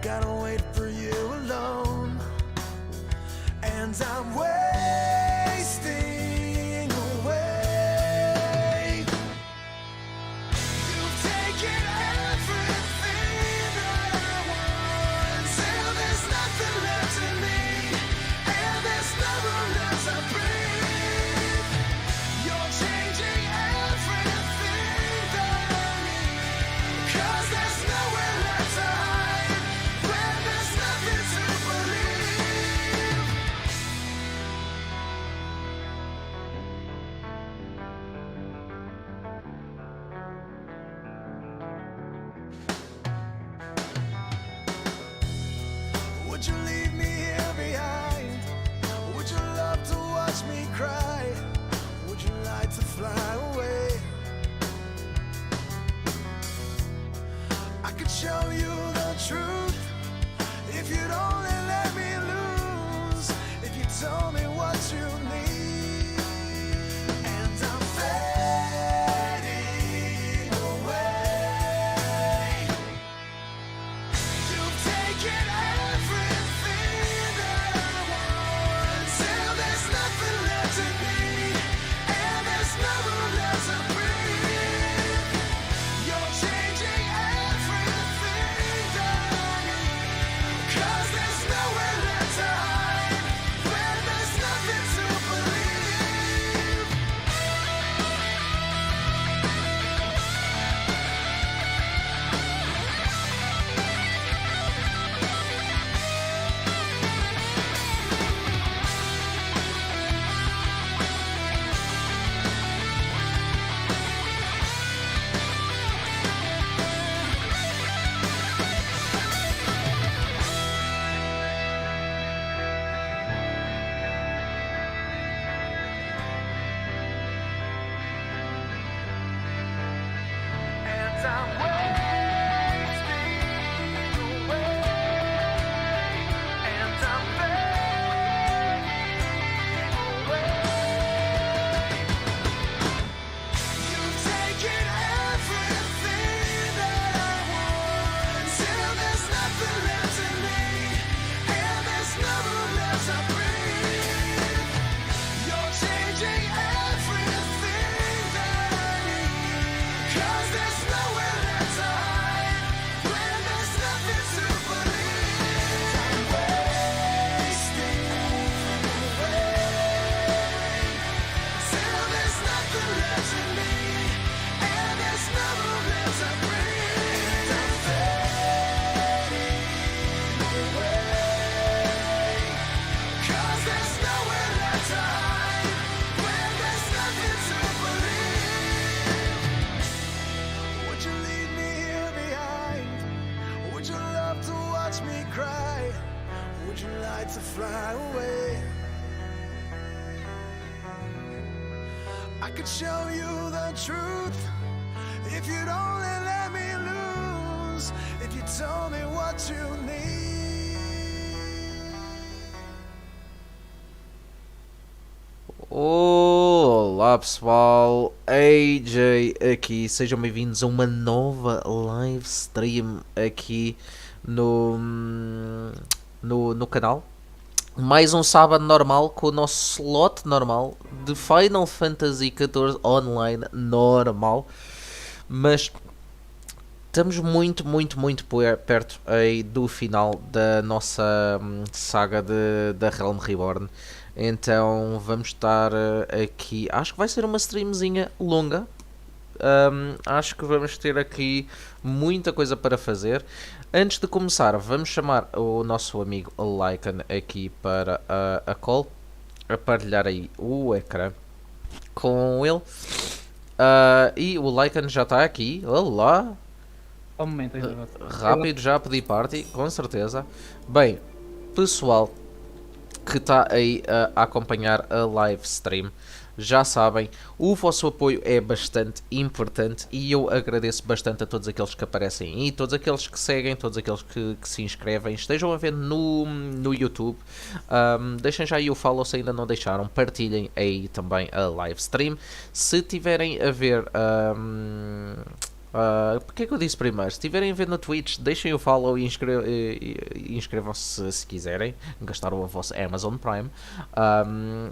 gotta wait for you alone, and I'm wasting away. You've taken everything that I want, till there's nothing left in me, and there's no room left to breathe. You're changing everything that I need, 'cause there's nowhere left to hide, when there's nothing to believe. Would you leave me here behind? Would you love to watch me cry? Would you like to fly away? I could show you the truth if you'd only let me lose, if you told me what you need. And I'm fading away. You've taken everything that I want, till there's nothing left in me, and there's no room left to breathe. You're changing everything that I need, 'cause there's nowhere left to hide, when there's nothing to believe. And I'm wasting away, and I'm fading away. You've taken everything that I want, till there's nothing left in me, and there's no room left to breathe. You're changing everything that I need, 'cause there's nowhere left to hide, when there's nothing to believe. I'm wasting away, till there's nothing left in me, and there's no room left to breathe. I'm fading away, 'cause there's nowhere left to hide, when there's nothing to believe. Would you leave me here behind? Would you love to watch me cry? Would you like to fly away? I could show you the truth if you'd only let me lose, if you told me what you need. Olá pessoal, AJ aqui, sejam bem-vindos a uma nova live stream aqui no canal. Mais um sábado normal com o nosso slot normal de Final Fantasy XIV online normal, mas estamos muito perto aí do final da nossa saga da Realm Reborn. Então vamos estar aqui, acho que vai ser uma streamzinha longa. Acho que vamos ter aqui muita coisa para fazer. Antes de começar, vamos chamar o nosso amigo Lycan aqui para a call, a partilhar aí o ecrã com ele. E o Lycan já está aqui. Olá! Ao momento ainda. Rápido, já pedi party, com certeza. Bem, pessoal que está aí a acompanhar a live stream, já sabem, o vosso apoio é bastante importante e eu agradeço bastante a todos aqueles que aparecem e todos aqueles que seguem, todos aqueles que se inscrevem, estejam a ver no YouTube. Deixem já aí o follow se ainda não deixaram, partilhem aí também a live stream. Se tiverem a ver Porque é que eu disse primeiro? Se estiverem a ver no Twitch, deixem o follow e inscrevam-se se quiserem gastar o vosso Amazon Prime,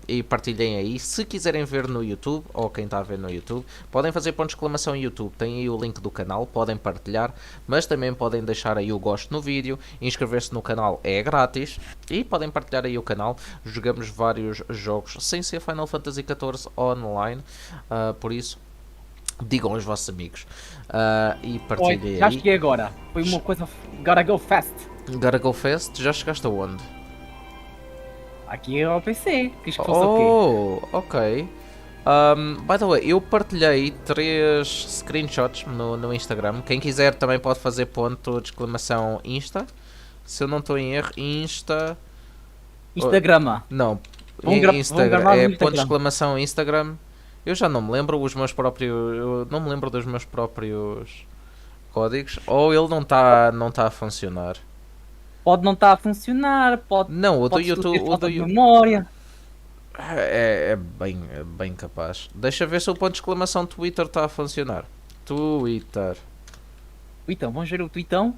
e partilhem aí. Se quiserem ver no YouTube, ou quem está a ver no YouTube, podem fazer ponto de exclamação YouTube, tem aí o link do canal, podem partilhar, mas também podem deixar aí o gosto no vídeo, inscrever-se no canal é grátis e podem partilhar aí o canal. Jogamos vários jogos sem ser Final Fantasy XIV online, por isso digam aos vossos amigos, e partilhem Já aí. cheguei agora. Foi uma coisa. Gotta go fast. Gotta Go Fest, já chegaste aonde? Aqui é o PC. Quis que fosse o quê? Ok. By the way, eu partilhei 3 screenshots no Instagram. Quem quiser também pode fazer ponto de exclamação Insta. Se eu não estou em erro, Insta. Instagrama. Não, Vamos gravar Instagram. no É Instagram. ponto de exclamação Instagram. Eu já não me lembro os meus próprios. Eu não me lembro dos meus próprios códigos. Ou ele não está a funcionar. Pode não estar a funcionar, pode. Não, o do pode YouTube. ter O falta do de memória. É bem capaz. Deixa ver se o ponto de exclamação Twitter está a funcionar. Twitter. Então, vamos ver o tweetão.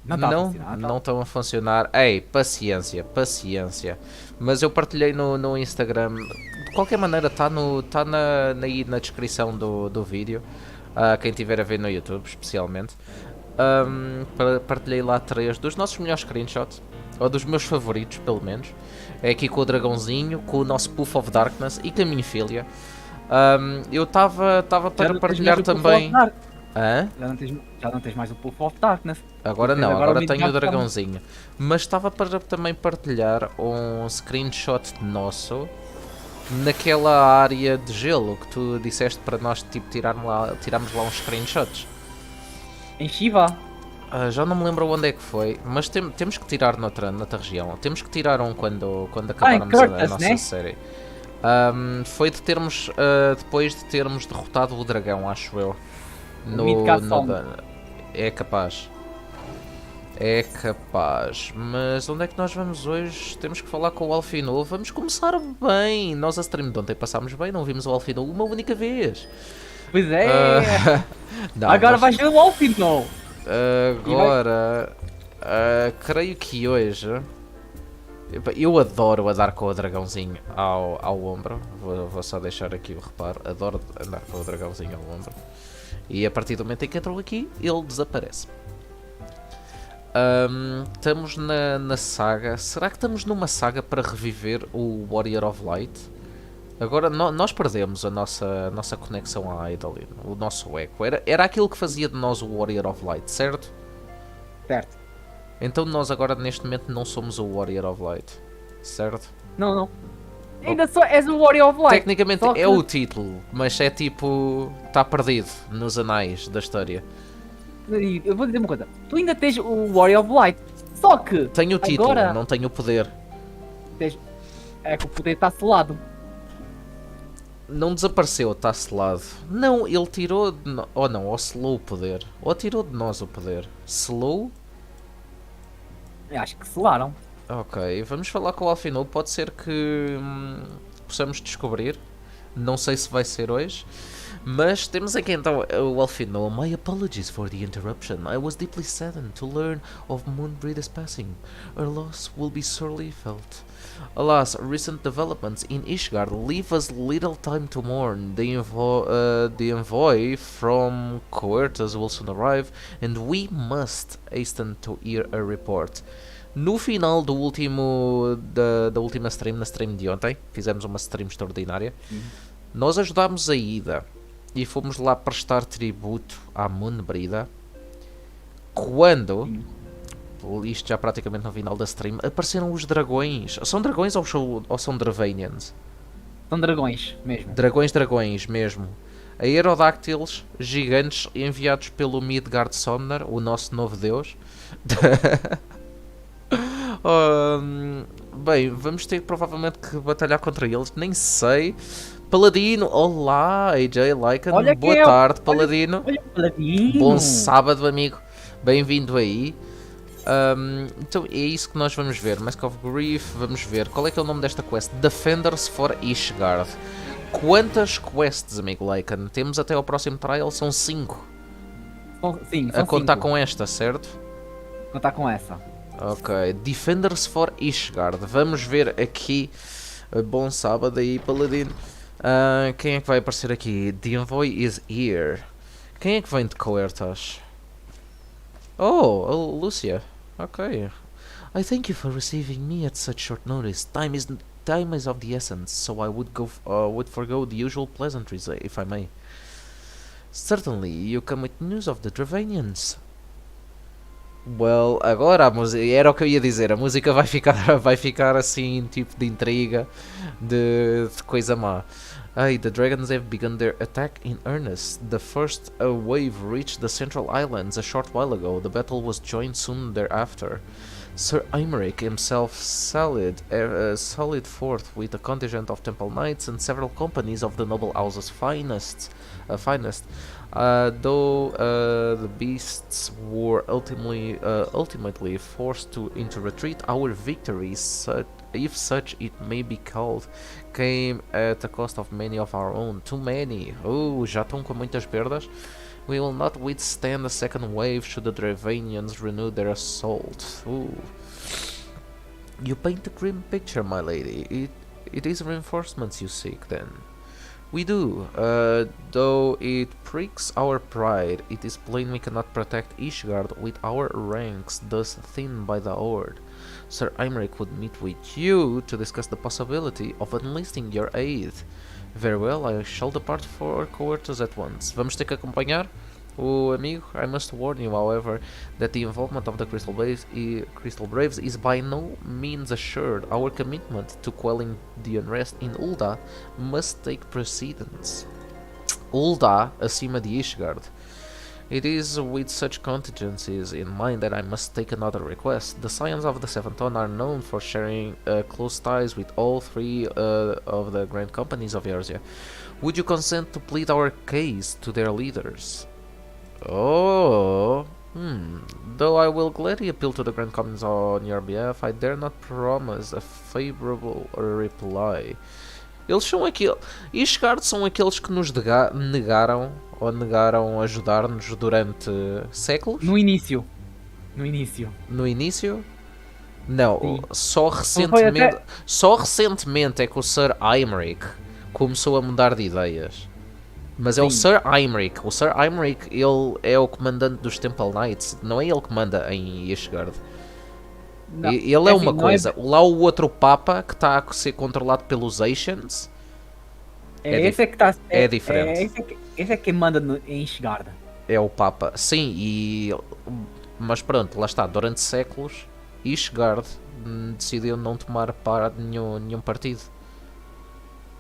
Não está a funcionar. Não estão a funcionar. Ei, paciência. Mas eu partilhei no Instagram. De qualquer maneira, está aí na descrição do vídeo. Quem estiver a ver no YouTube, especialmente. Partilhei lá 3 dos nossos melhores screenshots. Ou dos meus favoritos, pelo menos. É aqui com o dragãozinho, com o nosso Puff of Darkness e com a minha filha. Eu estava para partilhar também. Hã? Já não tens mais o Puff of Darkness. Agora Tens não, agora agora o tenho o Midgard dragãozinho. Mas estava para também partilhar um screenshot nosso naquela área de gelo que tu disseste para nós tipo, tirarmos lá uns screenshots. Em Shiva. Já não me lembro onde é que foi, mas temos que tirar noutra região. Temos que tirar um quando acabarmos a Curtis, nossa né? série. Foi de termos, depois de termos derrotado o dragão, acho eu. Midgard. É capaz. Mas onde é que nós vamos hoje? Temos que falar com o Alfino. Vamos começar bem. Nós a stream de ontem passámos bem, não vimos o Alfino uma única vez. Pois é. Não, Agora mas vais ver o Alfino. agora creio que hoje eu adoro andar com o dragãozinho ao ombro. Vou só deixar aqui o reparo. Adoro andar com o dragãozinho ao ombro. E a partir do momento em que entrou aqui, ele desaparece. Estamos na saga. Será que estamos numa saga para reviver o Warrior of Light? Agora nós perdemos a nossa conexão à Idolin, o nosso eco. Era aquilo que fazia de nós o Warrior of Light, certo? Certo. Então nós agora neste momento não somos o Warrior of Light, certo? Não. Ainda só és o Warrior of Light. Tecnicamente Só que- é o título, mas é tipo. Está perdido nos anais da história. Eu vou dizer uma coisa. Tu ainda tens o Warrior of Light. Só que. Tenho o título, agora não tenho o poder. é que o poder está selado. Não desapareceu, está selado. Não, ele tirou de ou não, ou selou o poder. Ou tirou de nós o poder. Selou? Eu acho que selaram. Ok, vamos falar com o Alfino. Pode ser que possamos descobrir. Não sei se vai ser hoje. Mas temos aqui então o Alfino. My apologies for the interruption. I was deeply saddened to learn of Moonbreeder's passing. Her loss will be sorely felt. Alas, recent developments in Ishgard leave us little time to mourn. The envoy from Coertas will soon arrive, and we must hasten to hear a report. No final da última stream, na stream de ontem, fizemos uma stream extraordinária. Nós ajudámos a Ida e fomos lá prestar tributo à Moonbrida. Quando, isto já praticamente no final da stream, apareceram os dragões. São dragões ou são Dravanians? São dragões mesmo. Dragões mesmo. Aerodáctilos gigantes enviados pelo Midgard Somnar, o nosso novo deus. Bem, vamos ter provavelmente que batalhar contra eles, nem sei. Paladino, olá AJ Lycan, Olha boa quem é o- tarde Paladino. Olha o Paladino. Bom sábado amigo, bem-vindo aí. Então é isso que nós vamos ver. Mask of Grief, vamos ver qual é que é o nome desta quest. Defenders for Ishgard. Quantas quests, amigo Lycan? Temos até ao próximo trial, são 5. Sim, A são contar 5. com esta, certo? Contar com essa. Ok, Defenders for Ishgard. Vamos ver aqui. Bom sábado aí, Paladino. Quem é que vai aparecer aqui? The Envoy is here. Quem é que vem de Coertas? Oh, a Lúcia. Ok. I thank you for receiving me at such short notice. Time is of the essence, so I would forgo the usual pleasantries, if I may. Certainly, you come with news of the Dravanians. Well, agora a música, era o que eu ia dizer, a música vai ficar assim, tipo de intriga, de coisa má. Hey, the dragons have begun their attack in earnest. The first wave reached the central islands a short while ago. The battle was joined soon thereafter. Sir Aymeric himself sallied forth with a contingent of temple knights and several companies of the noble house's finest. Though the beasts were ultimately forced into retreat, our victories, if such it may be called, came at the cost of many of our own. Too many. Já estão com muitas perdas. We will not withstand a second wave should the Dravanians renew their assault. You paint a grim picture, my lady. It is reinforcements you seek, then. We do, though it pricks our pride. It is plain we cannot protect Ishgard with our ranks thus thinned by the Horde. Sir Aymeric would meet with you to discuss the possibility of enlisting your aid. Very well, I shall depart for Coertus at once. Vamos ter que acompanhar o amigo. I must warn you, however, that the involvement of the Crystal Braves is by no means assured. Our commitment to quelling the unrest in Ul'dah must take precedence. Ul'dah acima de Ishgard. It is with such contingencies in mind that I must take another request. The Scions of the Seven Tone are known for sharing close ties with all three of the grand companies of Erzia. Would you consent to plead our case to their leaders? Though I will gladly appeal to the grand companies on your behalf, I dare not promise a favorable reply. Eles são aqueles. Ishgard são aqueles que nos negaram ajudar-nos durante séculos? No início. No início. No início? Não, Sim. só recentemente é que o Sir Aymeric começou a mudar de ideias. Mas é o Sim. Sir Aymeric. O Sir Aymeric, ele é o comandante dos Temple Knights. Não é ele que manda em Ishgard. Não, Ele é assim, uma não coisa. Lá o outro Papa, que está a ser controlado pelos Asians, esse é que tá. é diferente. Esse é quem manda em Ishgard. é o Papa. Sim, mas pronto, lá está. Durante séculos, Ishgard decidiu não tomar parte de nenhum partido.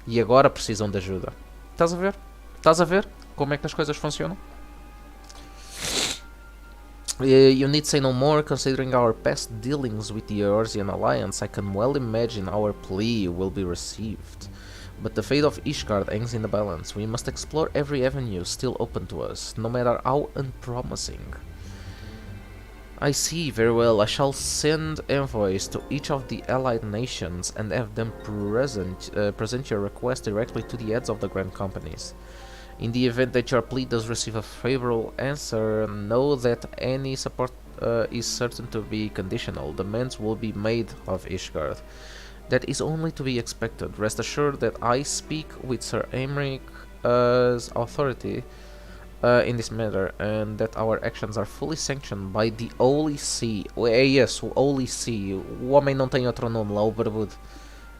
E agora precisam de ajuda. Estás a ver? Estás a ver como é que as coisas funcionam? You need say no more. Considering our past dealings with the Eorzean Alliance, I can well imagine our plea will be received. But the fate of Ishgard hangs in the balance. We must explore every avenue still open to us, no matter how unpromising. I see, very well. I shall send envoys to each of the allied nations and have them present your request directly to the heads of the grand companies. In the event that your plea does receive a favorable answer, know that any support is certain to be conditional. Demands will be made of Ishgard. That is only to be expected. Rest assured that I speak with Sir Aymric's authority in this matter, and that our actions are fully sanctioned by the Holy See. É esse, o Holy See. O homem não tem outro nome lá, o barbudo.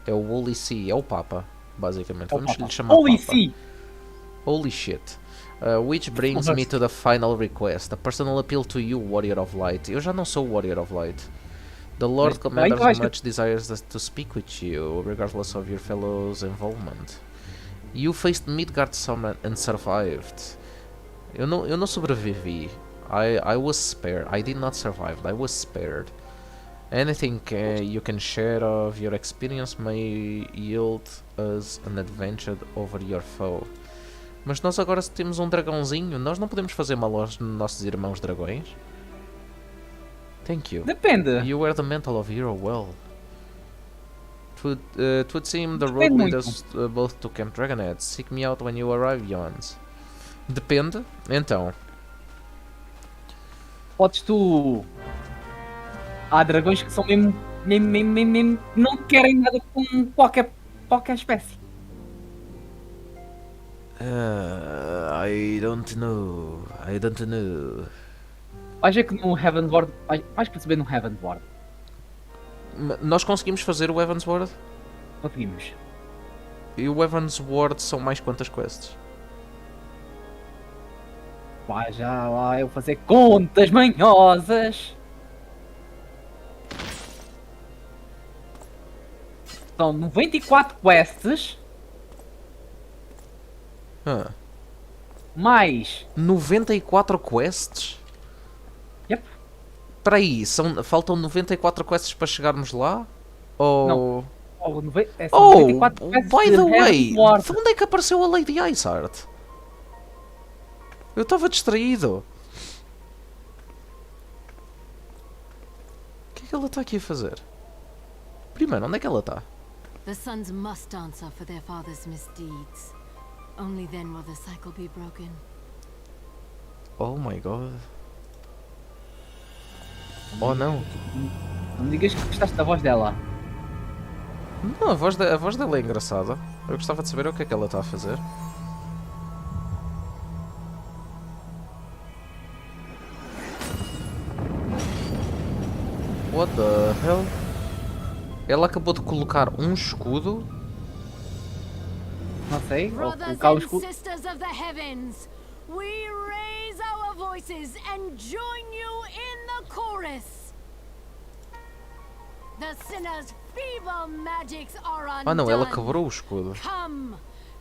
É o Holy See, é o Papa, basicamente. Vamos lhe chamar Holy Papa. See! Holy shit. Which brings me to the final request. A personal appeal to you, Warrior of Light. Eu já não sou Warrior of Light. The Lord Commander much desires to speak with you, regardless of your fellow's involvement. You faced Midgard Summon and survived. Eu não sobrevivi. I was spared. I did not survive. I was spared. Anything you can share of your experience may yield us an advantage over your foe. Mas nós agora temos um dragãozinho, nós não podemos fazer mal aos nossos irmãos dragões? Thank you. Depende. You were the mental of hero well. It would seem the road Depende leads muito. us both to Camp Dragonhead. Seek me out when you arrive, Jons. Depende. Então. Podes tu. Há dragões que são mesmo, não querem nada com qualquer espécie. I don't know. I don't know. Vais ver que no Heavenward. Vais perceber no Heavenward. Nós conseguimos fazer o Evansward? Conseguimos. E o Evansward são mais quantas quests? Vai já lá eu fazer contas manhosas. São 94 quests. Ah, Mais. 94 quests? Yep. Espera aí, faltam 94 quests para chegarmos lá? Ou... São Oh, 94 quests by de the way, Heavenward. de onde é que apareceu a Lady Iceheart? Eu estava distraído. O que é que ela está aqui a fazer? Primeiro, onde é que ela está? The sons must answer for their father's misdeeds. Only then will the cycle be broken. Oh my god. Oh não. Não me digas que gostaste da voz dela. Não, a voz dela é engraçada. Eu gostava de saber o que é que ela está a fazer. What the hell? Ela acabou de colocar um escudo. Não sei. Ou Brothers colocar o and escudo. sisters of the heavens, we raise our voices and join you in the chorus. The sinner's feeble magics are undone. Ah não, ela quebrou o escudo. Come,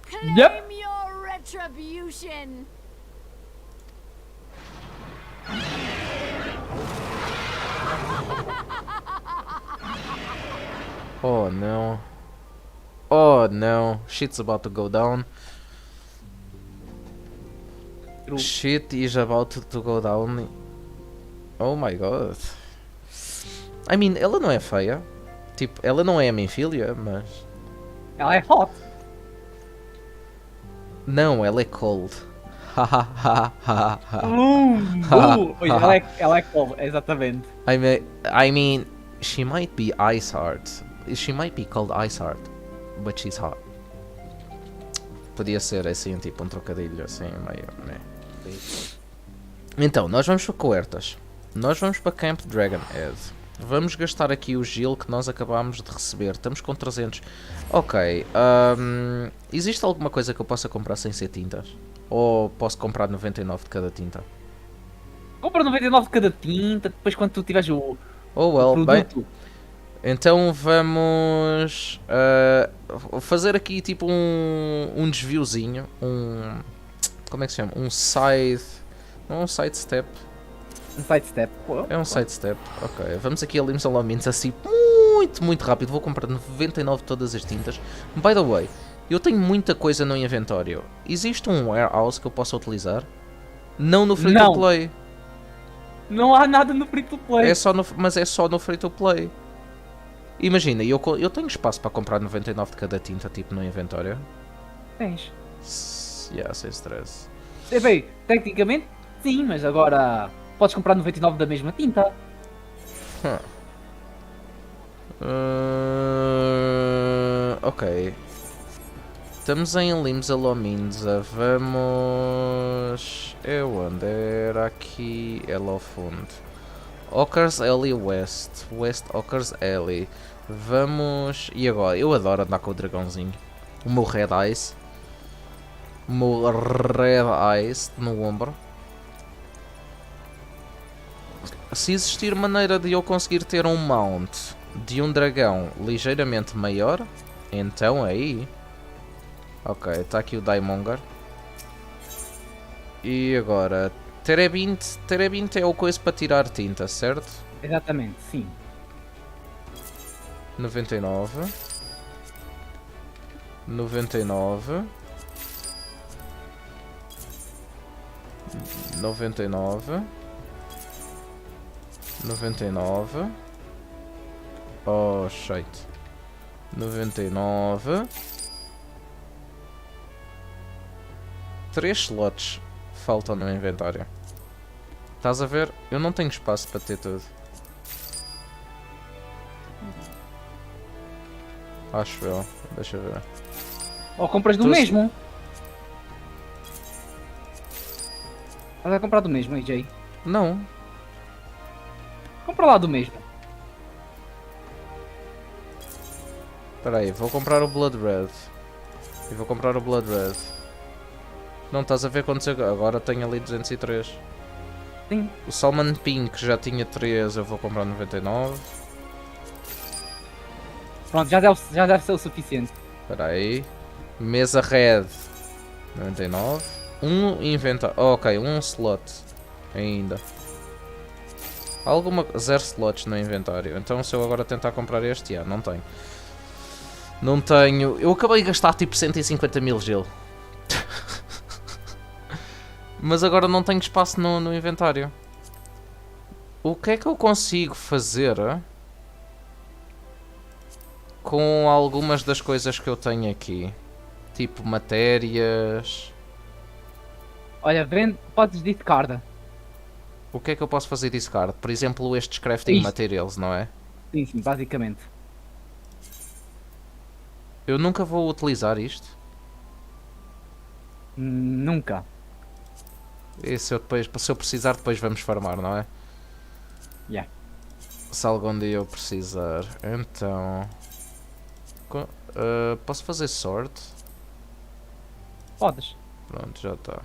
claim Yep. your retribution. Oh não. Oh não. Shit's about to go down. True. Shit is about to go down. Oh my god. I mean, ela não é feia. Tipo, ela não é a minha filha, mas... Ela é hot. Não, ela é cold. Pois, ela é cold, exatamente. I mean, she might be Iceheart. She might be called Iceheart, but she's hot. Podia ser assim, tipo um trocadilho assim, meio... né. Então, nós vamos para Coertas. Nós vamos para Camp Dragonhead. Vamos gastar aqui o gelo que nós acabámos de receber. Estamos com 300. Ok. Existe alguma coisa que eu possa comprar sem ser tintas? Ou posso comprar 99 de cada tinta? Compra 99 de cada tinta, depois quando tu tiveres o Oh well, bem. produto. Então vamos fazer aqui tipo um desviozinho. Como é que se chama? Um side... Não é um sidestep. Um sidestep. É um sidestep, ok. Vamos aqui a Limbs Alarmints assim muito rápido. Vou comprar 99 de todas as tintas. By the way, eu tenho muita coisa no inventório. Existe um warehouse que eu possa utilizar? Não no free to play. Não há nada no free to play. Mas é só no free to play. Imagina, eu tenho espaço para comprar 99 de cada tinta tipo no inventório. Tens. Yeah, sem stress. É bem, tecnicamente sim, mas agora podes comprar 99 da mesma tinta. Ok. Estamos em Limbs Alominza. Vamos... É onde? Era aqui... É lá ao fundo. Ockers Alley West. West Ockers Alley. Vamos... E agora? Eu adoro andar com o dragãozinho. O meu Red Eyes. O meu Red Eyes no ombro. Se existir maneira de eu conseguir ter um mount de um dragão ligeiramente maior, então aí... Ok, está aqui o Daimonger. E agora... Terebint é o coisa para tirar tinta, certo? Exatamente, sim. 99. 99. 99. 99. Oh shit. 99. 3 slots faltam no inventário. Estás a ver? Eu não tenho espaço para ter tudo. Acho eu. Deixa eu ver. Ou compras do Tu- mesmo. Estás a comprar do mesmo, AJ. Não. Compra lá do mesmo. Espera aí, vou comprar o Blood Red. E vou comprar o Blood Red. Não, estás a ver quantos agora tenho ali 203. Sim. O Salmon Pink já tinha 3, eu vou comprar 99. Pronto, já deve ser o suficiente. Espera aí. Mesa Red 99. Um inventário. Oh, ok, um slot ainda. Alguma. 0 slots no inventário. Então se eu agora tentar comprar este, já, não tenho. Não tenho. Eu acabei de gastar tipo 150 mil gelo. Mas agora não tenho espaço no inventário. O que é que eu consigo fazer com algumas das coisas que eu tenho aqui? Tipo matérias. Olha, vende, podes discard. O que é que eu posso fazer discard? Por exemplo, estes crafting Isto. materials, não é? Sim, sim, basicamente. Eu nunca vou utilizar isto. Nunca. E se eu, depois, se eu precisar, depois vamos farmar, não é? Yeah. Se algum dia eu precisar. Então. Posso fazer sword? Podes. Pronto, já está.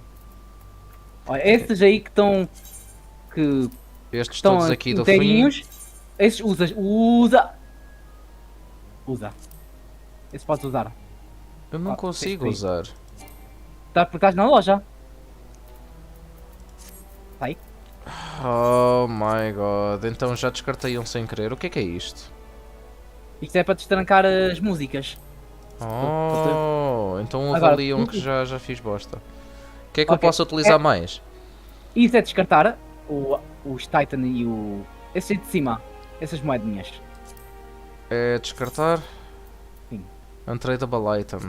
Olha, esses aí que estão. Que Estes estão todos aqui do fim. inteirinhos. Esses usa. Esses podes usar. Eu não consigo usar. Tá, porque estás na loja. Tá aí. Oh my god. Então já descartei um sem querer. O que é isto? Isto é para destrancar as músicas. Oh, então houve Agora, ali um que já fiz bosta. O que é que eu Ok, posso utilizar mais? Isso é descartar os Titan e o. Esse aí de cima. Essas moedinhas. É descartar? Sim. Untradeable item.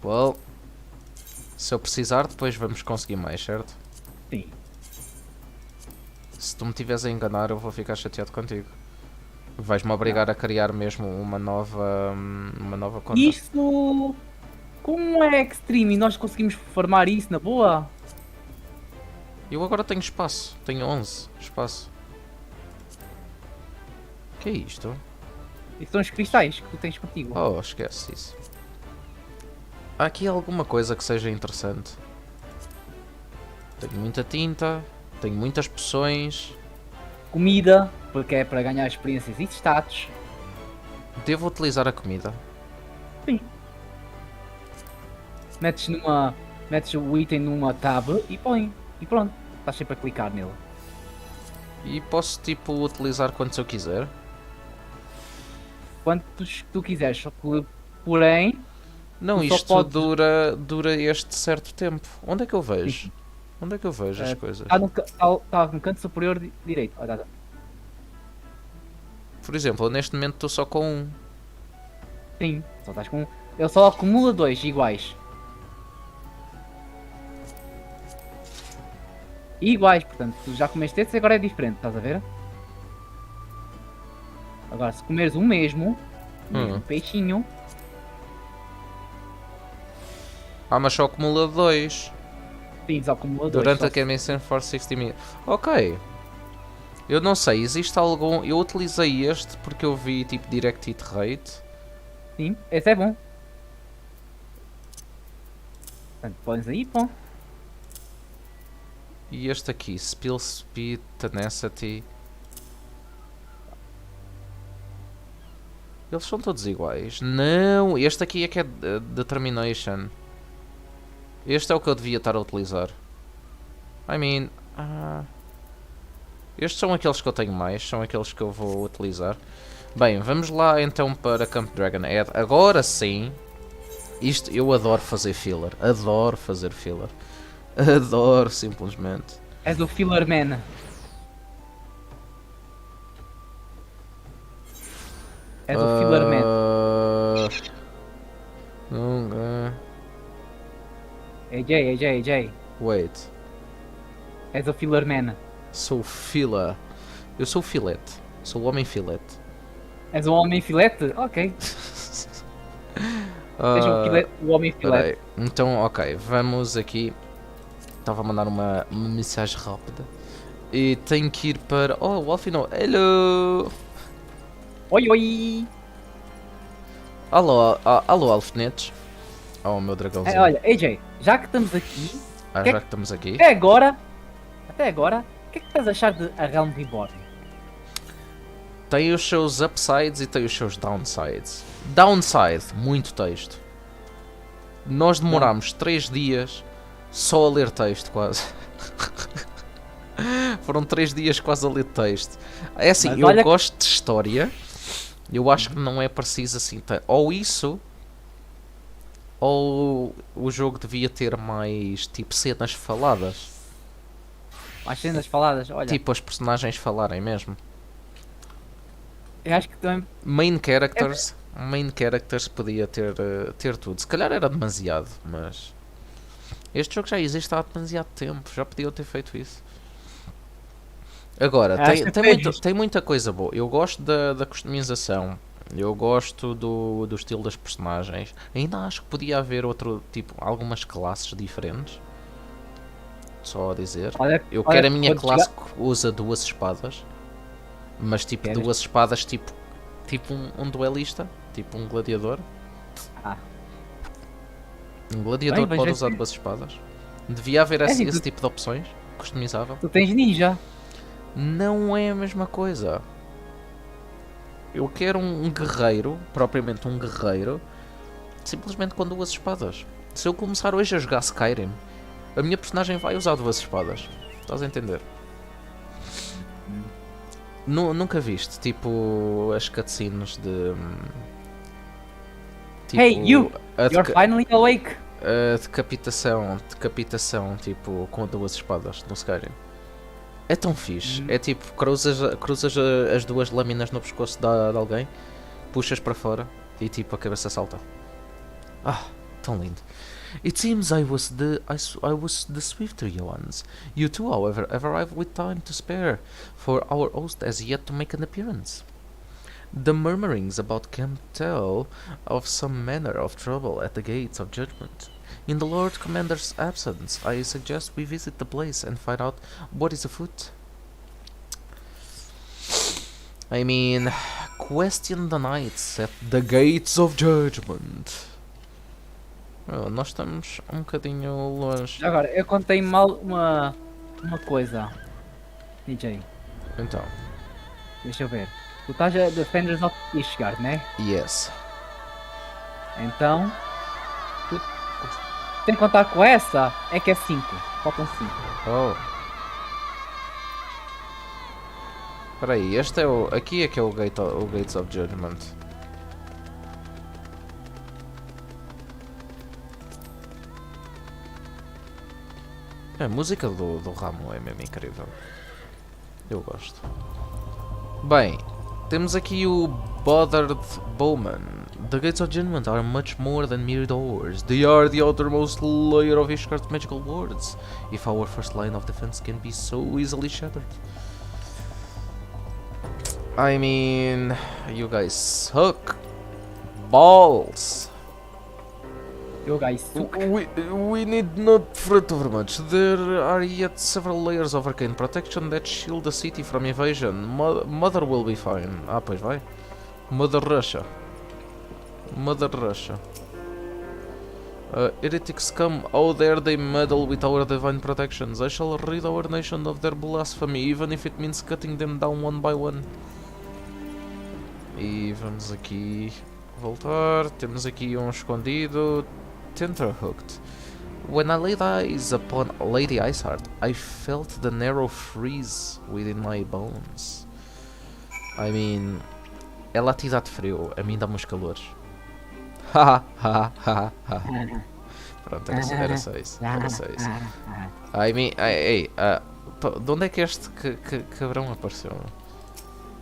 Well, se eu precisar, depois vamos conseguir mais, certo? Sim. Se tu me estiveres a enganar, eu vou ficar chateado contigo. Vais-me obrigar a criar mesmo uma nova conta. Isso. Como é Extreme e nós conseguimos farmar isso na boa? Eu agora tenho espaço. Tenho 11 espaço. O que é isto? Isso são os cristais que tu tens contigo. Oh, esquece isso. Há aqui alguma coisa que seja interessante. Tenho muita tinta. Tenho muitas poções. Comida, porque é para ganhar experiências e status. Devo utilizar a comida. Metes o item numa tab e põe. E pronto. Estás sempre a clicar nele. E posso tipo utilizar quantos eu quiser. Quantos tu quiseres. Só que, porém, Não, tu só isto podes- dura este certo tempo. Onde é que eu vejo? Sim. Onde é que eu vejo as coisas? Está no canto superior direito. Olha, olha. Por exemplo, eu neste momento estou só com um. Sim, só estás com. Ele só acumula dois iguais. Iguais, portanto, tu já comeste esse, agora é diferente, estás a ver? Agora, se comeres o mesmo peixinho, Mas só acumula 2. tens acumuladores. Durante só a caminhada for 60 minutes. Ok. Eu não sei, existe algum... Eu utilizei este porque eu vi tipo Direct Hit Rate. Sim, esse é bom. Portanto, pões aí, pô. E este aqui, Spill Speed, Tenacity. Eles são todos iguais. Não, este aqui é que é Determination. Este é o que eu devia estar a utilizar. I mean... estes são aqueles que eu tenho mais, são aqueles que eu vou utilizar. Bem, vamos lá então para Camp Dragon Head. Agora sim. Isto, eu adoro fazer filler. Adoro fazer filler. Adoro, simplesmente. És o Filler Man. És o Filler Man. Não, AJ. wait. És o Filler Man. Sou fila. Eu sou o filete. Sou o homem filete. És o homem filete? Ok. Seja o homem Peraí. filete. Então, ok. Vamos aqui. Estava a mandar uma mensagem rápida. E tenho que ir para... Oh, o Alfino. Hello! Oi, oi! Alô, alô, alfinetes. Oh, meu dragãozinho. Olha, AJ, já que estamos aqui, Ah, que- já que estamos aqui. até agora, o que é que estás a achar de A Realm Reborn? Tem os seus upsides e tem os seus downsides. Downside, muito texto. Nós demorámos 3 dias só a ler texto, quase. Foram 3 dias quase a ler texto. É assim, Mas eu olha- gosto de história. Eu acho que não é preciso assim. Ou isso, ou o jogo devia ter mais tipo cenas faladas. As cenas faladas, olha, Tipo as personagens falarem mesmo. eu acho que também. Main characters podia ter tudo. Se calhar era demasiado, mas este jogo já existe há demasiado tempo. Já podiam ter feito isso. Agora, Acho que é justo. tem muita coisa boa. Eu gosto da customização. Eu gosto do estilo das personagens. Ainda acho que podia haver outro tipo, algumas classes diferentes. Só a dizer. Olha, Eu olha, quero a minha quando classe chegar- que usa 2 espadas. Mas tipo Queres? 2 espadas tipo um duelista. Tipo um gladiador. Ah. Um gladiador Bem, pode mas usar assim- 2 espadas. Devia haver esse, assim, esse tu- tipo de opções. Customizável. Tu tens ninja. Não é a mesma coisa. Eu quero um guerreiro, propriamente um guerreiro, simplesmente com 2 espadas. Se eu começar hoje a jogar Skyrim, a minha personagem vai usar 2 espadas. Estás a entender? Nunca viste, tipo, as cutscenes de... Tipo, Hey, you! a You're finally awake! a decapitação, tipo, com 2 espadas no Skyrim. É tão fixe. É tipo, cruzas as 2 lâminas no pescoço de alguém, puxas para fora e tipo a cabeça salta. Ah, tão lindo. It seems I was the swifter ones. You two, however, have arrived with time to spare, for our host has yet to make an appearance. The murmurings about camp tell of some manner of trouble at the gates of judgment. In the Lord Commander's absence, I suggest we visit the place and find out what is afoot. I mean, question the knights at the gates of judgment. Oh, nós estamos um bocadinho longe. Agora, eu contei mal uma coisa. DJ, Então, deixa eu ver. Tu estás a Defenders of Ishgard, né? yes. Então, tu tem que contar com essa, é que é 5. Faltam 5. Oh. Espera aí, este é o... Aqui é que é o Gates of Judgment. A música do Ramo é mesmo incrível. Eu gosto. Bem, temos aqui o Bothered Bowman. The Gates of Judgment are much more than mere doors. They are the outermost layer of Ishgard's magical wards. If our first line of defense can be so easily shattered. I mean, you guys suck. Balls. Eu, guys, suco. We need not fret over much. There are yet several layers of arcane protection that shield the city from invasion. Mother will be fine. Ah, pois vai. Mother Russia. Mother Russia. Heretics come. How dare they meddle with our divine protections? I shall rid our nation of their blasphemy, even if it means cutting them down one by one. E vamos aqui voltar. Temos aqui um escondido. Tenterhooked. When I laid eyes upon Lady Iceheart, I felt the narrow freeze within my bones. I mean, ela te dá de frio, a mim dá-me os calores. Haha, haha, haha, haha. Pronto, era só isso. Era só isso. I mean, ei, de onde é que este cabrão apareceu?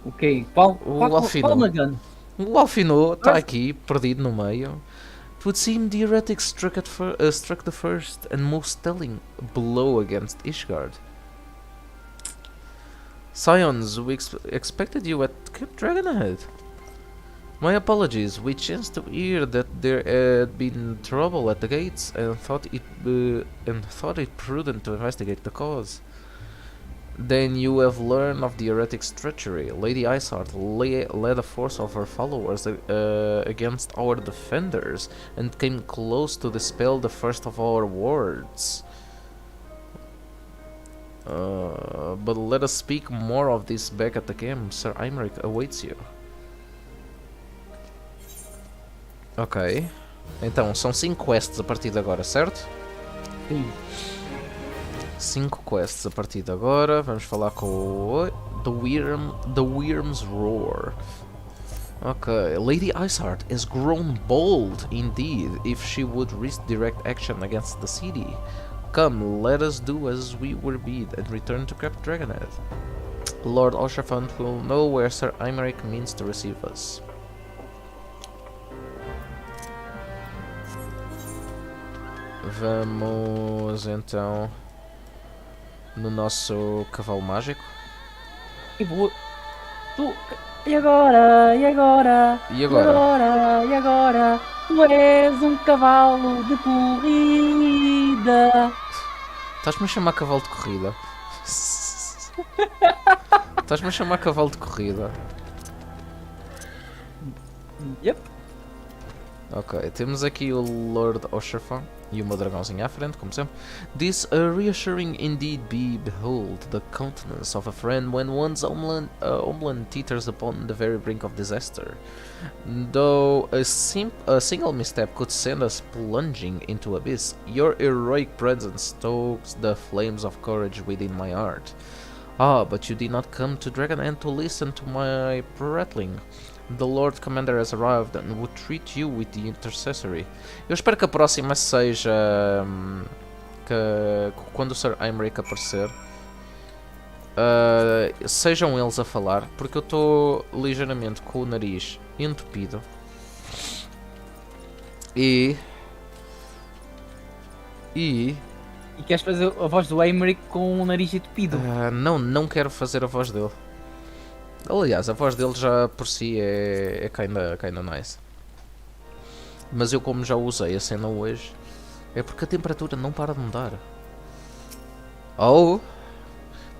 Ok, qual Alfino. Magan? O Alfino está aqui, perdido no meio. It would seem the heretics struck the first and most telling blow against Ishgard. Scions, we expected you at Camp Dragonhead. My apologies, we chanced to hear that there had been trouble at the gates and thought it prudent to investigate the cause. Then you have learned of the heretic's treachery. Lady Isart led a force of her followers against our defenders and came close to dispel the first of our wards. But let us speak more of this back at the camp. Sir Imeric awaits you. Ok. Então, são 5 quests a partir de agora, certo? Sim. 5 quests a partir de agora. Vamos falar com o The Wyrm's Roar. Okay, Lady Isart has grown bold indeed if she would risk direct action against the city. Come, let us do as we were bid and return to Camp Dragonhead. Lord Osherfant will know where Sir Imeric means to receive us. Vamos então no nosso cavalo mágico. E vou. Tu. E agora? E agora? E agora? E agora? Tu és um cavalo de corrida. Estás-me a chamar cavalo de corrida? Estás-me a chamar cavalo de corrida? Yep. Ok, temos aqui o Lord Osherfan e o meu dragãozinho à frente, como sempre. This a reassuring indeed be. Behold the countenance of a friend when one's homeland teeters upon the very brink of disaster. Though a single misstep could send us plunging into abyss, your heroic presence stokes the flames of courage within my heart. Ah, but you did not come to Dragonhead to listen to my prattling. The Lord Commander has arrived and would treat you with the intercessory. Eu espero que a próxima seja que quando o Sir Imeric aparecer sejam eles a falar, porque eu estou ligeiramente com o nariz entupido e queres fazer a voz do Imeric com o nariz entupido? não quero fazer a voz dele. Aliás, a voz dele já por si é kinda nice. Mas eu, como já usei a cena hoje, é porque a temperatura não para de mudar. Oh,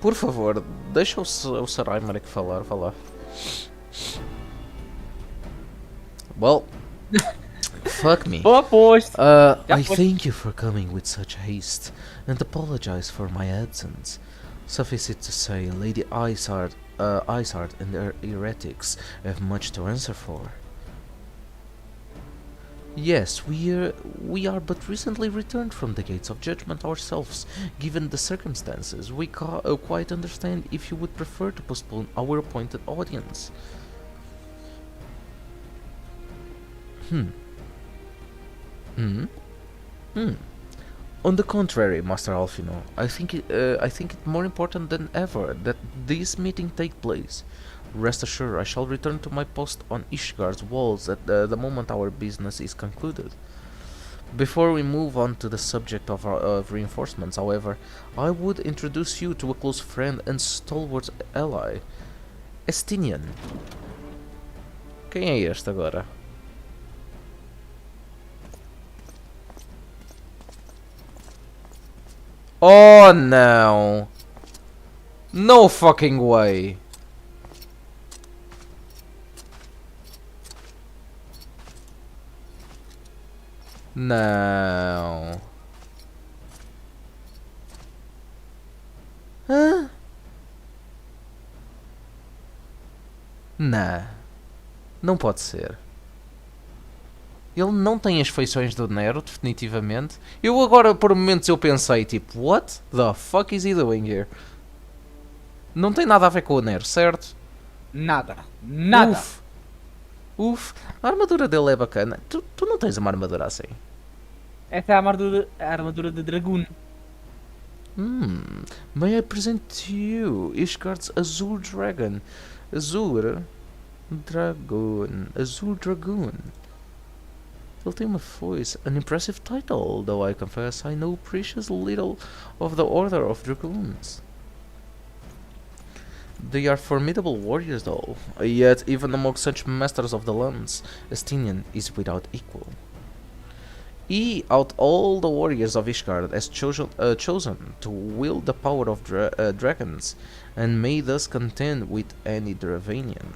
por favor, deixa o Sir Imeric falar, vá lá. Well, fuck me. Boa posto! I thank you for coming with such haste and apologize for my absence. Suffice it to say, Lady Isart and her heretics have much to answer for. Yes, we are but recently returned from the gates of judgment ourselves. Given the circumstances, we quite understand if you would prefer to postpone our appointed audience. On the contrary, Master Alfino, I think it more important than ever that this meeting take place. Rest assured, I shall return to my post on Ishgar's walls at the moment our business is concluded. Before we move on to the subject of reinforcements, however, I would introduce you to a close friend and stalwart ally, Estinian. Quem é este agora? Oh não! No fucking way! Não! Hã? Não pode ser. Ele não tem as feições do Nero, definitivamente. Eu agora, por momentos, eu pensei, tipo, what the fuck is he doing here? Não tem nada a ver com o Nero, certo? Nada. Uf. A armadura dele é bacana. Tu não tens uma armadura assim? Essa é a armadura de Dragoon. May I present to you Ishgard's Azure Dragon? Azure Dragoon. Ele tem uma foice. An impressive title, though I confess I know precious little of the Order of Dragoons. They are formidable warriors though, yet even among such masters of the lands, Estinian is without equal. He, out all the warriors of Ishgard, has chosen to wield the power of dragons, and may thus contend with any Dravanian.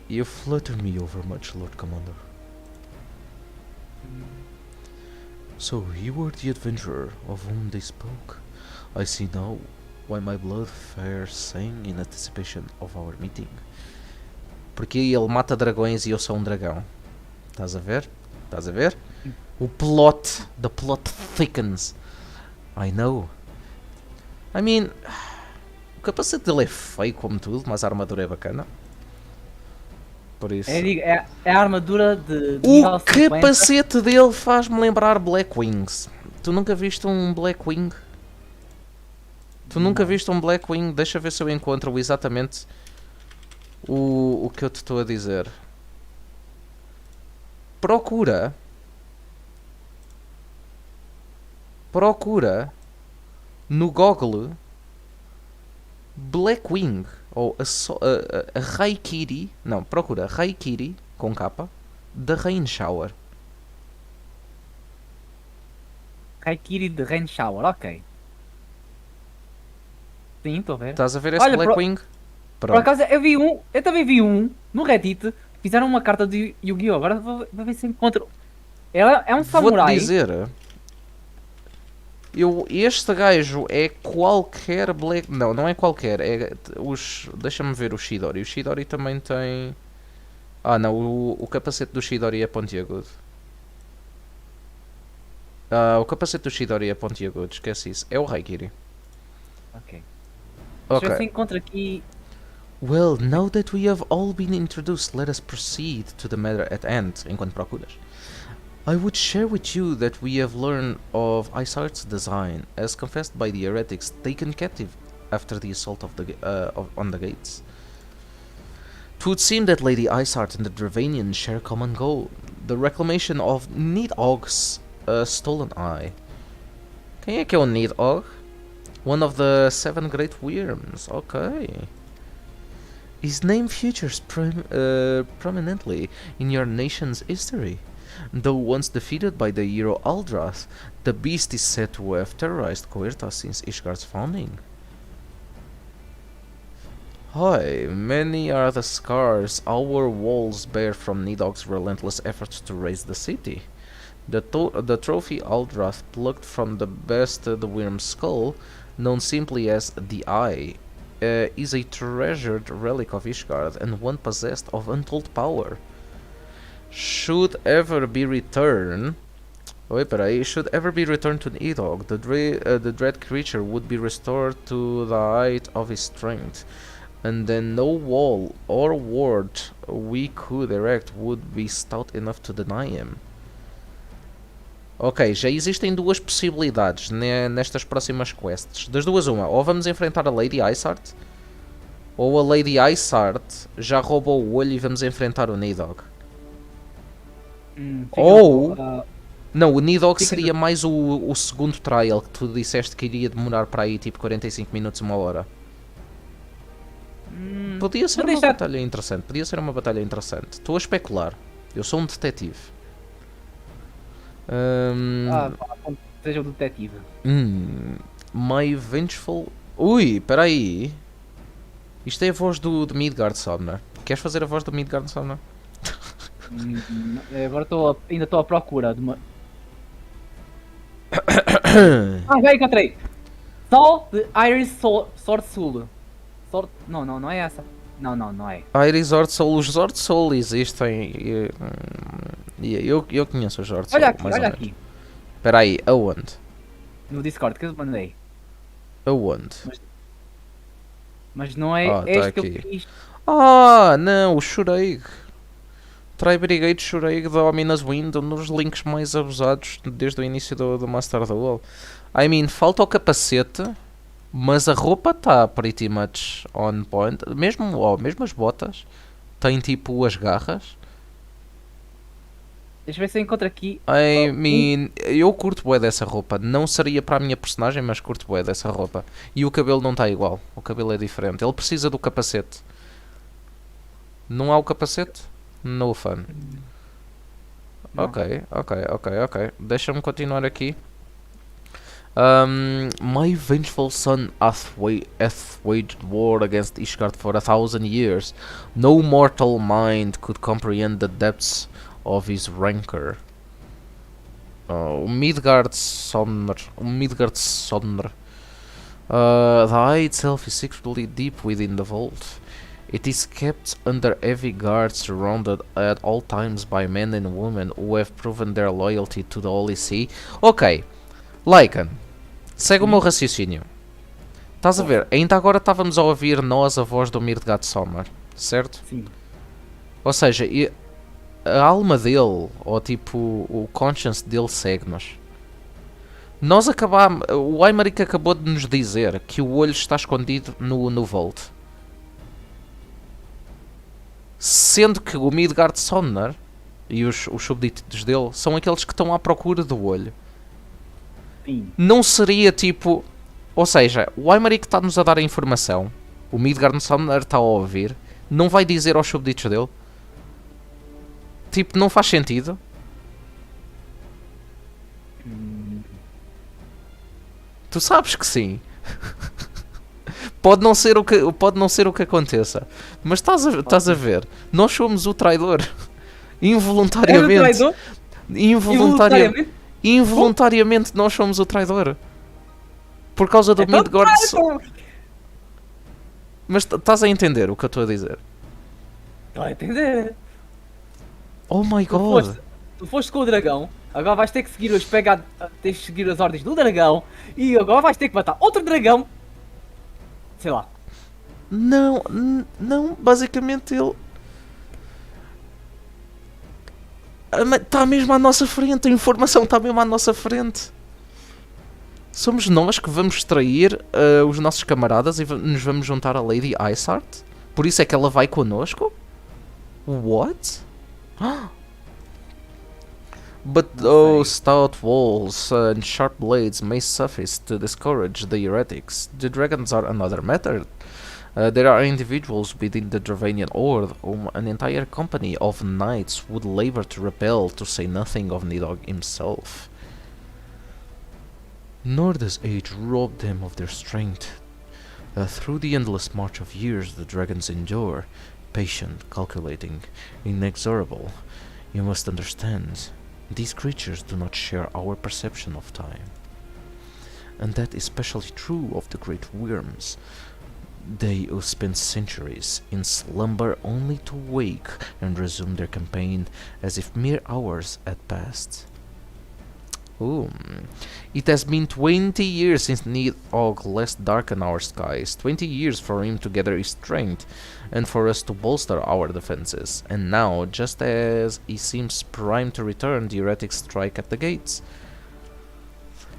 You flatter me overmuch, Lord Commander. So you were the adventurer of whom they spoke. I see now why my blood fair sang in anticipation of our meeting. Porque ele mata dragões e eu sou um dragão. Estás a ver? Estás a ver? O plot, the plot thickens. I know. I mean, o capacete dele é feio como tudo, mas a armadura é bacana. Por isso. É a armadura de O nível 50. capacete dele faz-me lembrar Black Wings. Tu nunca viste um Black Wing? Tu nunca viste um Black Wing? Deixa ver se eu encontro exatamente o que eu te estou a dizer. Procura no Google Blackwing ou a Raikiri, não, procura Raikiri com capa da Rain Shower. Raikiri de Rain Shower, ok. Sim, estou a ver. Estás a ver esse Olha, Blackwing? Por acaso eu também vi um no Reddit, fizeram uma carta de Yu-Gi-Oh! Agora vou ver se encontro. Ela é um samurai. Vou-te dizer, este gajo é qualquer Black... Não, não é qualquer, é os... Deixa-me ver o Chidori. O Chidori também tem... Ah não, o capacete do Chidori é pontiagudo. O capacete do Chidori é pontiagudo, esquece isso. É o Raikiri. Ok. Deixa eu ver se Ok. encontro aqui. Well, now that we have all been introduced, let us proceed to the matter at hand, enquanto procuras. I would share with you that we have learned of Isart's design, as confessed by the heretics taken captive after the assault of on the gates. 'Twould seem that Lady Isart and the Dravanian share a common goal, the reclamation of Nidhogg's stolen eye. Quem é que é o Nidhogg? One of the 7 great worms, okay. His name features prominently in your nation's history. Though once defeated by the hero Aldrath, the beast is said to have terrorized Coerta since Ishgard's founding. Hi, many are the scars our walls bear from Nidhogg's relentless efforts to raise the city. The trophy Aldrath plucked from the bested Wyrm's skull, known simply as the Eye, is a treasured relic of Ishgard and one possessed of untold power. Should ever be returned to Nidhogg, the dread creature would be restored to the height of his strength, and then no wall or ward we could erect would be stout enough to deny him. Ok, já existem duas possibilidades nestas próximas quests. Das duas uma, ou vamos enfrentar a Lady Isart, ou a Lady Isart já roubou o olho e vamos enfrentar o Nidhogg. Ou... Não, o Nidhogg seria mais o segundo trial que tu disseste que iria demorar para aí tipo 45 minutos, uma hora. Podia ser uma batalha interessante, Estou a especular. Eu sou um detetive. Seja o detetive. My vengeful... Ui, peraí. Isto é a voz do Midgard Somner. Queres fazer a voz do Midgard Somner? Agora ainda estou à procura de uma... já encontrei! Sol de Iris Sword Soul. Não é essa. Não é. Iris Sword Soul, os Sword Soul existem. Eu conheço os Sword Soul. Olha aqui. Espera aí, aonde? No Discord que eu mandei. Aonde? Mas não é Tá este que aqui. eu fiz. Ah, não, o Shuraig. Tri-Brigade Shuraig da Ominous Wind, um dos links mais abusados desde o início do Master Duel. I mean, falta o capacete, mas a roupa está pretty much on point. Mesmo as botas, tem tipo as garras. Deixa eu ver se eu encontro aqui. I mean, eu curto bué dessa roupa. Não seria para a minha personagem, mas curto bué dessa roupa. E o cabelo não está igual. O cabelo é diferente. Ele precisa do capacete. Não há o capacete? No fun. Não. Ok. Deixa-me continuar aqui. My vengeful son hath waged war against Ishgard for 1,000 years. No mortal mind could comprehend the depths of his rancor. O Midgard Sonner. The eye itself is secretly deep within the vault. It is kept under heavy guard, surrounded at all times by men and women who have proven their loyalty to the Holy See. Ok, Lycan, segue o meu raciocínio. Estás a ver? Ainda agora estávamos a ouvir nós a voz do Midgard Sommer, certo? Sim. Ou seja, a alma dele, ou tipo o conscience dele segue-nos. Nós acabamos. O Aymeric acabou de nos dizer que o olho está escondido no Vault. Sendo que o Midgard Sonner e os súbditos dele são aqueles que estão à procura do olho. Sim. Não seria tipo. Ou seja, o Aymeric está-nos a dar a informação. O Midgard Sonner está a ouvir. Não vai dizer aos súbditos dele. Tipo, não faz sentido. Tu sabes que sim. Pode não ser o que aconteça. Mas estás a ver. Nós somos o traidor. Involuntariamente. É o traidor? Involuntariamente nós somos o traidor. Por causa do Midgard. Mas estás a entender o que eu estou a dizer? Estou a entender. Oh my god. Tu foste com o dragão, agora vais ter que seguir tens que seguir as ordens do dragão e agora vais ter que matar outro dragão. Sei lá. Não, basicamente ele está mesmo à nossa frente, a informação está mesmo à nossa frente. Somos nós que vamos trair os nossos camaradas e nos vamos juntar à Lady Isart. Por isso é que ela vai connosco? What? But those stout walls and sharp blades may suffice to discourage the heretics. The dragons are another matter. There are individuals within the Dravanian Horde whom an entire company of knights would labor to repel, to say nothing of Nidhogg himself. Nor does age rob them of their strength. Through the endless march of years the dragons endure, patient, calculating, inexorable. You must understand, these creatures do not share our perception of time. And that is especially true of the great worms. They who spend centuries in slumber only to wake and resume their campaign as if mere hours had passed. It has been 20 years since Nidhogg last darkened our skies, 20 years for him to gather his strength, and for us to bolster our defenses, and now, just as he seems primed to return, the heretics strike at the gates.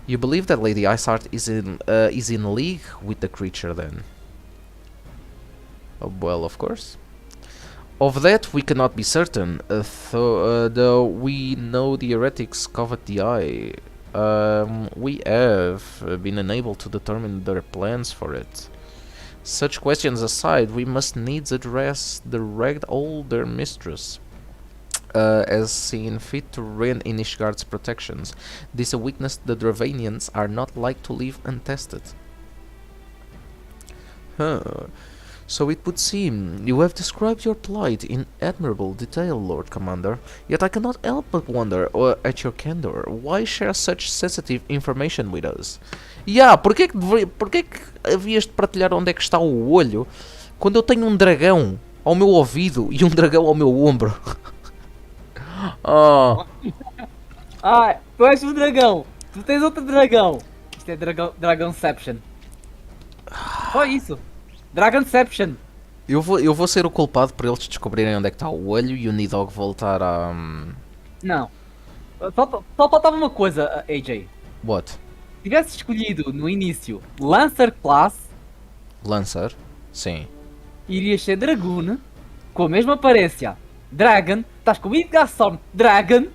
You believe that Lady Isart is in league with the creature, then? Well, of course. Of that we cannot be certain, though we know the heretics covet the eye. We have been unable to determine their plans for it. Such questions aside, we must needs address the ragged older mistress, as seen fit to reign in Ishgard's protections. This a weakness the Dravanians are not like to leave untested. So it would seem you have described your plight in admirable detail, Lord Commander, yet I cannot help but wonder at your candor. Why share such sensitive information with us? Porquê que havias de partilhar onde é que está o olho quando eu tenho um dragão ao meu ouvido e um dragão ao meu ombro? Tu és um dragão, tu tens outro dragão. Isto é Dragonception. Só isso. Dragonception. Eu vou ser o culpado por eles descobrirem onde é que está o olho e o Nidhogg voltar a... Não. Só faltava uma coisa, AJ. What? Se tivesse escolhido no início Lancer Class... Lancer? Sim. Irias ser Dragoon, com a mesma aparência. Dragon, estás com Midgard Dragon,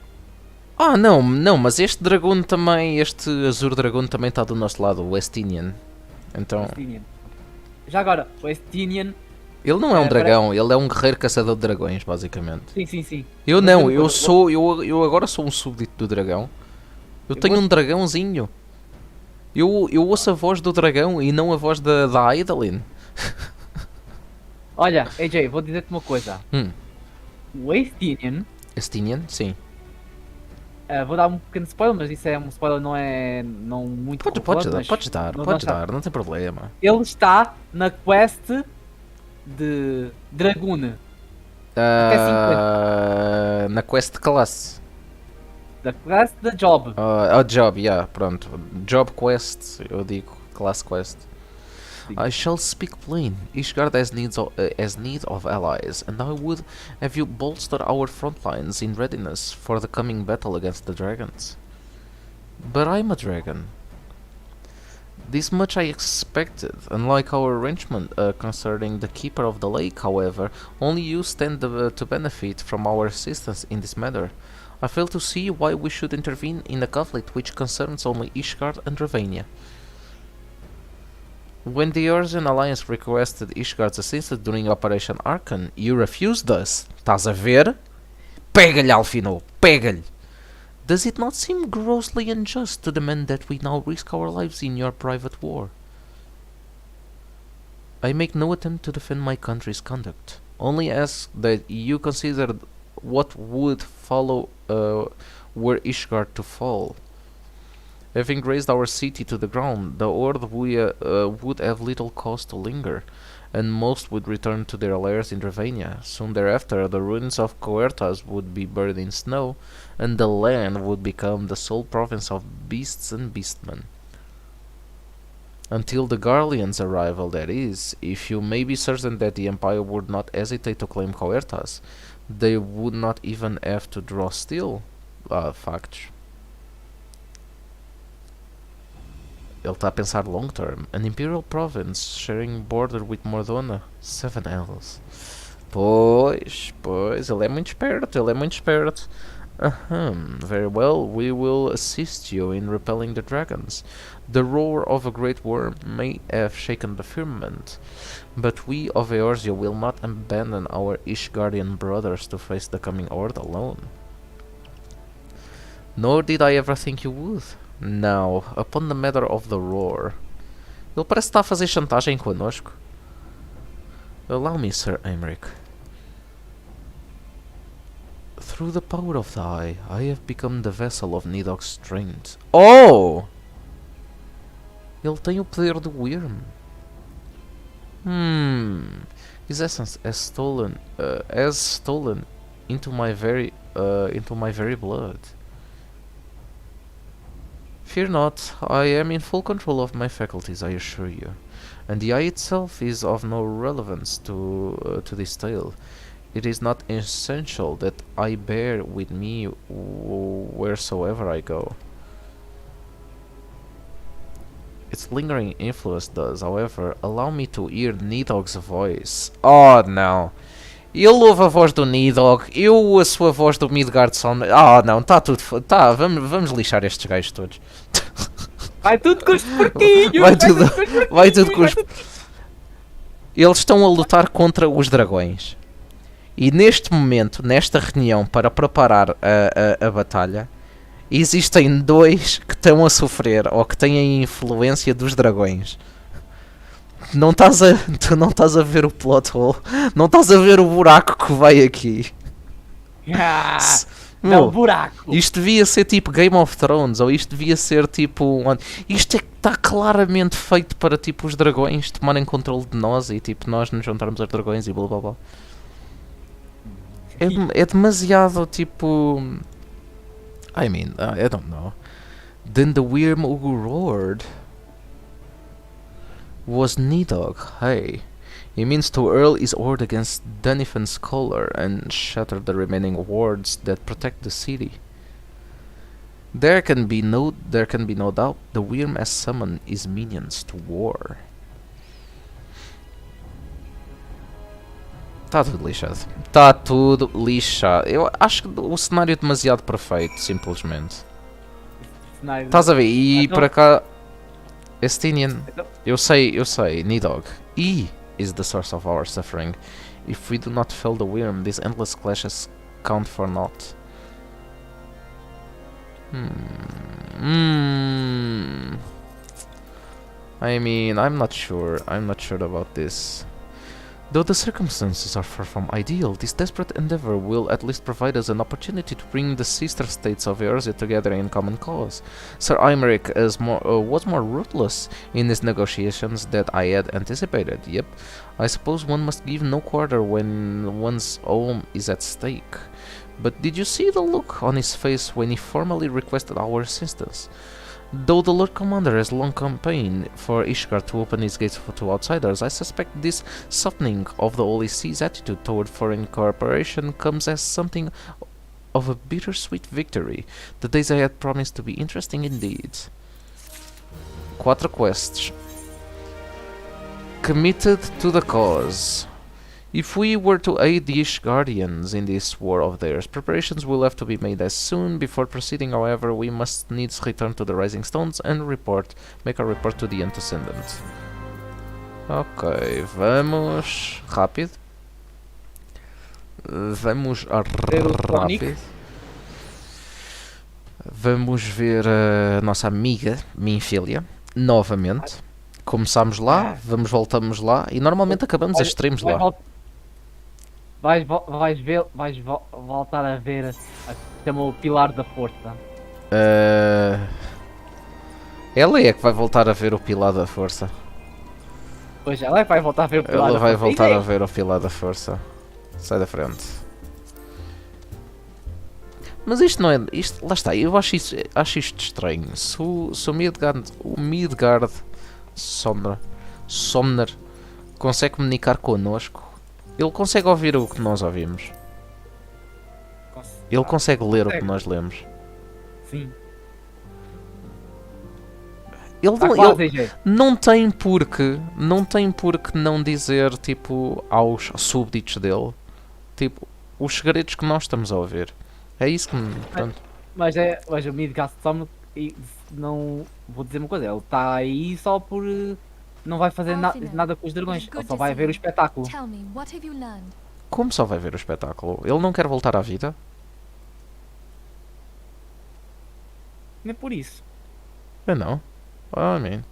Ah, não, não, mas este dragão também, este azul dragão também está do nosso lado, o Estinian. Então, Estinian. Já agora, o Estinian. ele não é um É, dragão, ele é um guerreiro caçador de dragões, basicamente. Sim, sim, sim. Eu Mas não, eu- eu agora sou um súbdito do dragão. Eu tenho vou- um dragãozinho. Eu ouço a voz do dragão e não a voz da Idolin. Olha, AJ, vou dizer-te uma coisa. Hum, O Estinian. Estinian? Sim. Vou dar um pequeno spoiler, mas isso é um spoiler, não é não muito revelado, mas Podes dar, não podes está. dar, não tem problema. Ele está na quest de Dragoon. Até 50. Na quest class. Da quest da Job. Job, yeah, pronto. Job quest, eu digo class quest. Sim. I shall speak plain. Ishgard has need of allies, and I would have you bolster our front lines in readiness for the coming battle against the dragons. But I'm a dragon. This much I expected. Unlike our arrangement concerning the Keeper of the Lake, however, only you stand to benefit from our assistance in this matter. I fail to see why we should intervene in a conflict which concerns only Ishgard and Ravania. When the Eorzean Alliance requested Ishgard's assistance during Operation Archon, you refused us. Estás a ver? Pega-lhe, Alfino! Pega-lhe! Does it not seem grossly unjust to demand that we now risk our lives in your private war? I make no attempt to defend my country's conduct, only ask that you consider what would follow were Ishgard to fall. Having razed our city to the ground, the Horde would have little cause to linger, and most would return to their lairs in Ravania. Soon thereafter, the ruins of Coertas would be buried in snow, and the land would become the sole province of beasts and beastmen. Until the Garlean's arrival, that is, if you may be certain that the Empire would not hesitate to claim Coertas, they would not even have to draw steel. Facts. Ele está a pensar long term. An imperial province sharing border with Mordona. 7 elves. Pois, ele é muito esperto, very well, we will assist you in repelling the dragons. The roar of a great worm may have shaken the firmament, but we of Eorzea will not abandon our Ishgardian brothers to face the coming horde alone. Nor did I ever think you would. Now, upon the matter of the roar. Ele parece estar a fazer chantagem connosco. Allow me, Sir Aymeric. Through the power of the Eye, I have become the vessel of Nidog's strength. Oh! Ele tem o poder do Wyrm. His essence has stolen into my very blood. Fear not, I am in full control of my faculties, I assure you, and the eye itself is of no relevance to this tale. It is not essential that I bear with me wheresoever I go. Its lingering influence does, however, allow me to hear Nidog's voice. Oh, não. Ele ouve a voz do Nidog, eu ouço a voz do Midgardson. Ah, não, está tudo... Tá, vamos lixar estes gajos todos. Vai tudo com os porquinhos! Vai tudo com os... Eles estão a lutar contra os dragões. E neste momento, nesta reunião, para preparar a batalha, existem dois que estão a sofrer, ou que têm a influência dos dragões. Tu não estás a ver o plot hole, não estás a ver o buraco que vai aqui. Não, buraco! Isto devia ser tipo Game of Thrones, ou isto devia ser tipo... Isto é que está claramente feito para tipo os dragões tomarem controle de nós e tipo nós nos juntarmos aos dragões e blá blá blá. É demasiado tipo... I mean, I don't know. Then the Wyrm who roared was Nidog, hey. He means to hurl his horde against Denifan's collar and shatter the remaining wards that protect the city. There can be no doubt the Wyrm has summoned his minions to war. Está tudo lixado. Está tudo lixado. Eu acho que o cenário é demasiado perfeito, simplesmente. Cenário- Estás a ver? E Então- para cá. Estinian. Então- Eu sei. Nidog. E is the source of our suffering. If we do not fell the worm, these endless clashes count for naught. I mean, I'm not sure. I'm not sure about this. Though the circumstances are far from ideal, this desperate endeavor will at least provide us an opportunity to bring the sister states of Eorzea together in common cause. Sir Aymeric was more ruthless in his negotiations than I had anticipated. Yep, I suppose one must give no quarter when one's own is at stake. But did you see the look on his face when he formally requested our assistance? Though the Lord Commander has long campaigned for Ishgard to open his gates to outsiders, I suspect this softening of the Holy See's attitude toward foreign cooperation comes as something of a bittersweet victory. The days ahead promise to be interesting indeed. 4 quests. Committed to the cause. If we were to aid the Ishgardians in this war of theirs, preparations will have to be made as soon. Before proceeding, however, we must needs return to the Rising Stones and make a report to the Antecedent. Ok, vamos rápido. Vamos rápido. Vamos ver a nossa amiga, minha filha, novamente. Começámos lá, voltamos lá e normalmente acabamos as streams lá. Vais voltar a ver a que se chama o Pilar da Força. Ela é que vai voltar a ver o Pilar da Força. Pois ela é que vai voltar a ver o Pilar Ela da vai Força. voltar a ver o Pilar da Força. Sai da frente. Mas isto não é. Isto, lá está, eu acho isto estranho. Se o Midgard Somner consegue comunicar connosco, ele consegue ouvir o que nós ouvimos. Ele consegue ler o que nós lemos. Sim. Ele Tá não, quase, ele AJ. não tem por que não dizer tipo aos súbditos dele tipo os segredos que nós estamos a ouvir. É isso que me. Pronto. Mas o Midgard não vou dizer uma coisa, ele está aí só por não vai fazer nada com os dragões, ele só vai ver o espetáculo. Tell me, what have you learned? Como só vai ver o espetáculo? Ele não quer voltar à vida? Nem por isso. Eu não. I mean.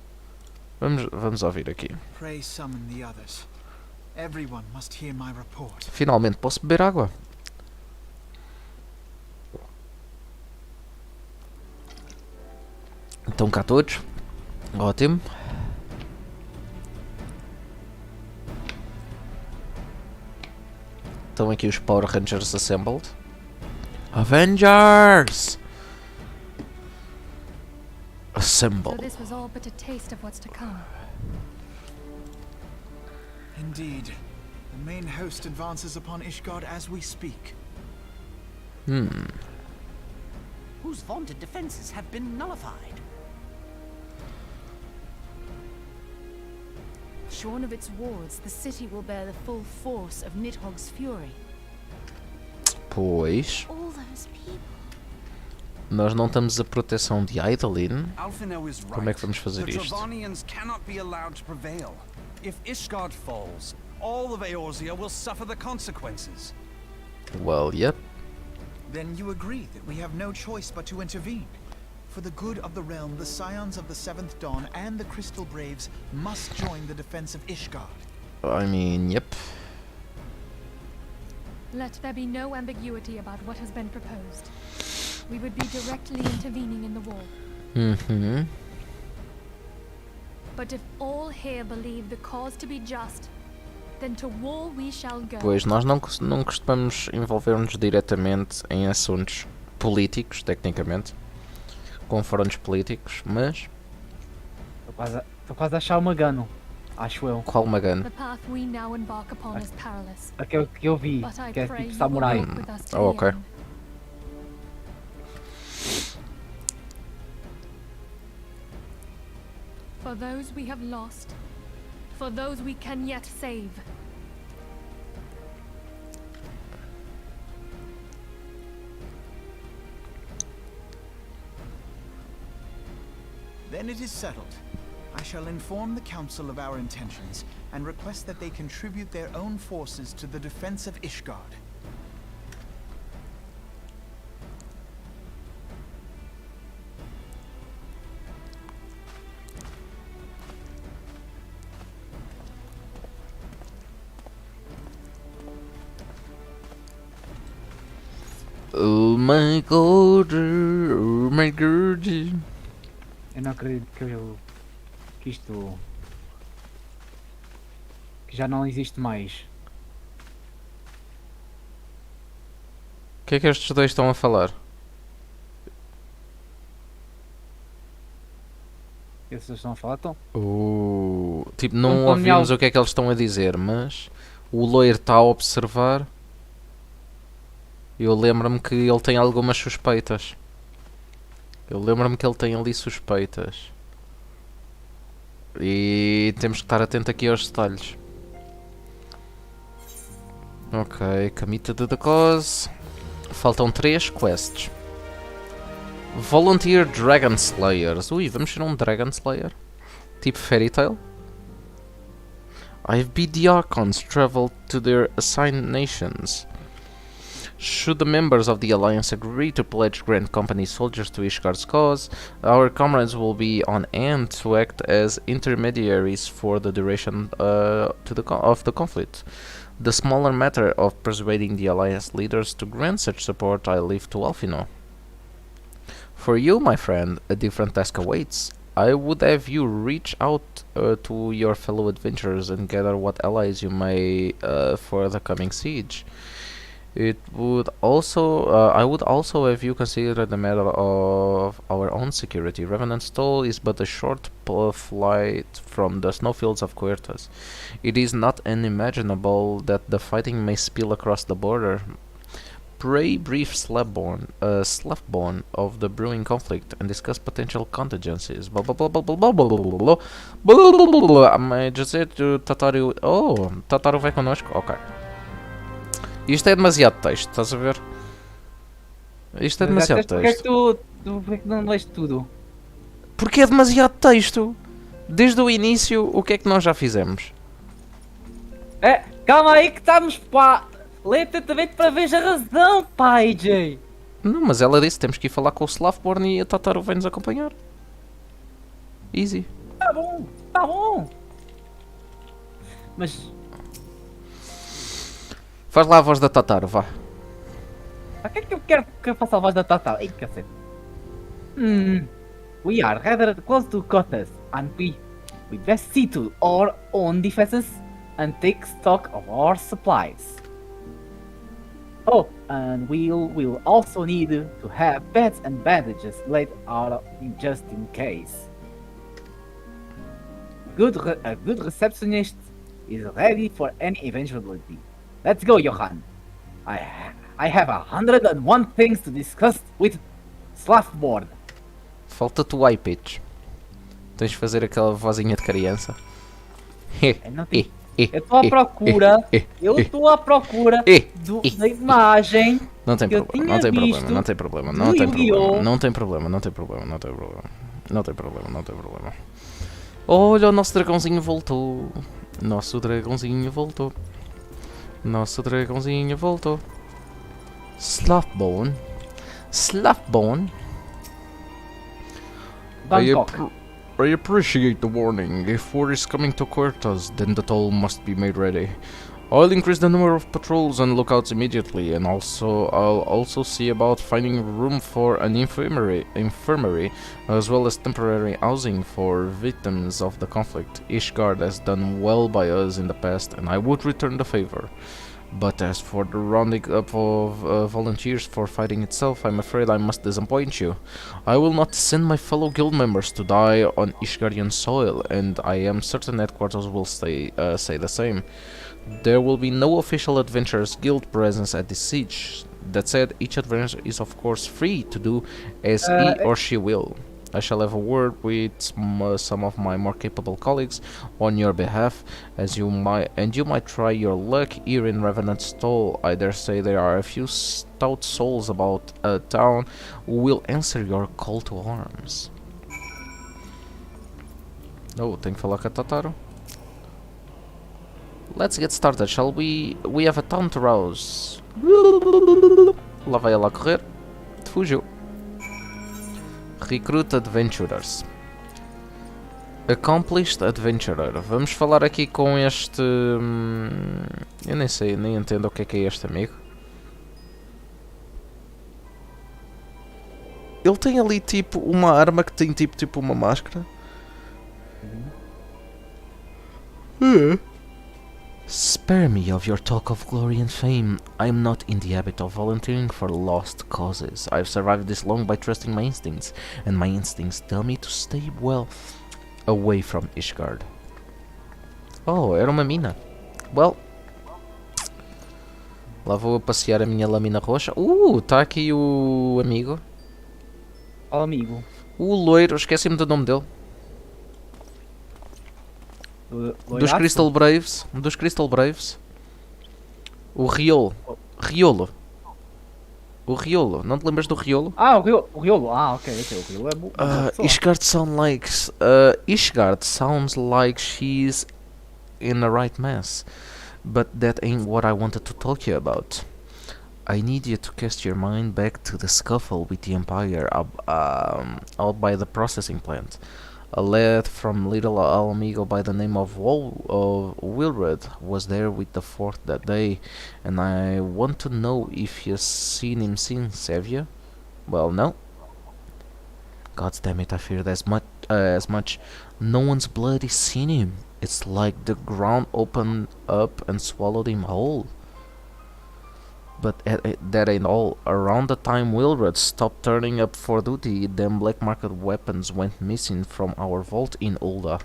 Vamos ouvir aqui. Pray summon the others. Everyone must hear my report. Finalmente posso beber água. Estão cá todos. Ótimo. Estão aqui os Power Rangers assembled. Avengers! So Assemble. this was all but a taste of what's to come. Indeed. The main host advances upon Ishgard as we speak. Whose vaunted defenses have been nullified. Shorn of its wards, the city will bear the full force of Nidhogg's fury. Pois. All those people. Nós não temos a proteção de Idolin. Alphinaud is right. Como é que vamos fazer the isto? Dravanians cannot be allowed to prevail. If Ishgard falls, all of Eorzea will suffer the consequences. Well, yep. Then you agree that we have no choice but to intervene. For the good of the realm, the scions of the Seventh Dawn and the Crystal Braves must join the defense of Ishgard. I mean, yep. Let there be no ambiguity about what has been proposed. We would be directly intervening in the war. But if all here believe the cause to be just, then to war we shall go. Pois, nós não costumamos envolver-nos diretamente em assuntos políticos, tecnicamente. Confrontos políticos, mas... Estou quase a achar uma Gano, acho eu. Qual Magano? The path we now embark upon is perilous. Aquele que eu vi, But I que é pray tipo you samurai. will walk with us to Oh, the okay. end. For those we have lost, for those we can yet save. Then it is settled. I shall inform the Council of our intentions and request that they contribute their own forces to the defense of Ishgard. Oh my god, oh my god. Eu não acredito que isto... que já não existe mais. O que é que estes dois estão a falar? Esses estão a falar, então. Tipo, não Quando ouvimos algo- o que é que eles estão a dizer, mas o loiro está a observar. Eu lembro-me que ele tem algumas suspeitas. Eu lembro-me que ele tem ali suspeitas. E temos que estar atento aqui aos detalhes. Ok, Camita de the Cause. Faltam 3 quests. Volunteer Dragon Slayers. Ui, vamos ser um Dragon Slayer? Tipo Fairy Tail? I've bid the Archons travel to their assigned nations. Should the members of the Alliance agree to pledge Grand Company soldiers to Ishgard's cause, our comrades will be on hand to act as intermediaries for the duration of the conflict. The smaller matter of persuading the Alliance leaders to grant such support I leave to Alfino. For you, my friend, a different task awaits. I would have you reach out to your fellow adventurers and gather what allies you may for the coming siege. It would also, I would also have you consider the matter of our own security. Revenant Stoll is but a short flight from the snowfields of Quertas. It is not unimaginable that the fighting may spill across the border. Pray brief Slavborn of the brewing conflict and discuss potential contingencies. Mas dizer que Tataru... Oh, Tataru vai connosco? Ok. Isto é demasiado texto, estás a ver? Isto é demasiado Porquê é que texto. porquê é que não leste tudo? Porque é demasiado texto. Desde o início, o que é que nós já fizemos? Calma aí que estamos, pá! Lê atentamente para ver a razão, pá, AJ! Não, mas ela disse que temos que ir falar com o Slavborn e a Tataru vai nos acompanhar. Easy. Tá bom, tá bom! Mas, Faz lá a voz da Tataru, vá. a que é que eu quero que eu faça a voz da Tata? Ei, cacete! We are rather close to Kotas, and we best see to our own defenses and take stock of our supplies. Oh, and we'll also need to have beds and bandages laid out just in case. A good receptionist is ready for any eventuality. Let's go, Johan. I have 101 things to discuss with Slavborn. Falta-te o high pitch. Tens de fazer aquela vozinha de criança. Eu estou à procura. Eu estou à procura da imagem. Não tem que eu problema, tinha não tem problema, visto não tem problema, no não tem problema, Yu-Gi-Oh! não tem problema, não tem problema, não tem problema, não tem problema, não tem problema. Olha, o nosso dragãozinho voltou. Nosso dragãozinho voltou. Nosso dragãozinho voltou. Slavborn. Slavborn. Bangkok. I appreciate the warning. If war is coming to Quertas, then the toll must be made ready. I'll increase the number of patrols and lookouts immediately, and I'll also see about finding room for an infirmary, as well as temporary housing for victims of the conflict. Ishgard has done well by us in the past, and I would return the favor. But as for the rounding up of volunteers for fighting itself, I'm afraid I must disappoint you. I will not send my fellow guild members to die on Ishgardian soil, and I am certain headquarters will say the same. There will be no official Adventurers Guild presence at this siege. That said, each adventurer is of course free to do as he or she will. I shall have a word with some of my more capable colleagues on your behalf, you might try your luck here in Revenant Stall. I dare say there are a few stout souls about town who will answer your call to arms. Oh, tenho que falar com a Totaro. Let's get started, shall we? We have a town to rouse. Lá vai ela a correr. Fugiu. Recruit Adventurers. Accomplished Adventurer. Vamos falar aqui com este... eu nem sei, nem entendo o que é este amigo. Ele tem ali tipo uma arma que tem tipo uma máscara. Spare me of your talk of glory and fame. I am not in the habit of volunteering for lost causes. I've survived this long by trusting my instincts, and my instincts tell me to stay well away from Ishgard. Oh, era uma mina. Well, lá vou passear a minha lâmina roxa. Tá aqui o amigo. Ó, amigo. O loiro, esqueci-me do nome dele. Dos Loiraço? Crystal Braves. Dos Crystal Braves. O Riolo. Riolo. O Riolo. Não te lembras do Riolo? Ah, o Riolo. Ah, ok. O Riolo é bom. Ishgard sounds like she's in the right mess. But that ain't what I wanted to talk to you about. I need you to cast your mind back to the scuffle with the Empire out by the processing plant. A lad from Little Alamigo by the name of Wilred was there with the fort that day, and I want to know if you've seen him since, have you? Well, no. God damn it, I feared as much. No one's bloody seen him. It's like the ground opened up and swallowed him whole. But that ain't all. Around the time Wilred stopped turning up for duty, them black market weapons went missing from our vault in Ulda.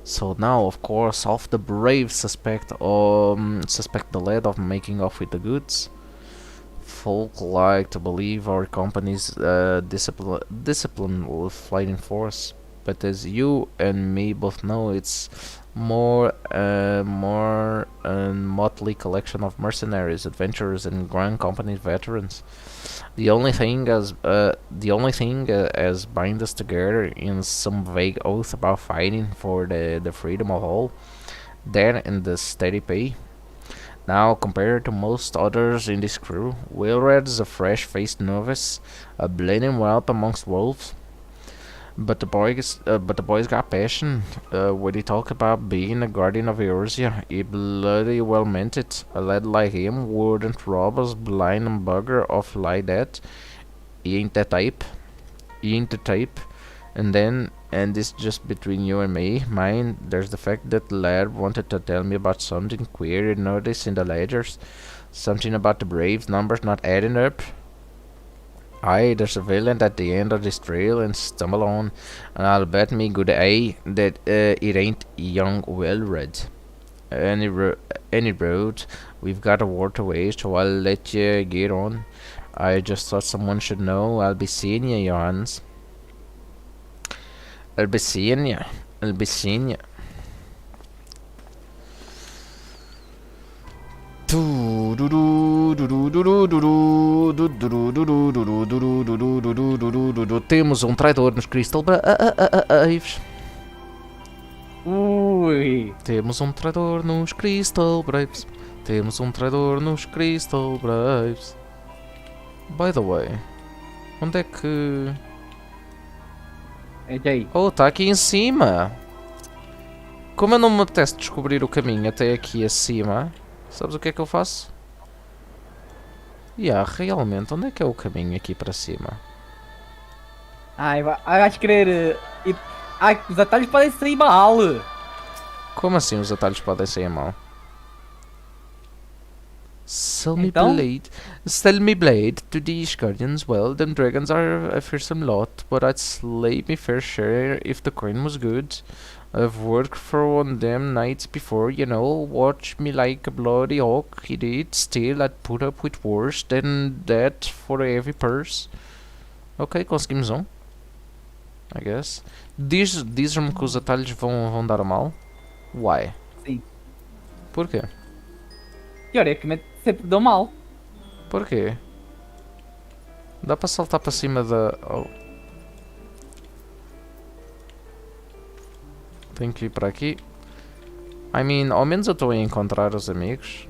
So now, of course, half the brave suspect the lad of making off with the goods. Folk like to believe our company's disciplined fighting force, but as you and me both know, it's more a motley collection of mercenaries, adventurers, and Grand Company veterans. The only thing as bind us together in some vague oath about fighting for the freedom of all, that and the steady pay. Now, compared to most others in this crew, Wilred is a fresh-faced novice, a bleeding whelp amongst wolves. But the boy's got passion. When he talk about being a guardian of Eorzea, he bloody well meant it. A lad like him wouldn't rob us blind and bugger off like that. He ain't the type. And this just between you and me, mind, there's the fact that the lad wanted to tell me about something queer he noticed in the ledgers. Something about the Braves numbers not adding up. Aye, there's a villain at the end of this trail and stumble on, and I'll bet me good eye that it ain't young Wilred. Any road, we've got a war to wage, so I'll let you get on. I just thought someone should know. I'll be seeing you, Johans. I'll be seeing you. Temos um traidor nos Crystal Braves. Ui. Temos um traidor nos Crystal Braves. By the way, onde é que... É aí. Oh, tá aqui em cima. Como eu não me apetece descobrir o caminho até aqui acima, sabes o que é que eu faço? Realmente, onde é que é o caminho aqui para cima? Ai, vais querer... Ai, os atalhos podem sair mal. Como assim os atalhos podem sair mal? Sell me Então? blade to these guardians. Well, them dragons are a fearsome lot, but I'd slay me fair share if the coin was good. I've worked for one them nights before, you know, watch me like a bloody hawk, he did. Still, I'd put up with worse than that for a heavy purse. Ok, conseguimos um. I guess. Diz-me que os atalhos vão dar mal. Why? Sim. Porquê? Teoricamente sempre dão mal. Porquê? Dá para saltar para cima da... Oh. Tenho que ir para aqui. I mean, ao menos eu estou a encontrar os amigos.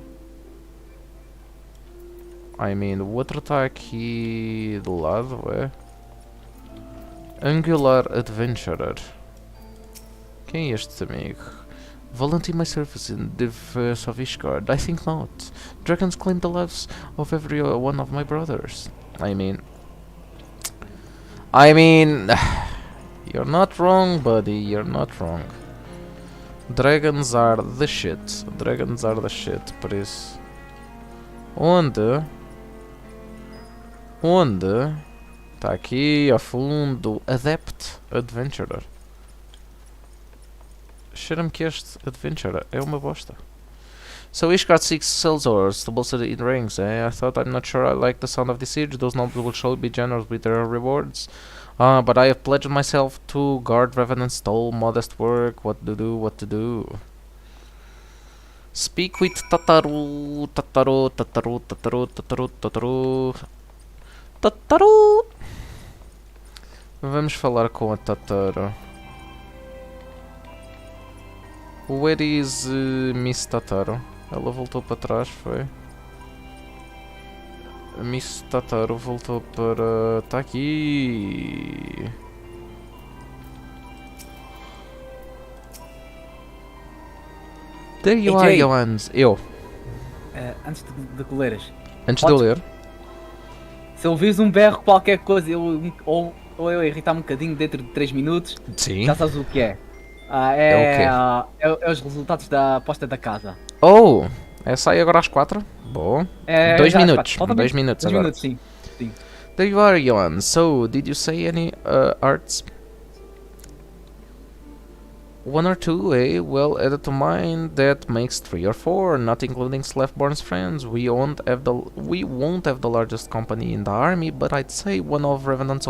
I mean, o outro está aqui do lado, é? Angular Adventurer. Quem é este amigo? Volunteer my service in the defense of Ishgard? I think not. Dragons claim the lives of every one of my brothers. I mean, you're not wrong, buddy. You're not wrong. Dragons are the shit. Dragons are the shit. Por isso, onde? Está aqui ao fundo. Adept Adventurer. Cheira-me que este Adventurer é uma bosta. So Ishgard seeks sellswords to bolster in ranks, eh? I thought I'm not sure I like the sound of the siege. Those nobles will surely be generous with their rewards. But I have pledged myself to guard Revenant's stole, modest work, what to do. Speak with Tataru. Vamos falar com a Tataru. Where is Miss Tataru? Ela voltou para trás, foi? A Miss Tataru voltou para... Tá aqui! There you are, AJ. Johans! Eu. Antes de leres, Antes de eu ler. se eu vis um berro qualquer coisa ou eu irritar-me um bocadinho dentro de 3 minutos, Sim. já sabes o que é. É É os resultados da aposta da casa. Oh! Sai agora às 4? Bom. É, 2 já às minutos. 4. 2 minutos Dois agora. minutos, sim. There you are, Johan. So, did you say any arts? One or two, eh? Well, added to mine, that makes 3 or 4, not including Slefborn's friends. We won't have the largest company in the army, but I'd say one of Revenant's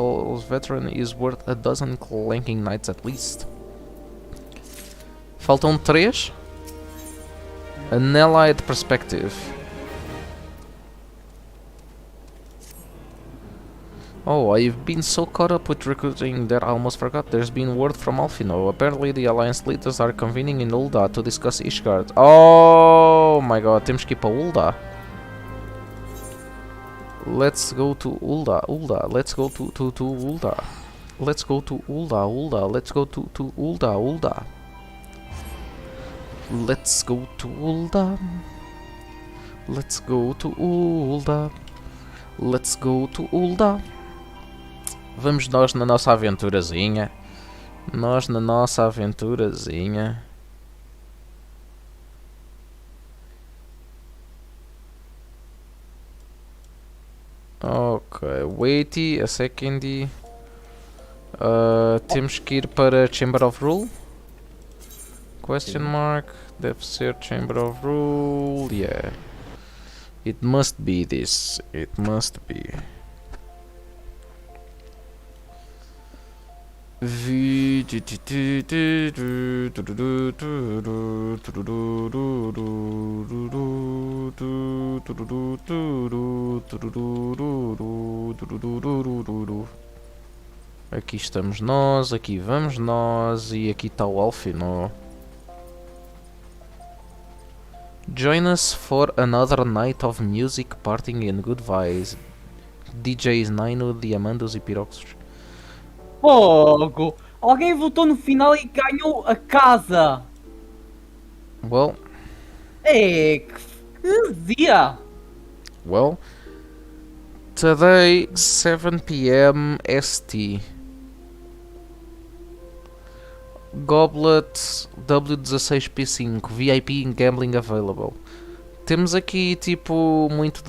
veteran is worth a dozen clanking knights at least. Faltam 3. An allied perspective. Oh, I've been so caught up with recruiting that I almost forgot. There's been word from Alfino. Apparently the Alliance leaders are convening in Ulda to discuss Ishgard. Oh my god, temos que ir para Ulda. Let's go to Ulda. Let's go to Ulda. Let's go to Ulda. Let's go to Ulda. Let's go to Ulda. Let's go to Ulda. Let's go to Ulda. Vamos nós na nossa aventurazinha. Ok, wait a second. Temos que ir para Chamber of Rule? Question mark. Deve ser Chamber of Rule. Yeah. It must be this. It must be. Aqui estamos nós, aqui vamos nós e aqui está o Alfino. Join us for another night of music, partying and good vibes. DJs Naino, Diamandos e Piroxos. Fogo! Alguém votou no final e ganhou a casa! Well, Que dia! well, today 7 p.m. ST. Goblet W16P5 VIP Gambling available. Temos aqui tipo muito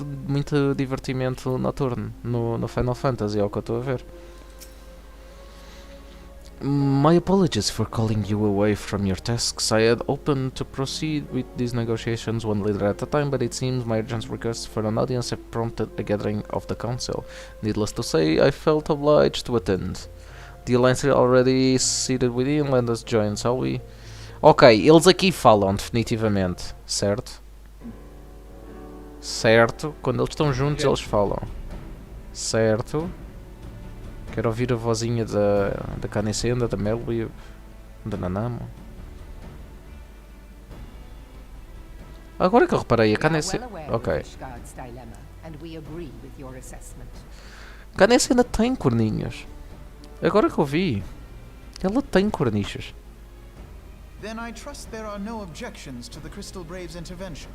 divertimento noturno no Final Fantasy, é o que eu estou a ver. My apologies for calling you away from your tasks. I had hoped to proceed with these negotiations one leader at a time, but it seems my urgent request for an audience have prompted a gathering of the council. Needless to say, I felt obliged to attend. The Alliance are already seated within, let us join, shall we? Ok, eles aqui falam definitivamente, certo? Certo, quando eles estão juntos eles falam. Certo. Quero ouvir a vozinha da Canicenda, da Melby, da Nanamo. Agora que eu reparei, a We are Canessa... well aware Ok. of Ishgard's dilemma, and we agree with your assessment. A Canessa ainda tem corninhas. Agora que eu vi. Ela tem cornichas. Then I trust there are no objections to the Crystal Brave's intervention.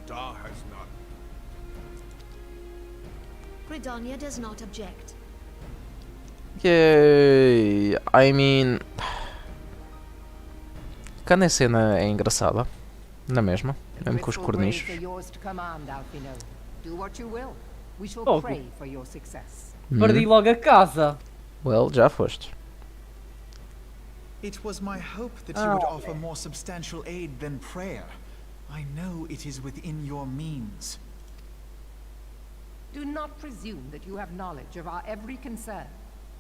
Uldar has none. Britannia does not object. Yay! I mean... Cada cena é engraçada. Na mesma. The Mesmo com os Crystal Braves cornichos. are yours to command, Alfino. Do what you will. We shall Oh. pray for your success. Perdi logo a casa. Well, já foste. It was my hope that you would offer more substantial aid than prayer. I know it is within your means. Do not presume that you have knowledge of our every concern.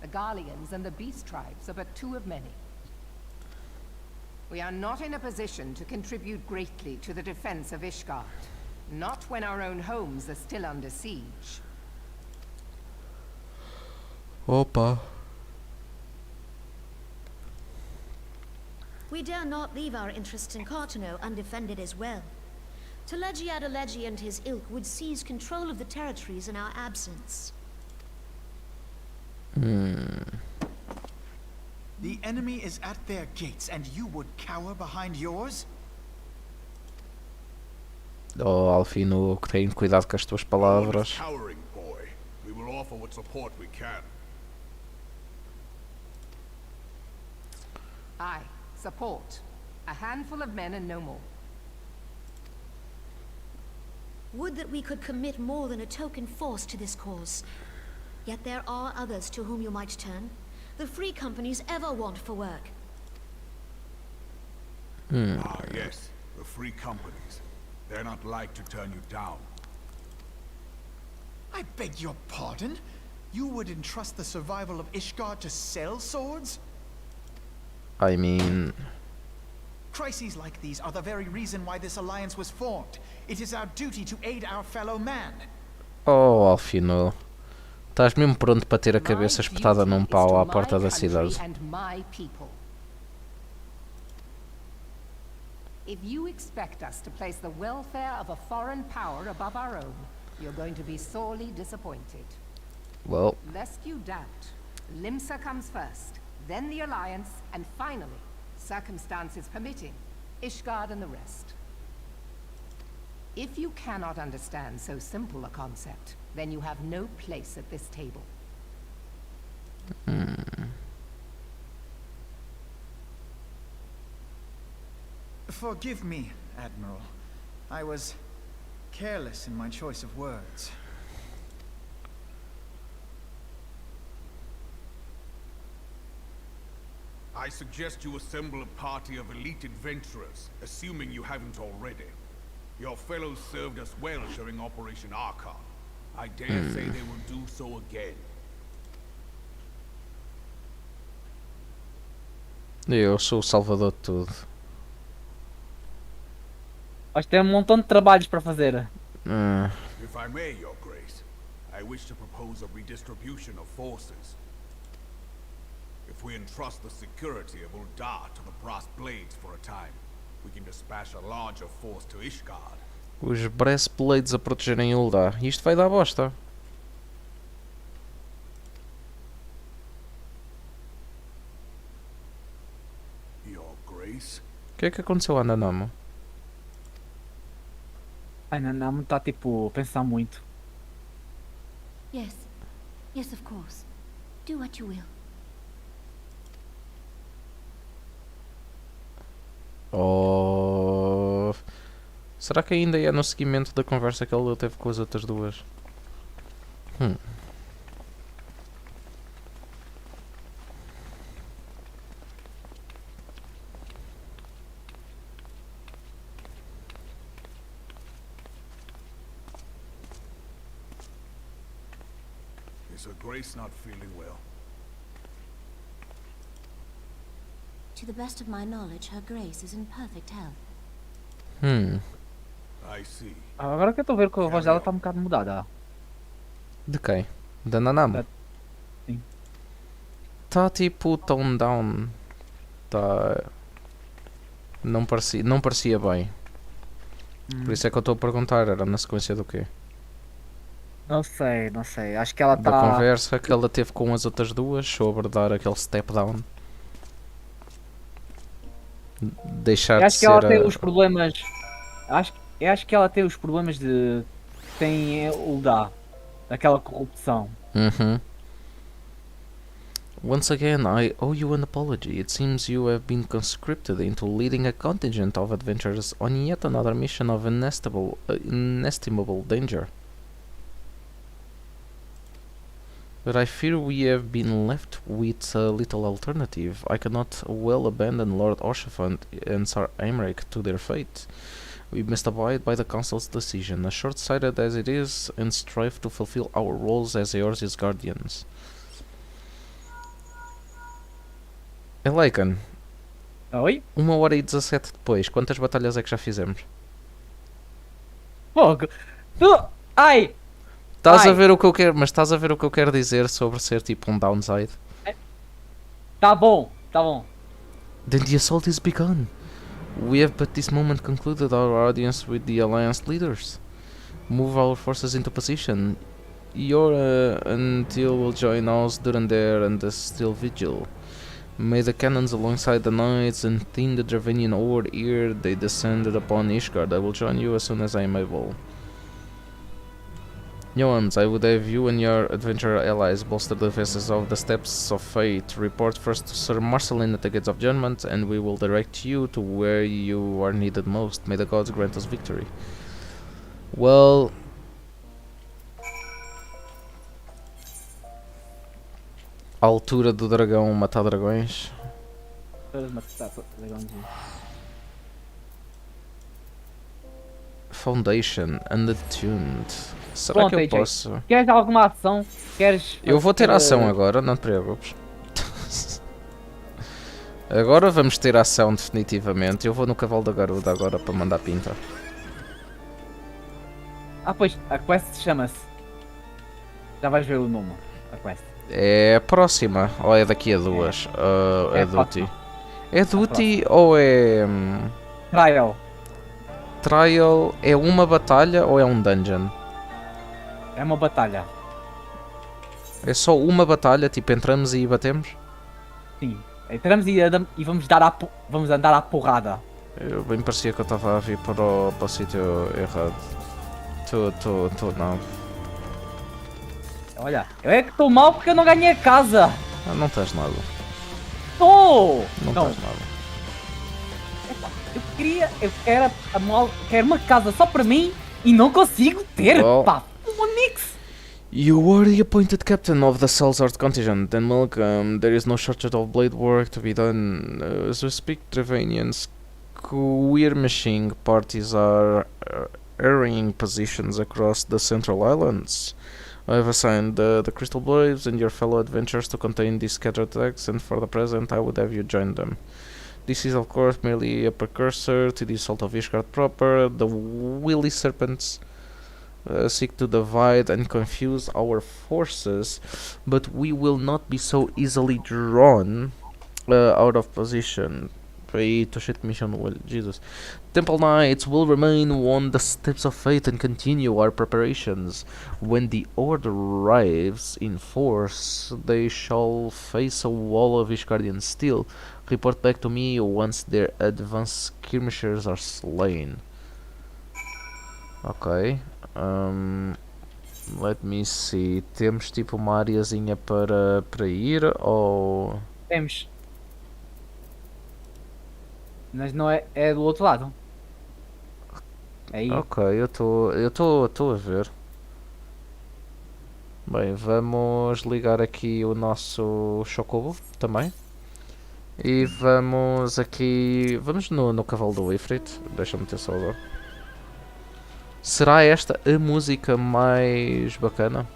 The Garleans and the Beast Tribes are but two of many. We are not in a position to contribute greatly to the defense of Ishgard. Not when our own homes are still under siege. Opa. We dare not leave our interests in Cartano undefended as well. Telegi Adalegi and his ilk would seize control of the territories in our absence. The enemy is at their gates, and you would cower behind yours? Oh, Alfino, que tem cuidado com as tuas No one is palavras. cowering, boy. We will offer what support we can. Aye, support. A handful of men and no more. Would that we could commit more than a token force to this cause. Yet there are others to whom you might turn. The free companies ever want for work. Ah, yes. The free companies. They're not like to turn you down. I beg your pardon? You would entrust the survival of Ishgard to sell swords? I mean... Crises like these are the very reason why this alliance was formed. It is our duty to aid our fellow man. Oh, Alfino. Estás mesmo pronto para ter a cabeça My espetada duty num is pau to à my porta da country cidade. and my people. If you expect us to place the welfare of a foreign power above our own, you're going to be sorely disappointed. Well, Lest you doubt, Limsa comes first, then the Alliance, and finally, circumstances permitting, Ishgard and the rest. If you cannot understand so simple a concept, then you have no place at this table. Forgive me, Admiral. I was careless in my choice of words. I suggest you assemble a party of elite adventurers, assuming you haven't already. Your fellows served us well during Operation Archon. I dare say they will do so again. eu sou o salvador de tudo. Nós temos um montão de trabalhos para fazer. If I may, Your Grace, I wish to propose a redistribution of forces. If we entrust the security of Uldar to the Brass Blades for a time, we can dispatch a larger force to Ishgard. Os Breastblades a protegerem Uldar. Isto vai dar bosta. Your Grace? O que é que aconteceu à Nanamo? Ai, não está tipo a pensar muito. Yes. Yes, of course. Do what you will. Oh... Será que ainda é no seguimento da conversa que ele teve com as outras duas? Is Her Grace not feeling well? To the best of my knowledge, Her Grace is in perfect health. I see. Agora que eu estou a ver que a voz dela está um bocado mudada. De quem? Da Nanamo? Sim. Tá tipo tone down. Tá... Não parecia bem. Por isso é que eu estou a perguntar, era na sequência do quê? Não sei, não sei. Acho que ela Da tá. conversa que ela teve com as outras duas sobre dar aquele step down. Deixar Eu de acho que ela ser tem a... os problemas. Eu acho que ela tem os problemas de. Tem o da. Daquela corrupção. Uhum. Once again, I owe you an apology. It seems you have been conscripted into leading a contingent of adventurers on yet another mission of inestimable danger. But I fear we have been left with little alternative. I cannot well abandon Lord Orshaphant and Sir Aymeric to their fate. We must abide by the Council's decision, as short-sighted as it is, and strive to fulfill our roles as Eorze's guardians. Eleikan, Oi? 1h17 depois, quantas batalhas é que já fizemos? Fogo! Tu. Ai! Estás a Ai. ver o que eu quero, mas estás a ver o que eu quero dizer sobre ser tipo um downside? Tá bom, tá bom. Then the assault is begun. We have but this moment concluded our audience with the Alliance leaders. Move our forces into position. Yora until will join us Durandare and the Still Vigil. May the cannons alongside the knights and thin the Dravenian horde ere they descended upon Ishgard. I will join you as soon as I am able. Johannes, I would have you and your adventurer allies bolster the defenses of the Steps of Fate. Report first to Sir Marcelin at the Gates of Judgment, and we will direct you to where you are needed most. May the gods grant us victory. Well... A altura do dragão matar dragões. Foundation, unattuned. Será Pronto, que eu AJ. posso? Queres alguma ação? Queres. Eu vou ter ação agora, não te preocupes. Agora vamos ter ação definitivamente. Eu vou no cavalo da garuda agora para mandar pinta. Ah, pois, a quest chama-se. Já vais ver o nome. A quest. É a próxima ou é daqui a duas? É É a duty. próxima. É duty ou é. Trial. Trial? É uma batalha ou é um dungeon? É uma batalha. É só uma batalha, tipo entramos e batemos? Sim. Entramos e vamos vamos andar à porrada. Eu bem parecia que eu estava a vir para o sítio errado. Tu não. Olha, eu é que estou mal porque eu não ganhei a casa. Ah, não estás nada. Estou! Não estás nada. Epá, quero uma casa só para mim e não consigo ter, Well. pá. Onix! You are the appointed captain of the Salzart contingent, then welcome. There is no shortage of blade work to be done. As we speak, Dravanians queer-machine parties are harrying positions across the Central Islands. I have assigned the Crystal Blades and your fellow adventurers to contain these scattered attacks, and for the present I would have you join them. This is of course merely a precursor to the assault of Ishgard proper. The wily serpents seek to divide and confuse our forces, but we will not be so easily drawn out of position. Pray to shit mission well, Jesus. Temple Knights will remain on the steps of fate and continue our preparations. When the order arrives in force, they shall face a wall of Ishgardian steel. Report back to me once their advanced skirmishers are slain. Ok. Let me see. Temos tipo uma areazinha para ir ou... Temos. Mas não é, é do outro lado. Aí. Ok, eu estou a ver. Bem, vamos ligar aqui o nosso Chocobo também. E vamos aqui... Vamos no cavalo do Ifrit. Deixa-me ter só agora. Será esta a música mais bacana?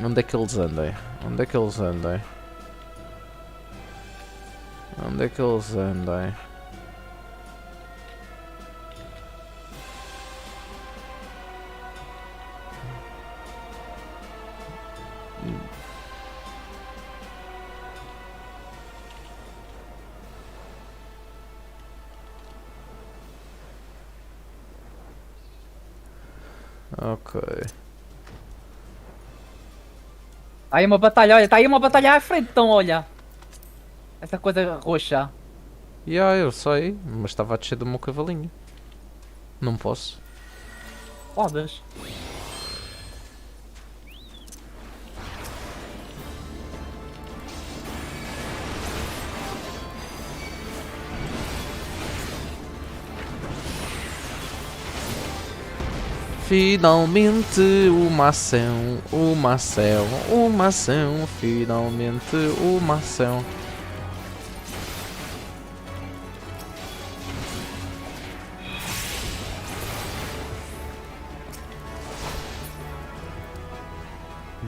Onde é que eles andem? Onde é que eles andem? Onde é que eles andem? Ok. Tá aí uma batalha, olha, tá aí uma batalha à frente, então olha. Essa coisa roxa. Eu sei, mas estava a descer do meu cavalinho. Não posso. Podes. Finalmente uma ação, finalmente uma ação.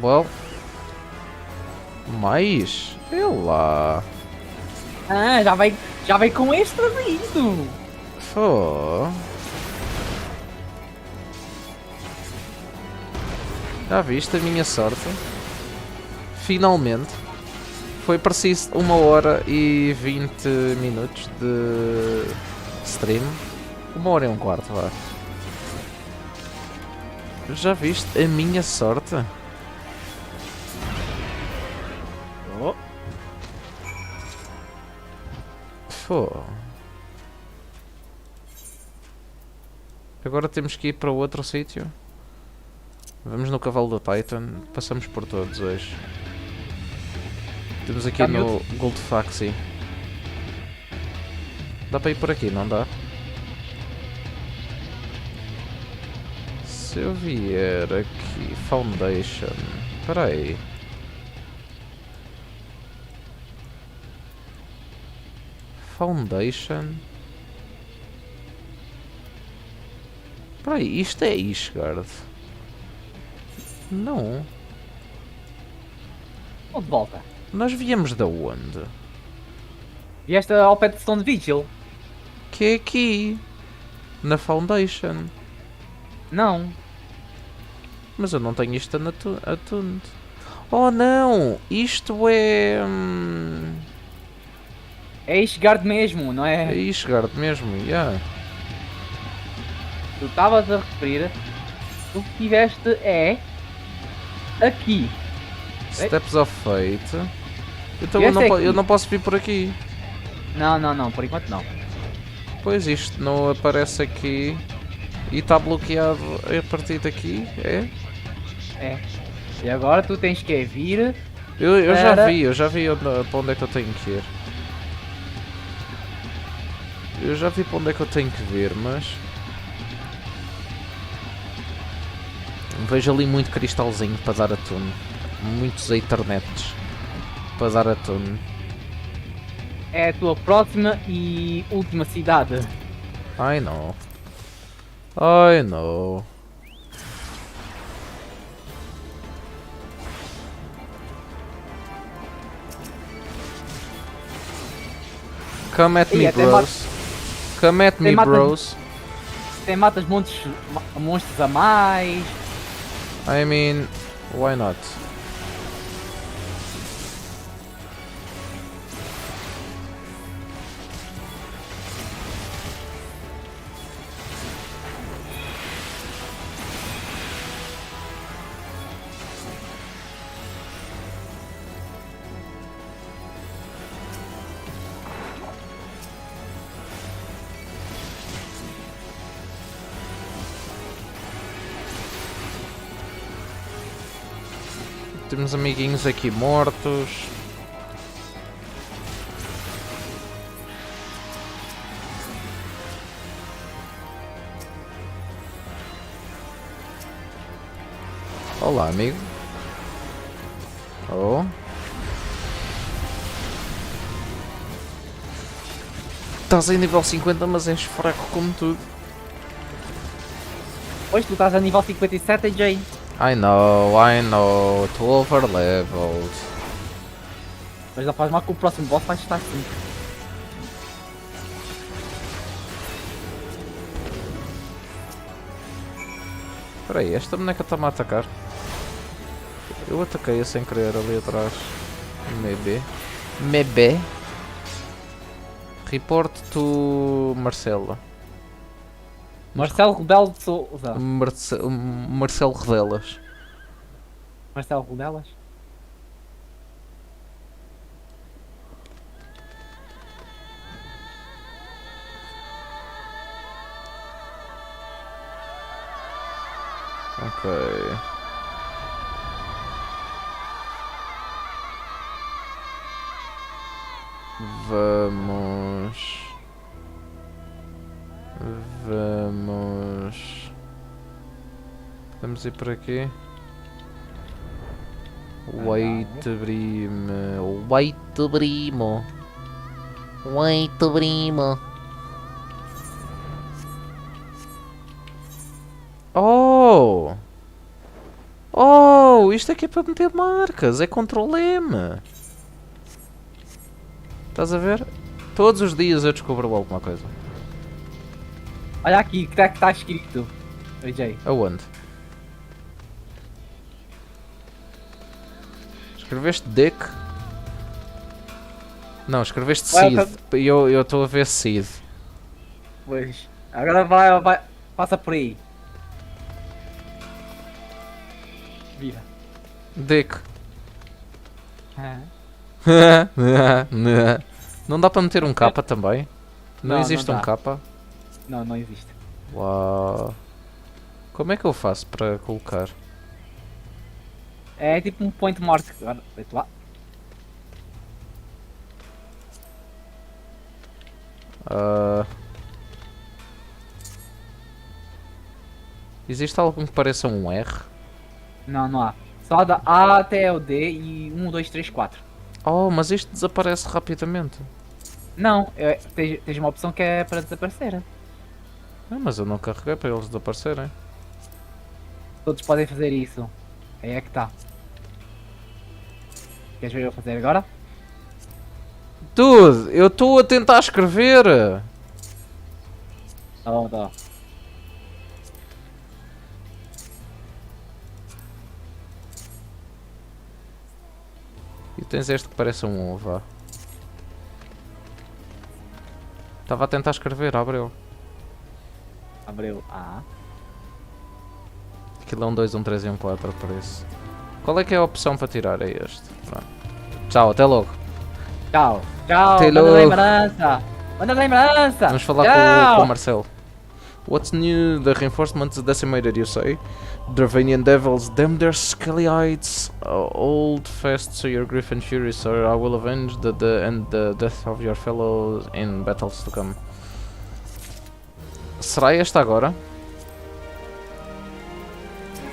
Well, mais, eu lá. Ah, já vai com extra vindo. Fô. Já viste a minha sorte? Finalmente. Foi preciso 1 hora e 20 minutos de stream. 1 hora e um quarto, vá. Já viste a minha sorte? Oh. Fô. Agora temos que ir para outro sítio. Vamos no cavalo do Titan. Passamos por todos hoje. Temos aqui Tá no Gold Faxi. Dá para ir por aqui, não dá? Se eu vier aqui, Foundation. Espera aí. Foundation. Espera aí, isto é Ishgard. Não. Ou de volta. Nós viemos de onde? Vieste ao pé de Stone Vigil? Que é aqui. Na Foundation. Não. Mas eu não tenho isto attuned. Oh não! Isto é... É Ishgard mesmo, não É é? Ishgard mesmo, yeah. Tu estavas a referir. O que tiveste é. Aqui. Steps of Fate. Então Este é aqui. eu não posso vir por aqui. Não, por enquanto não. Pois isto não aparece aqui. E está bloqueado a partir daqui, é? É. E agora tu tens que vir. Eu Para- já vi para onde é que eu tenho que ir. Eu já vi para onde é que eu tenho que vir, mas... Vejo ali muito cristalzinho para dar atune. Muitos internets para dar atune. É a tua próxima e última cidade. I know. I know. Come at Ei, me, até bros. Come at me, mata- bros. Tem matas monstros a mais. I mean, why not? Temos amiguinhos aqui mortos. Olá, amigo. Oh. Estás em nível 50, mas és fraco como tudo. Hoje tu estás a nível 57, AJ. I know, tô overleveled. Mas não faz mal que o próximo boss vai estar assim. Espera aí, esta boneca está-me a atacar. Eu ataquei-a sem querer ali atrás. Maybe. Report to Marcela. Marcelo Rebelo de Souza. Marcelo Revelas. Marcelo Rebelas? Ok. Vamos. Vamos. Podemos ir por aqui. White Brimo. White Brimo. White Brimo. Oh! Oh! Isto aqui é para meter marcas. É Ctrl M. Estás a ver? Todos os dias eu descubro alguma coisa. Olha aqui, que está escrito. AJ. Aonde? Escreveste Dick? Não, escreveste Welcome. Seed. Eu estou a ver Seed. Pois. Agora vai. Passa por aí. Vira. Dick. Ah. Não dá para meter um capa também? Não Não, existe não um dá. capa? Não existe. Uau. Como é que eu faço para colocar? É tipo um point mark. Agora, deito lá. Existe algum que pareça um R? Não há. Só da A até o D e 1, 2, 3, 4. Oh, mas isto desaparece rapidamente. Não, tens uma opção que é para desaparecer. Ah, mas eu não carreguei para eles desaparecerem. Todos podem fazer isso. Aí é que tá. Queres ver eu fazer agora? Dude, eu estou a tentar escrever. Tá bom, tá bom. E tens este que parece um ovo, vá. Estava a tentar escrever, abriu. Abriu A. Aquilo é um 2, um 3 e um 4, por isso. Qual é que é a opção para tirar? É este. Vá. Tchau, até logo. Tchau. Até Manda logo. lembrança. Manda lembrança. Vamos falar Tchau. com o Marcelo. What's new? The reinforcements decimated, you say? Dravanian devils, damn their scaly eyes. Hold fast to your grief and fury, sir. I will avenge the death of your fellows in battles to come. Será esta agora?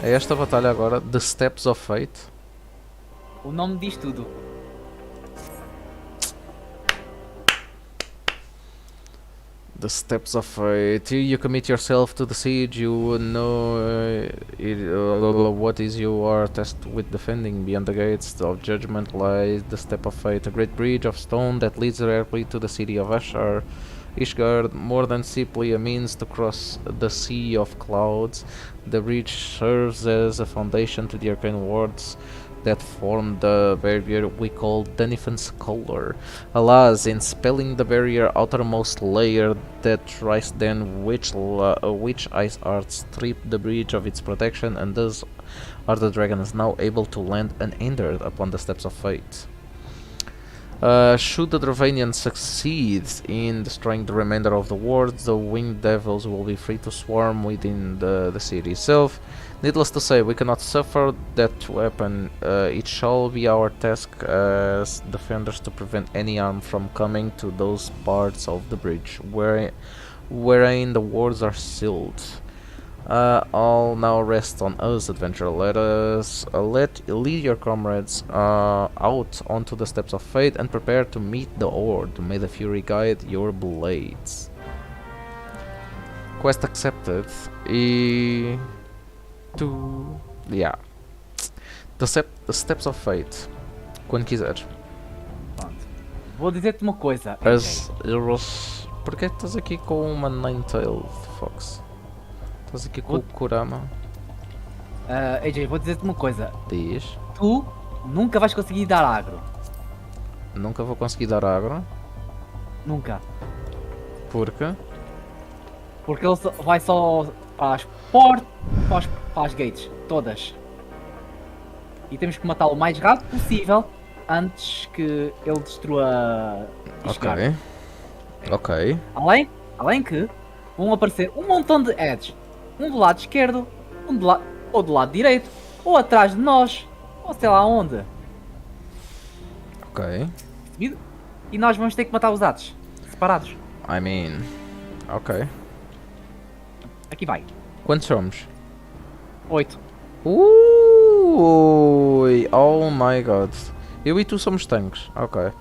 É esta batalha agora? The Steps of Fate? O nome diz tudo. The Steps of Fate. You commit yourself to the siege. You know what is you are tasked with defending. Beyond the gates of judgment lies the Step of Fate, a great bridge of stone that leads directly to the city of Ashar. Ishgard, more than simply a means to cross the sea of clouds, the bridge serves as a foundation to the arcane wards that form the barrier we call Dunifen's Color. Alas, in spelling the barrier outermost layer that tries then which ice arts strip the bridge of its protection, and thus are the dragons now able to land unhindered upon the steps of fate. Should the Dravanians succeed in destroying the remainder of the wards, the winged devils will be free to swarm within the city itself. Needless to say, we cannot suffer that to happen. It shall be our task as defenders to prevent any harm from coming to those parts of the bridge wherein the wards are sealed. All now rests on us, adventurer. Let us lead your comrades out onto the steps of fate and prepare to meet the horde. May the fury guide your blades. Quest accepted. Yeah. The steps of fate. Quando quiseres. Pronto. Vou dizer-te uma coisa. As heroes. Porquê estás aqui com uma Nine-Tailed Fox? Estás aqui com o Kurama? AJ, vou dizer-te uma coisa. Diz. Tu nunca vais conseguir dar agro. Nunca vou conseguir dar agro. Nunca. Porque? Porque ele vai só para as portas, para as gates, todas. E temos que matá-lo o mais rápido possível antes que ele destrua Ishgard. Ok. Além que vão aparecer um montão de ads. Um do lado esquerdo, ou do lado direito, ou atrás de nós, ou sei lá onde. Ok. E nós vamos ter que matar os ads, separados. I mean... Ok. Aqui vai. Quantos somos? 8. Ui! Oh my god. Eu e tu somos tanques. Ok.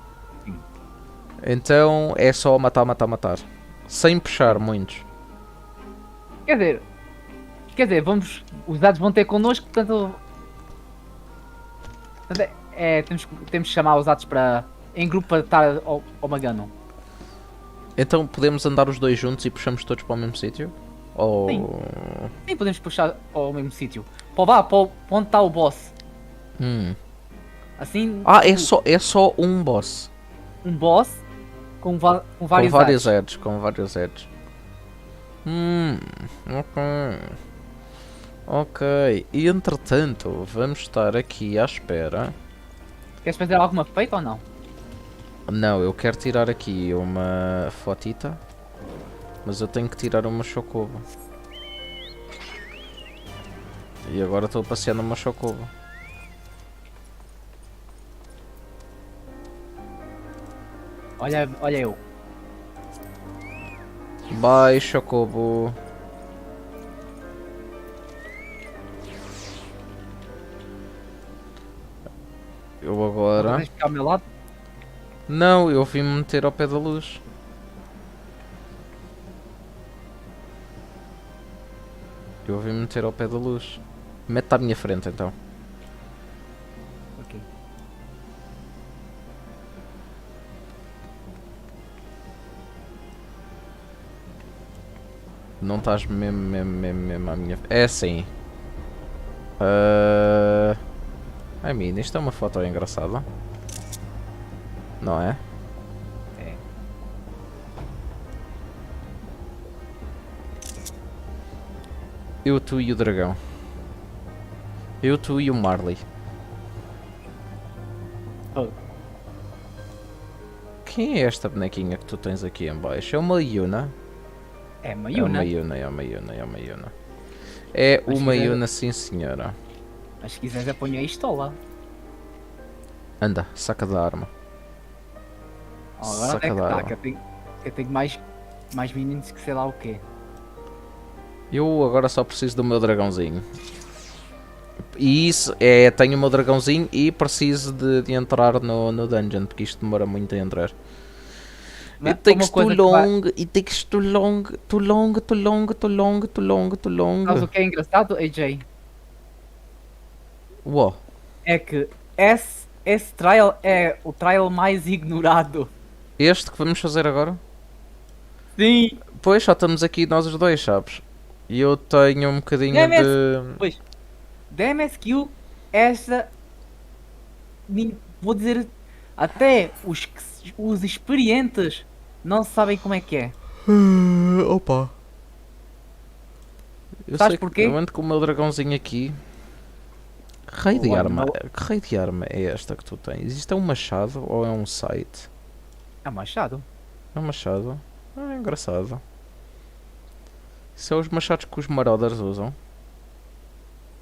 Sim. Então é só matar, matar, matar. Sem puxar muitos. Quer dizer, os dados vão ter connosco, portanto temos que chamar os dados em grupo para estar ao Magano. Então podemos andar os dois juntos e puxamos todos para o mesmo sítio? Ou... Sim, podemos puxar ao mesmo sítio. Para onde está o boss. Assim. Ah, é só um boss. Um boss com vários Com vários ads. heads, com vários heads. Ok. Ok. E entretanto, vamos estar aqui à espera. Queres fazer alguma feita ou não? Não, eu quero tirar aqui uma fotita. Mas eu tenho que tirar uma chocobo. E agora estou a passear numa chocobo. Olha eu. Bye, chocobo. Eu agora... Tens de ficar ao meu lado? Não, eu vim-me meter ao pé da luz. Eu vim-me meter ao pé da luz. Mete-te à minha frente então. Ok. Não estás mesmo à minha... É assim. I mean, isto é uma foto engraçada. Não é? É. Eu, tu e o dragão. Eu, tu e o Marley. Oh. Quem é esta bonequinha que tu tens aqui em baixo? É uma Yuna? É uma É uma Yuna. Yuna. É Mas uma quiser- Yuna, sim senhora. Mas se quiseres eu ponho a istola. Anda, saca da arma. Agora Saca é que da tá, arma. que eu tenho mais minions que sei lá o quê. Eu agora só preciso do meu dragãozinho. E isso é, tenho o meu dragãozinho e preciso de entrar no dungeon, porque isto demora muito a entrar. Mas It takes uma coisa too que vai- long, it takes too long. Sabes o que é engraçado, AJ? Uou. É que esse trial é o trial mais ignorado. Este que vamos fazer agora? Sim! Pois, só estamos aqui nós os dois, sabes? E eu tenho um bocadinho DMS, de... pois, da MSQ, esta. Vou dizer, até os experientes não sabem como é que é. Opa. Eu Sabes sei porquê? que eu ando com o meu dragãozinho aqui. Que raio de Olha, arma? não- Que raio de arma é esta que tu tens? Isto é um machado ou é um site? É machado. É um machado? Ah, engraçado. Isso são os machados que os marauders usam?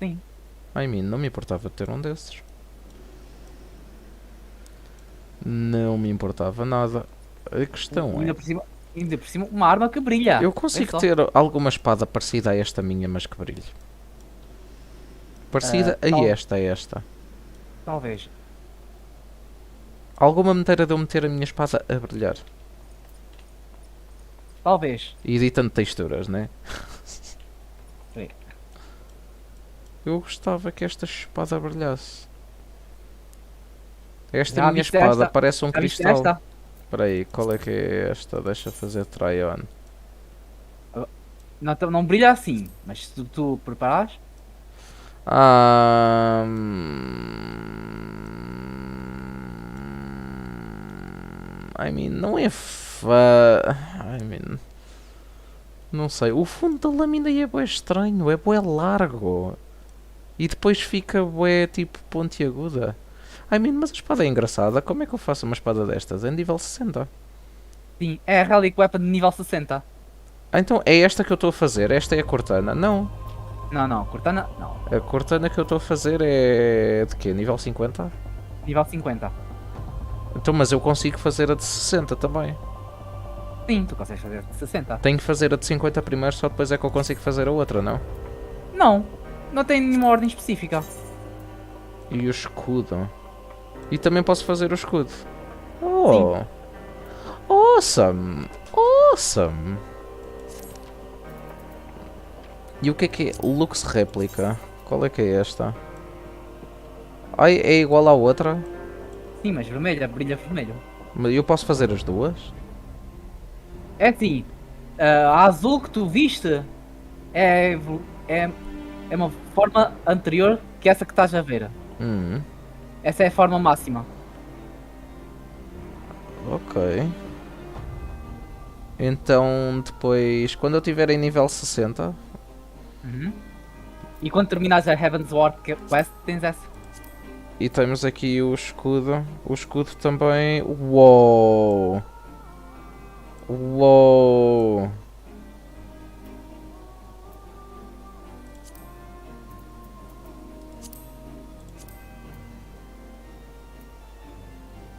Sim. I mean, não me importava de ter um desses. Não me importava nada. A questão é... Ainda por cima, uma arma que brilha. Eu Vê consigo só. ter alguma espada parecida a esta minha, mas que brilhe. Parecida a tal- esta. Talvez. Alguma maneira de eu meter a minha espada a brilhar. Talvez. Editando texturas, né? Sim. Eu gostava que esta espada brilhasse. Esta Já minha viste espada esta? parece um Já viste cristal. esta? Espera aí, qual é que é esta? Deixa try on. Não brilha assim, mas se tu preparares, I mean, não é fa... I mean... Não sei. O fundo da lâmina é bué estranho. É bué largo. E depois fica bué tipo pontiaguda. Mas a espada é engraçada. Como é que eu faço uma espada destas? É nível 60. Sim, é a Relic Weapon de nível 60. Então é esta que eu estou a fazer? Esta é a cortana? Não. Não, Cortana, não. A cortana que eu estou a fazer é de quê? Nível 50? Nível 50. Então, mas eu consigo fazer a de 60 também. Sim, tu consegues fazer de 60. Tenho que fazer a de 50 primeiro, só depois é que eu consigo fazer a outra, não? Não tem nenhuma ordem específica. E o escudo. E também posso fazer o escudo. Oh! Sim. Awesome! Awesome! E o que é? Lux réplica. Qual é que é esta? Ai, é igual à outra? Sim, mas vermelha, brilha vermelho. Mas eu posso fazer as duas? É assim, a azul que tu viste é uma forma anterior que essa que estás a ver. Essa é a forma máxima. Ok. Então depois, quando eu estiver em nível 60... E quando terminares a Heaven's Ward Quest, tens essa. E temos aqui o escudo. O escudo também... Uou! Uou!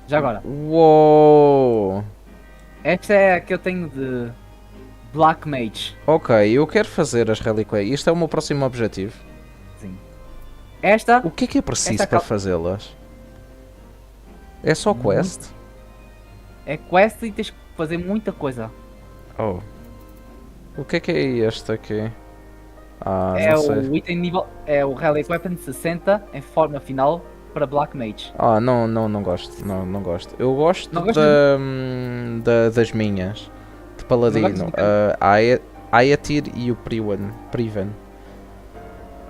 Já agora, Uou! esta é a que eu tenho de Black Mage. Ok, eu quero fazer as reliquias. Isto é o meu próximo objetivo. Sim. Esta O que é preciso Esta para cal- fazê-las? É só quest? é quest e tens que fazer muita coisa. Oh. O que é este aqui? Ah, É não sei. o item nível. É o Relic Weapon 60 em forma final para Black Mage. Ah, não gosto. Não gosto. Eu gosto Não gostas das minhas. De Não Paladino. gostas Ayatir e o Priven.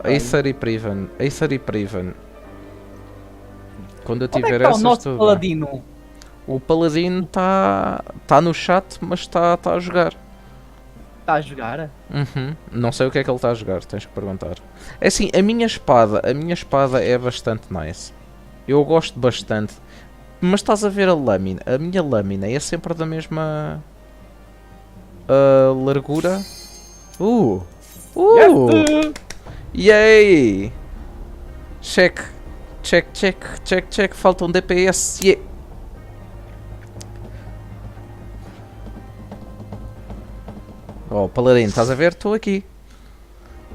Aether e Priven. Quando eu Onde é que tiver está o essas nosso tudo. Paladino? O Paladino está no chat, mas está a jogar. Está a jogar? Não sei o que é que ele está a jogar, tens que perguntar. É assim, a minha espada é bastante nice. Eu gosto bastante. Mas estás a ver a lâmina? A minha lâmina é sempre da mesma largura. Yes! Yay! Check. Falta um DPS. Yeah. Oh, Paladino, estás a ver? Estou aqui.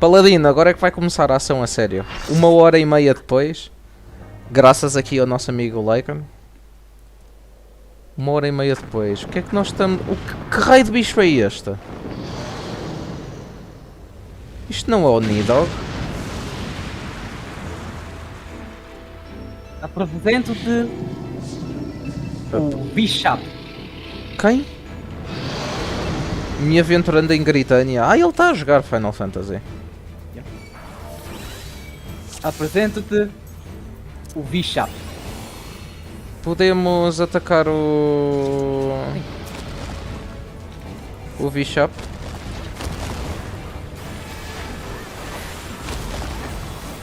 Paladino, agora é que vai começar a ação a sério. 1h30 depois. Graças aqui ao nosso amigo Lycan. 1h30 depois. O que é que nós estamos... Que raio de bicho é este? Isto não é o Nidog. Apresento-te o Bishop. Quem? Me aventurando em Gritânia. Ah, ele está a jogar Final Fantasy. Apresento-te o Bishop. Podemos atacar o Bishop.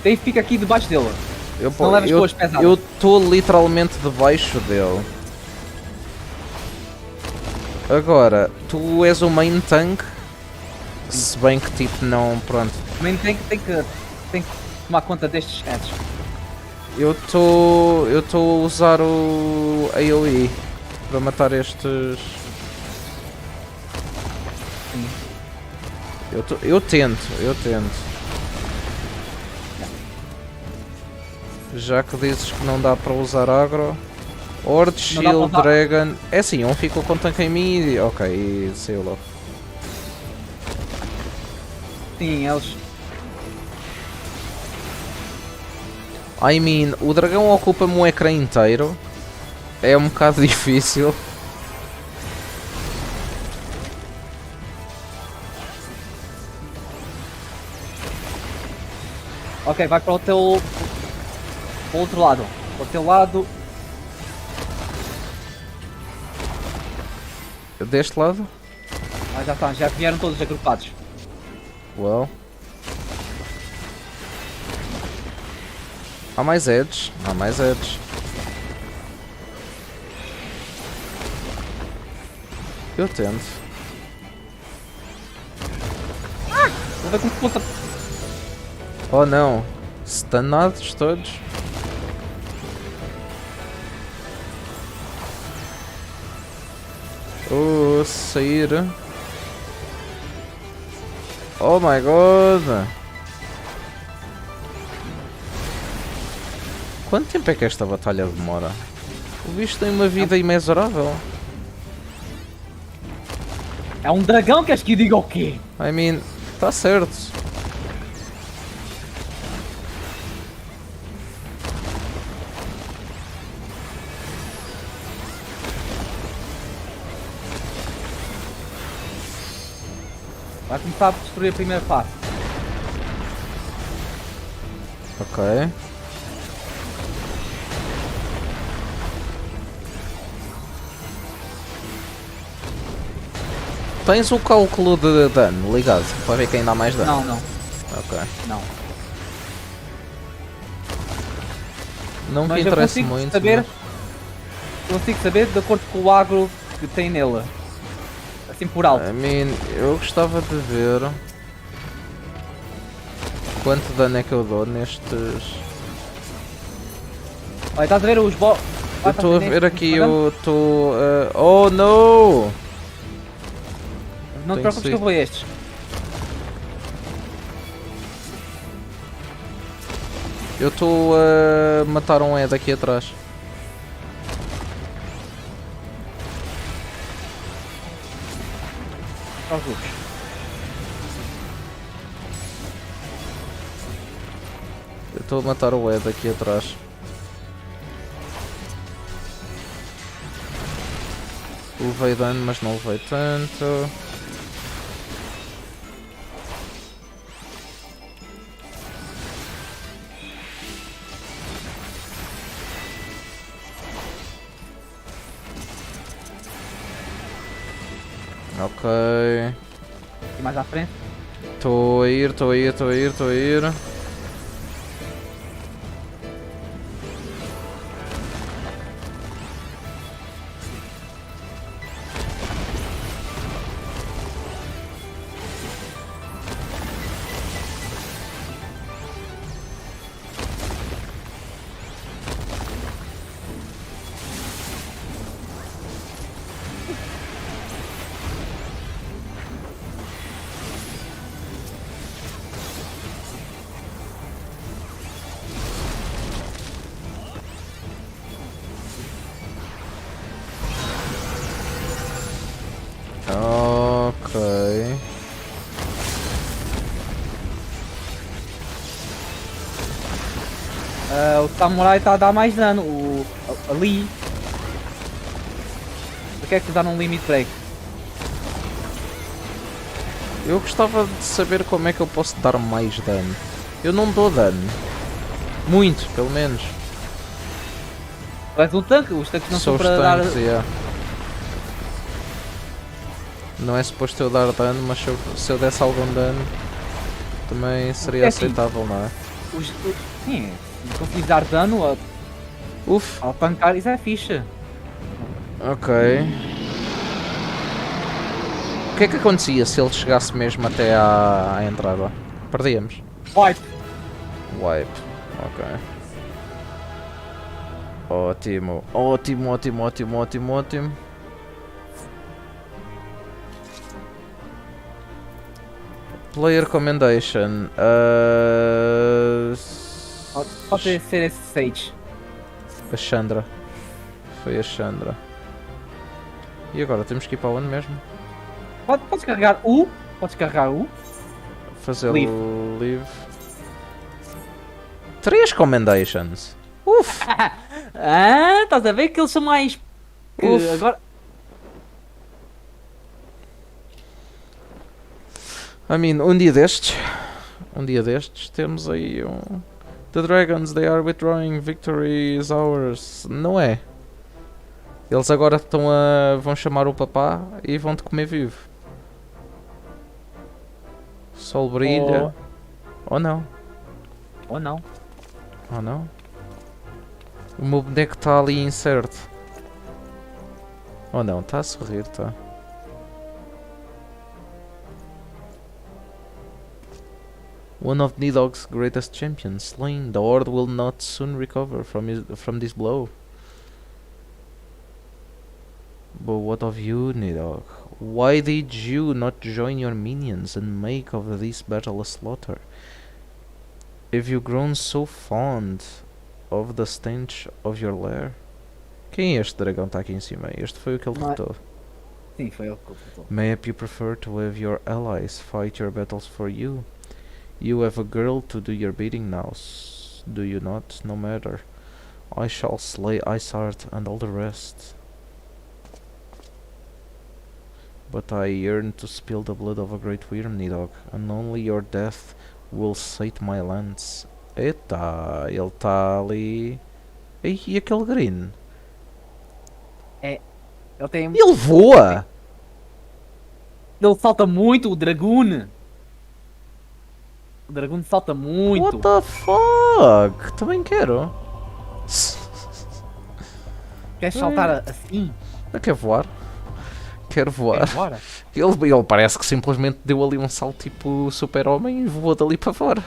Daí fica aqui debaixo dele. Não levas com as pesadas. Eu estou literalmente debaixo dele. Agora, tu és o main tank. Se bem que tipo não. Pronto. Também tem que tomar conta destes heads. Eu estou a usar o AoE para matar estes. Eu tento. Já que dizes que não dá para usar agro. Horde, Shield, Dragon. É assim, um ficou com tanque em mim e. Ok, e saiu logo. Sim, eles. I mean, o dragão ocupa-me um ecrã inteiro. É um bocado difícil. Ok, vai para o teu. Para o outro lado. Para o teu lado. Deste lado? Ah, já está, já vieram todos agrupados. Well. Há mais edges. Há mais edges. Eu tento. Vou ver como se fosse. Oh não. Stunados todos. Sair. Oh my god. Quanto tempo é que esta batalha demora? O bicho tem uma vida imensurável. É um dragão, queres que eu diga o quê? I mean, tá certo. Vai começar a destruir a primeira fase. Ok. Tens o cálculo de dano ligado para ver quem dá mais dano? Não, não, Ok. não. Não que Mas eu interessa consigo muito. saber, consigo saber de acordo com o agro que tem nele. Assim por alto. I mean, eu gostava de ver quanto dano é que eu dou nestes. Olha, estás a ver os bo... Eu estou a ver aqui, eu estou. Oh no! Não te Tem preocupes que que eu vou a estes. Eu estou a matar um Ed aqui atrás. Aos grupos. Eu estou a matar o Ed aqui atrás. Levei dano, mas não levei tanto. Ok. E mais à frente. Estou a ir, estou a ir, estou a ir, estou a ir. Ok. O samurai está a dar mais dano. Ali. Por que é que usaram um limit break? Eu gostava de saber como é que eu posso dar mais dano. Eu não dou dano. Muito, pelo menos. Tu és um tanque, os tanques não Sou são os para dar. tanques, yeah. Não é suposto eu dar dano, mas se eu desse algum dano também seria É assim. aceitável, não é? Sim, se conseguires dar dano Uf, ao tancar, isso é fixe. ok. O que é que acontecia se ele chegasse mesmo até à entrada? Perdíamos. Wipe! Wipe, ok. Ótimo, ótimo, ótimo, ótimo, ótimo, ótimo. Player Commendation. Pode ser esse Sage. A Chandra. Foi a Chandra. E agora temos que ir para onde mesmo? Podes carregar U. Podes carregar U. Fazer Leave. live. 3 commendations. Uf! Estás a ver que eles são mais. Que Uf. agora. I mean, um dia destes temos aí um... The Dragons, they are withdrawing, victory is ours. Não é? Eles agora vão chamar o papá e vão-te comer vivo. Sol brilha. Ou não. Ou não. Ou não. O meu boneco está ali incerto. Ou não, está a sorrir, tá. One of Nidog's greatest champions slain. The Horde will not soon recover from this blow. But what of you, Nidog? Why did you not join your minions and make of this battle a slaughter? Have you grown so fond of the stench of your lair? Quem é este dragão que está aqui em cima? Este foi o que ele Não é- derrotou. Sim, foi ele que completou. Maybe you prefer to have your allies fight your battles for you. You have a girl to do your bidding now, do you not? No matter. I shall slay Isart and all the rest. But I yearn to spill the blood of a great worm, Nidog, and only your death will sate my lands. Eita, ele está ali. Ei, e aquele green? Ele tem. Ele voa! Ele salta muito, o Dragoon! O Dragoon salta muito! What the fuck? Também quero. Queres saltar assim? Eu quero voar. Quero voar. Queres voar? Ele parece que simplesmente deu ali um salto tipo super-homem e voou dali para fora.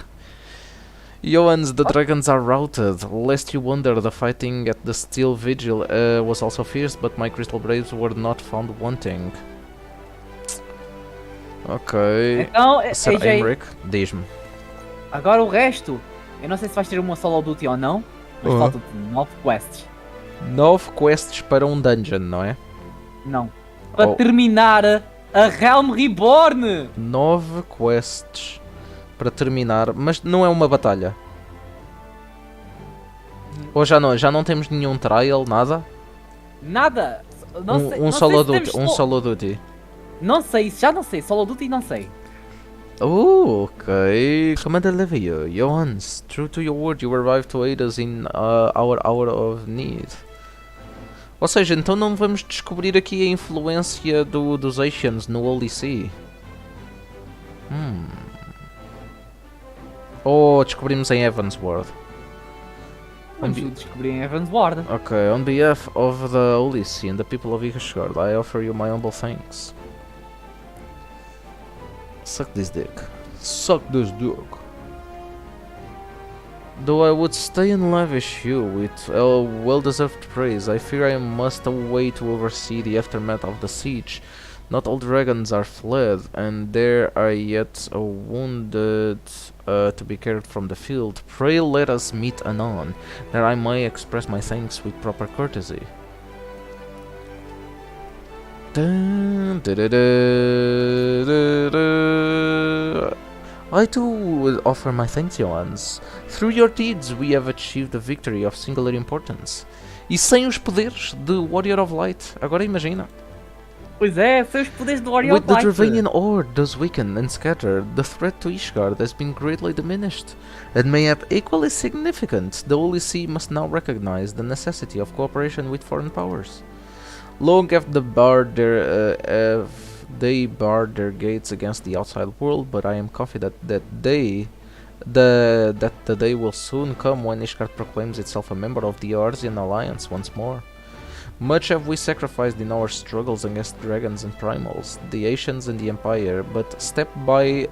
Johannes, the dragons are routed. Lest you wonder, the fighting at the Steel Vigil was also fierce, but my crystal braves were not found wanting. Ok. Então, Sir AJ, Aymeric, diz-me. agora o resto. Eu não sei se vais ter uma solo duty ou não, mas faltam-te 9 quests. 9 quests para um dungeon, não é? Não. Para Oh. terminar a Realm Reborn! 9 quests para terminar, mas não é uma batalha. Ou já não temos nenhum trial, nada? Nada! Não sei, Um não solo sei se duty, temos solo duty. Não sei, já não sei. Solo duty não sei. Okay. Commander Levio, Johannes, true to your word, you arrived to aid us in our hour of need. Ou seja, então não vamos descobrir aqui a influência dos Asians no Holy See. Ou descobrimos em Evansward. Vamos descobrir em Evansward. Okay, on behalf of the Holy See and the people of Ishgard, I offer you my humble thanks. Suck this dick. Suck this dick. Though I would stay and lavish you with well-deserved praise, I fear I must away to oversee the aftermath of the siege. Not all dragons are fled, and there are yet wounded to be carried from the field. Pray let us meet anon, that I may express my thanks with proper courtesy. I too will offer my thanks, Johannes. Through your deeds we have achieved a victory of singular importance. E sem os poderes de Warrior of Light, agora imagina. Pois é, sem os poderes do Warrior With of the Light. Dravanian Horde thus weakened and scattered, the threat to Ishgard has been greatly diminished. And mayhap equally significant, the Holy See must now recognize the necessity of cooperation with foreign powers. Long have they barred their gates against the outside world, but I am confident that the day will soon come when Ishgard proclaims itself a member of the Arzian Alliance once more. Much have we sacrificed in our struggles against dragons and primals, the Asians and the Empire, but step by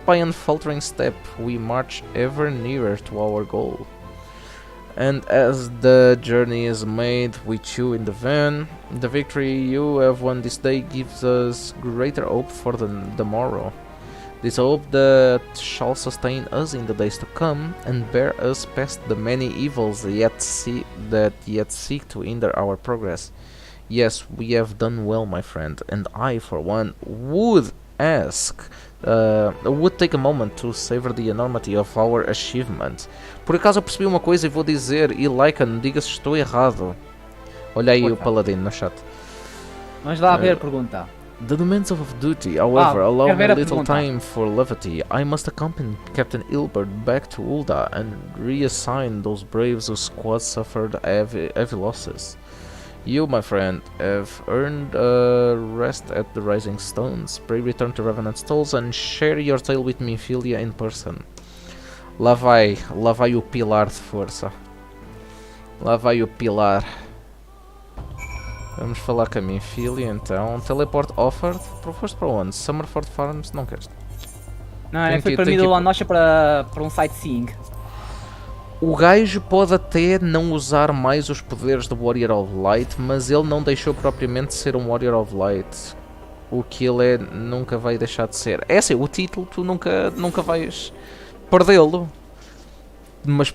unfaltering step, we march ever nearer to our goal. And as the journey is made with you in the van, the victory you have won this day gives us greater hope for the morrow. This hope that shall sustain us in the days to come and bear us past the many evils that yet seek to hinder our progress. Yes, we have done well, my friend, and I, for one, would take a moment to savor the enormity of our achievement. Por acaso eu percebi uma coisa e vou dizer, e Lycan, diga se estou errado. Olha aí o Paladino no chat. Vamos lá ver a pergunta. The demands of duty, however, allow quer me ver a little pergunta? time for levity. I must accompany Captain Ilbert back to Ul'dah and reassign those braves whose squad suffered heavy losses. You, my friend, have earned rest at the Rising Stones. Pray return to Revenant Stalls and share your tale with Minfilia in person. Lá vai o pilar de força. Lá vai o pilar. Vamos falar com a Minfilia então. Teleport offered. Foste para onde? Summerford Farms? Não queres? Não, foi para mim do Anocha para um sightseeing. O gajo pode até não usar mais os poderes do Warrior of Light, mas ele não deixou propriamente ser um Warrior of Light. O que ele é, nunca vai deixar de ser. É assim, o título tu nunca vais perdê-lo. Mas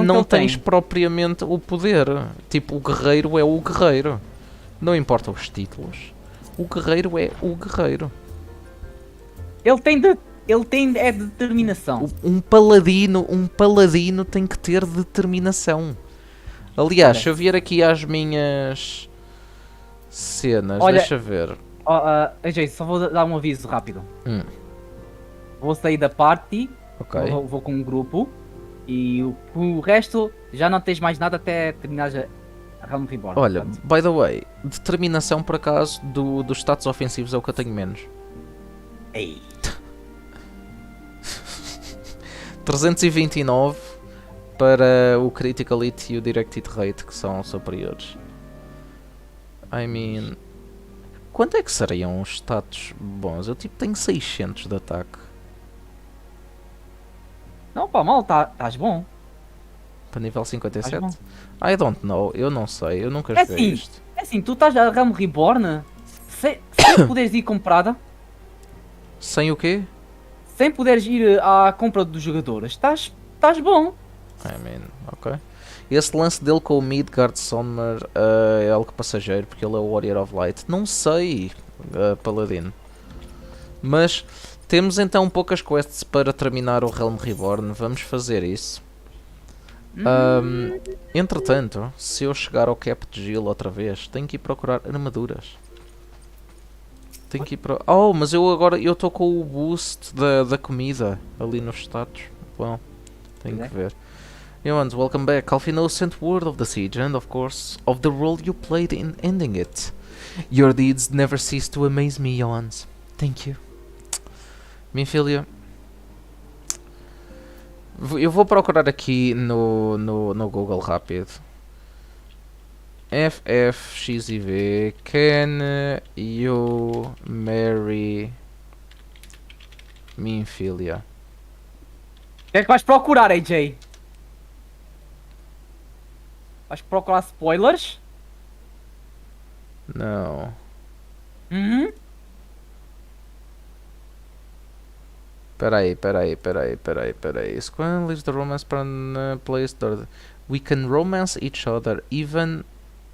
não tens propriamente o poder. Tipo, o guerreiro é o guerreiro. Não importa os títulos. O guerreiro é o guerreiro. Ele tem determinação. Um paladino tem que ter determinação. Aliás, se eu vier aqui às minhas cenas, olha, deixa ver. AJ, só vou dar um aviso rápido. Vou sair da party, Ok. vou com um grupo e o resto já não tens mais nada até terminar a Realm Reborn. Olha, portanto. by the way, determinação por acaso dos status ofensivos é o que eu tenho menos. Ei. 329 para o Critical Hit e o Direct Hit Rate, que são superiores. I mean, quanto é que seriam os status bons? Eu tipo tenho 600 de ataque. Não, pá, mal, estás bom. Para nível 57? Estás I don't know, eu não sei, eu nunca É joguei assim, isto. é assim, tu estás a Realm Reborn sem poderes ir comprada, Sem o quê? sem poderes ir à compra dos jogadores, estás bom. I mean, ok. Esse lance dele com o Midgard Sommer é algo passageiro, porque ele é o Warrior of Light. Não sei, Paladino. Mas temos então poucas quests para terminar o Realm Reborn. Vamos fazer isso. Entretanto, se eu chegar ao Cap de Gil outra vez, tenho que ir procurar armaduras. Tenho que ir para... Oh, mas eu estou com o boost da comida ali nos status. Bom, tenho que ver. Yoans, welcome back. Alfino sent word of the siege and, of course, of the role you played in ending it. Your deeds never cease to amaze me, Yoans. Thank you. Minfilia. Eu vou procurar aqui no Google rápido. XIV. Can you marry Minfilia? O que é que vais procurar, AJ? Vais procurar spoilers? Não. Peraí. Squan leaves the romance place. We can romance each other, even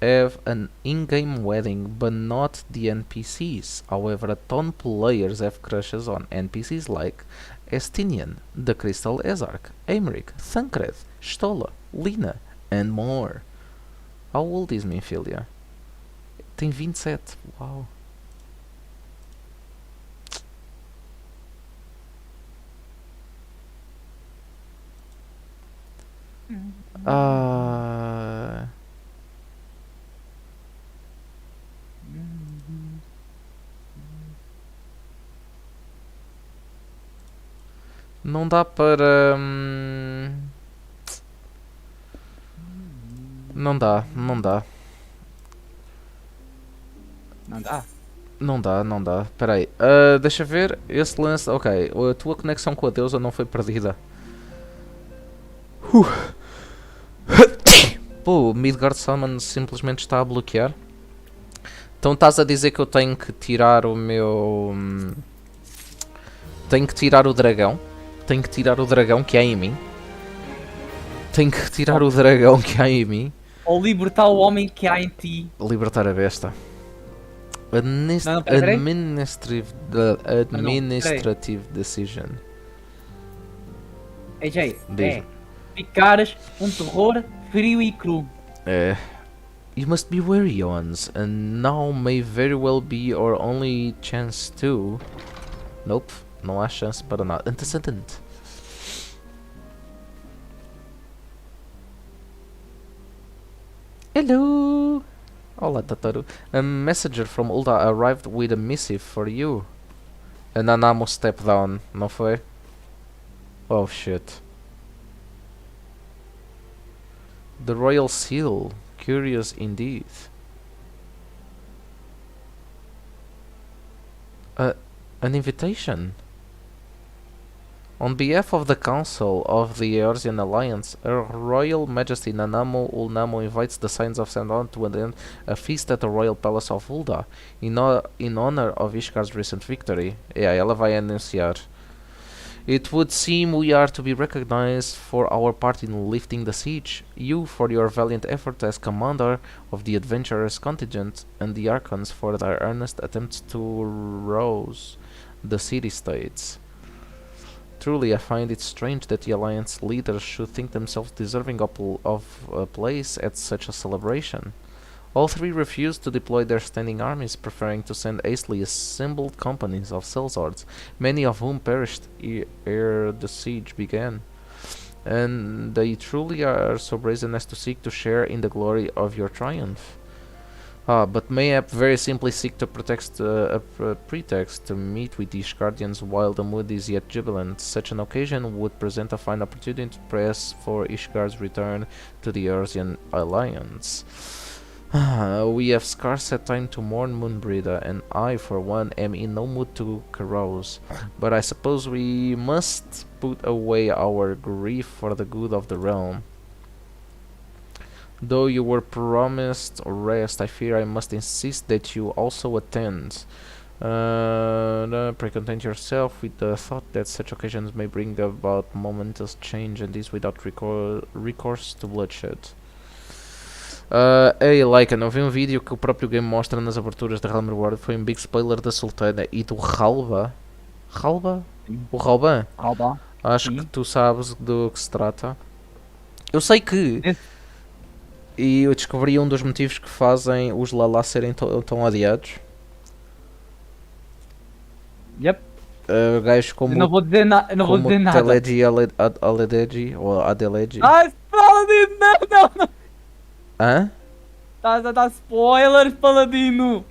have an in-game wedding, but not the NPCs. However, ton players have crushes on NPCs like Estinian, the Crystal Ezarch, Aymeric, Thancred, Stola, Lina, and more. How old is Minfilia? Tem 27. Uau. Não dá para... Não dá. Não dá. Espera aí. Deixa ver. Esse lance... Ok. A tua conexão com a deusa não foi perdida. Pô, o Midgard Summon simplesmente está a bloquear. Então estás a dizer que eu tenho que tirar o meu... Tenho que tirar o dragão. Tenho que tirar o dragão que há em mim. Ou libertar o homem que há em ti. Libertar a besta. Administrative decision. AJ, ficares um terror frio e cru. You must be wary, Owens, and now may very well be our only chance to... Nope, não há chance para nada. Antecedente. Hello! Olá, Tataru. A messenger from Ulda arrived with a missive for you. A Nanamo step down, não foi? Oh shit. The Royal Seal. Curious indeed. An invitation? On behalf of the Council of the Eorzean Alliance, Her Royal Majesty Nanamo Ulnamo invites the Signs of Sandon to attend a feast at the Royal Palace of Ulda, in honor of Ishkar's recent victory. Ela vai anunciar. It would seem we are to be recognized for our part in lifting the siege, you for your valiant effort as commander of the adventurous contingent, and the Archons for their earnest attempts to rouse the city-states. Truly, I find it strange that the Alliance leaders should think themselves deserving of a place at such a celebration. All three refused to deploy their standing armies, preferring to send hastily assembled companies of sellswords, many of whom perished ere the siege began. And they truly are so brazen as to seek to share in the glory of your triumph. But mayhap very simply seek to pretext a pretext to meet with these guardians while the mood is yet jubilant. Such an occasion would present a fine opportunity to press for Ishgar's return to the Eorzean Alliance. We have scarce had time to mourn Moonbreeder, and I, for one, am in no mood to carouse. But I suppose we must put away our grief for the good of the realm. Though you were promised rest, I fear I must insist that you also attend. Precontent yourself with the thought that such occasions may bring about momentous change, and this without recourse to bloodshed. Ei, Laika, não vi um vídeo que o próprio game mostra nas aberturas da Realm Reborn. Foi um big spoiler da Sultana e do Ralba. Ralba? O Ralban? Alba. Acho que tu sabes do que se trata. Eu sei que... E eu descobri um dos motivos que fazem os Lala serem tão adiados. Yep. Gajos como... Eu não vou dizer, não vou dizer nada. Teleji Aledegi, ou Adeleji. Ai, Paladino, não. Hã? Estás a dar spoilers, Paladino.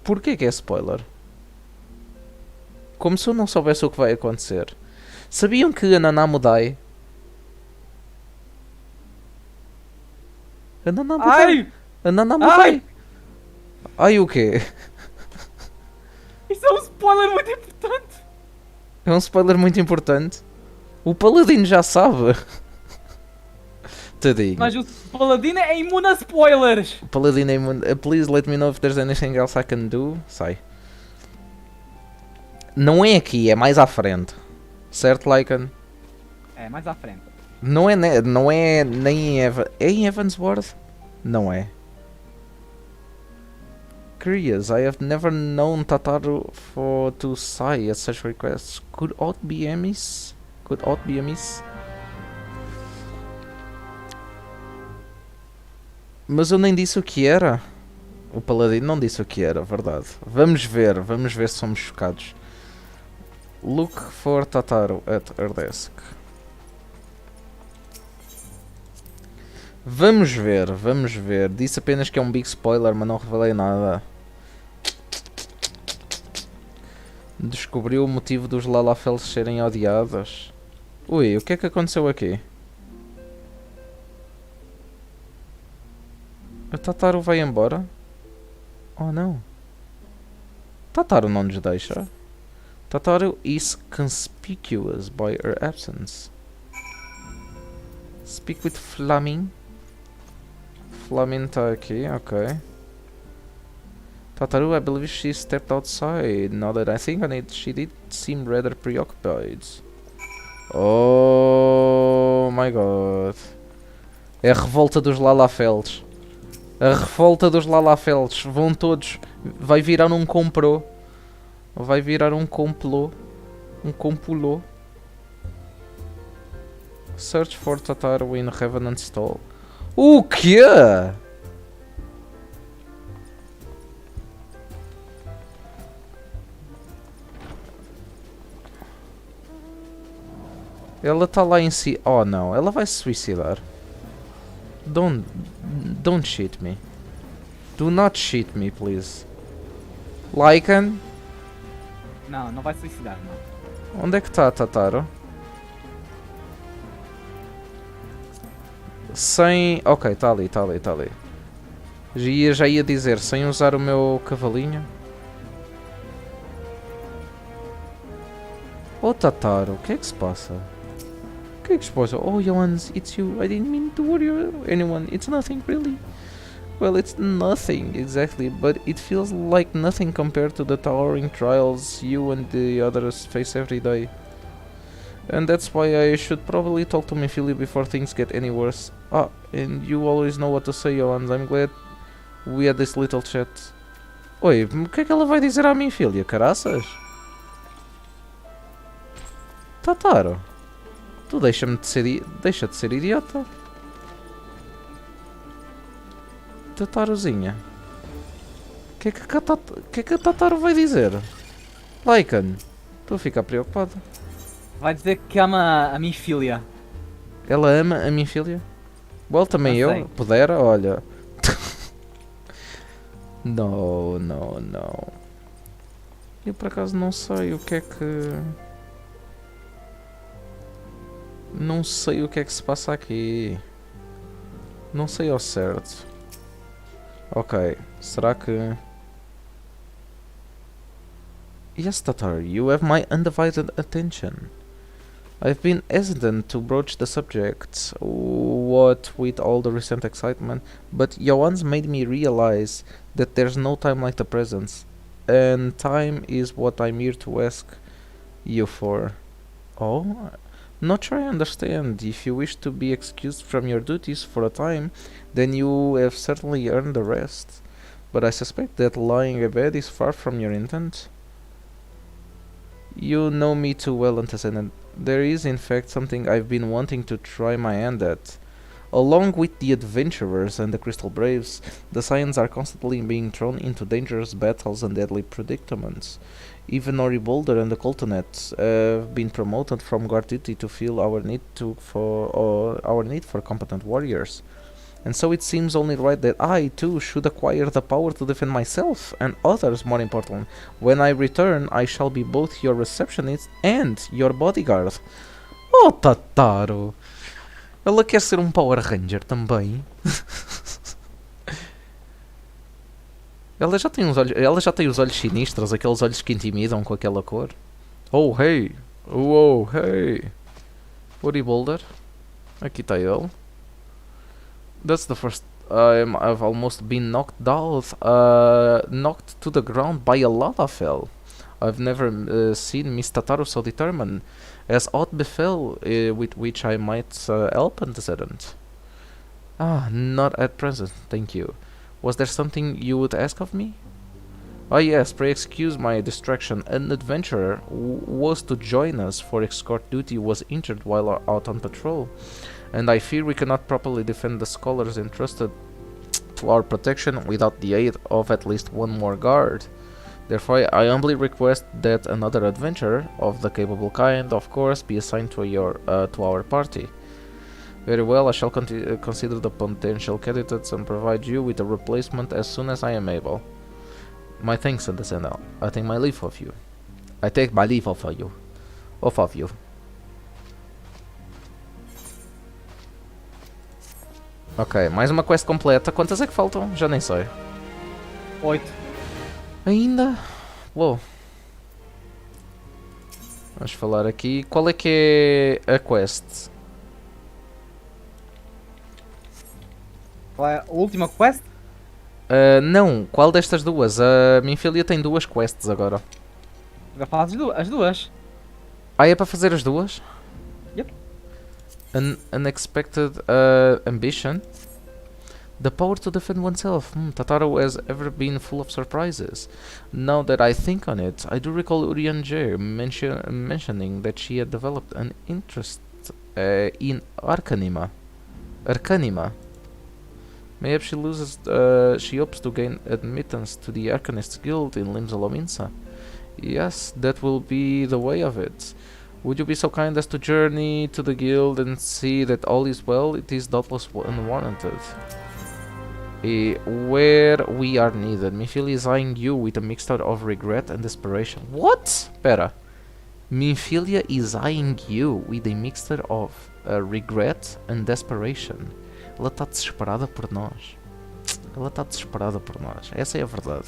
Porquê que é spoiler? Como se eu não soubesse o que vai acontecer. Sabiam que a Nanamo dai? A Nanamo dai? A Nanamo dai? Ai, o quê? Isso é um spoiler muito importante. É um spoiler muito importante. O Paladino já sabe. Tadinho. Mas o Paladino é imune a spoilers. O Paladino é imune. Please let me know if there's anything else I can do. Sai. Não é aqui, é mais à frente. Certo, Lycan? É, mais à frente. Não é nem em É em Evansworth? Não é. Curious, I have never known Tataru to sigh at such requests. Could aught be amiss? Mas eu nem disse o que era. O Paladino não disse o que era, verdade. Vamos ver se somos chocados. Look for Tataru at her desk. Vamos ver. Disse apenas que é um big spoiler, mas não revelei nada. Descobriu o motivo dos Lalafels serem odiados. Ui, o que é que aconteceu aqui? O Tataru vai embora? Oh não. Tataru não nos deixa. Tataru is conspicuous by her absence. Speak with Flamin. Flamin tá aqui, ok. Tataru, I believe she stepped outside. Now that I think on it, she did seem rather preoccupied. Oh my god. É a revolta dos Lalafels. A revolta dos Lalafels. Vão todos. Vai virar um complô. Vai virar um complô. Um complô. Search for Tataru in Revenant Stall. O quê? Ela está lá em si. Oh não, ela vai se suicidar. Don't cheat me. Do not cheat me, please. Lycan? Não, não vai suicidar, não. Onde é que está, Tataro? Sem... Ok, está ali. Já ia dizer, sem usar o meu cavalinho. Oh, Tataro, o que é que se passa? O que é que se passa? Oh, Johannes, it's you. I didn't mean to worry anyone. It's nothing, really. Well, it's nothing, exactly, but it feels like nothing compared to the towering trials you and the others face every day. And that's why I should probably talk to Minfilia before things get any worse. Ah, and you always know what to say, Johannes. I'm glad we had this little chat. Oi, o que é que ela vai dizer à Minfilia, caraças? Tataro, tu deixa de ser idiota. Tatarozinha. O que é que a Tataro vai dizer? Lycan, estou a ficar preocupado. Vai dizer que ama a minha filha. Ela ama a minha filha? Well, também Não eu, sei. pudera, olha. Não. Eu por acaso não sei o que é que... Não sei o que é que se passa aqui. Não sei ao certo. Ok, será que... Yes, Tatar, you have my undivided attention. I've been hesitant to broach the subject, what with all the recent excitement, but Johannes made me realize that there's no time like the present, and time is what I'm here to ask you for. Oh? Not sure I understand. If you wish to be excused from your duties for a time, then you have certainly earned the rest. But I suspect that lying abed is far from your intent. You know me too well, Antecedent. There is in fact something I've been wanting to try my hand at. Along with the adventurers and the Crystal Braves, the Scions are constantly being thrown into dangerous battles and deadly predicaments. Even Ori Boulder and the Coltonets have been promoted from guard duty to fill our need for competent warriors. And so it seems only right that I, too, should acquire the power to defend myself and others, more important. When I return, I shall be both your receptionist and your bodyguard. Oh, Tataro! Ela quer ser um Power Ranger também. Ela já tem os olhos sinistros, aqueles olhos que intimidam com aquela cor. Oh, hey! Oh, hey! Ori Boulder. Aqui está ele. That's the first time I've almost been knocked to the ground by a Lalafell. I've never seen Miss Tataru so determined, as aught befell with which I might help Antecedent. Ah, not at present, thank you. Was there something you would ask of me? Ah yes, pray excuse my distraction. An adventurer was to join us for escort duty was injured while out on patrol, and I fear we cannot properly defend the scholars entrusted to our protection without the aid of at least one more guard. Therefore, I humbly request that another adventurer of the capable kind, of course, be assigned to our party. Very well, I shall consider the potential candidates and provide you with a replacement as soon as I am able. My thanks, Antecedent. I take my leave of you. I take my leave of you. Ok, mais uma quest completa. Quantas é que faltam? Já nem sei. 8. Ainda? Uou. Vamos falar aqui. Qual é que é a quest? Qual é a última quest? Não, qual destas duas? A minha filha tem duas quests agora. Já falaste as duas. Ah, é para fazer as duas? Yep. An unexpected ambition. The power to defend oneself. Tataru has ever been full of surprises. Now that I think on it, I do recall Urianger mentioning that she had developed an interest in Arcanima. Maybe she hopes to gain admittance to the Arcanists Guild in Limsa Lominsa. Yes, that will be the way of it. Would you be so kind as to journey to the guild and see that all is well? It is doubtless unwarranted. Where we are needed. Minfilia is eyeing you with a mixture of regret and desperation. What? Pera. Minfilia is eyeing you with a mixture of regret and desperation. Ela está desesperada por nós. Ela está desesperada por nós. Essa é a verdade.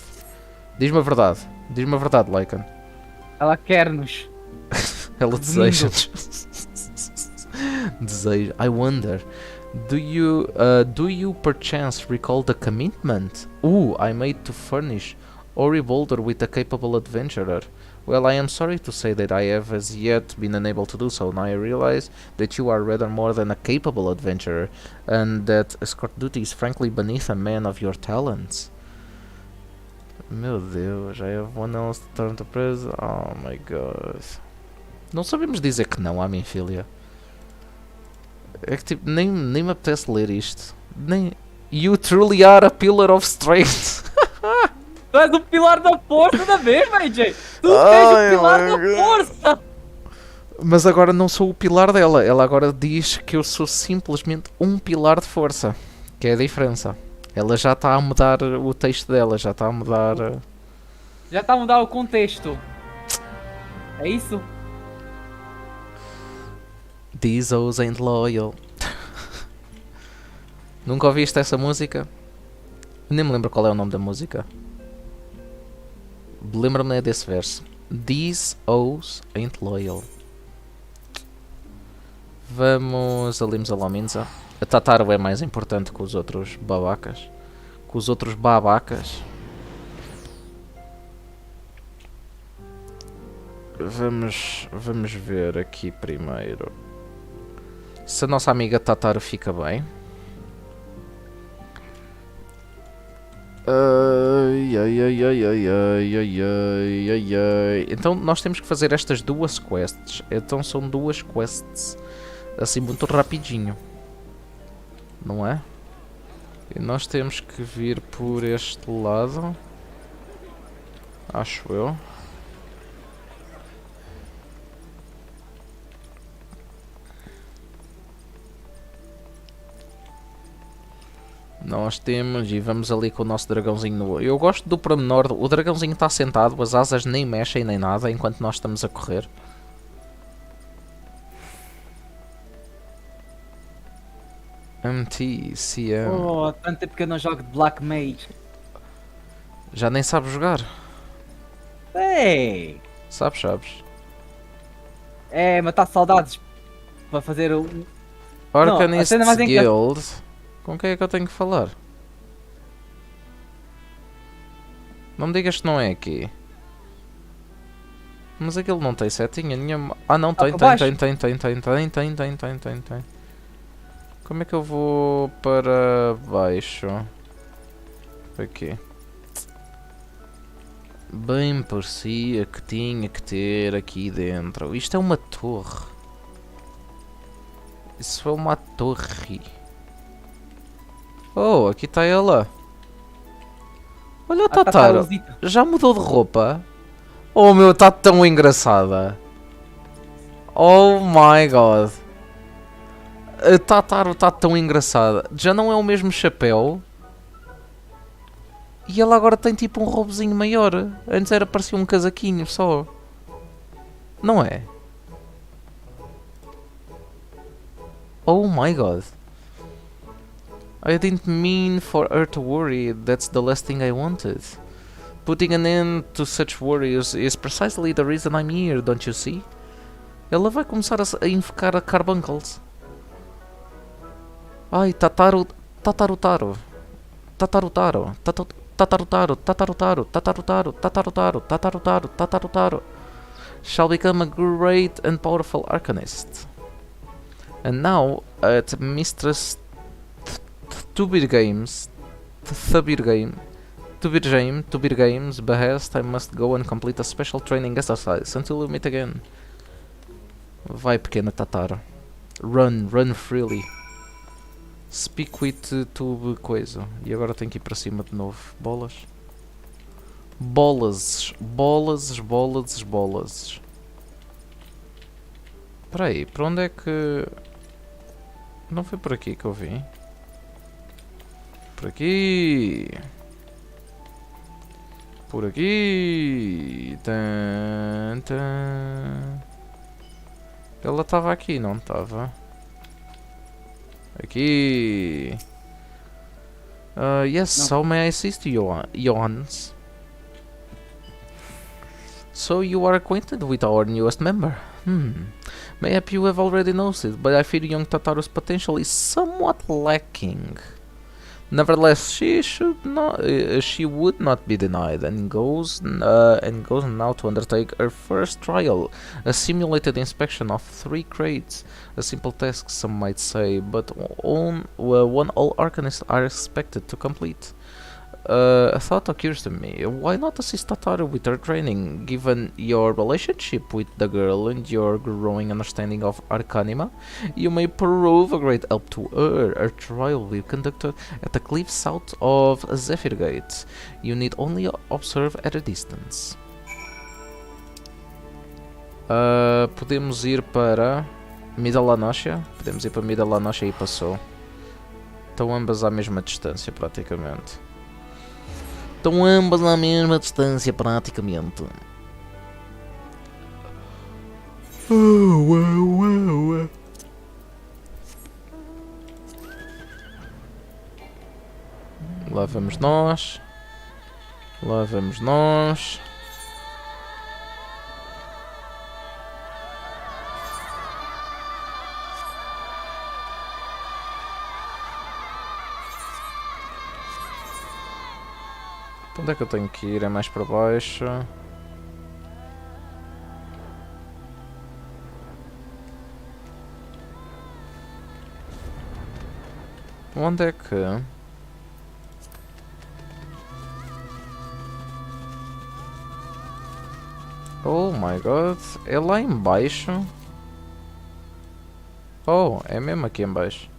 Diz-me a verdade. Diz-me a verdade, Lycan. Ela quer-nos. Ela deseja-nos. Deseja. I wonder. Do you perchance recall the commitment I made to furnish Ori Boulder with a capable adventurer? Well, I am sorry to say that I have as yet been unable to do so. Now I realize that you are rather more than a capable adventurer, and that escort duty is frankly beneath a man of your talents. Meu Deus, I have one else to turn to praise. Oh my god. Não sabemos dizer que não à Minfilia. É que tipo, nem me apetece ler isto. Nem. You truly are a pillar of strength. Tu és o pilar da força da mesma, AJ! Tu és o pilar da força! Mas agora não sou o pilar dela. Ela agora diz que eu sou simplesmente um pilar de força. Que é a diferença. Ela já está a mudar o texto dela. Já está a mudar... Já está a mudar o contexto. É isso? These hoes ain't loyal. Nunca ouviste essa música? Nem me lembro qual é o nome da música. Lembra-me desse verso. These hoes ain't loyal. Vamos a Limsa Lominsa. A Tataru é mais importante que os outros babacas. Que os outros babacas. Vamos ver aqui primeiro. Se a nossa amiga Tataru fica bem. Então nós temos que fazer estas duas quests. Então são duas quests assim muito rapidinho, não é? E nós temos que vir por este lado, acho eu. Nós temos, e vamos ali com o nosso dragãozinho no... Eu gosto do pormenor, o dragãozinho está sentado, as asas nem mexem nem nada enquanto nós estamos a correr. MTCM. Oh, há tanto tempo que eu não jogo de Black Mage. Já nem sabes jogar? Ei! Sabes? É, matar saudades para fazer o... Arcanist cena mais Guild. Com quem é que eu tenho que falar? Não me digas que não é aqui. Mas aquilo não tem setinha nenhuma. Ah não, tem. Como é que eu vou para baixo? Aqui. Bem parecia que tinha que ter aqui dentro. Isto é uma torre. Isso é uma torre. Oh, aqui está ela. Olha a Tataru. Já mudou de roupa? Oh meu, está tão engraçada. Oh my god. A Tataru está tão engraçada. Já não é o mesmo chapéu. E ela agora tem tipo um robozinho maior. Antes era parecia um casaquinho só. Não é? Oh my god. I didn't mean for her to worry, that's the last thing I wanted. Putting an end to such worries is precisely the reason I'm here, don't you see? Ela vai começar a invocar a Carbuncles. Ai, Tataru. Shall become a great and powerful arcanist. And now, at Mistress Tubir Games' behest, I must go and complete a special training exercise until we meet again. Vai, pequena Tataru. Run freely. Speak with tube coisa. E agora tenho que ir para cima de novo. Bolas. Espera aí, para onde é que... Não foi por aqui que eu vim? Por aqui... Por aqui... Tan, tan. Ela estava aqui, não estava? Aqui... yes, No. so may I assist you, Johans? So you are acquainted with our newest member? Mayhap you have already noticed, but I fear young Tataru's potential is somewhat lacking. Nevertheless, she would not be denied, and goes now to undertake her first trial, a simulated inspection of 3 crates. A simple task, some might say, but one all arcanists are expected to complete. A thought occurs to me. Why not assist Tataru with her training, given your relationship with the girl and your growing understanding of Arcanima? You may prove a great help to her. Her trial will be conducted at the cliff south of Zephyr Gate. You need only observe at a distance. Podemos ir para Midalanoshia? Podemos ir para Midalanoshia e passou. Estão ambas à mesma distância, praticamente. Estão ambas à mesma distância, praticamente. Lá vamos nós. Lá vamos nós. Onde é que eu tenho que ir? É mais para baixo. Onde é que... Oh my god, é lá embaixo? Oh, é mesmo aqui embaixo.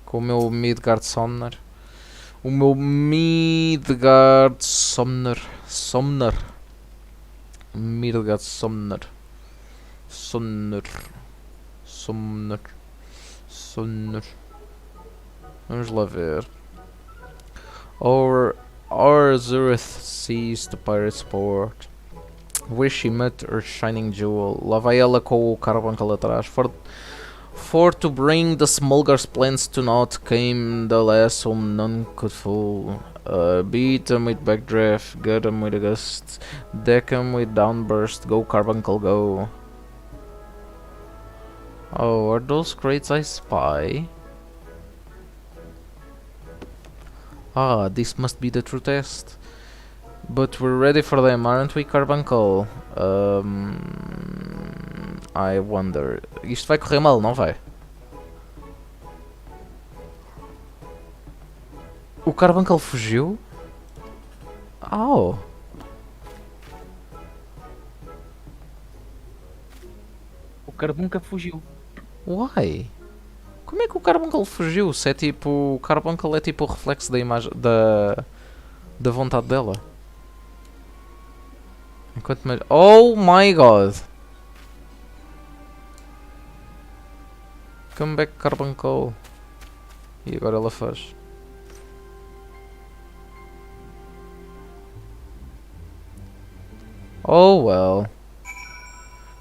Com o meu Midgard Somner. O meu Midgard Somner. Midgard Somner. Vamos lá ver. Our Zurith sees the pirate's port, where she met her shining jewel. Lá vai ela com o carbuncle lá atrás. For to bring the Smolgar's plans to naught came the lass whom none could fool. Beat them with backdraft, gut them with a gust, deck them with downburst, go carbuncle go. Oh, are those crates I spy? Ah, this must be the true test. But we're ready for them, aren't we, Carbuncle? I wonder... Isto vai correr mal, não vai? O Carbuncle fugiu? Oh! O Carbunca fugiu. Why? Como é que o Carbuncle fugiu? Se é tipo... O Carbuncle é tipo o reflexo da imagem... Da vontade dela. Enquanto mais... Oh my god! Come back, Carbuncle. E agora ela faz. Oh well.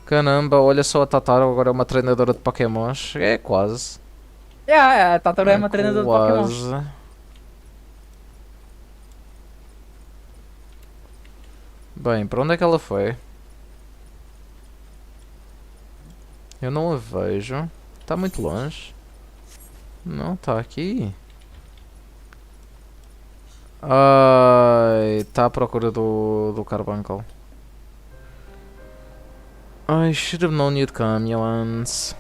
Caramba, olha só a Tataru, agora é uma treinadora de Pokémons. É quase. A Tataru é uma treinadora de Pokémon. Quase. Bem, para onde é que ela foi? Eu não a vejo. Está muito longe. Não, está aqui. Ai, está à procura do Carbuncle. I should have known you'd come, Johannes.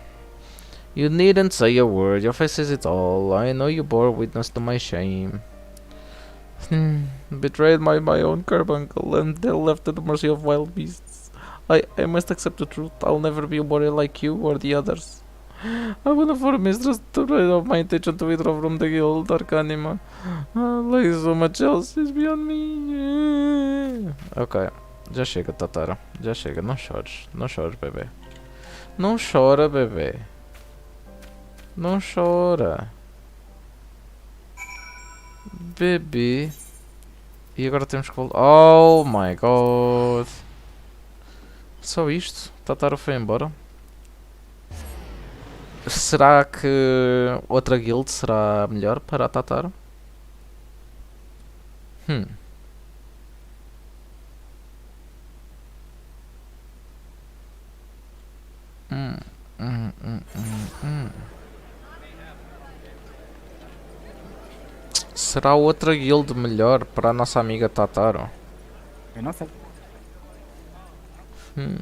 You needn't say a word, your face says it all. I know you bore witness to my shame. Betrayed by my own Carbuncle and then left at the mercy of wild beasts. I must accept the truth. I'll never be a warrior like you or the others. I will never mistrust the rate of my intention to withdraw from the guild, Arcanima. Like so much else is beyond me. Ok. Já chega, Tatara. Já chega, não chores. Não chores, bebê. Não chora, bebê. Não chora. Bebê. E agora temos que voltar. Oh my god. Só isto? Tatara foi embora? Será que outra guild será melhor para a Tatara? Hum. Hum. Hum, hum, hum, hum. Será outra guild melhor para a nossa amiga Tataro? Eu não sei. Hum.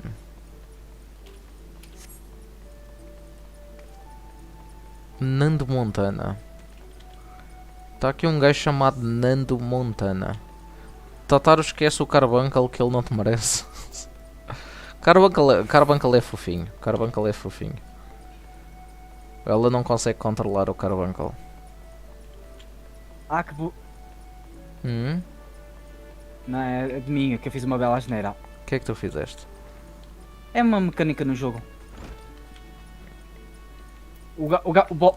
Nando Montana. Tá aqui um gajo chamado Nando Montana. Tataro esquece o Carbuncle que ele não te merece. Carbuncle é fofinho. Carbuncle é fofinho. Ela não consegue controlar o Carbuncle. Ah, que bu... Hum? Não, é de mim, que eu fiz uma bela asneira. O que é que tu fizeste? É uma mecânica no jogo. O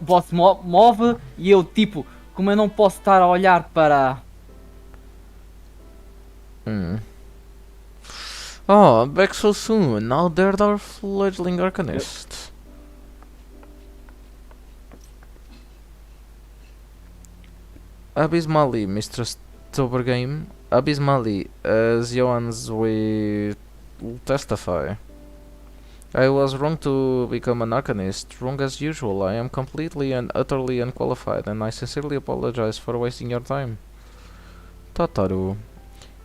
boss move e eu, tipo, como eu não posso estar a olhar para... Oh, back so soon. Now they're our fledgling arcanist. Abysmally, Mr. Stobergame. Abysmally, as Johannes will testify. I was wrong to become an arcanist, wrong as usual. I am completely and utterly unqualified, and I sincerely apologize for wasting your time. Tataru,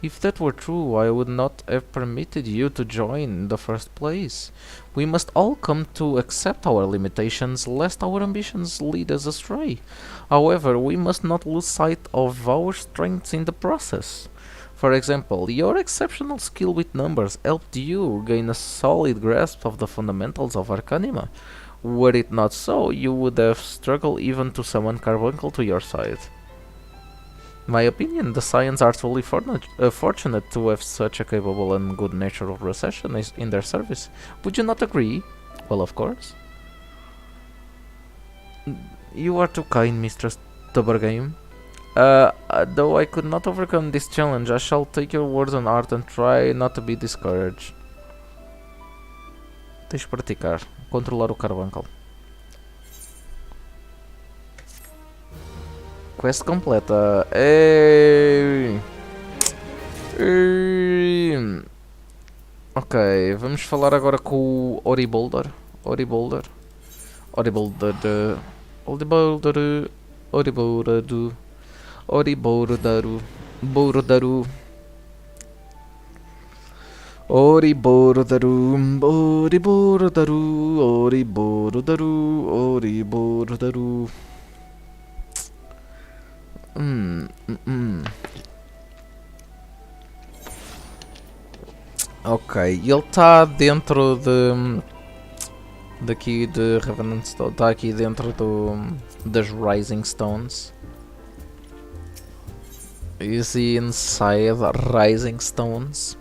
if that were true, I would not have permitted you to join in the first place. We must all come to accept our limitations, lest our ambitions lead us astray. However, we must not lose sight of our strengths in the process. For example, your exceptional skill with numbers helped you gain a solid grasp of the fundamentals of Arcanima. Were it not so, you would have struggled even to summon Carbuncle to your side. My opinion, the Scions are truly fortunate to have such a capable and good-natured recession in their service. Would you not agree? Well, of course. You are too kind, Mr. Stubbergame. Though I could not overcome this challenge, I shall take your words on heart and try not to be discouraged. Tens de praticar. Controlar o Carbuncle. Quest completa. Ei. Ei. Ok, vamos falar agora com o Oribolder. Oribolder. Oribolder. Oribolder. Oribolder. Oriboldaru. Bordaru. Oribordaru. Oribordaru. Oribordaru. Oribordaru. Ok, ele está dentro de... Daqui de Revenant Stone. Está aqui dentro das Rising Stones. Is he inside Rising Stones?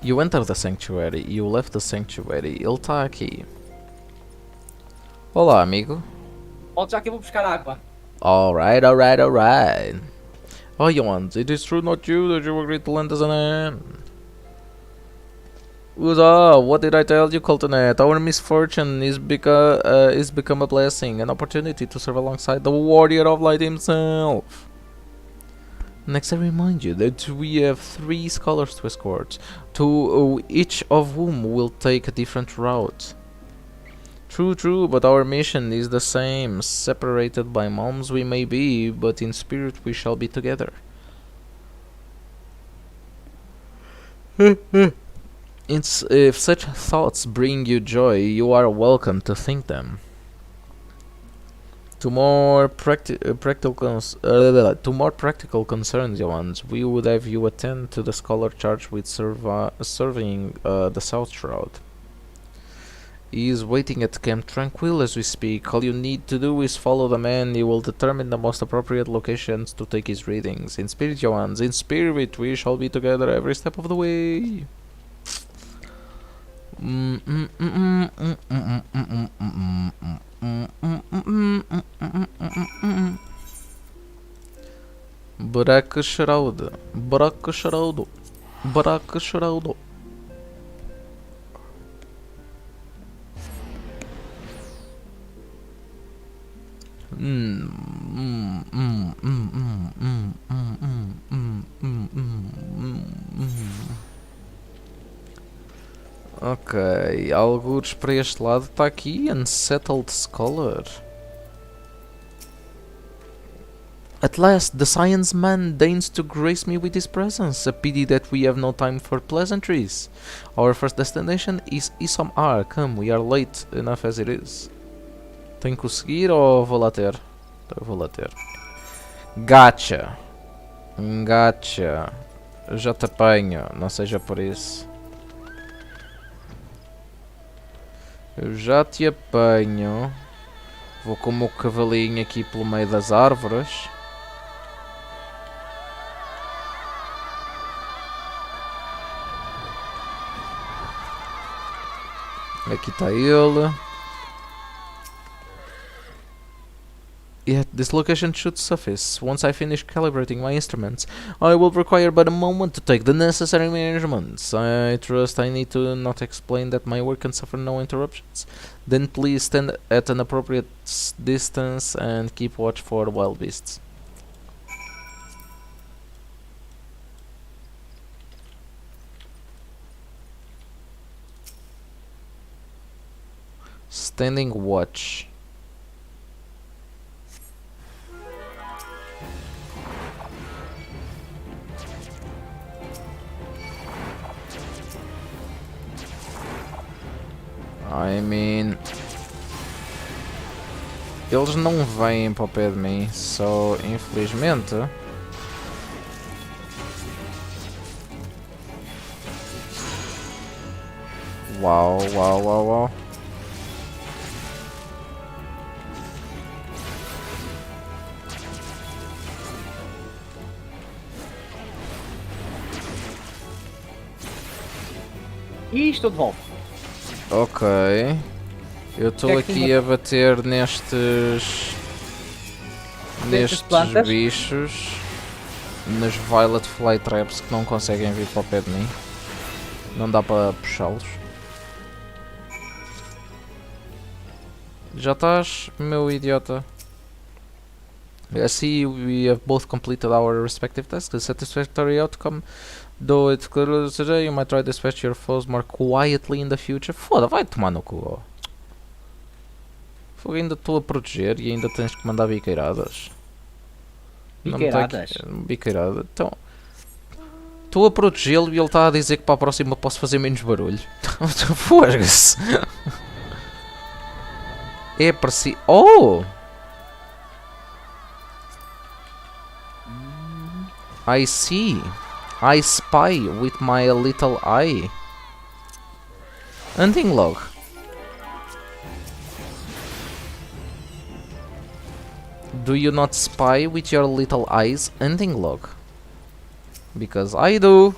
You entered the sanctuary. You left the sanctuary. Ele está aqui. Olá, amigo. Volto já que eu vou buscar água. Alright, alright, alright. Oh, Johannes, it is true not you that you agreed to lend us an hand. Uza, what did I tell you, Coltonet? Our misfortune is become a blessing, an opportunity to serve alongside the warrior of light himself. Next, I remind you that we have 3 scholars to escort, each of whom will take a different route. True, but our mission is the same. Separated by moms we may be, but in spirit we shall be together. If such thoughts bring you joy, you are welcome to think them. To more practical concerns, Johannes, we would have you attend to the scholar charged with serving the South Shroud. He is waiting at Camp Tranquil as we speak. All you need to do is follow the man. He will determine the most appropriate locations to take his readings. In spirit, Johans, in spirit, we shall be together every step of the way. Buraco Shraudo. Buraco Shraudo. Buraco Shraudo. Ok, algures para este lado está aqui, Unsettled Scholar. At last, the science man deigns to grace me with his presence. A pity that we have no time for pleasantries. Our first destination is Isom R. Come, we are late enough as it is. Tenho que o seguir ou vou lá ter? Eu vou lá ter. Gotcha. Gotcha. Eu já te apanho, não seja por isso. Eu já te apanho. Vou com o meu cavalinho aqui pelo meio das árvores. Aqui está ele. Yet this location should suffice. Once I finish calibrating my instruments, I will require but a moment to take the necessary measurements. I trust I need to not explain that my work can suffer no interruptions. Then please stand at an appropriate distance and keep watch for wild beasts. Standing watch. I mean, eles não vêm para o pé de mim, só infelizmente. Uau, uau, uau, uau. E estou de volta. Ok. Eu estou aqui a bater nestes plantas? bichos. Nas Violet Flytraps que não conseguem vir para o pé de mim. Não dá para puxá-los. Já estás, meu idiota? I see we have both completed our respective tasks. A satisfactory outcome. Though it's clear today, you might try to dispatch your foes more quietly in the future. Foda, vai tomar no cu. Ó. Fogo, ainda estou a proteger e ainda tens que mandar biqueiradas. Biqueiradas? Biqueirada. Então, estou a protegê-lo e ele está a dizer que para a próxima posso fazer menos barulho. Foda-se. É preciso. Oh! I see. I spy with my little eye. Hunting log. Do you not spy with your little eyes? Hunting log. Because I do.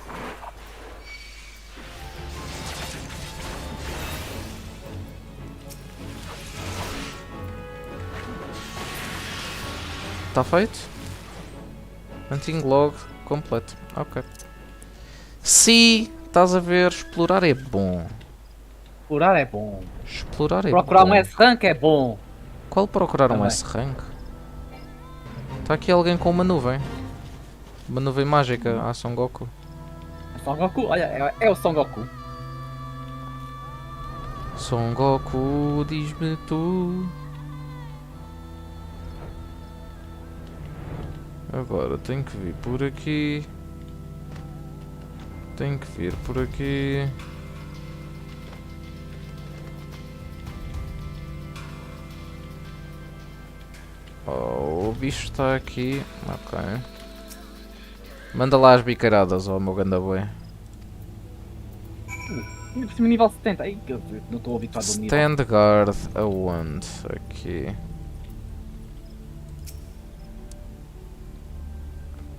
Tá feito? Hunting log completo. Ok. Se estás a ver, explorar é bom. Explorar é bom. Explorar é Procurar bom. um S-Rank é bom. Qual procurar um Também. S-Rank? Está aqui alguém com uma nuvem. Uma nuvem mágica. Ah, Son Goku. Son Goku, olha, é o Son Goku. Son Goku, diz-me tu. Agora tenho que vir por aqui. Tenho que vir por aqui. Oh, o bicho está aqui. Ok. Manda lá as biqueiradas, ó, meu ganda boi. Ainda por cima nível 70. Ai, que eu não estou habituado ao nível. Stand guard aonde? Aqui.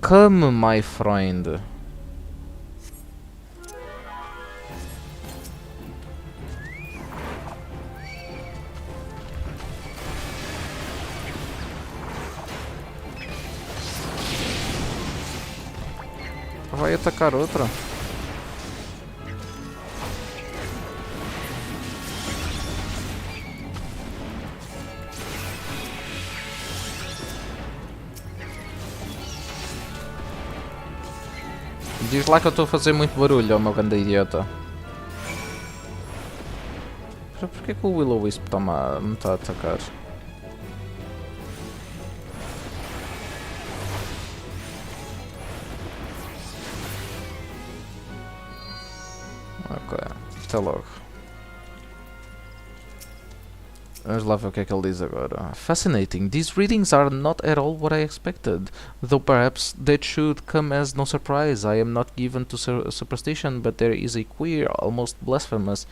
Come, my friend. Vai atacar outra. Diz lá que eu estou a fazer muito barulho, ó meu grande idiota. Mas porquê que o Will-O-Wisp me está a atacar? Ok, até logo. Vamos lá ver o que é que ele diz agora. Fascinating. These readings are not at all what I expected. Though perhaps that should come as no surprise. I am not given to superstition, but there is a queer, almost blasphemous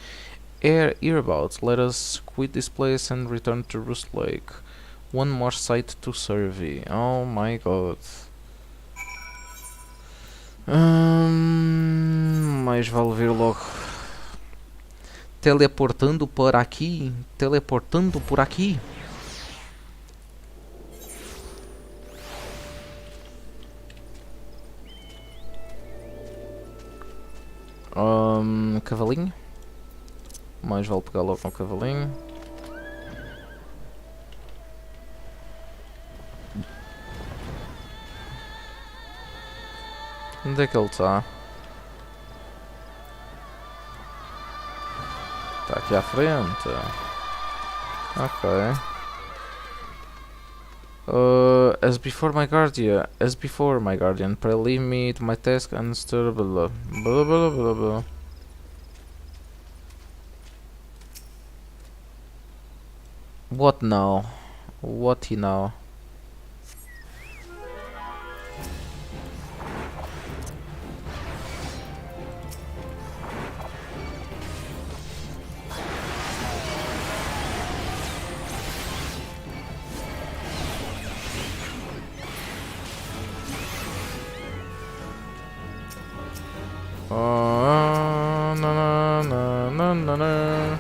air hereabouts. Let us quit this place and return to Roost Lake. One more sight to survey. Oh my god. Mais vale vir logo. Teleportando por aqui. Teleportando por aqui. Cavalinho. Mais vale pegar logo um cavalinho. Onde é que ele está? Está aqui à frente. Ok. As before my guardian, pray leave me to my task and stir blah blah blah blah blah. What now? What he now? Na na na na na.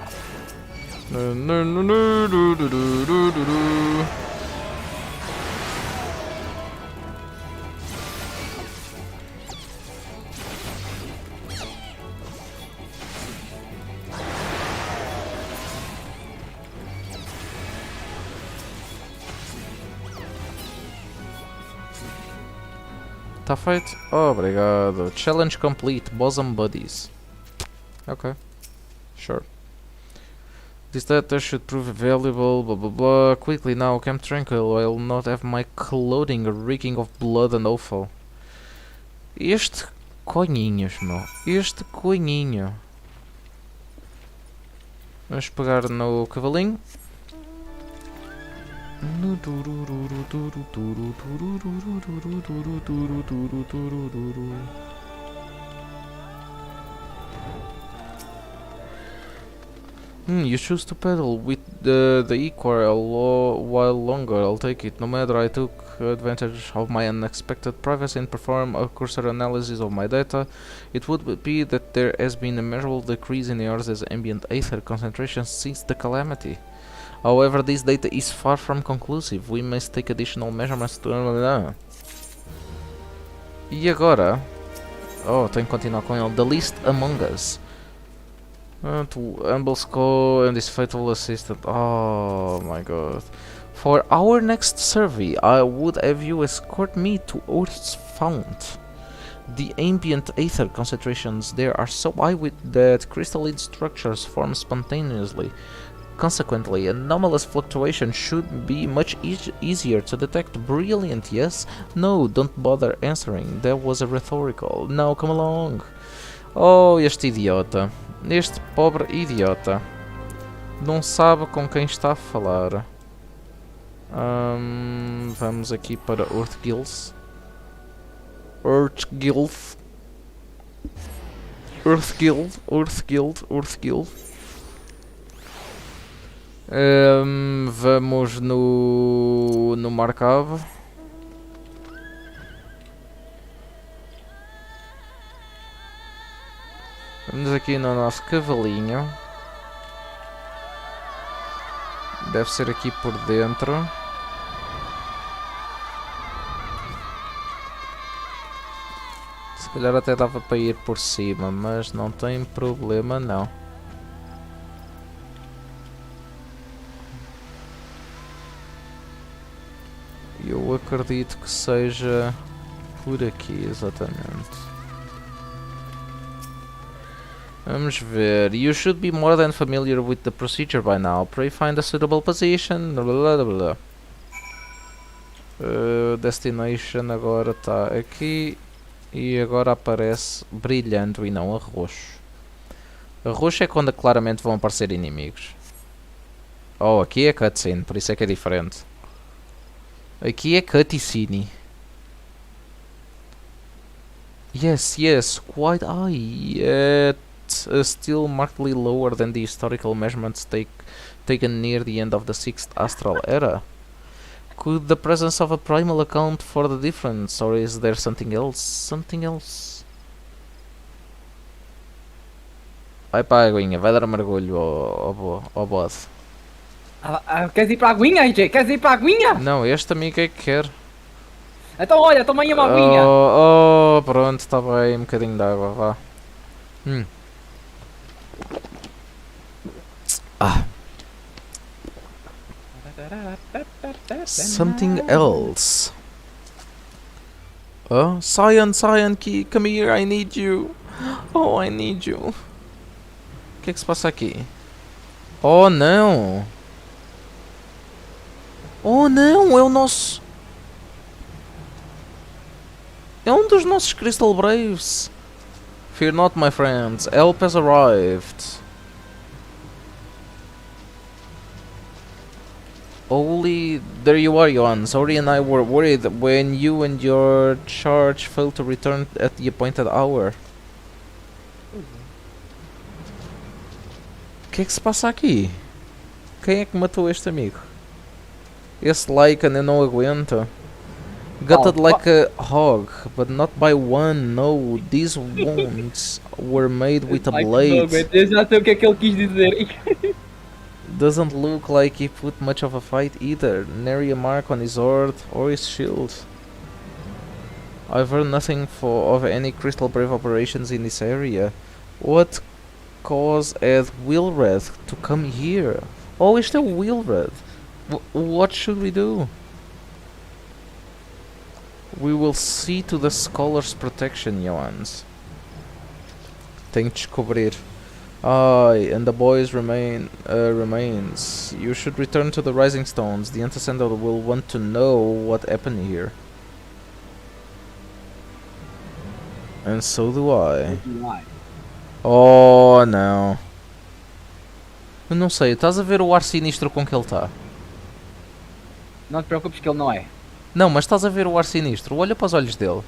No, no, no, no, do, do, do, do, do, do. Tá feito? Obrigado. Challenge complete. Bosom buddies. Okay. Sure. This data should prove valuable, blah blah blah. Quickly now, camp tranquil. I'll not have my clothing reeking of blood and offal. Este coninhos, meu. Este coninho. Vamos pegar no cavalinho. You choose to pedal with the equal while longer. I'll take it. No matter, I took advantage of my unexpected privacy and perform a cursory analysis of my data. It would be that there has been a measurable decrease in the Earth's ambient ether concentration since the calamity. However, this data is far from conclusive. We must take additional measurements to... E agora? Oh, tenho que continuar com ele. The Least Among Us. To humble Skull and his faithful assistant. Oh my god. For our next survey, I would have you escort me to Earth's fount. The ambient ether concentrations there are so high that crystalline structures form spontaneously. Consequently, anomalous fluctuation should be much easier to detect. Brilliant, yes? No, don't bother answering. That was a rhetorical. Now come along. Oh, este idiota. Este pobre idiota. Não sabe com quem está a falar. Vamos aqui para Earthgills. Earth Guild. Vamos no Marcavo. Vamos aqui no nosso cavalinho. Deve ser aqui por dentro. Se calhar até dava para ir por cima, mas não tem problema não. Eu acredito que seja por aqui, exatamente. Vamos ver. You should be more than familiar with the procedure by now. Pray find a suitable position. Blah, blah, blah. Destination agora está aqui. E agora aparece brilhando e não a roxo. A roxo é quando claramente vão aparecer inimigos. Oh, aqui é cutscene, por isso é que é diferente. Aqui é cutscene. Yes, quite high. Still markedly lower than the historical measurements taken near the end of the 6th Astral Era. Could the presence of a primal account for the difference, or is there something else? Vai para a aguinha, vai dar um mergulho ao bode. Queres ir para a aguinha, AJ? Queres ir para a aguinha? Não, este amigo é que quer. Então olha, toma aí uma aguinha. Pronto, está bem, um bocadinho de água, vá. Something else. Oh, Cyan, come here, I need you. Oh, I need you. O que é que se passa aqui? Oh, não. Oh, não, é o nosso... É um dos nossos Crystal Braves. Fear not, my friends, help has arrived. Holy, there you are, Johan. Sorry and I were worried when you and your charge failed to return at the appointed hour. O que é que se passa aqui? Quem é que matou este amigo? Esse Lycan eu não aguento. Gutted like a hog, but not by one, no. These wounds were made with a blade. Eu já sei o que é que ele quis dizer. Doesn't look like he put much of a fight either. Nary a mark on his sword or his shield. I've heard nothing of any Crystal Brave operations in this area. What cause had Wilred to come here? Oh, este é o Wilred. What should we do? We will see to the scholar's protection, Johans. Tenho que descobrir. Aye, and the boy's remains. You should return to the Rising Stones. The Antecessor will want to know what happened here. And so do I. Oh, não. Eu não sei, estás a ver o ar sinistro com que ele está? Não te preocupes que ele não é. Não, mas estás a ver o ar sinistro. Olha para os olhos dele.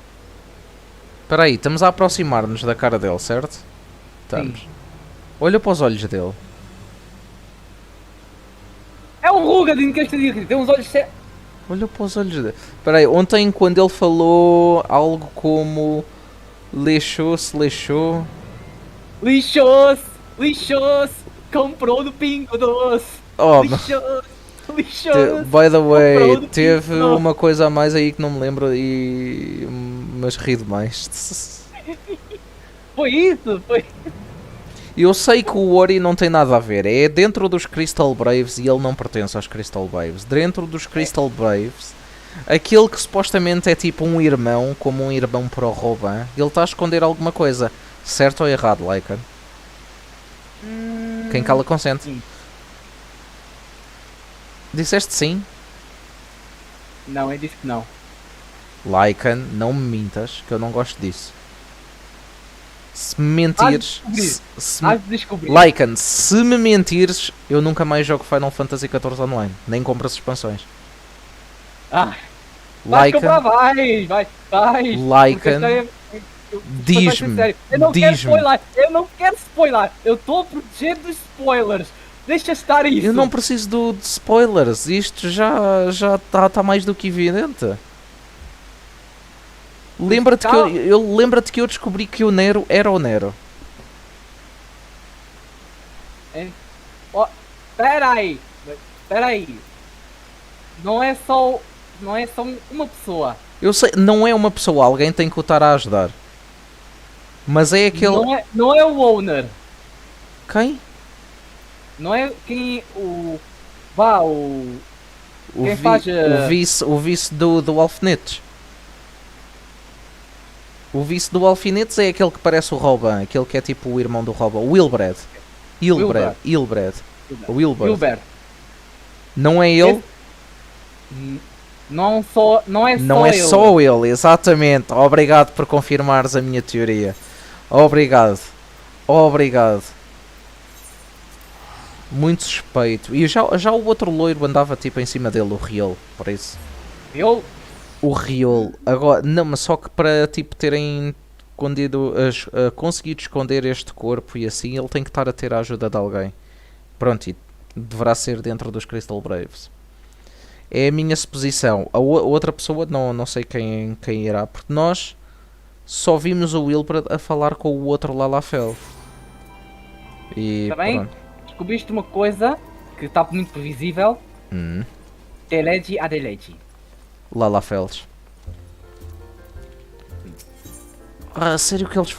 Espera aí, estamos a aproximar-nos da cara dele, certo? Estamos. Sim. Olha para os olhos dele. É um Rugadin que este dia tem uns olhos... Olha para os olhos dele. Espera aí, ontem quando ele falou algo como... Lixou-se. Lixou-se. Comprou do Pingo Doce. Oh, Lixou-se. by the way, teve uma coisa a mais aí que não me lembro mas ri demais. Foi isso. Eu sei que o Ori não tem nada a ver, é dentro dos Crystal Braves e ele não pertence aos Crystal Braves. Dentro dos Crystal Braves, aquele que supostamente é tipo um irmão, como um irmão para o Robin, ele está a esconder alguma coisa. Certo ou errado, Lycan? Quem cala consente. Sim. Disseste sim? Não, eu disse que não. Lycan, não me mintas, que eu não gosto disso. Se me mentires... Hás de descobrir. Lycan, se me mentires, eu nunca mais jogo Final Fantasy XIV Online. Nem compro as expansões. Vais Lycan, comprar, vais. Lycan, Diz-me, Vou ser sincero, eu não quero diz-me. spoiler, eu não quero spoiler, eu estou a proteger dos spoilers. Deixa estar isso. Eu não preciso de spoilers, isto já tá mais do que evidente. Lembra-te que lembra-te que eu descobri que o Nero era o Nero. Oh, peraí. Não é só uma pessoa. Eu sei, não é uma pessoa, alguém tem que o estar a ajudar. Mas é aquele... Não é o owner. Quem? Não é quem quem faz o vice do Alfinetes. O vice do Alfinetes é aquele que parece o Robin, aquele que é tipo o irmão do Robin, o Wilbred. Ilbred. Wilbert. Não é ele? Não é Só ele, exatamente. Obrigado por confirmares a minha teoria. Obrigado. Muito suspeito. E já o outro loiro andava tipo em cima dele, o Riol, por isso. Riol? O Riol. Agora, não, mas só que para tipo terem conseguido esconder este corpo e assim, ele tem que estar a ter a ajuda de alguém. Pronto, e deverá ser dentro dos Crystal Braves. É a minha suposição. A outra pessoa não sei quem irá, porque nós só vimos o Wilbur a falar com o outro Lalafell. E também pronto. descobriste uma coisa que está muito previsível. Telegi Adelegi. Lalafells. Sério que eles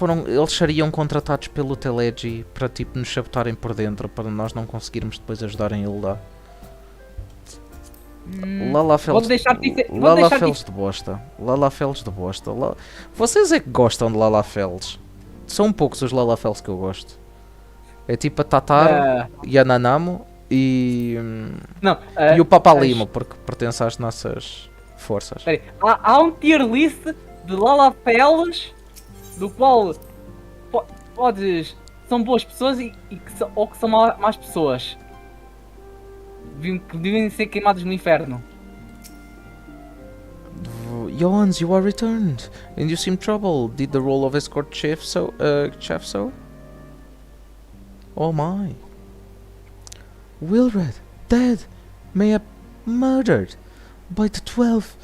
seriam contratados pelo Telegi para tipo nos sabotarem por dentro, para nós não conseguirmos depois ajudarem ele lá? Lalafells de bosta. Vocês é que gostam de Lalafells. São poucos os Lalafells que eu gosto. É tipo a Tatar e a Nanamo e o Papalimo, porque pertence às nossas forças. Há um tier list de Lalafells do qual são boas pessoas ou que são más pessoas. Que devem ser queimados no inferno. Jons, you are returned, and you seem troubled. Did the role of escort chef so? Oh my. Wilred, dead, mayhap murdered by the 12.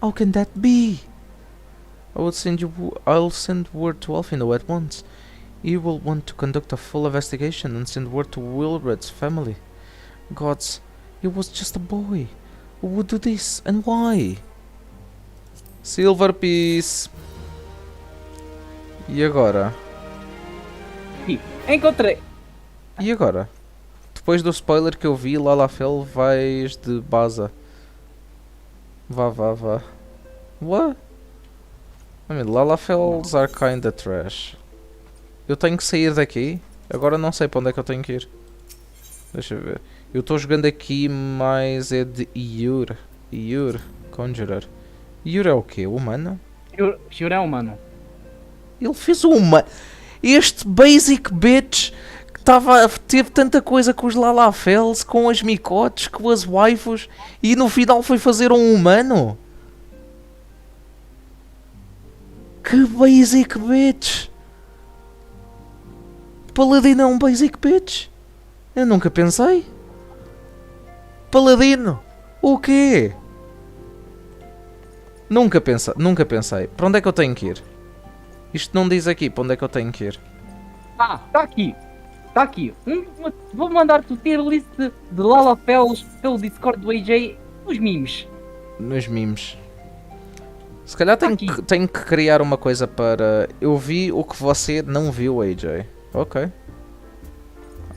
How can that be? I'll send word to Alfino at once. He will want to conduct a full investigation and send word to Wilred's family. Gods, he was just a boy. Who would do this and why? Silver Piece. E agora? Encontrei. E agora? Depois do spoiler que eu vi, Lalafell vais de Baza. Vá. What? I mean, Lalafells are kinda trash. Eu tenho que sair daqui. Agora não sei para onde é que eu tenho que ir. Deixa eu ver. Eu estou jogando aqui, mas é de Iur. Conjurer. Iur é o quê? Humano? Iur é humano. Ele fez uma. Este basic bitch que teve tanta coisa com os Lalafells, com as micotes, com as waifus e no final foi fazer um humano. Que basic bitch! Paladino é um basic bitch? Eu nunca pensei. Paladino? O quê? Nunca pensei. Para onde é que eu tenho que ir? Isto não diz aqui para onde é que eu tenho que ir. Tá aqui. Vou mandar-te o tier list de Lalafells pelo Discord do AJ nos memes. Se calhar tenho que criar uma coisa para... Eu vi o que você não viu, AJ. Ok.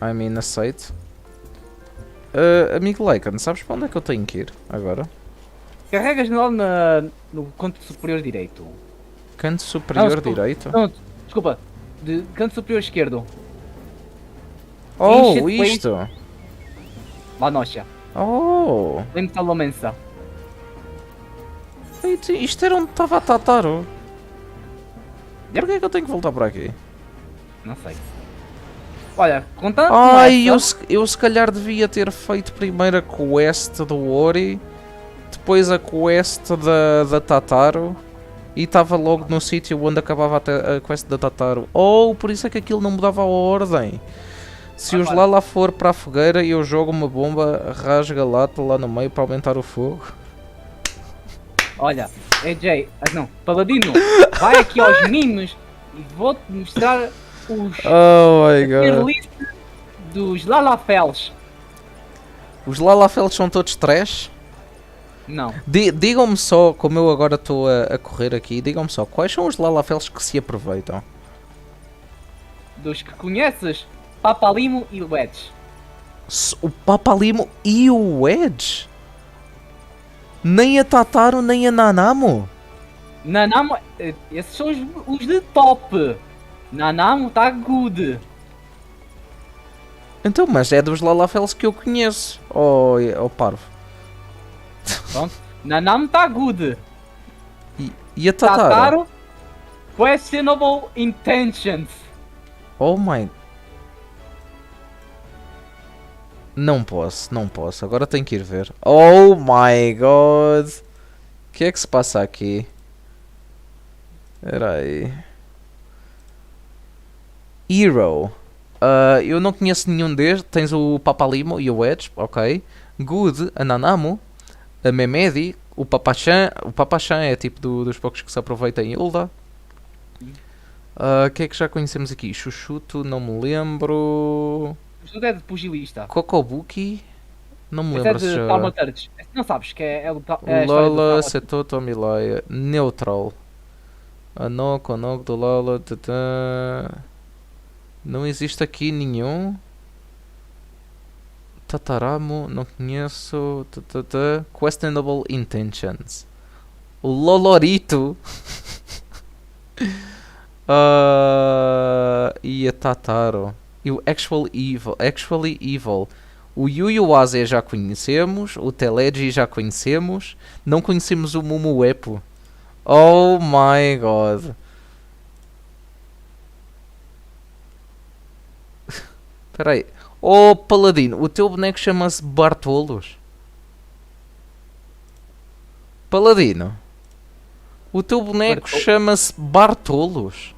I mean, aceito. Amigo Lycan, sabes para onde é que eu tenho que ir agora? Carregas no canto superior direito. Canto superior direito? Não, desculpa. De canto superior esquerdo. Oh, isto! La nocha. Oh! Lembra-te Lomensa. Isto era onde estava a Tataro. Porquê é que eu tenho que voltar para aqui? Não sei. Olha, contando. Eu se calhar devia ter feito primeiro a quest do Ori, depois a quest da Tataro E estava logo no sítio onde acabava a quest da Tataru. Oh, por isso é que aquilo não mudava a ordem. Se os Lala for para a fogueira e eu jogo uma bomba, rasga a lata lá no meio para aumentar o fogo. Olha, AJ, não, Paladino, vai aqui aos memes e vou-te mostrar os Oh my tier god. list dos Lalafels. Os Lalafels são todos trash? Não, Digam-me só, como eu agora estou a correr aqui, digam-me só, quais são os Lalafels que se aproveitam? dos que conheces, Papalimo e Wedge. O Papalimo e o Wedge? Nem a Tataru, nem a Nanamo? Nanamo, esses são os de top. Nanamo tá good. Então, mas é dos Lalafels que eu conheço. Oh parvo. Pronto, Nanamo tá good. E a Tataru? Tataru, questionable intentions. Oh my... Não posso. Agora tenho que ir ver. Oh my god. O que é que se passa aqui? Espera aí. Hero. Eu não conheço nenhum destes. Tens o Papalimo e o Edge, ok. Good, a Nanamo, a Memedi, o Papachan. O Papachan é tipo dos poucos que se aproveita em Hilda. O que é que já conhecemos aqui? Chuchuto, não me lembro. Tudo é de pugilista. Kokobuki, não me Esse é lembro se de já... Thaumaturge. Esse não sabes que é a história do Lola, Thaumaturge. Setoto, Milaya, Neutral. Anoko, Anoko, do Lola, não existe aqui nenhum. Tataramo, não conheço. Questionable Intentions. O Lolorito. E a Tataru. E o Actually Evil. O Yuyuaze já conhecemos. O Teleji já conhecemos. Não conhecemos o Mumuepo. Oh my god. Espera aí. Oh Paladino, o teu boneco chama-se Bartolos. Paladino. O teu boneco chama-se Bartolos.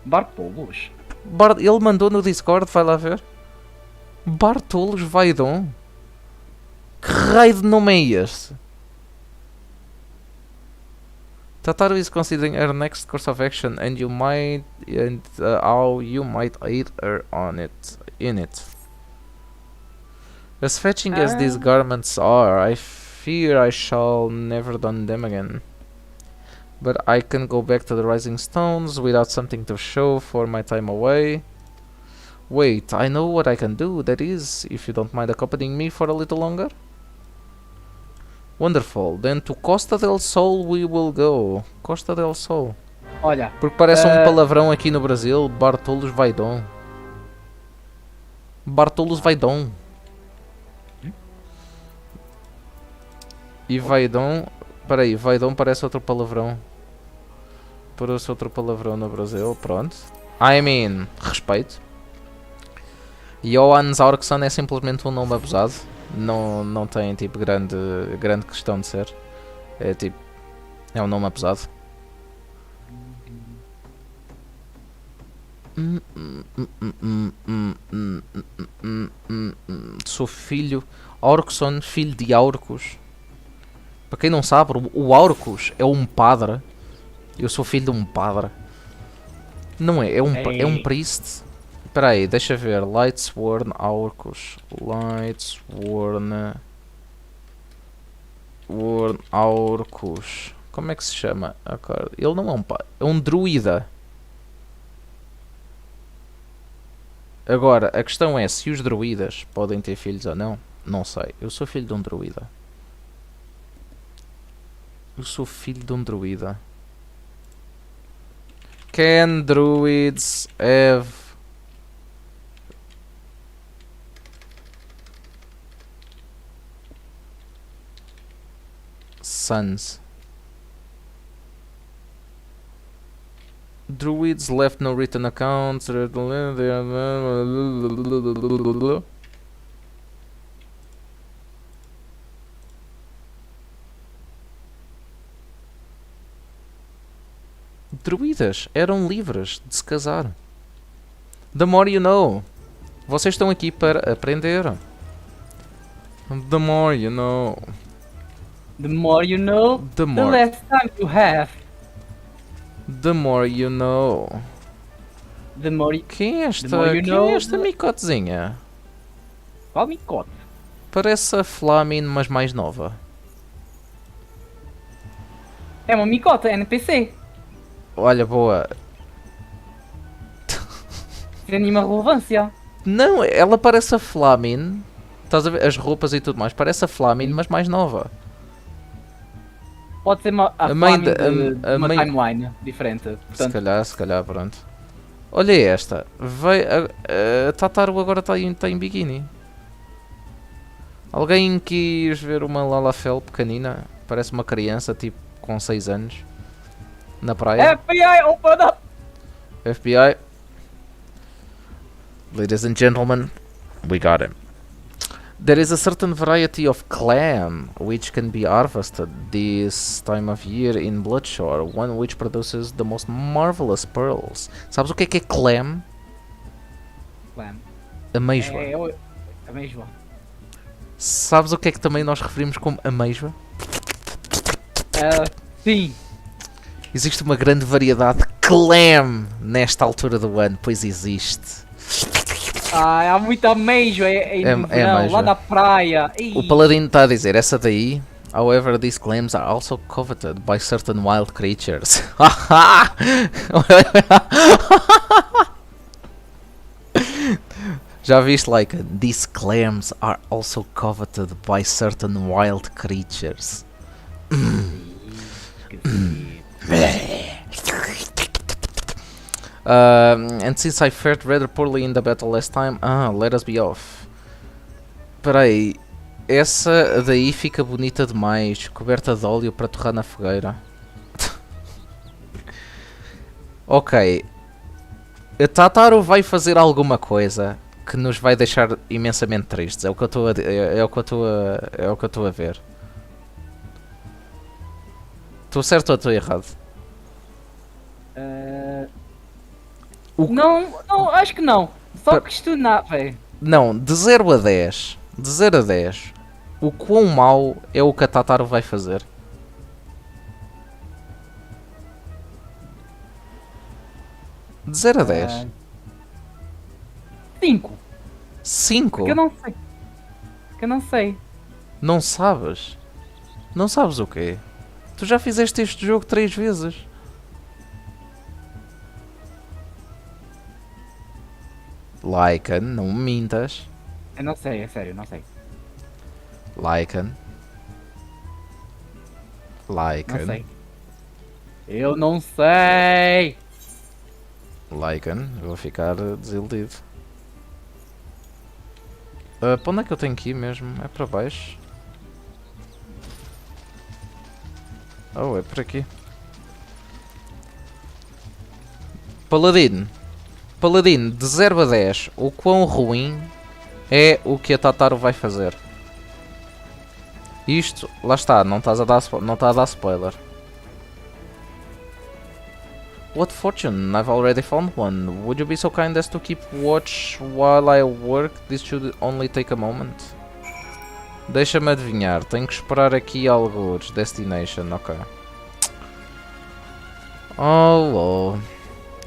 Bartolos? Ele mandou no Discord, vai lá ver. Bartolos Vaidon. Que raio de nome é este? Tataru is considering her next course of action and how you might aid her in it. As fetching as these garments are, I fear I shall never don them again. But I can go back to the Rising Stones without something to show for my time away. Wait, I know what I can do, that is, if you don't mind accompanying me for a little longer. Wonderful, then to Costa del Sol we will go. Costa del Sol. Olha. Porque parece um palavrão aqui no Brasil, Bartolos Vaidon. Bartolos Vaidon. E Vaidon... Peraí, Vaidon parece outro palavrão. Parece outro palavrão no Brasil, pronto. I mean, respeito. Johan Zaurkson é simplesmente um nome abusado. Não tem tipo grande questão de ser. É tipo... É um nome abusado. Sou filho... Aurkson, filho de Aurcus. Para quem não sabe, o Aurcus é um padre. Eu sou filho de um padre. Não é? É um priest. Espera aí, deixa ver. Lightsworn Aurcus. Lightsworn Aurcus. Como é que se chama? Ele não é um padre. É um druida. Agora, a questão é se os druidas podem ter filhos ou não. Não sei. Eu sou filho de um druida. Eu sou filho de um druida. Can druids have sons? Druids left no written accounts. druidas eram livres de se casar. The more you know. Vocês estão aqui para aprender. The more you know. The more you know, The the more. less time you have. The more you know. The more you... Quem é esta, The more you quem know, é esta the- micotezinha? Qual micote? Parece a Flamine, mas mais nova. É uma micota, NPC. Olha, boa. Sem nenhuma relevância. Não, ela parece a Flamine. Estás a ver? As roupas e tudo mais. Parece a Flamine, mas mais nova. Pode ser a mãe Flaming da- de a uma mãe- timeline diferente. Portanto, Se calhar, pronto. Olha esta. A Tataru agora está em biquíni. Alguém quis ver uma Lalafell pequenina? Parece uma criança, tipo, com 6 anos. Na praia. FBI, open up! FBI. Ladies and gentlemen, we got him. There is a certain variety of clam which can be harvested this time of year in Bloodshore, one which produces the most marvelous pearls. Sabes o que é clam? Clam. Ameijoa. É ameijoa. Sabes o que é que também nós referimos como ameijoa? Sim. Existe uma grande variedade de clam nesta altura do ano, pois existe. Há muita ameijoa no verão, ameijoa. lá na praia. Ih. O Paladino está a dizer, essa daí. However, these clams are also coveted by certain wild creatures. Já viste, like, these clams are also coveted by certain wild creatures. And since I fared rather poorly in the battle last time, let us be off. Espera aí, essa daí fica bonita demais, coberta de óleo para torrar na fogueira. Ok, a Tataru vai fazer alguma coisa que nos vai deixar imensamente tristes. É o que eu estou a ver. Estou certo ou estou errado? Não, acho que não. Só Pa- questionar, velho. Não, de 0 a 10. De 0 a 10. O quão mau é o que a Tataru vai fazer? De 0 a 10. 5. 5? Porque eu não sei. Porque eu não sei. Não sabes? Não sabes o quê? Tu já fizeste este jogo 3 vezes. Lycan, não mintas. Eu não sei, é sério, não sei. Lycan. Não sei. Eu não sei. Lycan, eu vou ficar desiludido. Para onde é que eu tenho que ir mesmo? É para baixo? Oh, é por aqui. Paladino. Paladino, de 0 a 10, o quão ruim é o que a Tataru vai fazer? Isto, lá está, não está a dar spoiler. What fortune? I've already found one. Would you be so kind as to keep watch while I work? This should only take a moment. Deixa-me adivinhar, tenho que esperar aqui alguns. Destination, ok. Oh,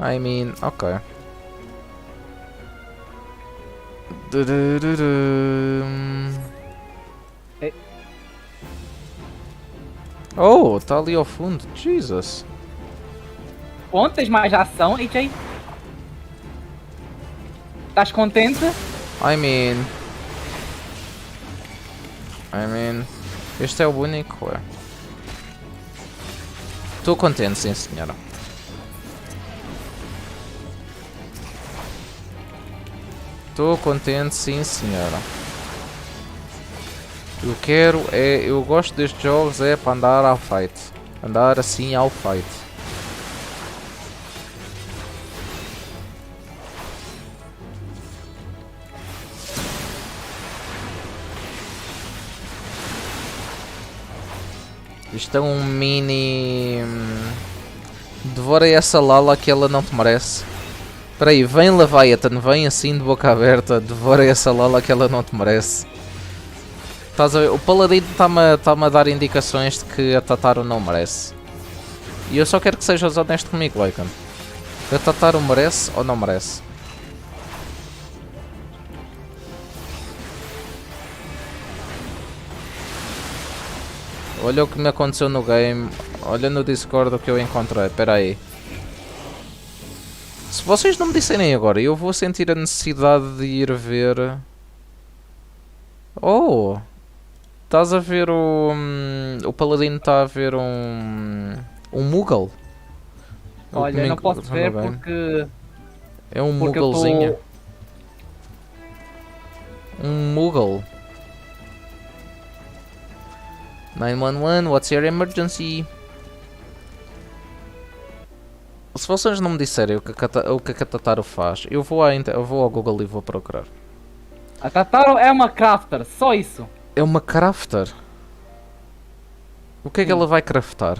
I mean, ok. Oh, está ali ao fundo. Jesus. Onde tens mais ação, AJ? Estás contente? I mean, este é o único, é. Estou contente, sim senhora. Estou contente, sim senhora. Eu gosto destes jogos é para andar ao fight. Andar assim ao fight. Isto é um mini... Devora essa Lala que ela não te merece. Espera aí, vem Leviathan, vem assim de boca aberta. Devora essa Lala que ela não te merece. Estás a ver? O Paladino está-me a dar indicações de que a Tataru não merece. E eu só quero que sejas honesto comigo, Lycan. A Tataru merece ou não merece? Olha o que me aconteceu no game. Olha no Discord o que eu encontrei. Espera aí. Se vocês não me disserem agora, eu vou sentir a necessidade de ir ver... Oh! Estás a ver o... o Paladino está a ver um... um Moogle. É o que Olha, me não posso encontrou no ver game. porque... É um Porque eu Mooglezinho. tô... Um Moogle. 911, what's your emergency? Se vocês não me disserem o que a Tataru faz, eu vou ao Google e vou procurar. A Tataru é uma crafter, só isso. É uma crafter? O que é que ela vai craftar?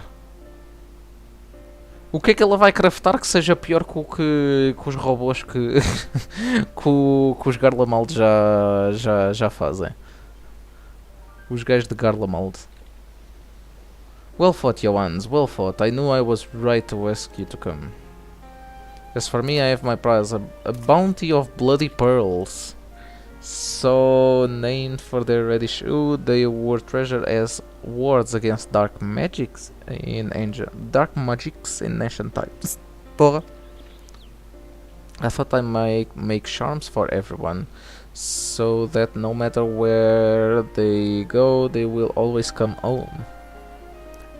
O que é que ela vai craftar que seja pior que os robôs que, que os Garlemald já fazem? Os gajos de Garlemald. Well fought, Johannes, well fought. I knew I was right to ask you to come. As for me, I have my prize, a bounty of bloody pearls. So named for their reddish hue, they were treasured as wards against dark magics in ancient times. Porra. I thought I might make charms for everyone, so that no matter where they go, they will always come home.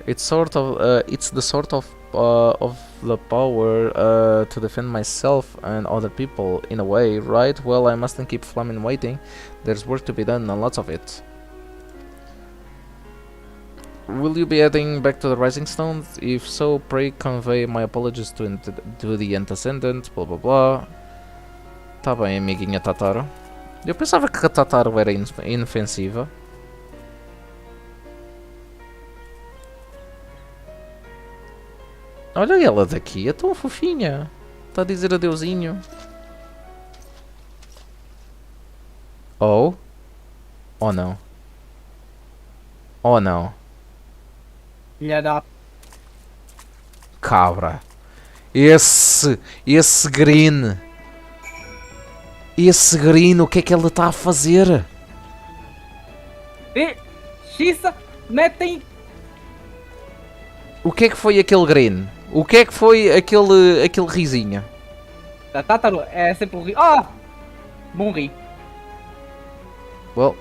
It's the sort of the power to defend myself and other people in a way, right? Well, I mustn't keep Flamin waiting. There's work to be done and lots of it. Will you be heading back to the Rising Stones? If so, pray convey my apologies to the antecedent, blah blah blah. Tá bem, amiguinha Tataru. Eu pensava que a Tataru era inofensiva. Olha ela daqui, é tão fofinha. Está a dizer adeusinho. Oh? Oh não. Oh não. Filha da... Cabra. Esse green. Esse green, o que é que ela está a fazer? Xissa, metem... O que é que foi aquele green? O que é que foi aquele risinho? A Tataru é sempre um ri... Ah! Morri. Well,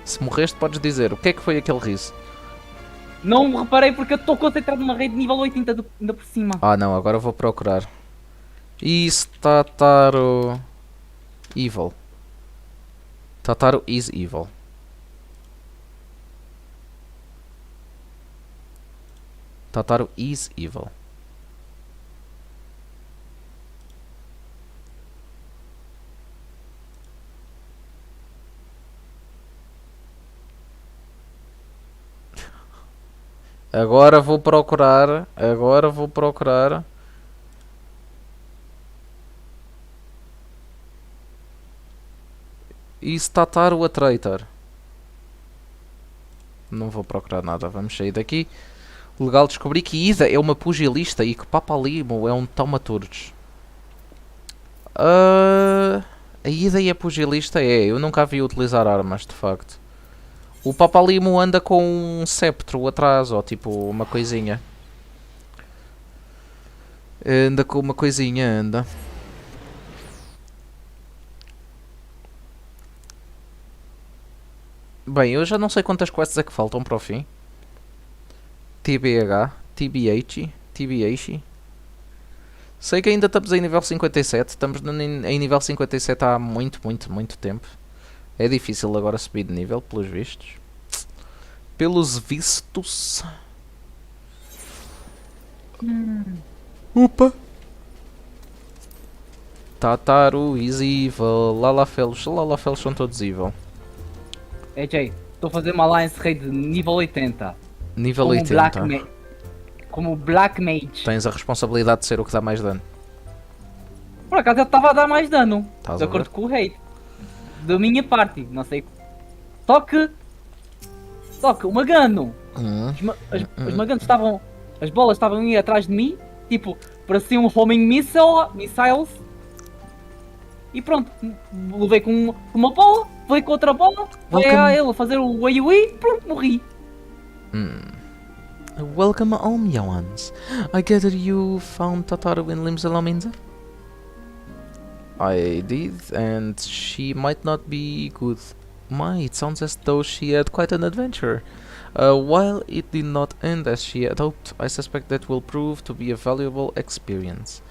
se morreste podes dizer. O que é que foi aquele riso? Não me reparei porque eu estou concentrado numa rede de nível 80 ainda por cima. Ah não, agora vou procurar. Isso, Tataru... Evil. Tataru is evil. Tataru is evil. Agora vou procurar. Isso Tataru a traitor. Não vou procurar nada, vamos sair daqui. Legal, descobri que Ida é uma pugilista e que Papalimo é um taumaturge. A Ida é pugilista? É, eu nunca a vi utilizar armas, de facto. O Papalimo anda com um sceptro atrás, ou tipo uma coisinha. Anda com uma coisinha, anda. Bem, eu já não sei quantas quests é que faltam para o fim. TBH, TBH. Sei que ainda estamos em nível 57. Estamos em nível 57 há muito tempo. É difícil agora subir de nível, pelos vistos. Pelos vistos. Opa! Tataru is evil. Lalafelos são todos evil. AJ, estou a fazer uma Alliance Raid de nível 80. Nível Com 80. como Black Mage. Tens a responsabilidade de ser o que dá mais dano. Por acaso ele estava a dar mais dano, Estás de a ver? acordo com o rate. Da minha parte, não sei. Só que o Magano, os Maganos estavam, as bolas estavam aí atrás de mim, tipo, parecia um homing missiles. E pronto, levei com uma bola, levei com outra bola, veio a ele a fazer o Wii, pronto, morri. Welcome home, Johannes. I gather you found Tataru in Limsa. I did, and she might not be good. It sounds as though she had quite an adventure. While it did not end as she had hoped, I suspect that will prove to be a valuable experience.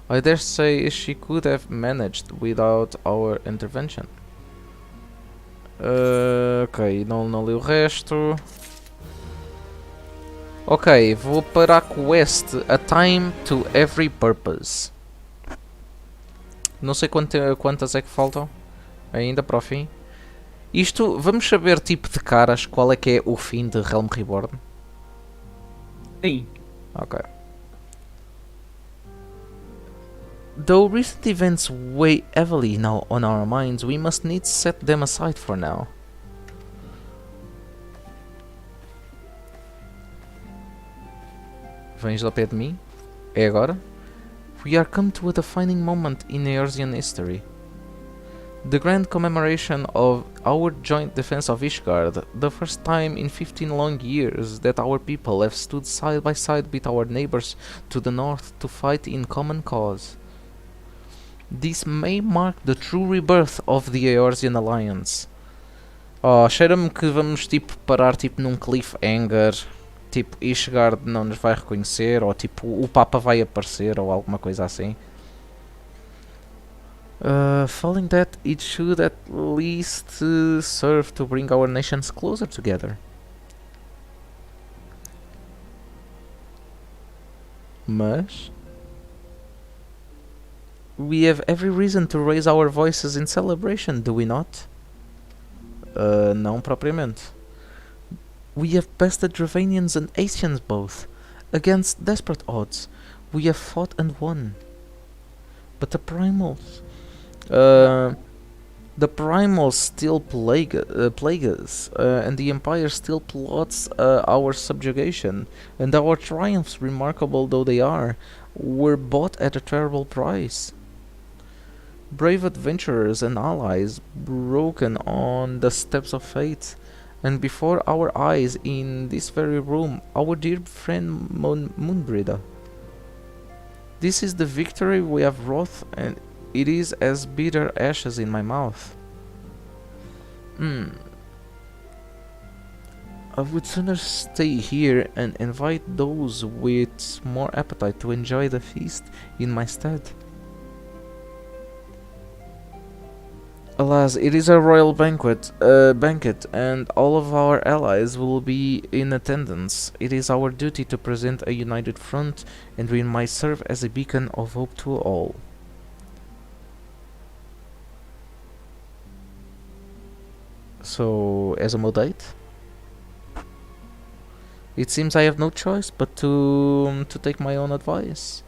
I dare say she could have managed without our intervention. Ok, não li o resto. Ok, vou para a quest A Time to Every Purpose. Não sei quantas é que faltam ainda para o fim. Isto, vamos saber tipo de caras qual é que é o fim de Realm Reborn? Sim. Ok. Though recent events weigh heavily now on our minds, we must needs set them aside for now. Vens ao pé de mim? É agora? We are come to a defining moment in Eorzean history. The grand commemoration of our joint defense of Ishgard, the first time in 15 long years that our people have stood side by side with our neighbors to the north to fight in common cause. This may mark the true rebirth of the Eorzean Alliance. Oh, cheira-me que vamos tipo parar tipo num cliffhanger, tipo Ishgard não nos vai reconhecer, ou tipo o Papa vai aparecer, ou alguma coisa assim. Following that, it should at least serve to bring our nations closer together. Mas we have every reason to raise our voices in celebration, do we not? Não propriamente. We have bested Dravanians and Asians both. Against desperate odds, we have fought and won. But the primals... the primals still plague us, and the Empire still plots our subjugation, and our triumphs, remarkable though they are, were bought at a terrible price. Brave adventurers and allies broken on the steps of fate, and before our eyes in this very room, our dear friend Moonbrida. This is the victory we have wrought, and it is as bitter ashes in my mouth. I would sooner stay here and invite those with more appetite to enjoy the feast in my stead. Alas, it is a royal banquet, and all of our allies will be in attendance. It is our duty to present a united front, and we might serve as a beacon of hope to all. So, as a modate, it seems I have no choice but to take my own advice.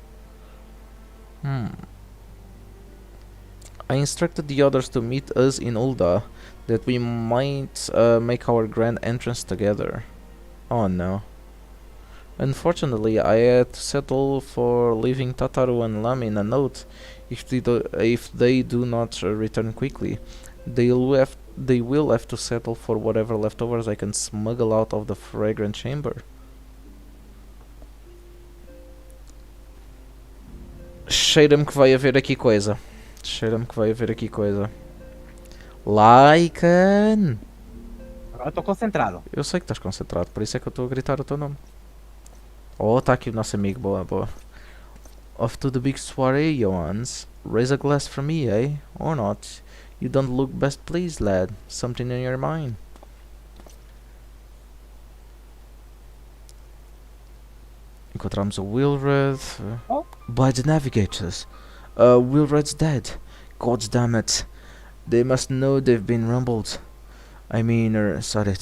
I instructed the others to meet us in Ulda, that we might make our grand entrance together. Oh no. Unfortunately, I had to settle for leaving Tataru and Lamin a note. If they do not return quickly, they will have to settle for whatever leftovers I can smuggle out of the fragrant chamber. Cheira-me que vai haver aqui coisa. Lycan! Agora estou concentrado. Eu sei que estás concentrado, por isso é que eu estou a gritar o teu nome. Oh, está aqui o nosso amigo, boa. Off to the big soiree, Johannes. Raise a glass for me, eh? Or not? You don't look best pleased, lad. Something in your mind. Encontramos o Wilred. Oh. By the navigators. Wilred's dead. God damn it. They must know they've been rumbled. I mean, sorry.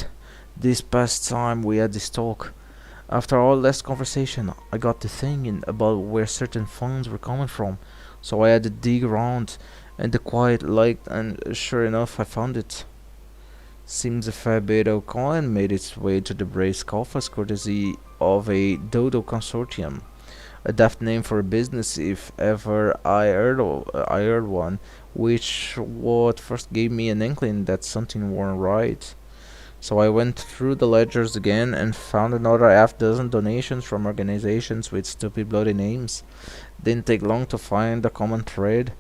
This past time we had this talk. After our last conversation, I got to thinking about where certain funds were coming from, so I had to dig around in the quiet light, and sure enough, I found it. Seems a fair bit of coin made its way to the Brace coffers courtesy of a Dodo consortium. A daft name for a business if ever I heard one, which what first gave me an inkling that something weren't right. So I went through the ledgers again and found another half dozen donations from organizations with stupid bloody names. Didn't take long to find a common thread.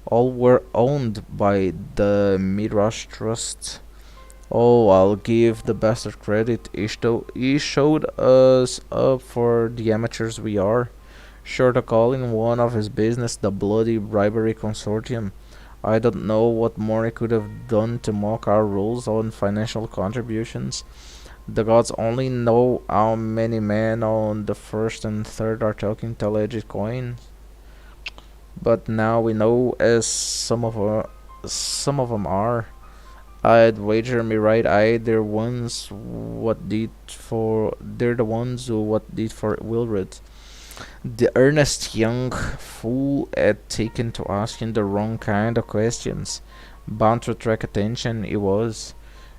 All were owned by the Mirage Trust. Oh, I'll give the bastard credit. He showed us up for the amateurs we are. Short of calling one of his business the Bloody Bribery Consortium. I don't know what more he could have done to mock our rules on financial contributions. The gods only know how many men on the first and third are talking alleged coins. But now we know, as some of them are. I'd wager me right eye they're the ones who what did for Wilred. The earnest young fool had taken to asking the wrong kind of questions. Bound to attract attention, he was.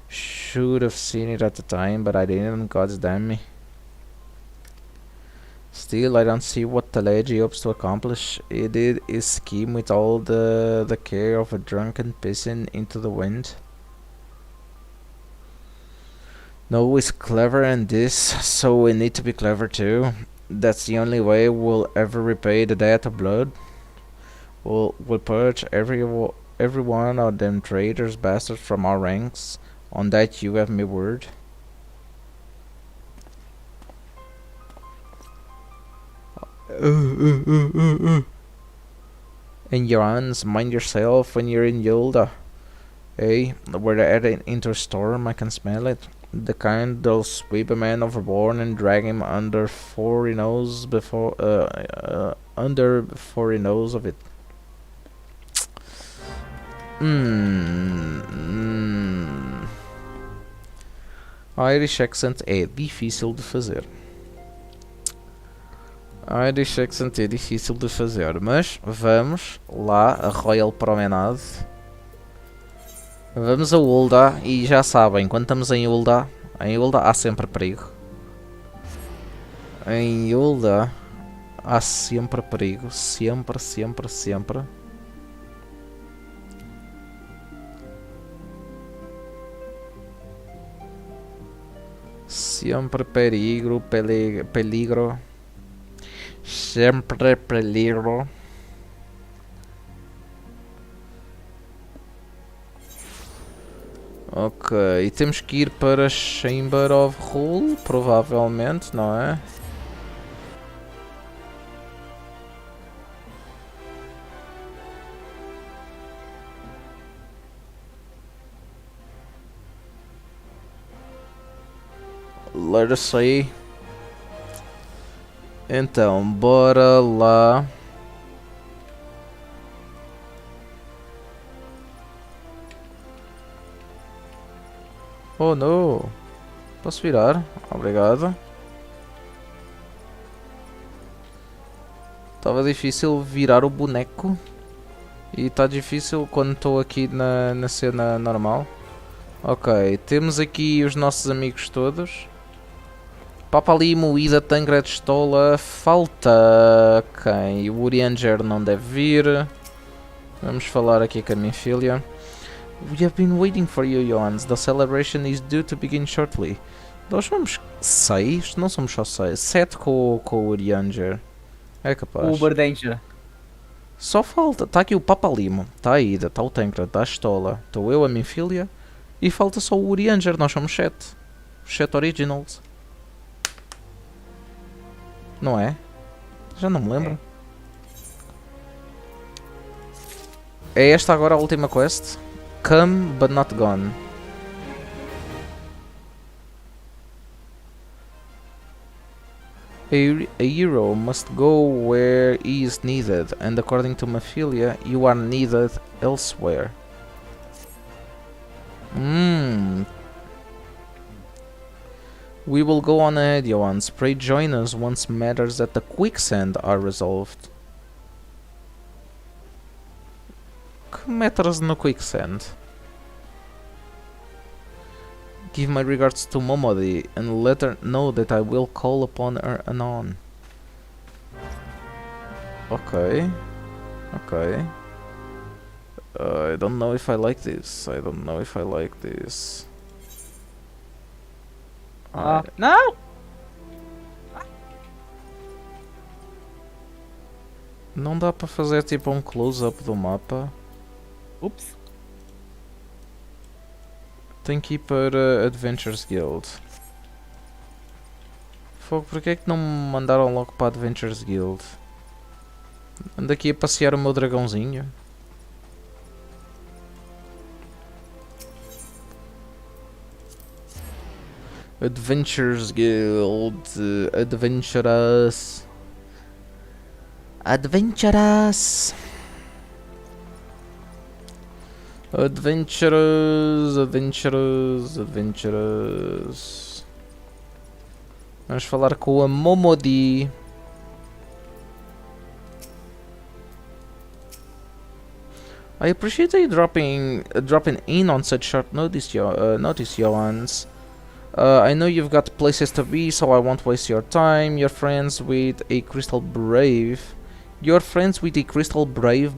Should have seen it at the time, but I didn't, God damn me. Still, I don't see what Talegi hopes to accomplish. He did his scheme with all the care of a drunken pissing into the wind. No, he's clever in this, so we need to be clever too. That's the only way we'll ever repay the debt of blood. We'll purge every one of them traitors bastards from our ranks. On that you have me word. And Johannes, mind yourself when you're in Yulda. Hey, we're heading into a storm, I can smell it. The kind that'll sweep a man overboard and drag him under before he knows of it. Irish accent é difícil de fazer. Irish accent é difícil de fazer, mas vamos lá a Royal Promenade. Vamos a Ulda e já sabem, quando estamos em Ulda há sempre perigo. Em Ulda há sempre perigo, sempre. Sempre peligro. Sempre peligro. Ok, e temos que ir para Chamber of Rule, provavelmente, não é? Let us see. Então, bora lá. Oh não! Posso virar? Obrigado. Estava difícil virar o boneco. E está difícil quando estou aqui na cena normal. Ok, temos aqui os nossos amigos todos. Papa ali, Moída, Tancred, Stola. Falta quem? O Urianger não deve vir. Vamos falar aqui com a minha filha. We have been waiting for you, Johannes. The celebration is due to begin shortly. Nós somos 6? Não somos só 6. 7 com o Urianger. É capaz. Uber Danger. Só falta. Está aqui o Papa Lima. Está a Ida. Está o Tancred. Está a Stola. Estou eu, a minha filha. E falta só o Urianger. Nós somos 7. Os 7 originals. Não é? Já não me lembro. É esta agora a última quest? Come but not gone. A hero must go where he is needed, and according to Mephilia, you are needed elsewhere. We will go on ahead, Johannes. Pray join us once matters at the quicksand are resolved. Que matters no quicksand? Give my regards to Momodi and let her know that I will call upon her anon. Okay. Okay. I don't know if I like this. I don't know if I like this. No! Não dá para fazer tipo um close-up do mapa. Oops. Tem que ir para Adventures Guild. Fogo, porque é que não me mandaram logo para Adventures Guild? Ando aqui a passear o meu dragãozinho. Adventures Guild. Adventurous. Adventurous. Adventurous. Adventurous. Adventurous. Vamos falar com a Momodi. I appreciate you dropping in on such short notice, Johans. I know you've got places to be, so I won't waste your time. You're friends with a crystal brave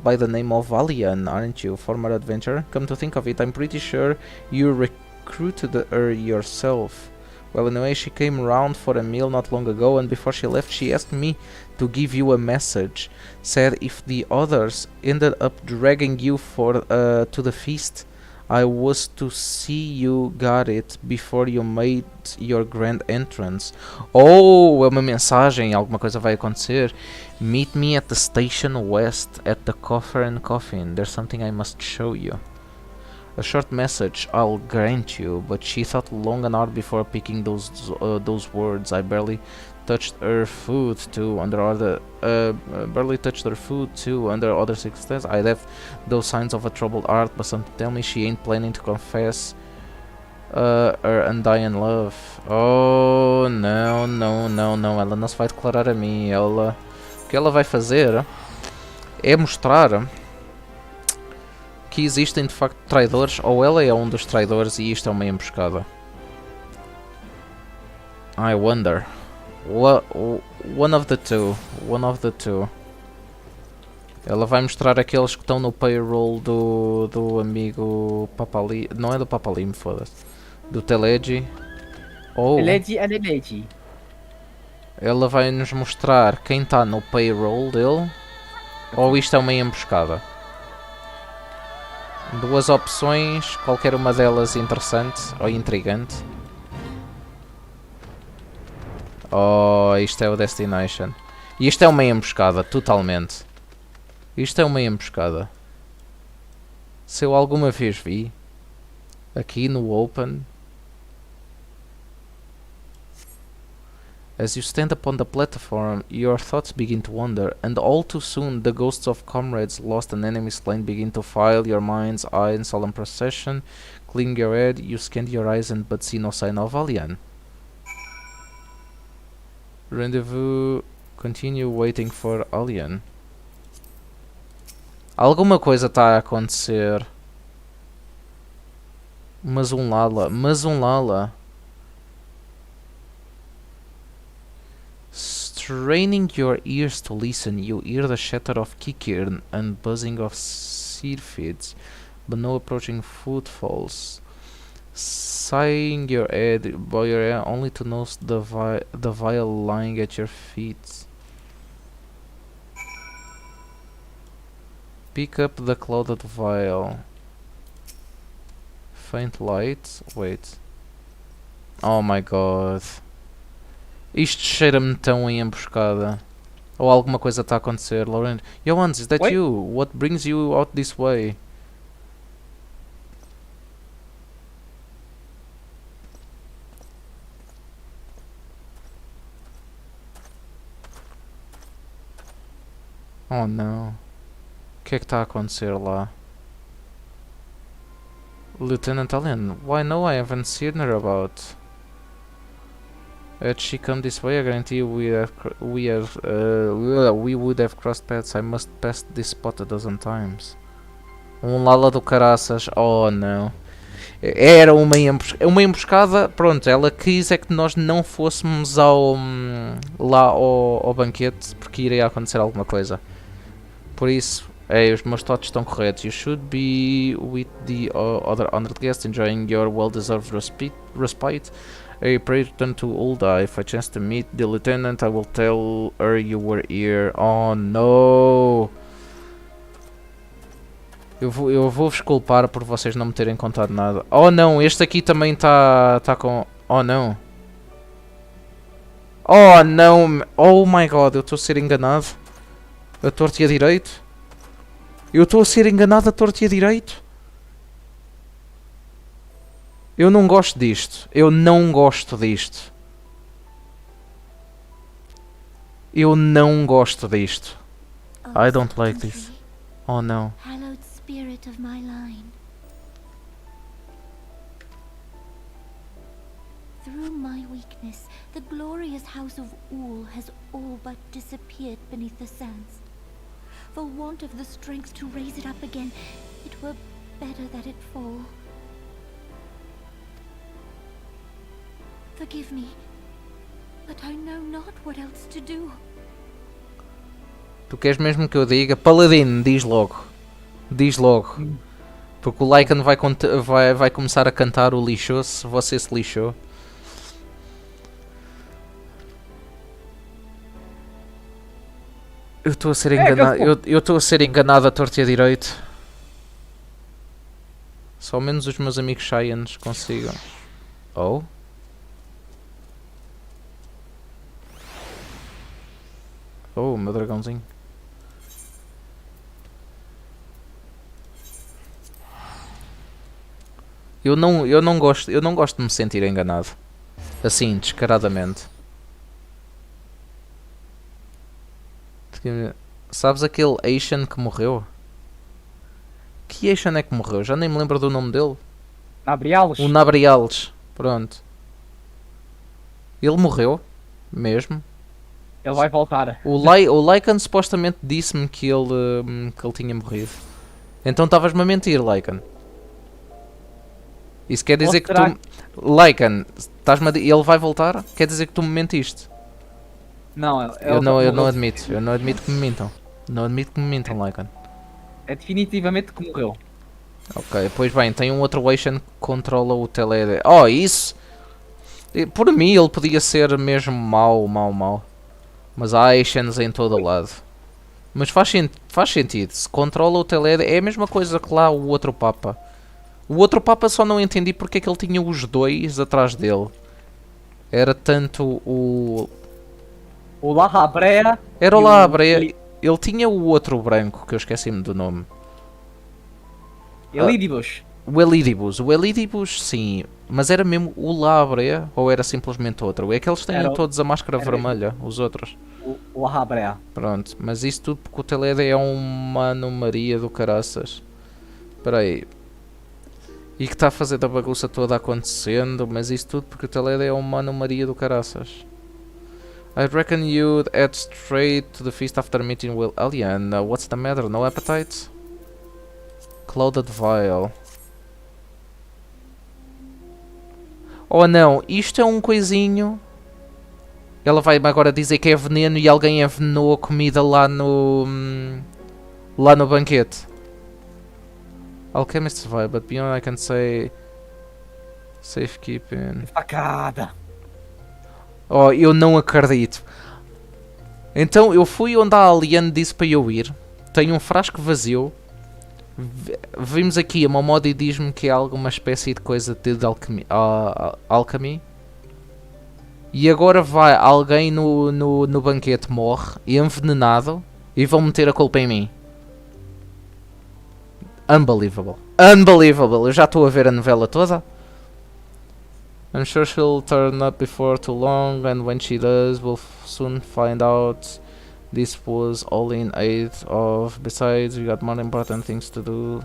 by the name of Valian, aren't you? Former adventurer. Come to think of it, I'm pretty sure you recruited her yourself. Well, anyway, she came round for a meal not long ago, and before she left, she asked me to give you a message. Said if the others ended up dragging you to the feast, I was to see you got it before you made your grand entrance. Oh, é uma mensagem, alguma coisa vai acontecer. Meet me at the station west at the Coffer and Coffin. There's something I must show you. A short message, I'll grant you, but she thought long and hard before picking those words. I barely touched her food too. Under other circumstances, I'd have those signs of a troubled heart. But some tell me she ain't planning to confess her undying love. Oh, não, não, não, não. Ela não se vai declarar a mim. O que ela vai fazer é mostrar que existem de facto traidores, ou ela é um dos traidores e isto é uma emboscada. I wonder. One of the two. Ela vai mostrar aqueles que estão no payroll do amigo Papali. Não é do Papalim, foda-se. Do Telegi. Ou Telegi and Telegi. ela vai nos mostrar quem está no payroll dele. Ou isto é uma emboscada. Duas opções, qualquer uma delas interessante ou intrigante. Oh, isto é o Destination. E isto é uma emboscada, totalmente. Isto é uma emboscada. Se eu alguma vez vi aqui no Open. As you stand upon the platform, your thoughts begin to wander, and all too soon the ghosts of comrades lost and enemies slain begin to file your mind's eye in solemn procession. Clearing your head, you scan your horizon but see no sign of Alien. Rendezvous. Continue waiting for Alien. Alguma coisa está a acontecer. Mas um Lala. Straining your ears to listen, you hear the chatter of Kikirn and buzzing of seedfeeds, but no approaching footfalls. Sighing your head, bow your head only to notice the vial lying at your feet. Pick up the clouded vial. Faint light. Wait. Oh my god. Isto cheira-me tão em emboscada. Ou alguma coisa está a acontecer. Lauren. Johans, is that you? What brings you out this way? Oh não. O que é que está a acontecer lá? Lieutenant Allen, why no, I haven't seen her about. Had she come this way, I guarantee you we would have crossed paths. I must pass this spot a dozen times. Lala do caraças. Oh não. Era uma emboscada. Pronto, ela quis é que nós não fôssemos lá ao banquete, porque iria acontecer alguma coisa. Por isso, os meus thoughts estão corretos. You should be with the other honored guests, enjoying your well-deserved respite. I pray return to Ulda. If I chance to meet the lieutenant, I will tell her you were here. Oh no! Eu vou-vos culpar por vocês não me terem contado nada. Oh não, este aqui também tá com... Oh não. Oh não. Oh my god, eu estou a ser enganado. A torto e a direito. Eu estou a ser enganado a torto e a direito. Eu não gosto disto. Eu não gosto disto. Eu não gosto disto. I don't like this. Oh não. Hallowed spirit of my line. Through my weakness, the glorious house of Ul has all but disappeared beneath the sands. For want of the strength to raise it up again, it were better that it fall. Forgive me, but I know not what else to do. Tu queres mesmo que eu diga? Paladino, diz logo. Diz logo. Porque o Lycan vai começar a cantar o lixou-se, você se lixou. Eu estou a ser enganado. Eu estou a ser enganado a torto e a direito. Só ao menos os meus amigos Cheyennes consigam. Oh? Oh, meu dragãozinho. Eu não gosto de me sentir enganado. Assim, descaradamente. Sabes aquele Asian que morreu? Que Asian é que morreu? Já nem me lembro do nome dele. Nabriales. O Nabriales. Pronto. Ele morreu. Mesmo. Ele vai voltar. O Lycan supostamente disse-me que ele tinha morrido. Então estavas-me a mentir, Lycan. Isso quer dizer que tu... Lycan, ele vai voltar? Quer dizer que tu me mentiste? Não, eu não admito que me mintam. Não admito que me mintam, Lycan. É definitivamente que morreu. Ok, pois bem, tem um outro Asian que controla o tele... Oh, isso! Por mim ele podia ser mesmo mau. Mas há Asians em todo o lado. Mas faz sentido. Se controla o tele... É a mesma coisa que lá o outro Papa. O outro Papa só não entendi porque é que ele tinha os dois atrás dele. Era tanto o... O Larrabrea. Era o Larrabrea. Ele tinha o outro branco, que eu esqueci-me do nome. Elidibus. O Elidibus, sim. Mas era mesmo o Larrabrea ou era simplesmente outro? É que eles têm todos a máscara vermelha, os outros. O Larrabrea. Pronto, mas isso tudo porque o Telede é uma anomalia do caraças. Espera aí. E que está a fazer da bagunça toda acontecendo, mas isso tudo porque o Telede é uma anomalia do caraças. I reckon you'd head straight to the feast after meeting with Alien. What's the matter? No appetite? Clouded Vial. Oh não, isto é um coisinho. Ela vai-me agora dizer que é veneno e alguém envenenou a comida lá no banquete. Alchemist's vibe, but beyond I can say safekeeping. Facada. Oh, eu não acredito. Então eu fui onde a Alien disse para eu ir. Tenho um frasco vazio. Vimos aqui a Momodi e diz-me que é alguma espécie de coisa de alchemy. E agora vai alguém no banquete morre envenenado e vão meter a culpa em mim. Unbelievable. Eu já estou a ver a novela toda. I'm sure she'll turn up before too long, and when she does, we'll soon find out this was all in aid of. Besides, we got more important things to do.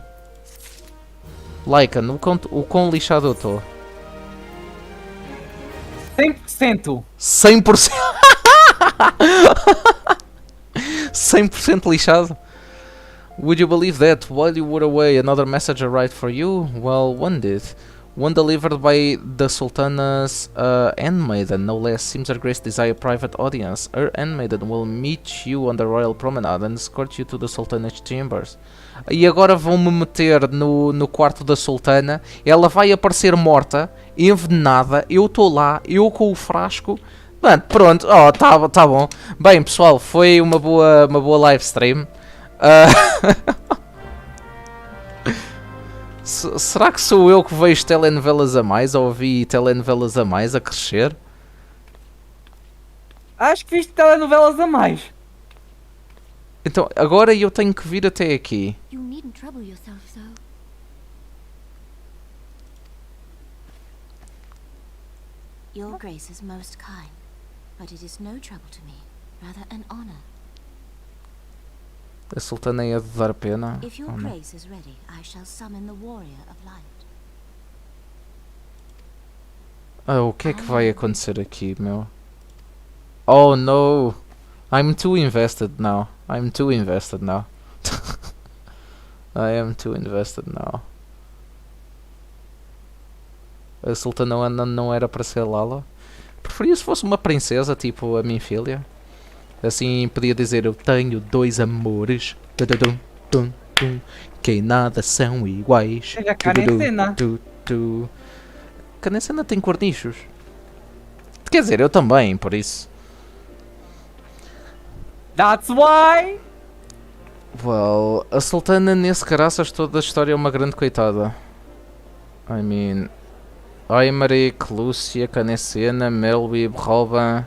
Lycan, o quão lixado eu estou. 100%. 100%. 100% lixado. Would you believe that? While you were away, another message arrived for you? Well, one did. One delivered by the Sultana's handmaiden, no less. Seems Her Grace desire private audience. Her handmaiden will meet you on the royal promenade and escort you to the Sultana's chambers. E agora vão-me meter no quarto da Sultana. Ela vai aparecer morta, envenenada. Eu estou lá, eu com o frasco. Mano, pronto, tá bom. Bem, pessoal, foi uma boa live stream. Será que sou eu que vejo telenovelas a mais ou vi telenovelas a mais a crescer? Acho que viste telenovelas a mais. Então agora eu tenho que vir até aqui. You needn't trouble yourself so. Your Grace is most kind, but it is no trouble to me, rather an honor. A Sultana é de dar pena. If your Oh, não. Grace is ready, I shall summon the Warrior of Light. O que é que vai acontecer aqui, meu? Oh no! I'm too invested now. I am too invested now. A Sultana não era para ser Lala. Preferia se fosse uma princesa, tipo a minha filha. Assim podia dizer: eu tenho dois amores. Tududum, tum, tum, que em nada são iguais. Seja Canecena. Canecena tem cornichos. Quer dizer, eu também, por isso. That's why. Well, a Sultana nesse caraças toda a história é uma grande coitada. I mean... Aymeric, Lúcia, Canecena, Melwib, Robin...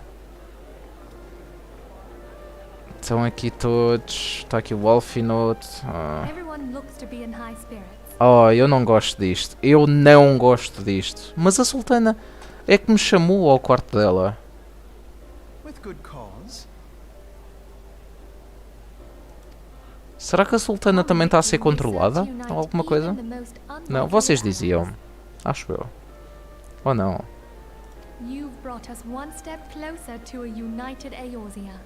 Estão aqui todos... Está aqui o Wolfinote... Everyone looks to be in high spirits. Oh, eu não gosto disto. Eu não gosto disto. Mas a Sultana é que me chamou ao quarto dela. With good cause. Será que a Sultana também está a ser controlada? Ou alguma coisa? Não, vocês diziam. Acho eu. Ou não? You've brought us one step closer to a united Eorzea.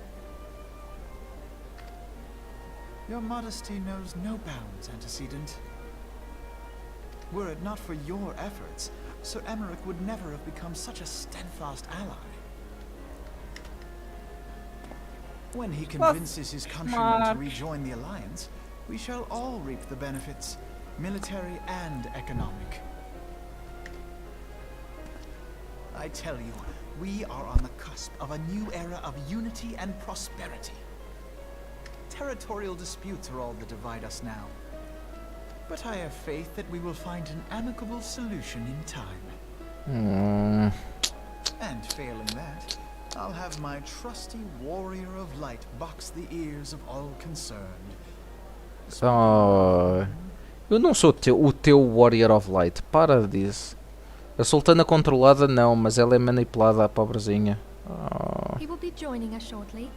Your modesty knows no bounds, antecedent. Were it not for your efforts, Sir Emeric would never have become such a steadfast ally. When he convinces his countrymen to rejoin the alliance, we shall all reap the benefits, military and economic. I tell you, we are on the cusp of a new era of unity and prosperity. Territorial disputes are all that divide us now. But I have faith that we will find an amicable solution in time. And failing that, I'll have my trusty Warrior of Light box the ears of all concerned. Oh, eu não sou o teu Warrior of Light. Para disso. A Sultana controlada não, mas ela é manipulada, a pobrezinha. Oh. He will be joining us shortly.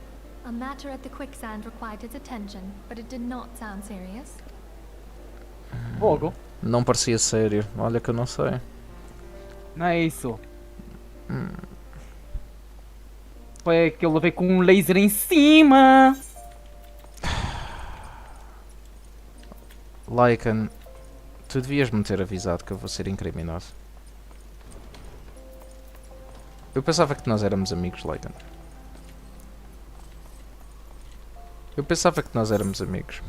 A matter at the quicksand required his attention, but it did not sound serious. Fogo. Não parecia sério. Olha que eu não sei. Não é isso. Foi que eu levei com um laser em cima. Lycan, tu devias me ter avisado que eu vou ser incriminado. Eu pensava que nós éramos amigos, Lycan. Eu pensava que nós éramos amigos.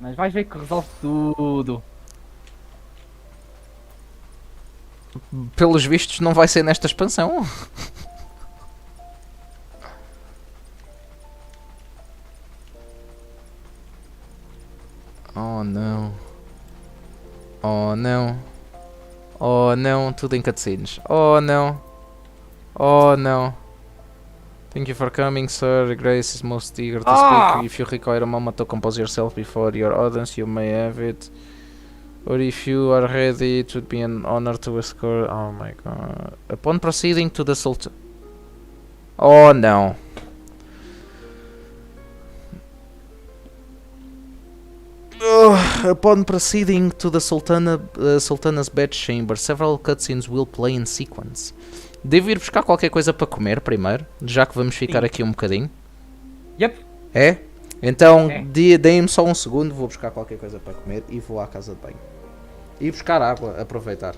Mas vais ver que resolve tudo. Pelos vistos não vai ser nesta expansão. Oh não. Oh não. Oh não, tudo em cutscenes. Oh não. Oh não. Thank you for coming, sir. Grace is most eager to speak. If you require a moment to compose yourself before your audience, you may have it. Or if you are ready, it would be an honor to escort. Oh my god. Upon proceeding to the Sultan. Oh não. Upon proceeding to the Sultana's bedchamber, several cutscenes will play in sequence. Devo ir buscar qualquer coisa para comer primeiro, já que vamos ficar Sim. aqui um bocadinho. Yep. É? Então, É. deem-me só um segundo, vou buscar qualquer coisa para comer e vou à casa de banho. E buscar água, aproveitar.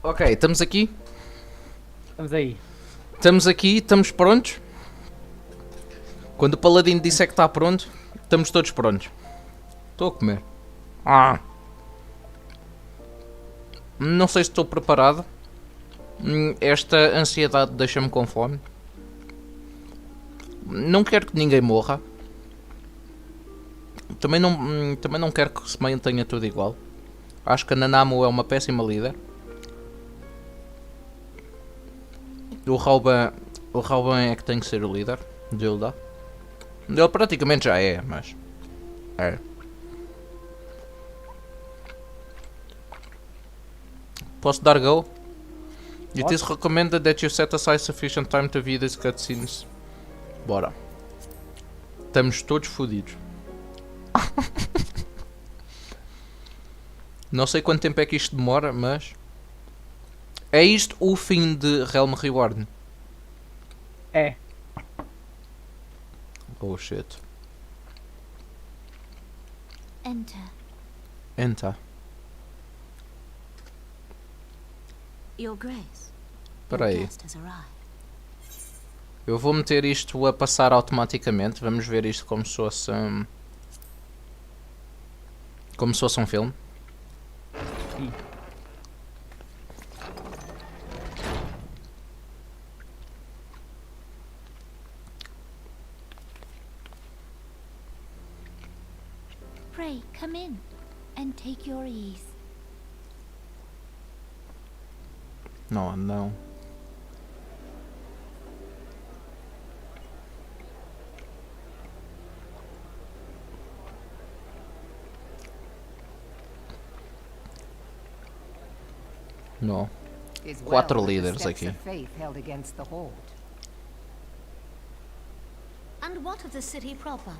Ok, estamos aqui. Estamos aí. Estamos aqui, estamos prontos. Quando o Paladino disser que está pronto, estamos todos prontos. Estou a comer. Não sei se estou preparado. Esta ansiedade deixa-me com fome. Não quero que ninguém morra. Também não quero que se mantenha tudo igual. Acho que a Nanamo é uma péssima líder. O Rauban é que tem que ser o líder de Hilda. Ele praticamente já é, mas É. Posso dar go? It is recommended that you set aside sufficient time to view these cutscenes. Bora. Estamos todos fodidos. Não sei quanto tempo é que isto demora, mas... É isto o fim de Realm Reborn? É. Oh shit. Enter. Enter. Your Grace. Espera aí. Guest has arrived. Eu vou meter isto a passar automaticamente. Vamos ver isto como se fosse... como se fosse um filme. Pray, come in and take your ease. Não, não. Não. Is Quatro well that the líderes steps aqui. of faith held against the horde. And what of the city proper?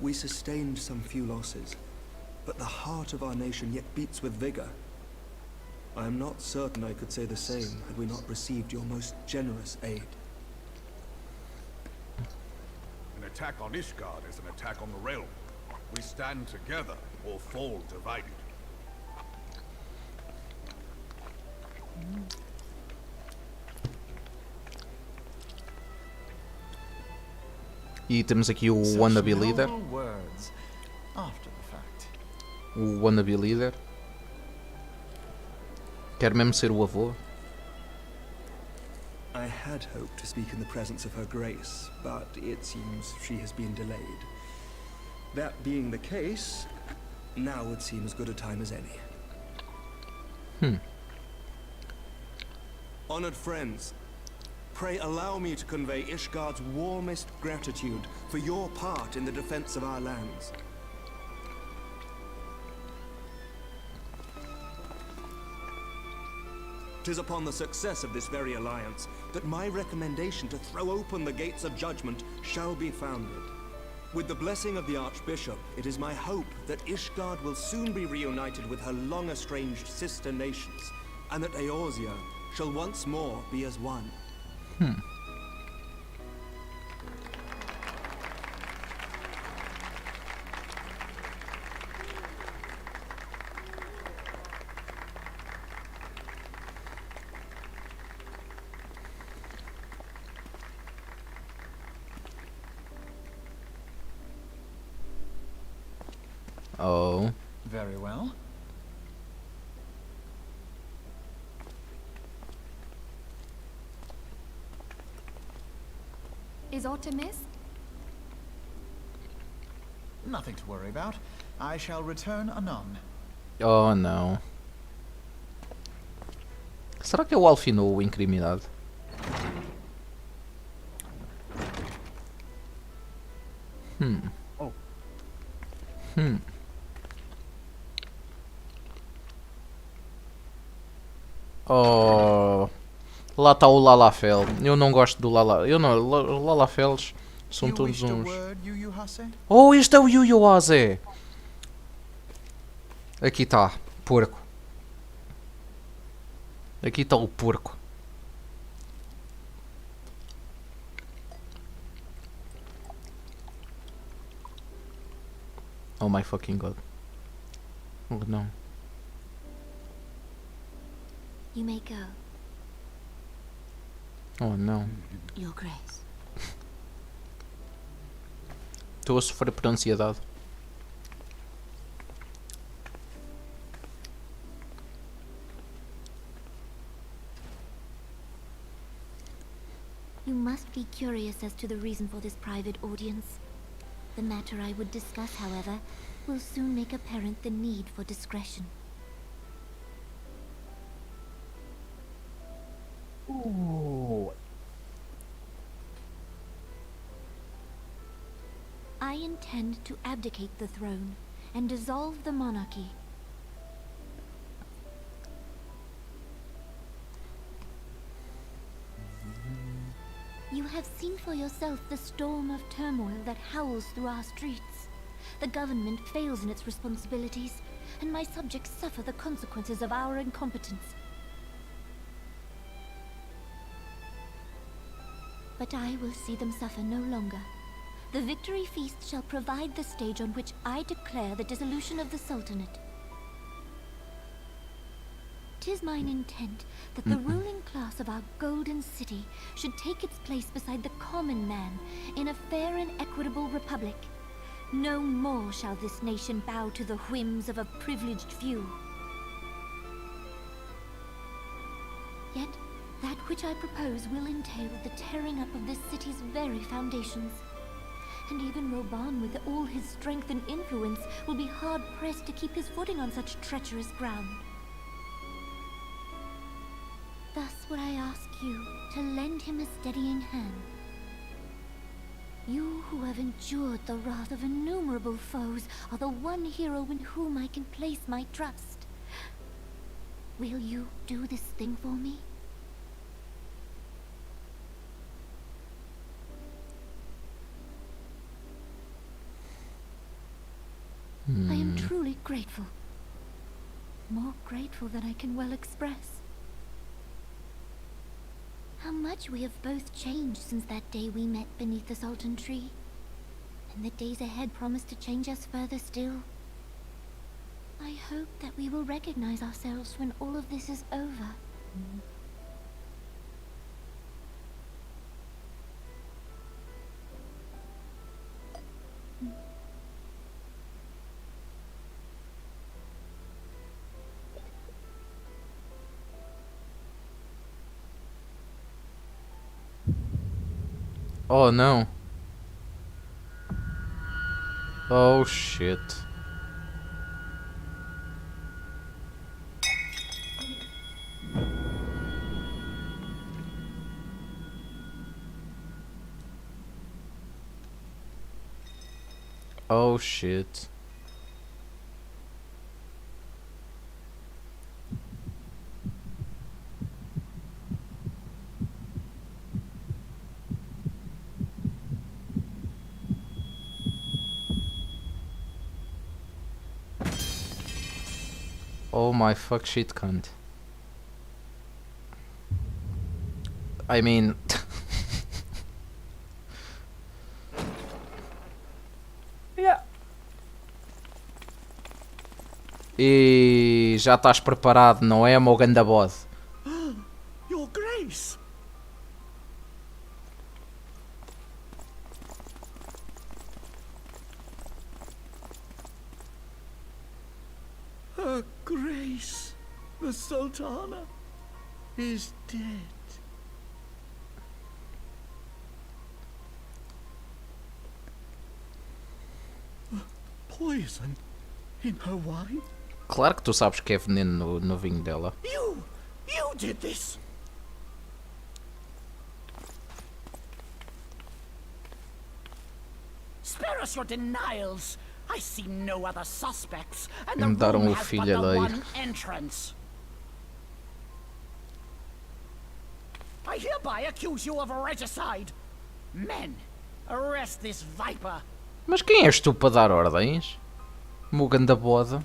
We sustained some few losses, but the heart of our nation yet beats with vigor. I am not certain I could say the same had we not received your most generous aid. An attack on Ishgard is an attack on the realm. We stand together or fall divided. E temos aqui o Such wannabe leader. noble words after the fact. O wannabe leader. Quer mesmo ser o avô? I had hoped to speak in the presence of her grace, but it seems she has been delayed. That being the case, now would seem as good a time as any. Honored friends, pray allow me to convey Ishgard's warmest gratitude for your part in the defense of our lands. Tis upon the success of this very alliance that my recommendation to throw open the gates of judgment shall be founded. With the blessing of the Archbishop, it is my hope that Ishgard will soon be reunited with her long-estranged sister nations, and that Eorzea shall once more be as one. Oh. Very well. Is Artemis? Nothing to worry about. I shall return anon. Oh não. Será que é o Alfinou o incriminado? Oh. Oh. Lá está o Lalafell. Eu não gosto do Lala. Eu não. Os Lalafells são You todos wished a uns. word, Yu Yu Hase? Oh, este é o Yu Yu Haze. Aqui está. Porco. Aqui está o porco. Oh my fucking god. Oh não. You may go, Oh não. Your Grace. Estou a sofrer por ansiedade. You must be curious as to the reason for this private audience. The matter I would discuss, however, will soon make apparent the need for discretion. Ooh. intend to abdicate the throne and dissolve the monarchy. You have seen for yourself the storm of turmoil that howls through our streets. The government fails in its responsibilities, and my subjects suffer the consequences of our incompetence. But I will see them suffer no longer. The victory feast shall provide the stage on which I declare the dissolution of the Sultanate. 'Tis mine intent that the ruling class of our golden city should take its place beside the common man in a fair and equitable republic. No more shall this nation bow to the whims of a privileged few. Yet, that which I propose will entail the tearing up of this city's very foundations. And even Reborn, with all his strength and influence, will be hard-pressed to keep his footing on such treacherous ground. Thus would I ask you to lend him a steadying hand. You who have endured the wrath of innumerable foes are the one hero in whom I can place my trust. Will you do this thing for me? I am truly grateful. More grateful than I can well express. How much we have both changed since that day we met beneath the Sultan tree. And the days ahead promise to change us further still. I hope that we will recognize ourselves when all of this is over. Oh no. Oh shit. Oh shit. Oh my fuck shit cunt. I mean... Yeah. E já estás preparado, não é, meu ganda bode? Your Grace! Her Grace, the Sultana, is dead. Poison in her wine? Claro que tu sabes que é veneno no vinho dela. You did this! Spare us your denials! I see no other suspects, and the Me deram room o has but filho the alheio. one entrance. I hereby accuse you of regicide. Men, arrest this viper. Mas quem és tu para dar ordens? Meu ganda bode.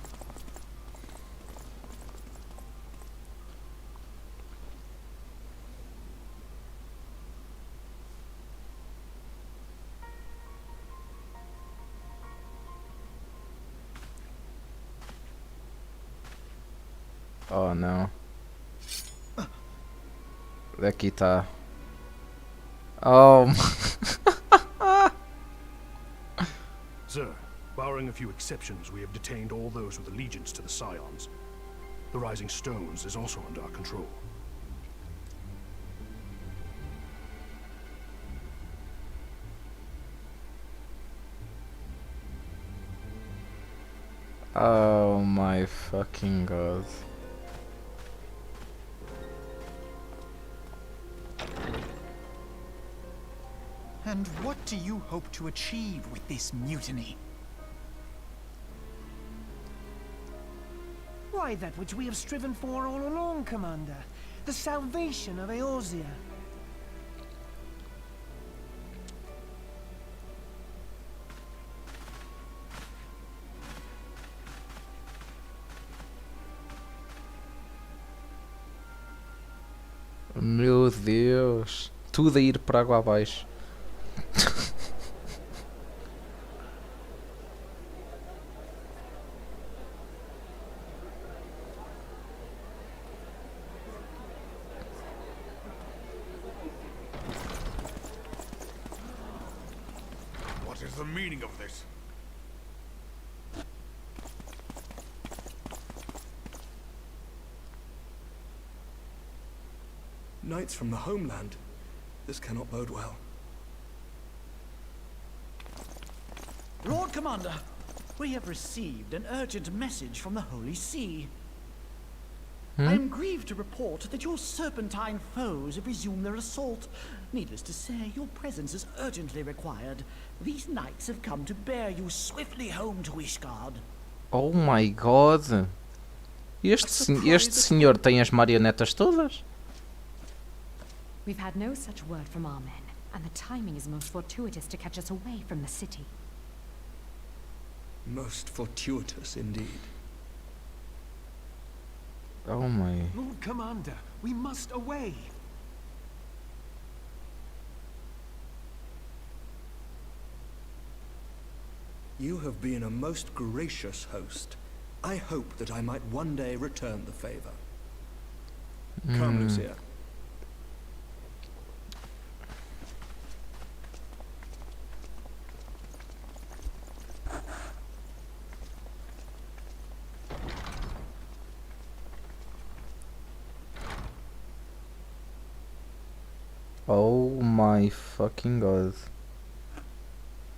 Oh não. Daqui está. Oh. Sir, barring a few exceptions, we have detained all those with allegiance to the Scions. The Rising Stones is also under our control. Oh my fucking god. And what do you hope to achieve with this mutiny? Why, that which we have striven for all along, Commander. The salvation of Eorzea. Meu Deus. Tudo a ir para água abaixo. What is the meaning of this? Knights from the homeland. This cannot bode well. Lord Commander, we have received an urgent message from the Holy See. I am grieved to report that your serpentine foes have resumed their assault. Needless to say, your presence is urgently required. These knights have come to bear you swiftly home to Ishgard. Oh my god. Este senhor tem as marionetas todas? We've had no such word from our men, and the timing is most fortuitous to catch us away from the city. Most fortuitous indeed. Oh my. Lord Commander, we must away. You have been a most gracious host. I hope that I might one day return the favor. Come, Lucia. Oh my fucking god.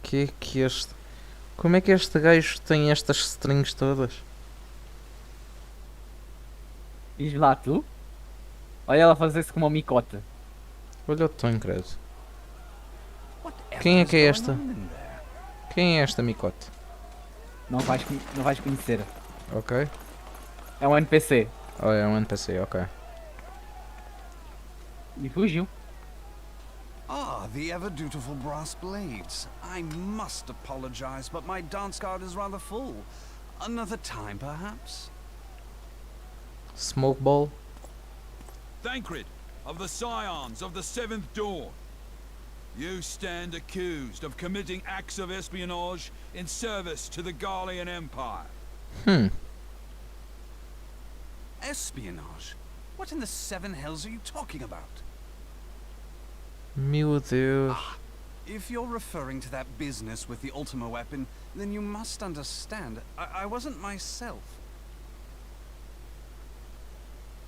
Que é que este... Como é que este gajo tem estas strings todas? Diz lá tu. Olha ela fazer-se com uma micota. Olha o tom, credo. Quem é que é esta? Quem é esta micote? Não vais conhecer. Ok. É um NPC. Oh, é um NPC, ok. E fugiu. Ah, the ever-dutiful brass blades. I must apologize, but my dance card is rather full. Another time, perhaps? Smoke ball. Thancred, of the Scions of the Seventh Dawn. You stand accused of committing acts of espionage in service to the Garlean Empire. Espionage? What in the seven hells are you talking about? Meu Deus. If you're referring to that business with the Ultima weapon, then you must understand, I wasn't myself.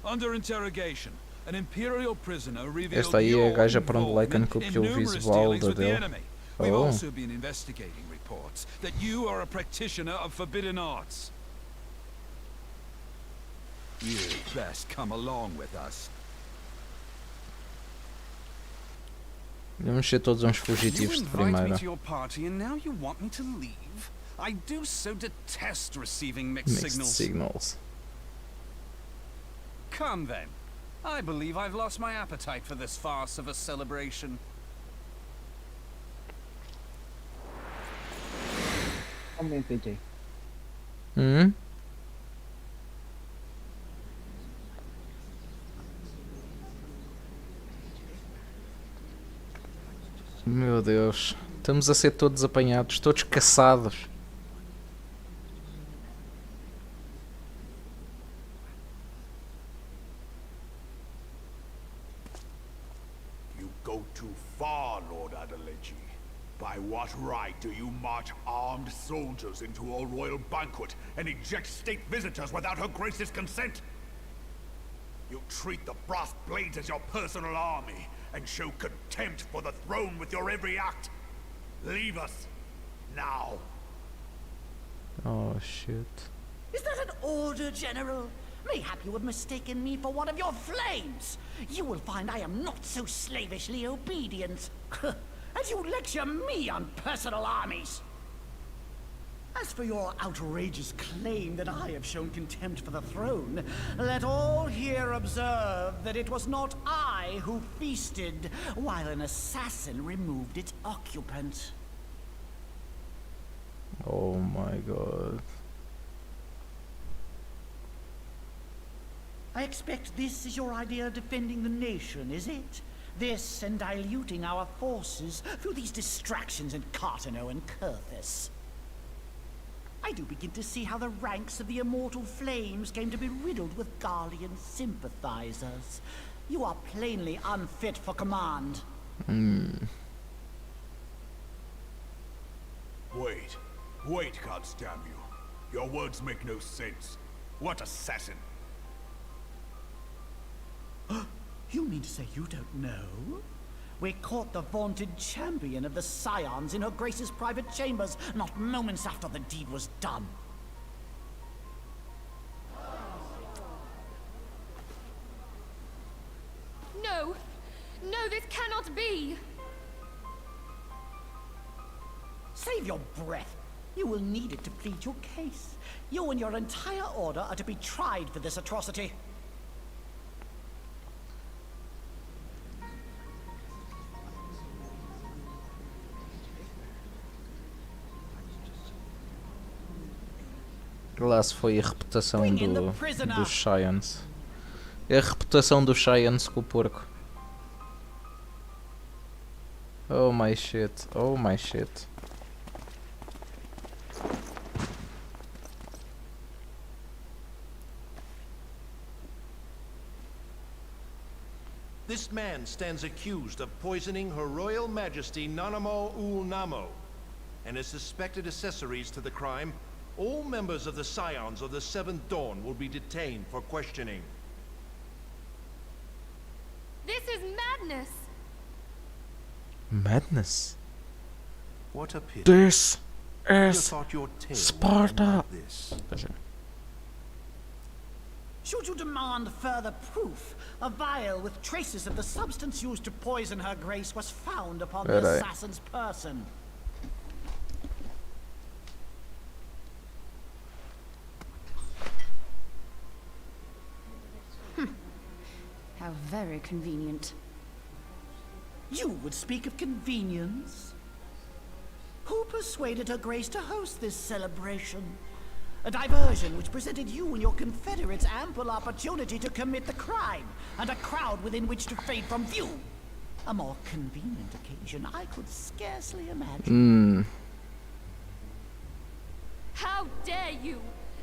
Under interrogation, an Imperial prisoner revealed Esta aí é a your gaja para onde Lycan involvement copiou in o numerous visual dealings da with the dele. enemy. We've Oh. also been investigating reports that you are a practitioner of forbidden arts. You'd best come along with us. Vamos ser todos uns fugitivos de You invite me primeira. to your party and now you want me to leave? I do so detest receiving mixed signals. Come then. I believe I've lost my appetite for this farce of a celebration. AJ. Meu Deus. Estamos a ser todos apanhados, todos caçados. You go too far, Lord Adeleji. By what right do you march armed soldiers into a royal banquet and eject state visitors without her grace's consent? You treat the brass blades as your personal army and show contempt for the throne with your every act. Leave us now. Oh shit. Is that an order, General? Mayhap you have mistaken me for one of your flames. You will find I am not so slavishly obedient. And you lecture me on personal armies! As for your outrageous claim that I have shown contempt for the throne, let all here observe that it was not I who feasted while an assassin removed its occupant. Oh my god. I expect this is your idea of defending the nation, is it? This and diluting our forces through these distractions in Cartano and Kurthis. I do begin to see how the ranks of the Immortal Flames came to be riddled with Garlean sympathizers. You are plainly unfit for command. Wait. Wait, goddamn you. Your words make no sense. What assassin? You mean to say you don't know? We caught the vaunted champion of the Scions in her Grace's private chambers, not moments after the deed was done. No! No, this cannot be! Save your breath. You will need it to plead your case. You and your entire order are to be tried for this atrocity. Lá se foi a reputação dos Scions. É a reputação dos Scions com o porco. Oh my shit, oh my shit. This man stands accused of poisoning Her Royal Majesty Nanamo Ul Namo, and as suspected accessories to the crime, all members of the Scions of the Seventh Dawn will be detained for questioning. This is madness! Madness? What a pity. This Who'd is have thought your tale Sparta. would end like this? Should you demand further proof, a vial with traces of the substance used to poison her grace was found upon the assassin's person. How very convenient. You would speak of convenience? Who persuaded her grace to host this celebration? A diversion which presented you and your confederates ample opportunity to commit the crime, and a crowd within which to fade from view. A more convenient occasion I could scarcely imagine. How dare you!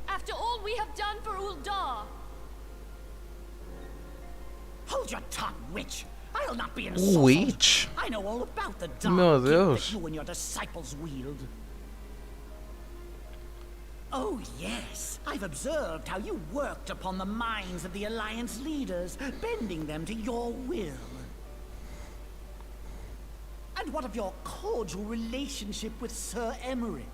After all we have done for Uldar! Hold your tongue, witch! I'll not be insulted. Witch? I know all about the Meu dark gift Deus. that you and your disciples wield. Oh yes, I've observed how you worked upon the minds of the Alliance leaders, bending them to your will. And what of your cordial relationship with Sir Emmerich?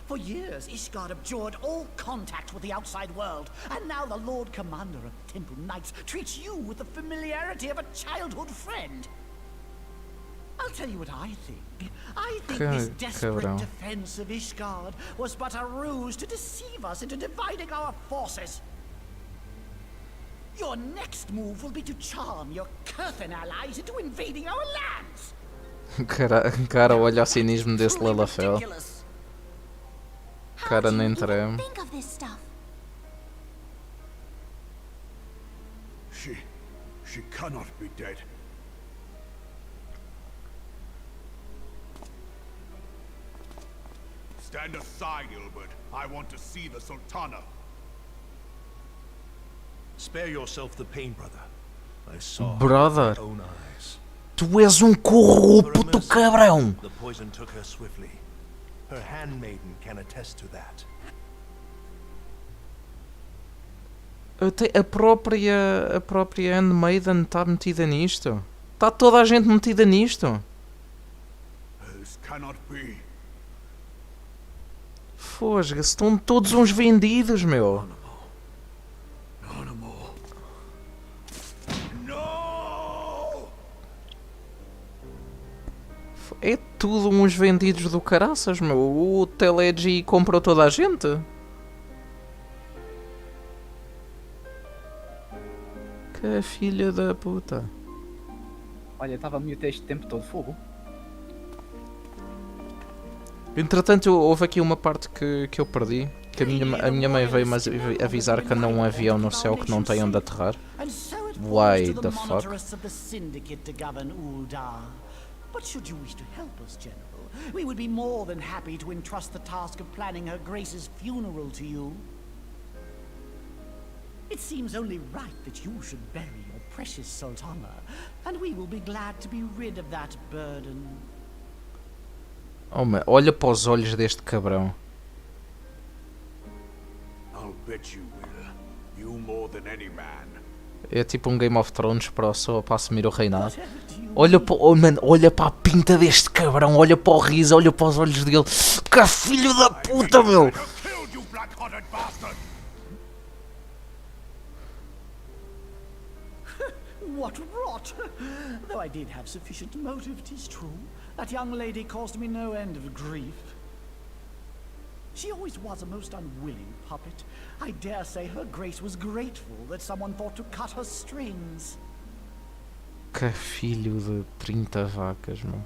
For years, Ishgard abjured all contact with the outside world, and now the Lord Commander of Temple Knights treats you with the familiarity of a childhood friend. I'll tell you what I think. I think this desperate defense of Ishgard was but a ruse to deceive us into dividing our forces. Your next move will be to charm your Kurthan allies into invading our lands. Cara, olha o cinismo desse Lalafell. Cara, nem treme. Think of this stuff. She cannot be dead. Stand aside, Ilbert. I want to see the Sultana. Spare yourself the pain, brother. I saw Brother. with my own eyes. Tu és corrupto, cabrão! The poison took her swiftly. Her handmaiden can attest to that. Até a própria Handmaiden está metida nisto. Está toda a gente metida nisto. This cannot be. Fosga, estão todos uns vendidos, meu. É tudo uns vendidos do caraças, meu. O Telegi comprou toda a gente. Que filha da puta. Olha, estava mute este tempo todo, fogo. Entretanto, houve aqui uma parte que eu perdi. Que a minha mãe veio avisar que não um avião no céu que não tem onde aterrar. Why the fuck? But should you wish to help us, General, we would be more than happy to entrust the task of planning Her Grace's funeral to you. It seems only right that you should bury your precious Sultana, and we will be glad to be rid of that burden. Oh, man, olha para os olhos deste cabrão. I'll bet you will. You more than any man. É tipo um Game of Thrones para assumir o reinado. Olha para, oh, man, olha para a pinta deste cabrão, olha para o riso, olha para os olhos dele. Que filho da puta, meu! What rot! Though I did have sufficient motive, 'tis true. That young lady caused me no end of grief. She always was a most unwilling puppet. I dare say Her Grace was grateful that someone thought to cut her strings. Que filho de 30 vacas, meu.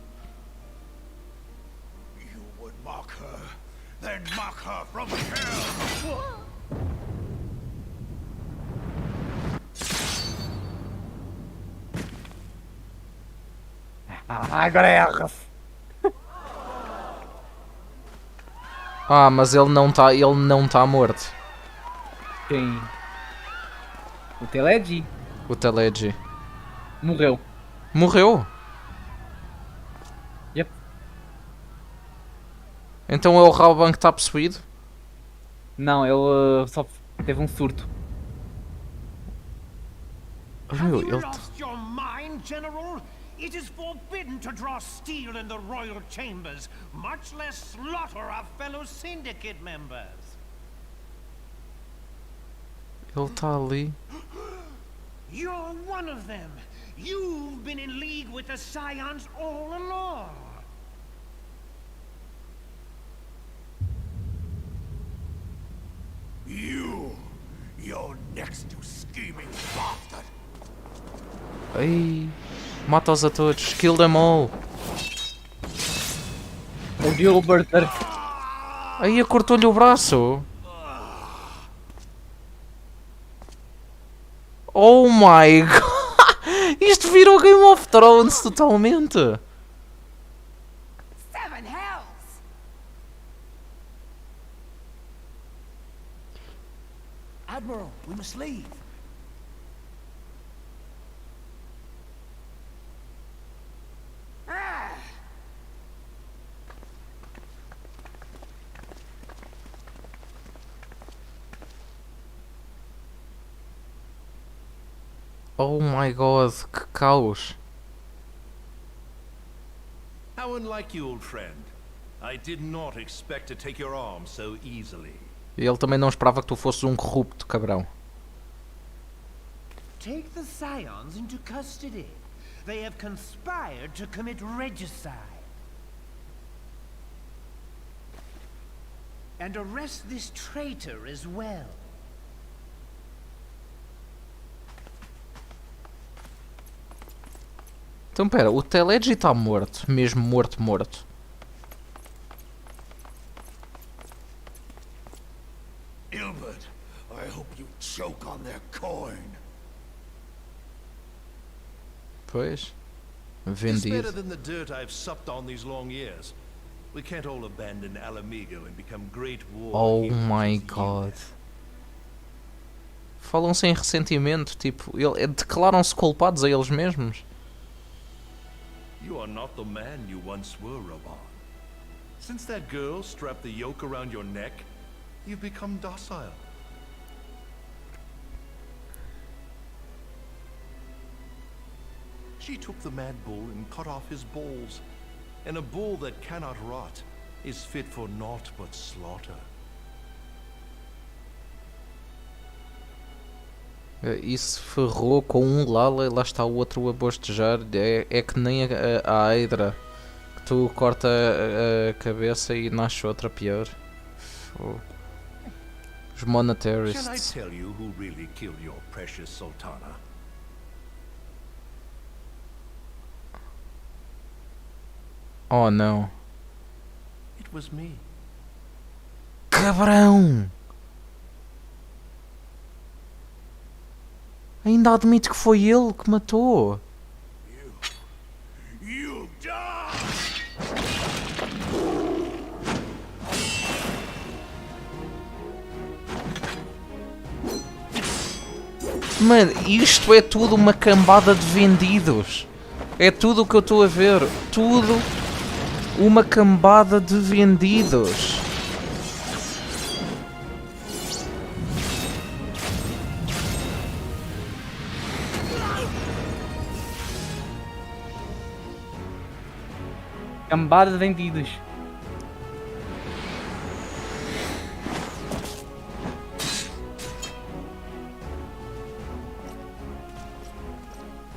You would mock her, then mock her from hell. Agora é a Ah, mas ele não tá morto. Quem? O Telegi O Telegi. morreu. Morreu? Yep. Então é o Raoban que está possuído? Não, ele só teve um surto. Meu, ele... Lost your mind, General? It is forbidden to draw steel in the royal chambers, much less slaughter our fellow syndicate members. Ele está ali. You're one of them. You've been in league with the Scions all along. You're next, you scheming bastard. Ai, mata-os a todos. Kill them all. O Gilbert. Aí cortou-lhe o braço. Oh my god. Isto virou Game of Thrones totalmente. Seven hells! Admiral, we must leave. Oh my god, que caos. How unlike you, old friend. I did not expect to take your arm so easily. E ele também não esperava que tu fosses um corrupto, cabrão. Take the Scions into custody. They have conspired to commit regicide. And arrest this traitor as well. Então pera, o Telegi está morto, mesmo morto. Ilbert, I hope you choke on their coin. Pois. It's Vendido. better than the dirt I've supped on these long years. We can't all abandon Alamigo and become great war Oh heroes my as god. Falam sem ressentimento, tipo, declaram-se culpados a eles mesmos. You are not the man you once were, Reborn. Since that girl strapped the yoke around your neck, you've become docile. She took the mad bull and cut off his balls, and a bull that cannot rot is fit for naught but slaughter. E se ferrou com um lá está o outro a bostejar. É que nem a Hydra, que Tu corta a cabeça e nasce outra pior. Os Shall I monetarists. tell you who really killed your precious Sultana? Oh não. It was me. Cabrão! Ainda admite que foi ele que matou. You die! Mano, isto é tudo uma cambada de vendidos. É tudo o que eu estou a ver. Tudo uma cambada de vendidos. Cambada de vendidos.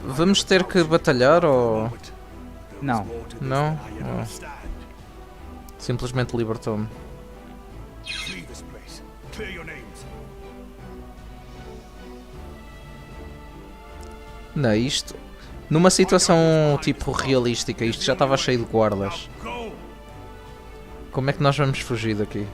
Vamos ter que batalhar ou... Não. Não? Oh. Simplesmente libertou-me. Leave this place. Clear your names. Não, isto... Numa situação tipo realística, isto já estava cheio de guardas. Como é que nós vamos fugir daqui?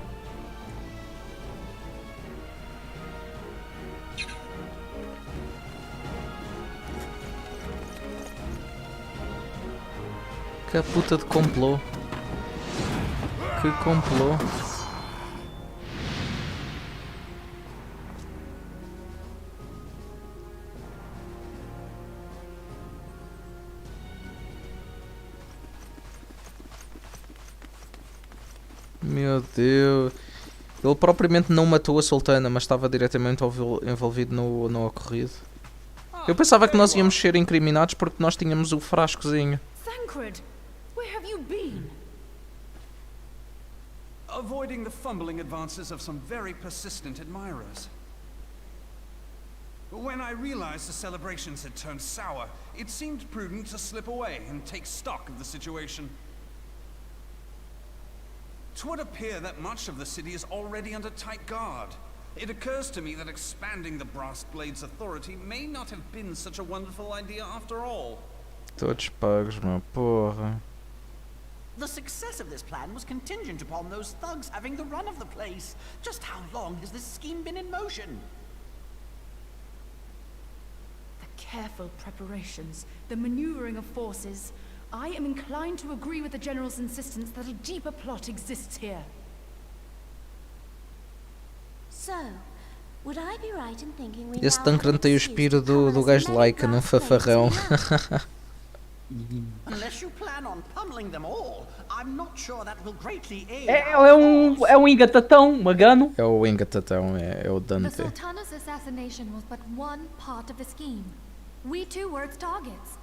Que puta de complô. Que complô. Meu Deus. Ele propriamente não matou a Sultana, mas estava diretamente envolvido no ocorrido. Eu pensava que nós íamos ser incriminados porque nós tínhamos o frascozinho. Thancred, where have you been? Avoiding the fumbling advances of some very persistent admirers. When I realized the celebrations had turned sour, it seemed prudent to slip away and take stock of the situation. It would appear that much of the city is already under tight guard. It occurs to me that expanding the Brass Blade's authority may not have been such a wonderful idea after all. Todos pagos, meu porra. The success of this plan was contingent upon those thugs having the run of the place. Just how long has this scheme been in motion? The careful preparations, the maneuvering of forces. I am inclined to agree with the General's insistence that a deeper plot exists here. So, would I be right in thinking we Esse now Tancred have tem o an excuse espírito to come do as gajo de many Laika, num brass plates fafarrão. Unless you plan on pummeling them all, I'm not sure that will greatly aid. É um engatatão, magano. É o engatatão, é o The Dante. Sultana's assassination was but one part of the scheme. We too were its targets.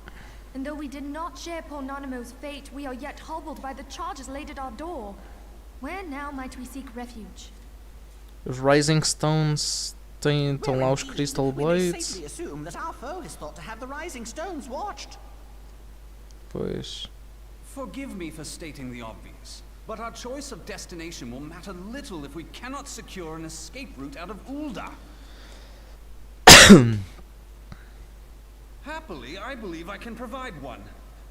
And though we did not share poor Nanamo's fate, we are yet hobbled by the charges laid at our door. Where now might we seek refuge? Os Rising Stones estão lá os Crystal We may Blades. safely assume that our foe has thought to have the Rising Stones watched. Pois. Forgive me for stating the obvious, but our choice of destination will matter little if we cannot secure an escape route out of Ulda. Happily, I believe I can provide one.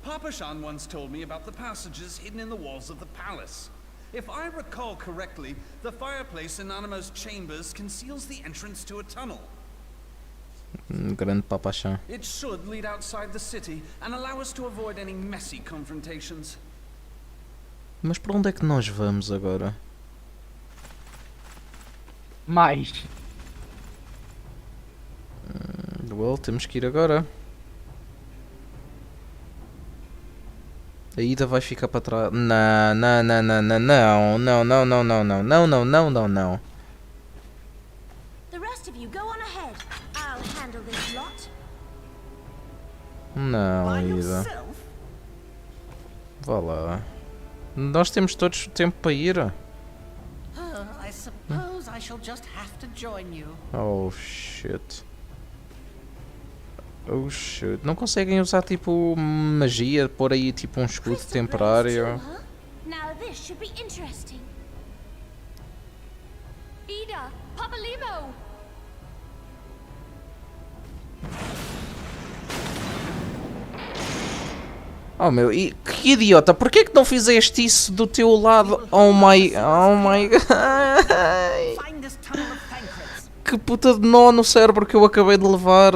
Papa Shan once told me about the passages hidden in the walls of the palace. If I recall correctly, the fireplace in Animo's chambers conceals the entrance to a tunnel. Grande papachão. It should lead outside the city and allow us to avoid any messy confrontations. Mas para onde é que nós vamos agora? Mais. Well, temos que ir agora. A ida vai ficar para trás. Não, não, não, não, não, não, não, não, não, não, não, não, não, não, não, não. The rest of you go on ahead. I'll handle this lot. Não, ida. Vá lá. Nós temos todos tempo para ir. I suppose I shall just have to join you. Oh shit. Oh shit. Não conseguem usar tipo magia, pôr aí tipo um escudo temporário. Now this should be interesting. Ida! Papa Limo! Oh meu, e que idiota, porquê que não fizeste isso do teu lado? Oh my god. Que puta de nó no cérebro que eu acabei de levar.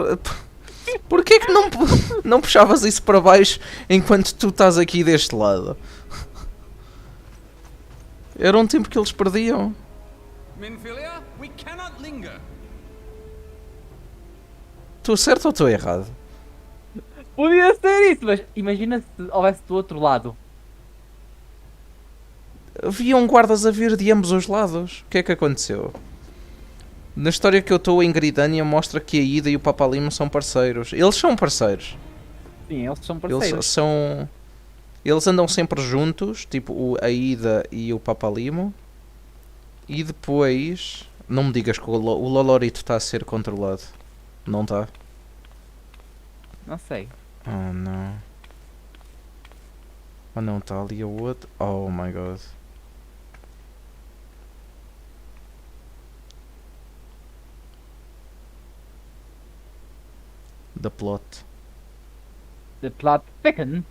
Porquê que não puxavas isso para baixo enquanto tu estás aqui deste lado? Era um tempo que eles perdiam. Minfilia, we cannot linger. Estou certo ou estou errado? Podia ser isso, mas imagina se houvesse do outro lado. Haviam guardas a vir de ambos os lados. O que é que aconteceu? Na história que eu estou em Gridânia mostra que a Ida e o Papa Limo são parceiros. Eles são parceiros. Sim, eles são parceiros. Eles andam sempre juntos, tipo a Ida e o Papa Limo. E depois... Não me digas que o Lolorito está a ser controlado. Não está? Não sei. Oh não. Oh não, está ali a outra. Oh my god. The plot. The plot thickens.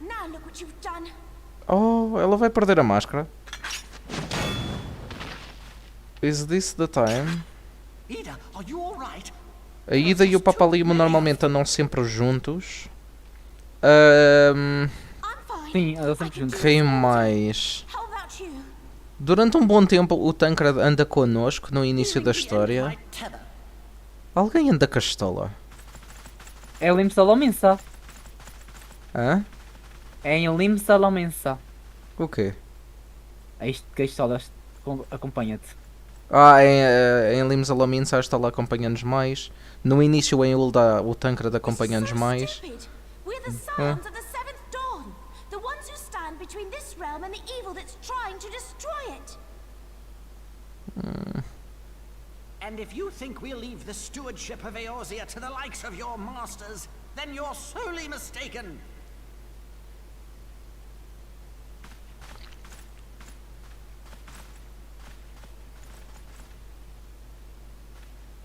Now look what you've done. Oh, ela vai perder a máscara. Is this the time? Ida, are you all right? A Ida e o Papa Limo normalmente andam sempre juntos. Sim, andam sempre juntos. Quem mais? How about you? Durante um bom tempo o Tancred anda connosco no início da história. Alguém anda com a estola? É Lim Salomensa. Hã? É em Lim Salomensa. O quê? É isto que a história acompanha-te. Em Limos Alamins a estola acompanha-nos mais. No início em Ulda o Tancred acompanha-nos mais. We're the scions of the seventh dawn, the ones who stand between this realm and the evil that's trying to destroy it. And if you think we'll leave the stewardship of Eorzea to the likes of your masters, then you're sorely mistaken.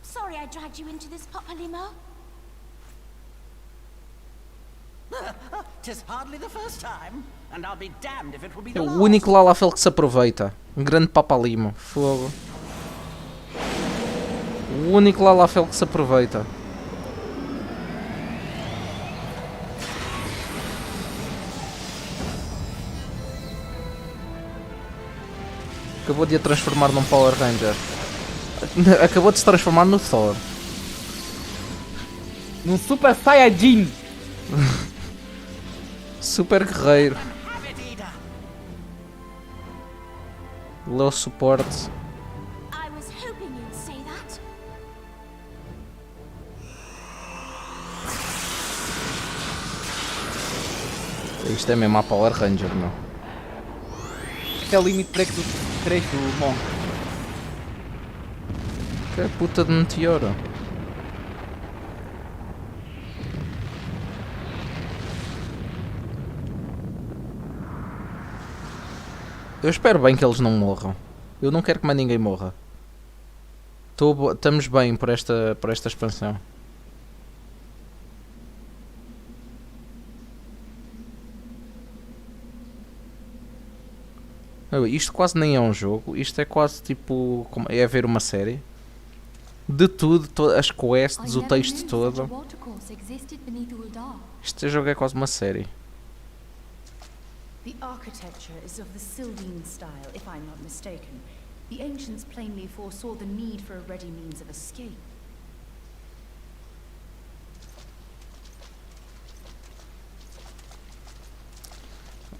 Sorry I dragged you into this, Papa Limo. 'Tis hardly the first time, and I'll be damned if it will be the É o last. único Lalafel que se aproveita. Um grande Papa Limo. Fogo. O único Lalafel que se aproveita. Acabou de a transformar num Power Ranger. Acabou de se transformar no Thor. Num Super Saiyajin. Super guerreiro. Low support. I was hoping you'd say that. Isto é mesmo a Power Ranger, meu. Isto é o limite break do trecho do Monk. Que puta de meteoro. Eu espero bem que eles não morram. Eu não quero que mais ninguém morra. Estamos bem por esta expansão. Isto quase nem é um jogo. Isto é quase tipo... É ver uma série. De tudo, as quests, o texto todo. Este jogo é quase uma série. The architecture is of the Sylvine style, if I'm not mistaken. The ancients plainly foresaw the need for a ready means of escape.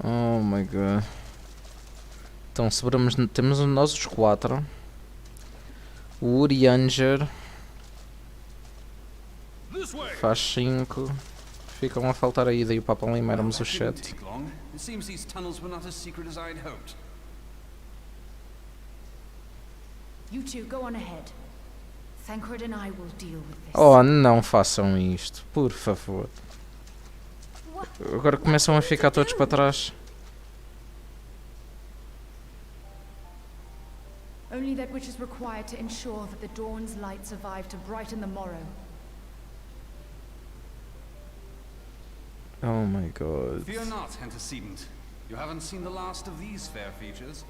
Oh my god. Então temos nós os 4. O Urianger faz 5. ficam a faltar aí, daí para limarmos o That didn't chat. take long. It seems these tunnels were not as secret as I'd hoped. You two, go on ahead. Thancred and I will deal with this. Oh, não façam isto, por favor. Agora começam a ficar todos para trás. Only that which is required to ensure that the dawn's light survive to brighten the morrow. Oh my god. Fear not, antecedent. You haven't seen the last of these fair features.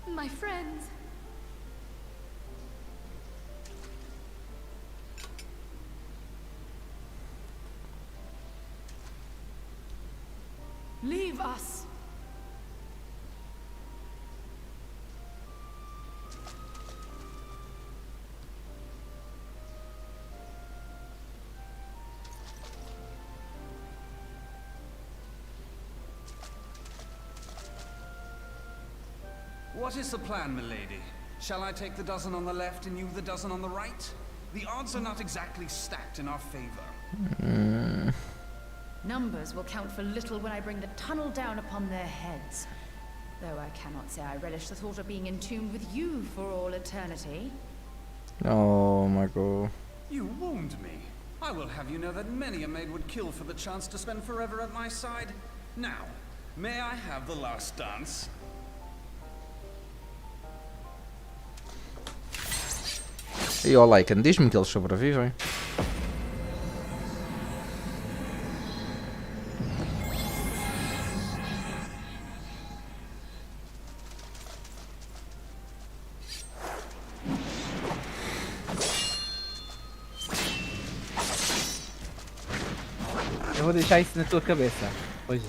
My friends. Leave us! What is the plan, milady? Shall I take the dozen on the left and you the dozen on the right? The odds are not exactly stacked in our favor. Numbers will count for little when I bring the tunnel down upon their heads. Though I cannot say I relish the thought of being entombed with you for all eternity. Oh my god. You wound me. I will have you know that many a maid would kill for the chance to spend forever at my side. Now, may I have the last dance? E o Lycan, diz-me que eles sobrevivem. Eu vou deixar isso na tua cabeça. Hoje.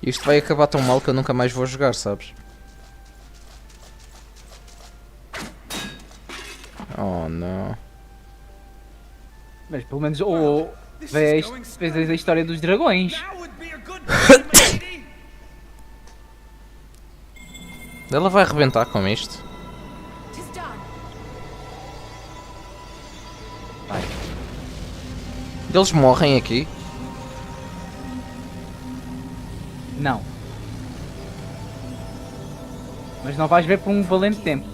Isto vai acabar tão mal que eu nunca mais vou jogar, sabes? Oh não. Mas pelo menos fez a história dos dragões. Ela vai arrebentar com isto. Vai. Eles morrem aqui? Não. Mas não vais ver por um valente tempo.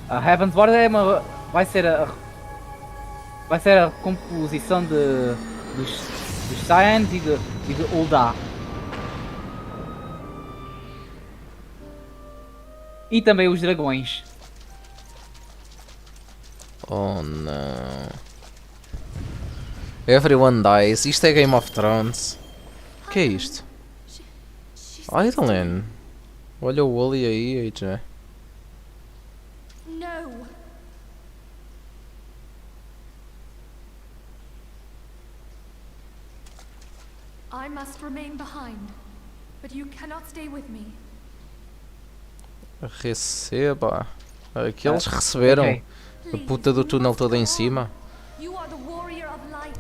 A Heaven's Ward é vai ser a composição dos Scions e de Ul'dah. E também os dragões. Oh não. Everyone dies. Isto é Game of Thrones. O que é isto? Idolin. Olha o Wally aí, AJ. No. I must remain behind, but you cannot stay with me. Receba. Aqueles receberam a puta do túnel todo em cima. You are the warrior of light.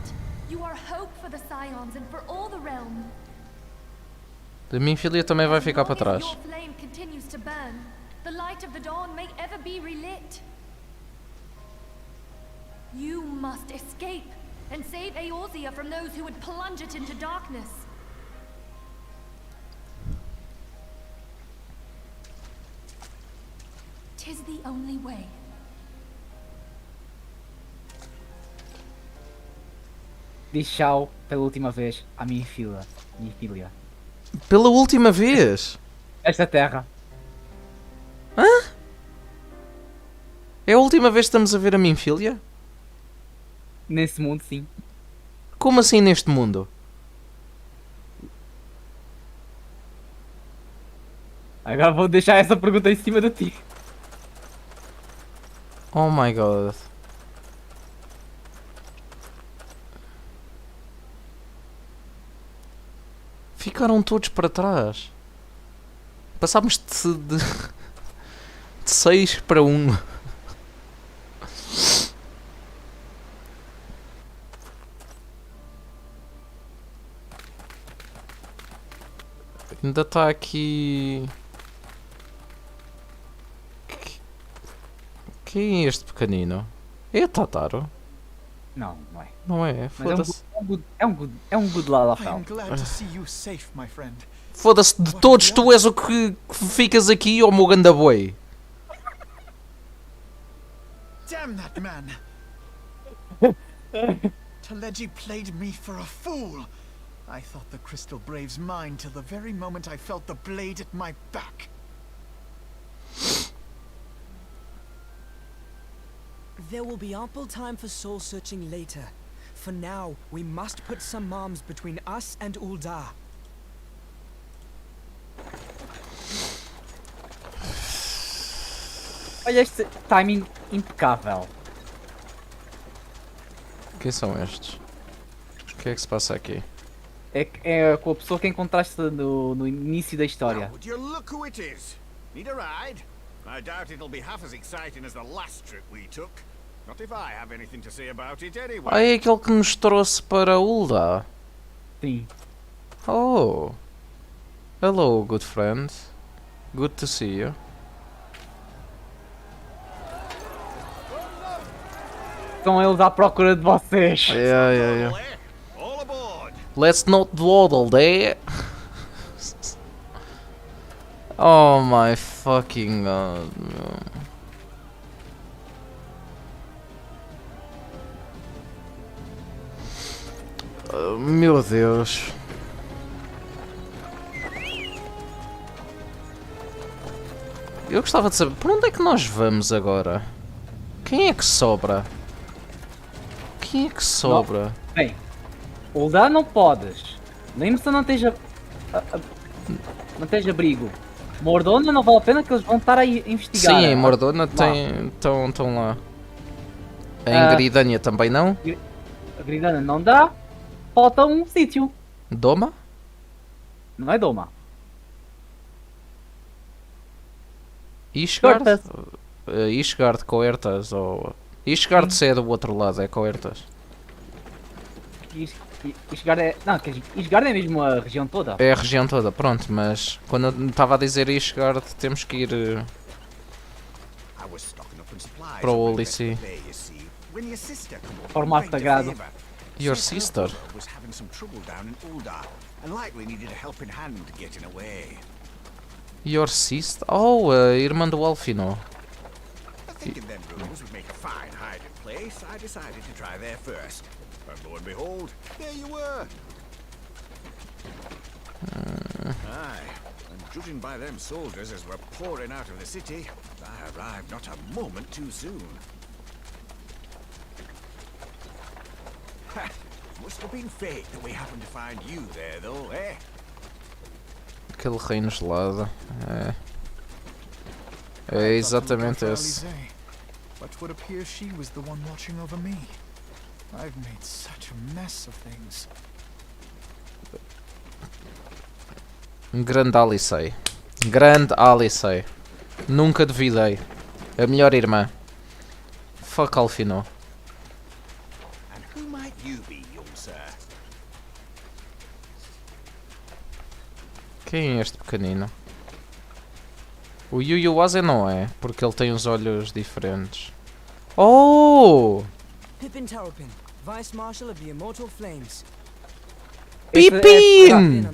You are hope for the Scions and for all the realm. A minha filha também vai ficar para trás. Your flame continues to burn. The light of the dawn may ever be relit. You must escape and save Eorzea from those who would plunge it into darkness. Tis the only way. Diz tchau pela última vez à minha filha. Pela última vez? Esta terra. Hã? É a última vez que estamos a ver a minha filha? Nesse mundo, sim. Como assim neste mundo? Agora vou deixar essa pergunta em cima de ti. Oh my god. Ficaram todos para trás. Passámos de 6 para 1. Ainda está aqui... Quem é este pequenino? É o Tataro? Não, não é. Não é? Mas Foda-se. é um good lá I am glad to see you safe, my friend. Foda-se, de todos tu és o que ficas aqui, ou meu ganda boi? Damn that man! Teleji played me for a fool. I thought the Crystal Brave's mine till the very moment I felt the blade at my back. There will be ample time for soul searching later. For now, we must put some arms between us and Uldar. Olha este timing impecável. Quem são estes? O que é que se passa aqui? É com a pessoa que encontraste no início da história. Would you look who it is? Need a ride? I doubt it'll be half as exciting as the last trip we took. Not if I have anything to say about it anyway. Ah, é aquele que nos trouxe para Ulda. Sim. Oh. Hello, good friend. Good to see you. Estão eles à procura de vocês. Yeah. Let's not dawdle there. Oh my fucking god. Meu Deus. Eu gostava de saber, por onde é que nós vamos agora? Quem é que sobra? Quem é que sobra? Bem, Uldar não podes. Limsa não esteja... não esteja abrigo. Mordona não vale a pena que eles vão estar a investigar. Sim, Mordona tem... estão lá. A Gridânia também não? A Gridânia não dá. Falta um sítio. Doma? Não é Doma. Ishgard? Ishgard, Coertas ou... Ishgard se é do outro lado, é Coertas. Ishgard é... Não, Ishgard é mesmo a região toda. É a região toda, pronto, mas quando eu estava a dizer Ishgard temos que ir para o Odyssey. Formato sagrado. Your sister? Was having some trouble down in Uldar and likely needed a helping hand getting away. Your sister? Oh, a irmã do Alfino. Thinking them rooms would make a fine hiding place, I decided to try there first. And lo and behold, there you were. Aye, and judging by them soldiers as were pouring out of the city, I arrived not a moment too soon. Ha! Must have been fate that we happened to find you there, though, eh? Aquele reino gelado. É exatamente esse. But would appear she was the one watching over me. I've made such a mess of things. Grande Alicei. Grande Alicei. Nunca duvidei. A melhor irmã. Fuck Alfino. And who might you be, young sir? Quem é este pequenino? O Yu Yuwase não é, porque ele tem os olhos diferentes. Oh! Pippin Terrapin, Vice Marshal of the Immortal Flames. Pippin!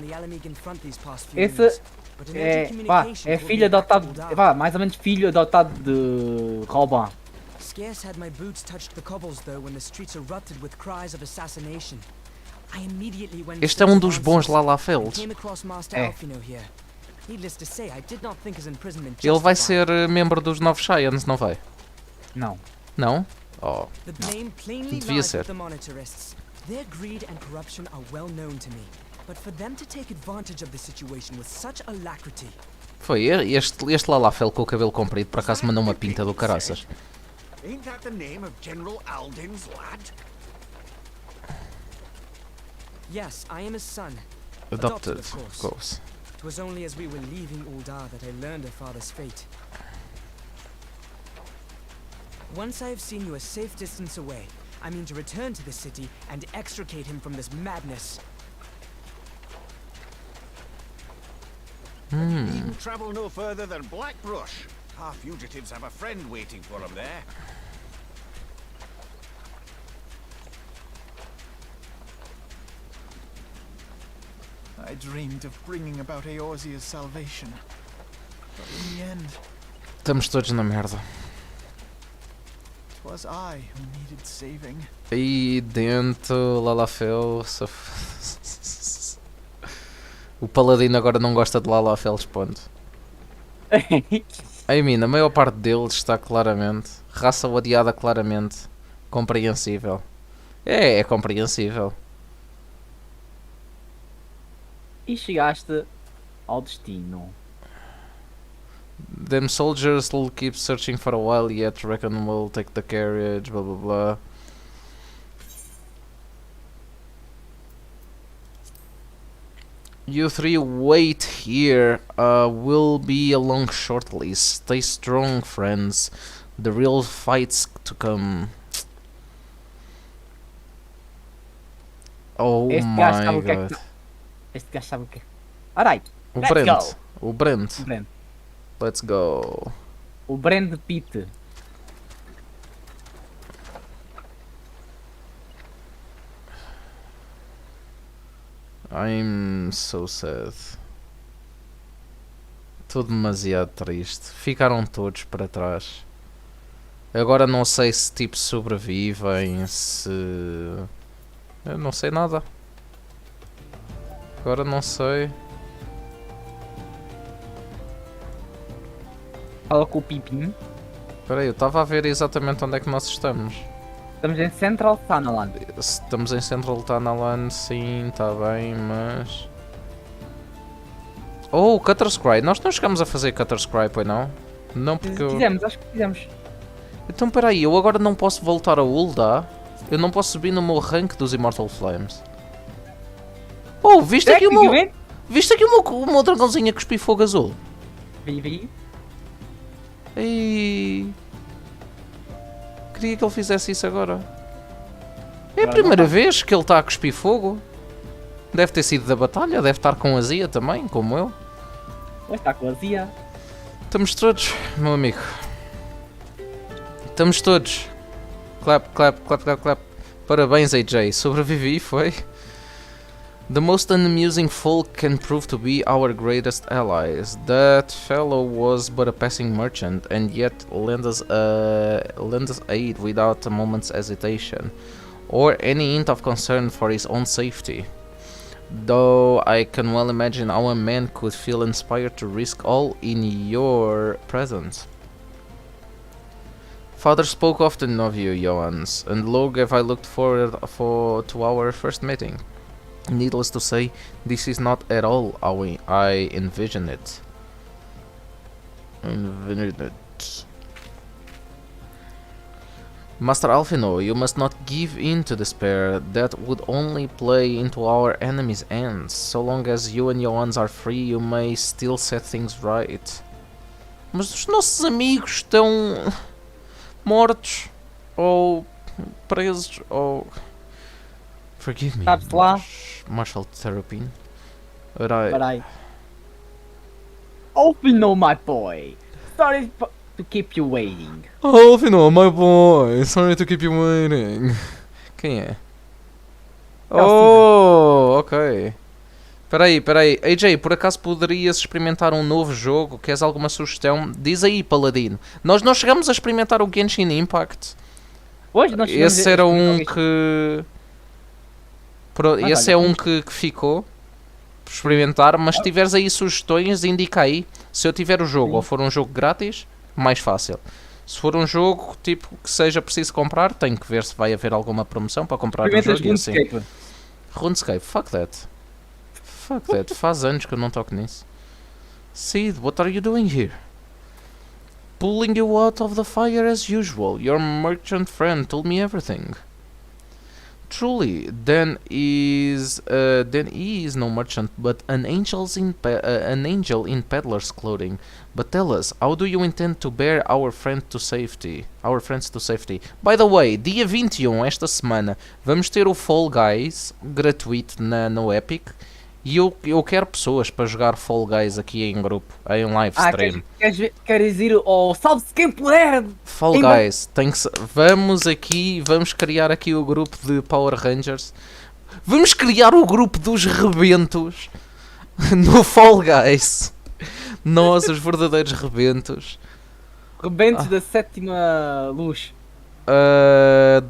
Esse é filho adotado, mais ou menos filho adotado de Robin. Scarce had my boots touched the cobbles though when the streets erupted with cries of assassination. I immediately went Este é um dos bons Lalafelds. came across Master Alfino here. Needless to say, I did not think his imprisonment Ele vai justified. ser membro dos Novos Saiyans, não vai? Não. Não? Oh. The blame plainly Devia lies ser. with the monetarists. Their greed and corruption are well known to me. But for them to take advantage of the situation with such alacrity. Foi este Lalafel com o cabelo comprido, por acaso mandou uma pinta do caraças. Ain't that the name of General Alden's lad? Yes, I am his son. Adopted, of course. It was only as we were leaving Uldar that I learned of father's fate. Once I have seen you a safe distance away, I mean to return to the city and extricate him from this madness. He needn't travel no further than Blackbrush. Our fugitives have a friend waiting for him there. I dreamed of bringing about Eorzea's salvation. But in the end, Estamos todos na merda. it was I who needed saving. Aí dentro, Lalafell. O Paladino agora não gosta de Lalafell, ponto. I mean, a maior parte deles está claramente. Raça odiada claramente. Compreensível. É compreensível. E chegaste ao destino. Them soldiers will keep searching for a while yet, reckon we'll take the carriage, blah blah blah. You three wait here, we'll be along shortly. Stay strong, friends. The real fight's to come. Oh Este gajo sabe my o que é god. que... Este gajo sabe o que é. Alright, O let's Brent. go. O Brent. Brent. Let's go. O Brand Pitt. I'm so sad. Estou demasiado triste. Ficaram todos para trás. Agora não sei se tipo sobrevivem, se... Eu não sei nada. Agora não sei. Fala com o Pipim. Espera aí, eu estava a ver exatamente onde é que nós estamos. Estamos em Central Thanalan. Estamos em Central Thanalan, sim, está bem, mas... Oh, Cutter's Cry. Nós não chegamos a fazer Cutter's Cry, pois não? Não, porque eu... Fizemos, acho que fizemos. Então peraí, eu agora não posso voltar a Ul'dah? Eu não posso subir no meu rank dos Immortal Flames? Oh, viste aqui o meu... Viste aqui o meu dragãozinho a cuspir fogo azul? Vi. Ei... Queria que ele fizesse isso agora. É a primeira vez que ele está a cuspir fogo. Deve ter sido da batalha, deve estar com azia também, como eu. Mas está com azia. Estamos todos, meu amigo. Estamos todos. Clap, clap, clap, clap, clap. Parabéns, AJ. Sobrevivi, foi. The most unamusing folk can prove to be our greatest allies. That fellow was but a passing merchant, and yet lent us aid without a moment's hesitation, or any hint of concern for his own safety. Though I can well imagine our men could feel inspired to risk all in your presence. Father spoke often of you, Johans, and long have I looked forward to our first meeting. Needless to say, this is not at all how I envision it. Master Alfino, you must not give in to despair. That would only play into our enemy's hands. So long as you and Johans are free, you may still set things right. Mas os nossos amigos estão mortos ou presos ou... Forgive me, Marshal Terrapin. But I... Alfino, my boy. Sorry to keep you waiting. Alfino, my boy. Sorry to keep you waiting. Quem é? Oh, ok. Peraí. AJ, por acaso poderias experimentar um novo jogo? Queres alguma sugestão? Diz aí, Paladino. Nós não chegamos a experimentar o Genshin Impact. Hoje nós Esse era um que... Esse é um que ficou por experimentar, mas se tiveres aí sugestões, indica aí. Se eu tiver o jogo ou for um jogo grátis, mais fácil. Se for um jogo tipo que seja preciso comprar, tenho que ver se vai haver alguma promoção para comprar o jogo e assim. RuneScape, fuck that. Faz anos que eu não toco nisso. Sid, what are you doing here? Pulling you out of the fire as usual. Your merchant friend told me everything. Truly, then he is no merchant, but an angel in peddler's clothing. But tell us, how do you intend to bear our friends to safety? By the way, dia 21 esta semana vamos ter o Fall Guys gratuito no Epic E eu quero pessoas para jogar Fall Guys aqui em grupo, em live stream. Queres ir ao salve-se quem puder? Fall Guys, vamos criar aqui o grupo de Power Rangers. Vamos criar o grupo dos rebentos no Fall Guys. Nós, os verdadeiros rebentos. Rebentos da sétima luz.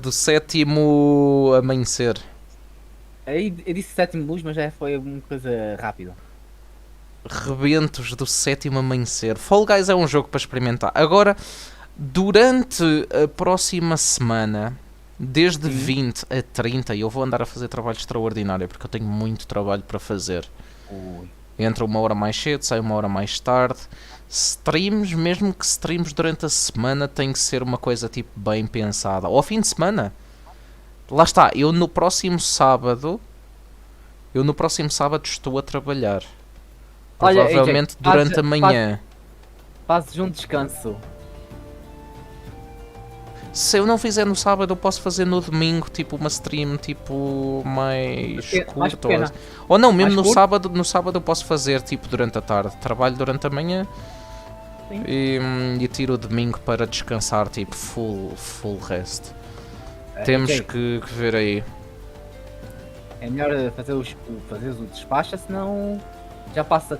Do sétimo amanhecer. Eu disse sétimo luz, mas já foi uma coisa rápida. Rebentos do sétimo amanhecer. Fall Guys é um jogo para experimentar. Agora, durante a próxima semana, desde 20 a 30, eu vou andar a fazer trabalho extraordinário, porque eu tenho muito trabalho para fazer. Entra uma hora mais cedo, sai uma hora mais tarde. Streams, mesmo que streams durante a semana, tem que ser uma coisa tipo bem pensada. Ou ao fim de semana. Lá está, eu no próximo sábado estou a trabalhar. Provavelmente durante a manhã. Fazes um descanso. Se eu não fizer no sábado, eu posso fazer no domingo, tipo uma stream tipo mais curta. Ou não, mesmo no sábado eu posso fazer tipo durante a tarde. Trabalho durante a manhã e tiro o domingo para descansar, tipo full rest. Temos que ver aí. É melhor fazeres o despacho, senão já passa.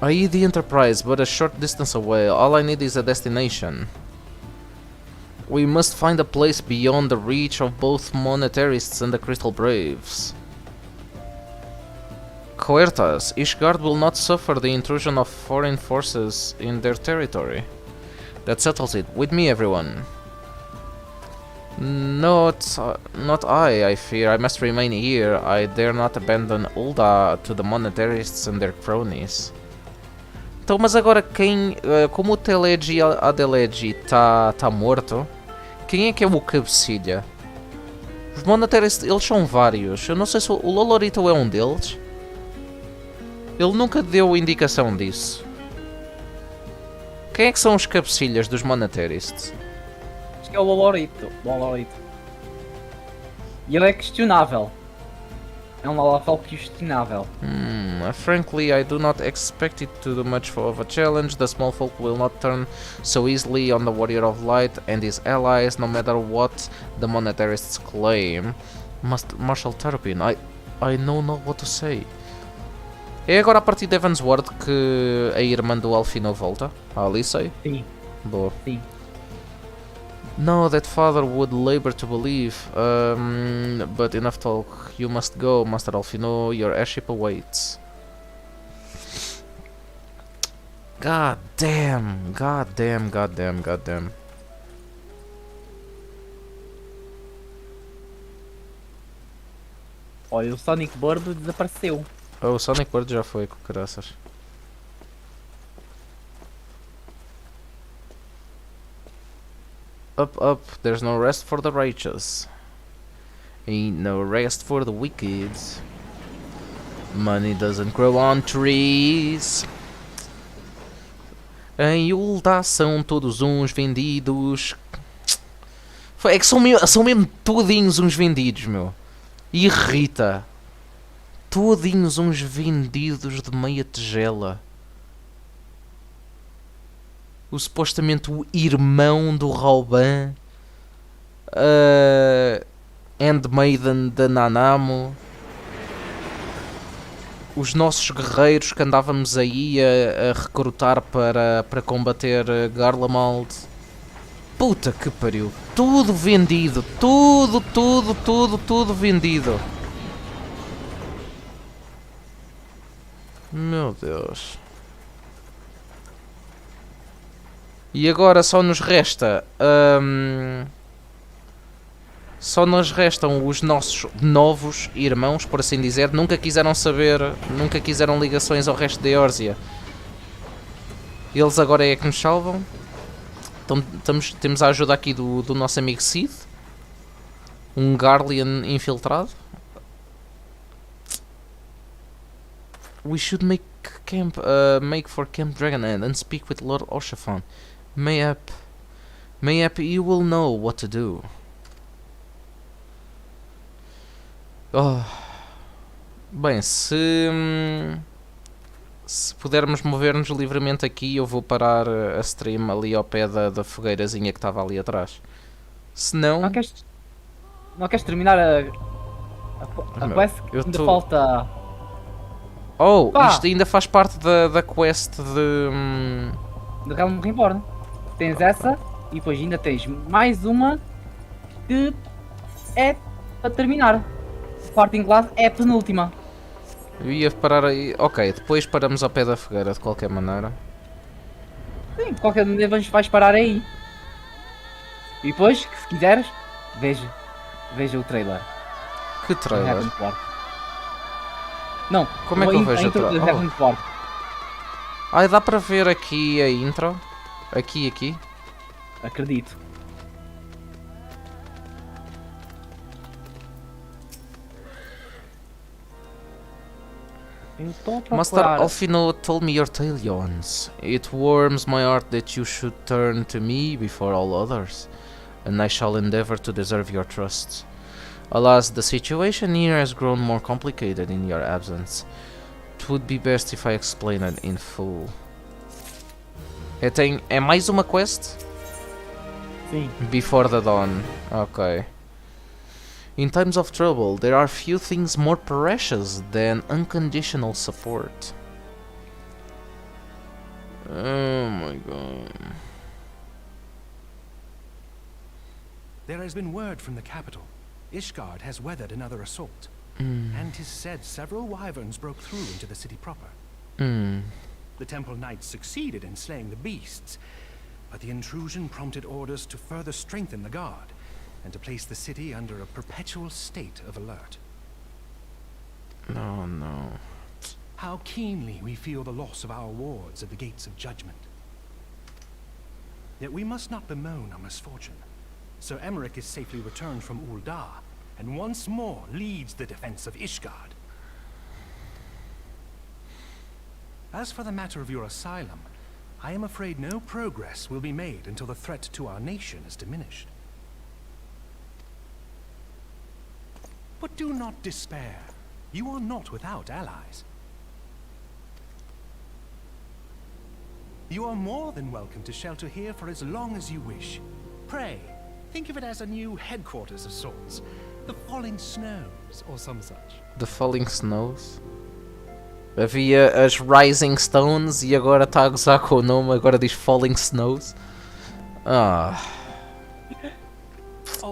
I need the Enterprise, but a short distance away. All I need is a destination. We must find a place beyond the reach of both monetarists and the Crystal Braves. Coertas, Ishgard will not suffer the intrusion of foreign forces in their territory. That settles it. With me, everyone. Not I fear. I must remain here. I dare not abandon Ulda to the monetarists and their cronies. Então, mas agora quem... como o Telegi Adelegi tá morto, quem é que é o cabecilha? Os monetarists, eles são vários. Eu não sei se o Lolorito é um deles. Ele nunca deu indicação disso. Quem é que são os cabecilhas dos monetarists? Acho que é o Lolorito. E ele é questionável. É um Lalafel questionável. Frankly, I do not expect it to do much of a challenge. The small folk will not turn so easily on the Warrior of Light and his allies, no matter what the monetarists claim. Marshal Terrapin, I know not what to say. É agora a partir de Evansward que a irmã do Alfino volta? A Alicey? Sim. Boa. Sim. No, that father would labor to believe. But enough talk. You must go, Master Alfino. Your airship awaits. God damn. Olha, o Sonic Bird desapareceu. O Sonic Bird já foi, com graças. Up, there's no rest for the righteous. Ain't no rest for the wicked. Money doesn't grow on trees. Em Ulda são todos uns vendidos. É que são mesmo todinhos uns vendidos, meu. Irrita. Todinhos uns vendidos de meia tigela. O supostamente o irmão do Rauban, Handmaiden da Nanamo, os nossos guerreiros que andávamos aí a recrutar para combater Garlemald. Puta que pariu, tudo vendido, tudo vendido. Meu Deus. E agora só nos resta restam os nossos novos irmãos, por assim dizer. Nunca quiseram ligações ao resto da Eorzea. Eles agora é que nos salvam. Então, temos a ajuda aqui do nosso amigo Cid, um Garlean infiltrado. We should make for Camp Dragonhead and speak with Lord Oshafon. Mayhap, you will know what to do. Bem, se pudermos mover-nos livremente aqui, eu vou parar a stream ali ao pé da fogueirazinha que estava ali atrás. Se não... Não queres terminar a quest? Ainda falta... Oh, Pá! isto ainda faz parte da quest de Realm Reborn. Tens essa e depois ainda tens mais uma que é para terminar. Parting Glass é a penúltima. Eu ia parar aí... Ok, depois paramos ao pé da fogueira de qualquer maneira. Sim, de qualquer maneira vais parar aí. E depois, se quiseres, veja o trailer. Que trailer? Não, como é que eu vejo o trailer? Ah, dá para ver aqui a intro? Aqui? Acredito. Master Alfino told me your tale yawns. It warms my heart that you should turn to me before all others, and I shall endeavor to deserve your trust. Alas, the situation here has grown more complicated in your absence. It would be best if I explain it in full. É mais uma quest? Sim. Before the dawn. Ok. In times of trouble, there are few things more precious than unconditional support. Oh my god. There has been word from the capital. Ishgard has weathered another assault. And 'tis said several wyverns broke through into the city proper. The temple knights succeeded in slaying the beasts, but the intrusion prompted orders to further strengthen the guard, and to place the city under a perpetual state of alert. No. How keenly we feel the loss of our wards at the gates of judgment. Yet we must not bemoan our misfortune. Sir Emmerich is safely returned from Uldar, and once more leads the defense of Ishgard. As for the matter of your asylum, I am afraid no progress will be made until the threat to our nation is diminished. But do not despair. You are not without allies. You are more than welcome to shelter here for as long as you wish. Pray, think of it as a new headquarters of sorts. The Falling Snows, or some such. The Falling Snows? Havia as Rising Stones e agora está a gozar com o nome, agora diz Falling Snows.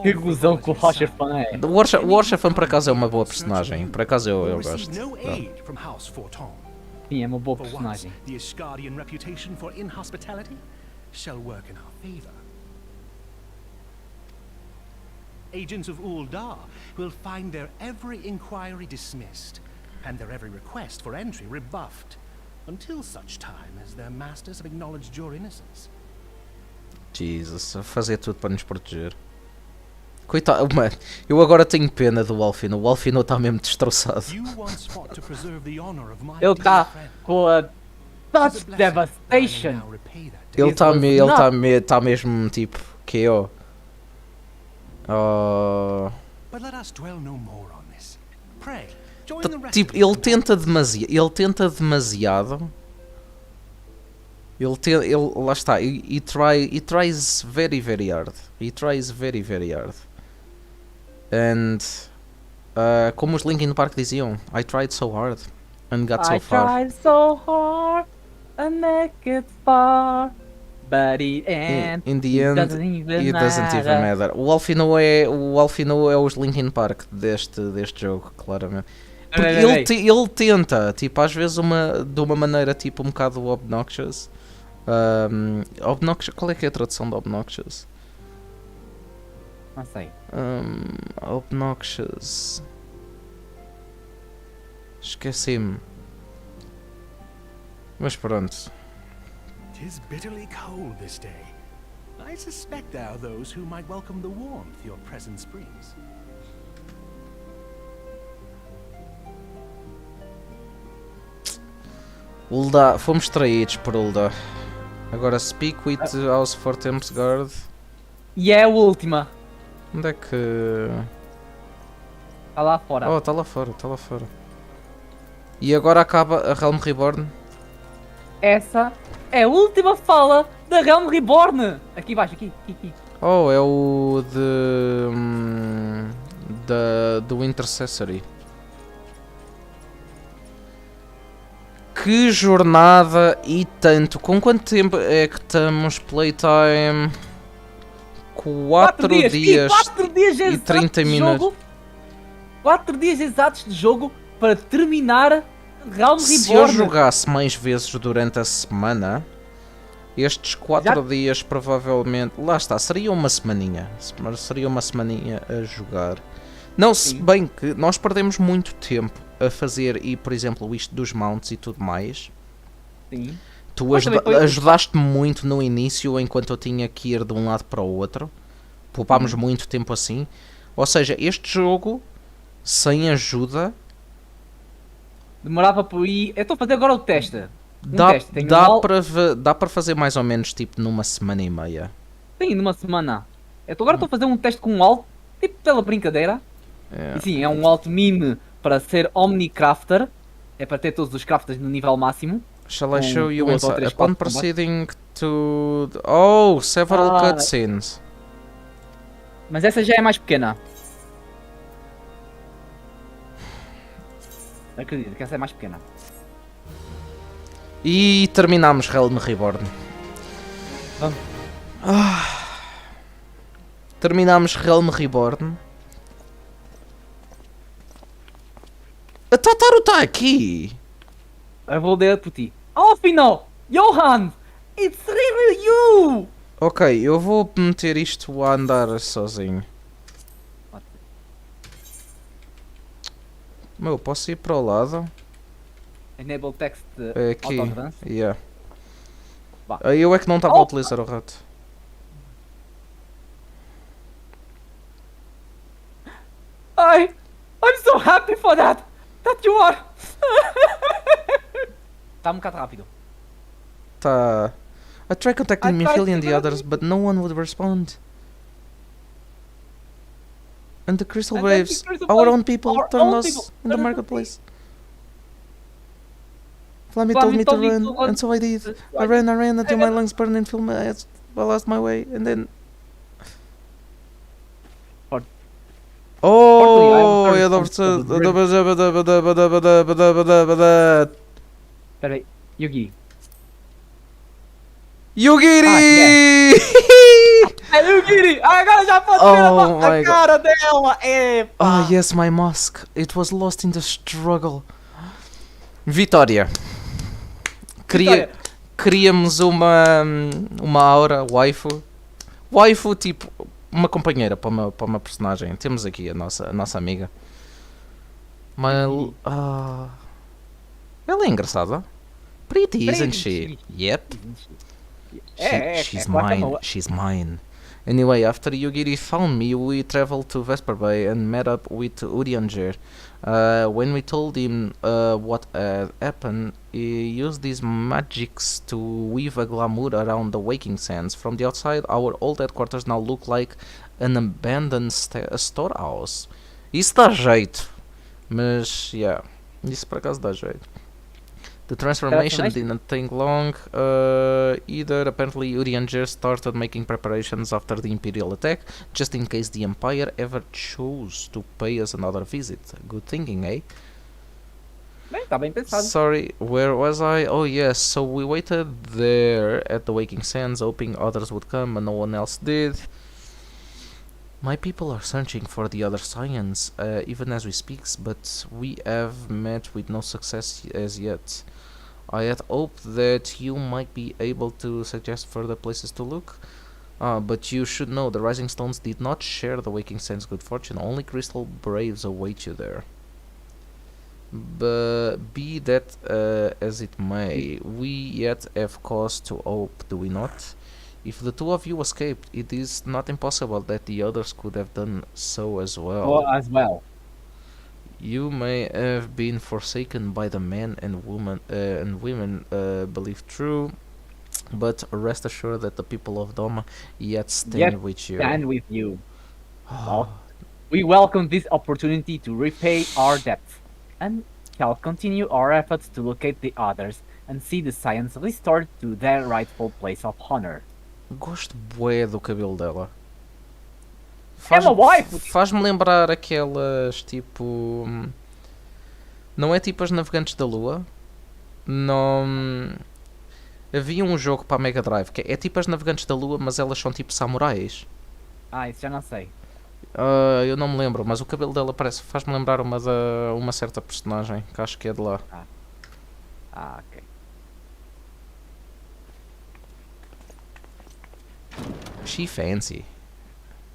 Que gozão com o Warshafan é. O Warshafan por acaso é uma boa personagem, por acaso eu gosto. Sim, é uma boa personagem. The Ishgardian reputation for inhospitality shall work in our favor. Agents of Uldar will find their every inquiry dismissed, and their every request for entry rebuffed, until such time as their masters have acknowledged your innocence. Jesus, a fazer tudo para nos proteger. Coitado, mano, eu agora tenho pena do Alfino. O Alfino está mesmo destroçado. Ele está com a such devastation. Ele está mesmo tipo KO. Tipo, ele tenta demasiado. Lá está. He tries very hard. He tries very hard. And como os Linkin Park diziam, I tried so hard and got so far. I tried so hard and make it far, but in the end, it doesn't even matter. O Alfino é os Linkin Park deste jogo, claramente. Porque ele tenta, tipo, às vezes de uma maneira tipo um bocado obnoxious. Qual é que é a tradução de obnoxious? Não sei. Obnoxious. Esqueci-me. Mas pronto. 'Tis bitterly cold this day. I suspect there are those who might welcome the warmth your presence brings. Ulda, fomos traídos por Ulda. Agora speak with House for Tempsguard. E é a última. Onde é que... Está lá fora. Oh, está lá fora, E agora acaba a Realm Reborn. Essa é a última fala da Realm Reborn. Aqui embaixo, aqui. Oh, é o do Intercessory. Que jornada e tanto. Com quanto tempo é que estamos? Playtime 4 dias, 4 dias e 30 minutos. 4 dias exatos de jogo para terminar Realm Reborn. Se eu jogasse mais vezes durante a semana, estes 4 dias provavelmente... Lá está, seria uma semaninha. Seria uma semaninha a jogar. Não, se bem que nós perdemos muito tempo a fazer, e por exemplo, isto dos mounts e tudo mais. Sim. Tu ajudaste-me muito no início, enquanto eu tinha que ir de um lado para o outro. Poupámos muito tempo assim. Ou seja, este jogo, sem ajuda... Demorava por ir... Eu estou a fazer agora o teste. Dá para fazer mais ou menos tipo numa semana e meia. Sim, numa semana. Agora estou a fazer um teste com um alt, tipo pela brincadeira. E sim, é um alt mime para ser Omnicrafter. É para ter todos os crafters no nível máximo. Shall I show you inside? Upon proceeding to... Oh, several cutscenes. Mas essa já é mais pequena. Acredito que essa é mais pequena. E terminamos Realm Reborn. Vamos. Terminamos Realm Reborn. A Totaro está aqui. Eu vou ler por ti. Oh, final! Johan! It's really you! Ok, eu vou meter isto a andar sozinho. Meu, posso ir para o lado? Enable text aqui. auto-advance. Yeah. Eu é que não estava a utilizar o rato. I'm so happy for that! That you are! Tá um bocado rápido. Tá. I tried contacting Michiel and the others, but no one would respond. And the crystal waves, our own people, turned us in the marketplace. Flammy told me to run, and so I did. I ran until my lungs burned and filled my ass. I lost my way, and then... Oh, eu não preciso... Peraí, Yugi. Yugiri! É Yugiri! Agora já pode ver a cara dela! Epa. Oh yes, my mask. It was lost in the struggle. Vitória. Queríamos uma aura, waifu. Waifu, tipo, uma companheira para uma personagem. Temos aqui a nossa amiga. Mas... ela é engraçada. Pretty, isn't she? Yep. She's mine. She's mine. Anyway, after Yugiri found me, we traveled to Vesper Bay and met up with Urianger. When we told him what had happened, he used these magics to weave a glamour around the Waking Sands. From the outside, our old headquarters now look like an abandoned storehouse. Isso dá jeito. Mas, yeah, isso por acaso dá jeito. The transformation didn't take long either. Apparently Urianger started making preparations after the Imperial attack, just in case the Empire ever chose to pay us another visit. Good thinking, eh? Bem, tá bem pensado. Sorry, where was I? Oh yes, so we waited there at the Waking Sands, hoping others would come, and no one else did. My people are searching for the other science, even as we speak, but we have met with no success as yet. I had hoped that you might be able to suggest further places to look. But you should know, the Rising Stones did not share the Waking Sands' good fortune. Only crystal braves await you there. But be that as it may, we yet have cause to hope, do we not? If the two of you escaped, it is not impossible that the others could have done so as well. You may have been forsaken by the men and women believed true, but rest assured that the people of Doma yet stand with you. Stand with you. Well, we welcome this opportunity to repay our debts. And shall continue our efforts to locate the others and see the Scions restored to their rightful place of honor. Gosto bué do cabelo dela. Ela waifu! Faz-me lembrar aquelas tipo. Não é tipo as Navegantes da Lua? Não. Havia um jogo para a Mega Drive que é tipo as Navegantes da Lua, mas elas são tipo samurais. Ah, isso já não sei. Eu não me lembro, mas o cabelo dela faz-me lembrar uma certa personagem que acho que é de lá. Ok. She fancy.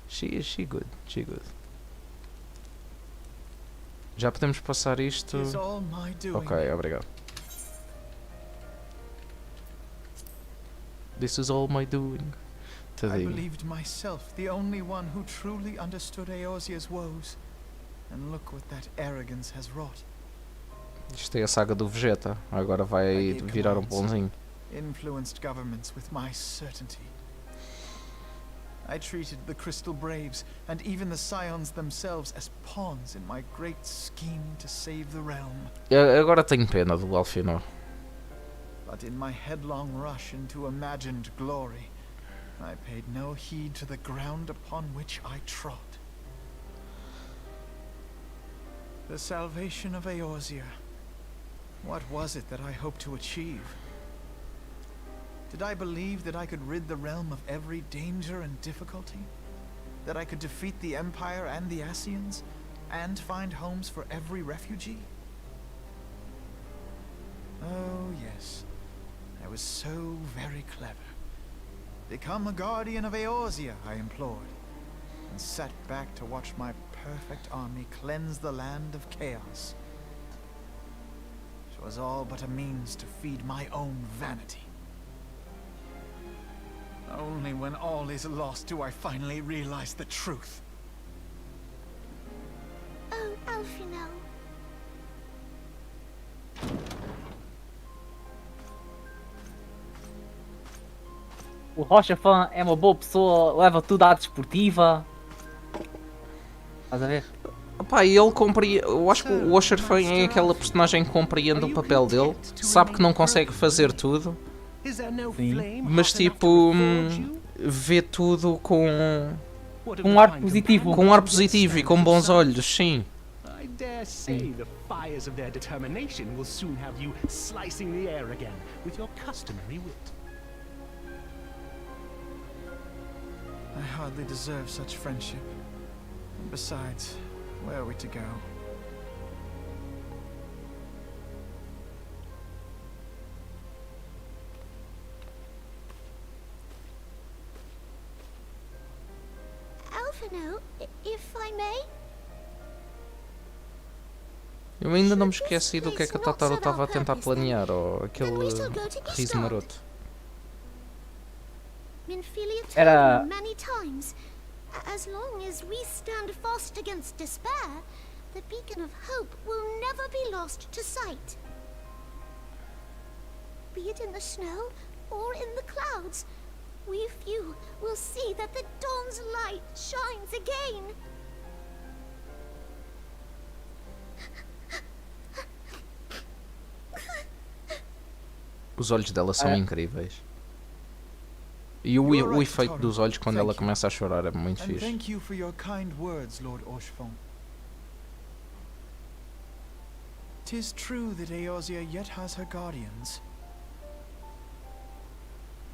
She good. She good. Já podemos passar isto. It is all my doing. Ok, obrigado. This is all my doing. I Tadinho. believed myself the only one who truly understood Eorzea's woes. And look what that arrogance has wrought. Isto é a saga do Vegeta. Agora vai virar um bonzinho. Influenced governments with my certainty. I treated the Crystal Braves and even the Scions themselves as pawns in my great scheme to save the realm. Agora tenho pena do Alfino. But in my headlong rush into imagined glory, I paid no heed to the ground upon which I trod. The salvation of Eorzea. What was it that I hoped to achieve? Did I believe that I could rid the realm of every danger and difficulty? That I could defeat the Empire and the Ascians? And find homes for every refugee? Oh, yes. I was so very clever. Become a guardian of Eorzea, I implored, and sat back to watch my perfect army cleanse the land of chaos. It was all but a means to feed my own vanity. Only when all is lost do I finally realize the truth. Oh, Alfino. O Rocha Fã é uma boa pessoa, leva tudo à desportiva. Estás a ver? Pá, e ele compreende. Eu acho que o Osher é aquela personagem que compreende o papel dele, sabe que não consegue fazer tudo, mas tipo. Vê tudo com. Um ar positivo. Com um ar positivo e com bons olhos, sim. I dare say the fires of their determination will soon have you slicing the air again with your customary wit. I hardly deserve such friendship. And besides, where are we to go? Alfino, if I may? Eu ainda não me esqueci do que é que a Totaro estava a tentar planear, ou aquele riso maroto. Minfilia told Era- me many times, as long as we stand fast against despair, the beacon of hope will never be lost to sight. Be it in the snow or in the clouds, we few will see that the dawn's light shines again. Os olhos dela são incríveis. E o efeito dos olhos quando ela começa a chorar é muito And fixe. thank you for your kind words, Lord Oshfong. 'Tis true that Eorzea yet has her guardians.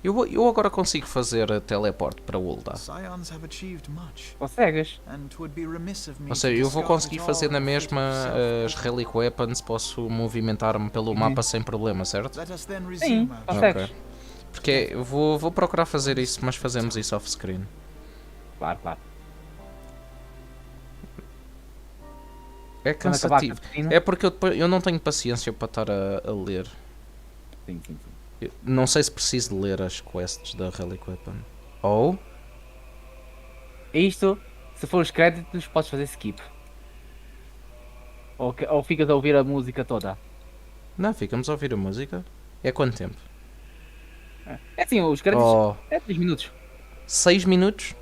Eu agora consigo fazer teleporte para Ul'dah. Scions have achieved much. Consegues? And 'twould be remiss of me Ou seja, to eu vou discard conseguir it fazer all na in the mesma fate of as self-destruction. Relic Weapons, posso movimentar-me pelo mapa sem problema, certo? Let us then Sim, resume our consegues. Ok. Porque eu vou procurar fazer isso, mas fazemos isso off-screen. Claro, claro. É Quando acabar a cansativo. cutscene. É porque eu não tenho paciência para estar a ler. Sim, sim, sim. Eu não sei se preciso de ler as quests da Relic Weapon. Ou... Isto, se for os créditos, podes fazer skip. Ou ficas a ouvir a música toda. Não, ficamos a ouvir a música. É quanto tempo? É assim, os créditos Oh. é 3 minutos. 6 minutos?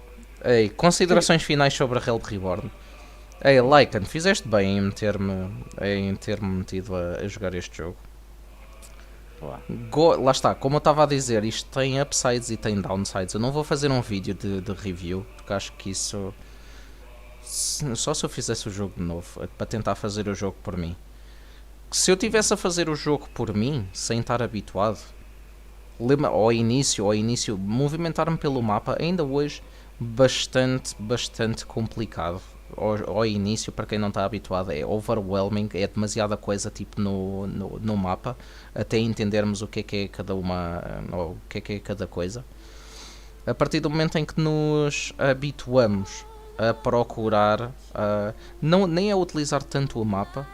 Ei, considerações finais sobre a Hell Reborn. Ei, Lycan, fizeste bem em ter-me metido a jogar este jogo. Lá está, como eu estava a dizer, isto tem upsides e tem downsides. Eu não vou fazer um vídeo de review, porque acho que isso... Só se eu fizesse o jogo de novo, para tentar fazer o jogo por mim. Se eu tivesse a fazer o jogo por mim, sem estar habituado, ao início, movimentar-me pelo mapa, ainda hoje, bastante complicado. Ao início, para quem não está habituado, é overwhelming, é demasiada coisa tipo no mapa, até entendermos o que é cada uma, ou o que é cada coisa. A partir do momento em que nos habituamos a procurar, nem a utilizar tanto o mapa,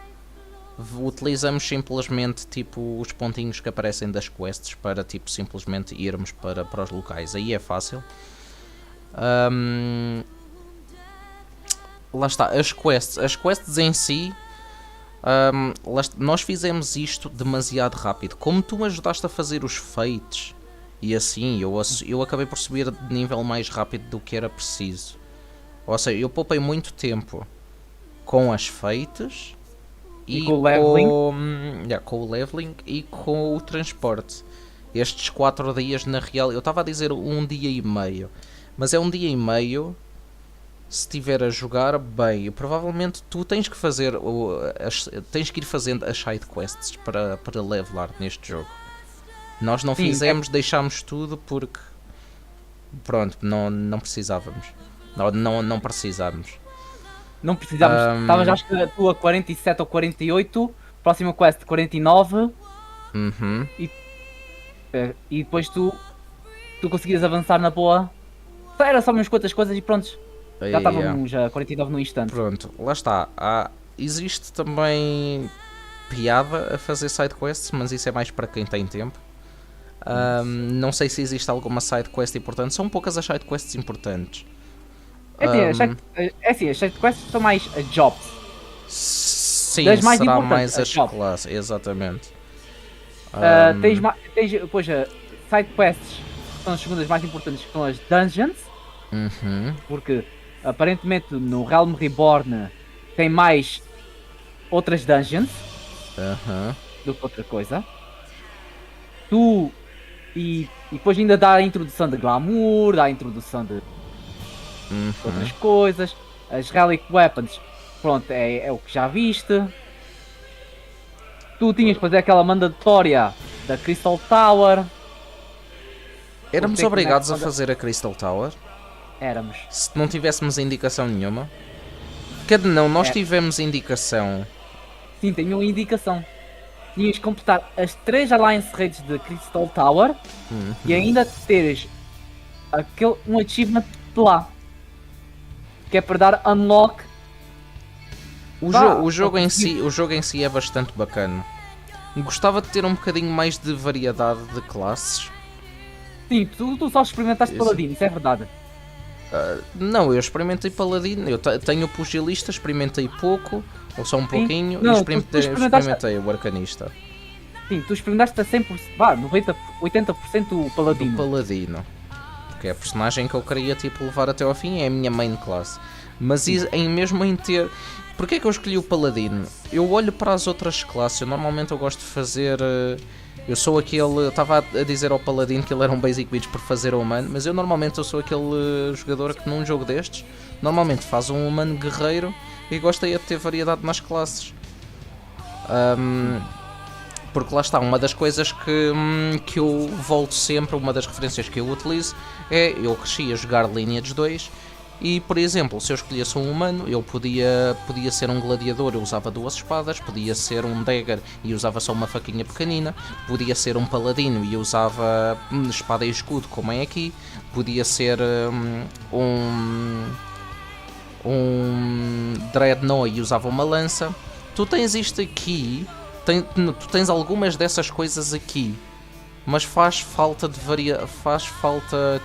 utilizamos simplesmente tipo os pontinhos que aparecem das quests para tipo simplesmente irmos para os locais. Aí é fácil. Lá está, as quests em si, nós fizemos isto demasiado rápido. Como tu me ajudaste a fazer os feitos e assim, eu acabei por subir de nível mais rápido do que era preciso. Ou seja, eu poupei muito tempo com as feitas e com o leveling e com o transporte. Estes 4 dias na real, eu estava a dizer 1 dia e meio, mas é 1 dia e meio. Se estiver a jogar bem, provavelmente tu tens que fazer tens que ir fazendo as side quests para levelar neste jogo. Nós não fizemos, deixámos tudo porque pronto, não precisávamos. Não precisávamos. Não precisávamos. Estavas acho que tu a 47 ou 48, próxima quest 49. E depois tu conseguias avançar na boa. Era só umas quantas coisas e pronto. Já estávamos a 49 no instante. Pronto, lá está. Existe também piada a fazer sidequests, mas isso é mais para quem tem tempo. Não sei se existe alguma sidequest importante. São poucas as sidequests importantes. As sidequests são mais jobs. Sim, das mais será importantes, mais as classes, exatamente. Tens depois sidequests são as segundas mais importantes, que são as dungeons. Porque aparentemente no Realm Reborn tem mais outras dungeons do que outra coisa. E depois ainda dá a introdução de glamour, dá a introdução de outras coisas. As Relic Weapons, pronto, é o que já viste. Tu tinhas que fazer aquela mandatória da Crystal Tower. Éramos obrigados a fazer a Crystal Tower? Éramos. Se não tivéssemos indicação nenhuma? Nós tivemos indicação. Sim, tinha uma indicação. Tinhas que completar as 3 Alliance Raids de Crystal Tower e ainda teres um achievement de lá. Que é para dar unlock. O jogo em si é bastante bacana. Gostava de ter um bocadinho mais de variedade de classes. Sim, tu só experimentaste Paladino, isso é verdade. Não, eu experimentei Paladino, eu tenho o Pugilista, experimentei pouco, ou só um pouquinho, não, e experimentei o Arcanista. Sim, tu experimentaste a 100%, 80% o Paladino. Do Paladino, que é a personagem que eu queria tipo, levar até ao fim, é a minha main class. Mas mesmo em ter... Porquê é que eu escolhi o Paladino? Eu olho para as outras classes, normalmente eu gosto de fazer... Eu sou aquele... Estava a dizer ao Paladino que ele era um basic bitch por fazer o humano, mas eu normalmente sou aquele jogador que num jogo destes, normalmente faz um humano guerreiro e gosta de ter variedade nas classes. Porque lá está, uma das coisas que eu volto sempre, uma das referências que eu utilizo é, eu cresci a jogar Lineage 2 e, por exemplo, se eu escolhesse um humano, eu podia ser um gladiador, eu usava 2 espadas, podia ser um dagger e usava só uma faquinha pequenina, podia ser um paladino e usava espada e escudo, como é aqui, podia ser um dreadnought e usava uma lança. Tu tens isto aqui, tu tens algumas dessas coisas aqui, mas faz falta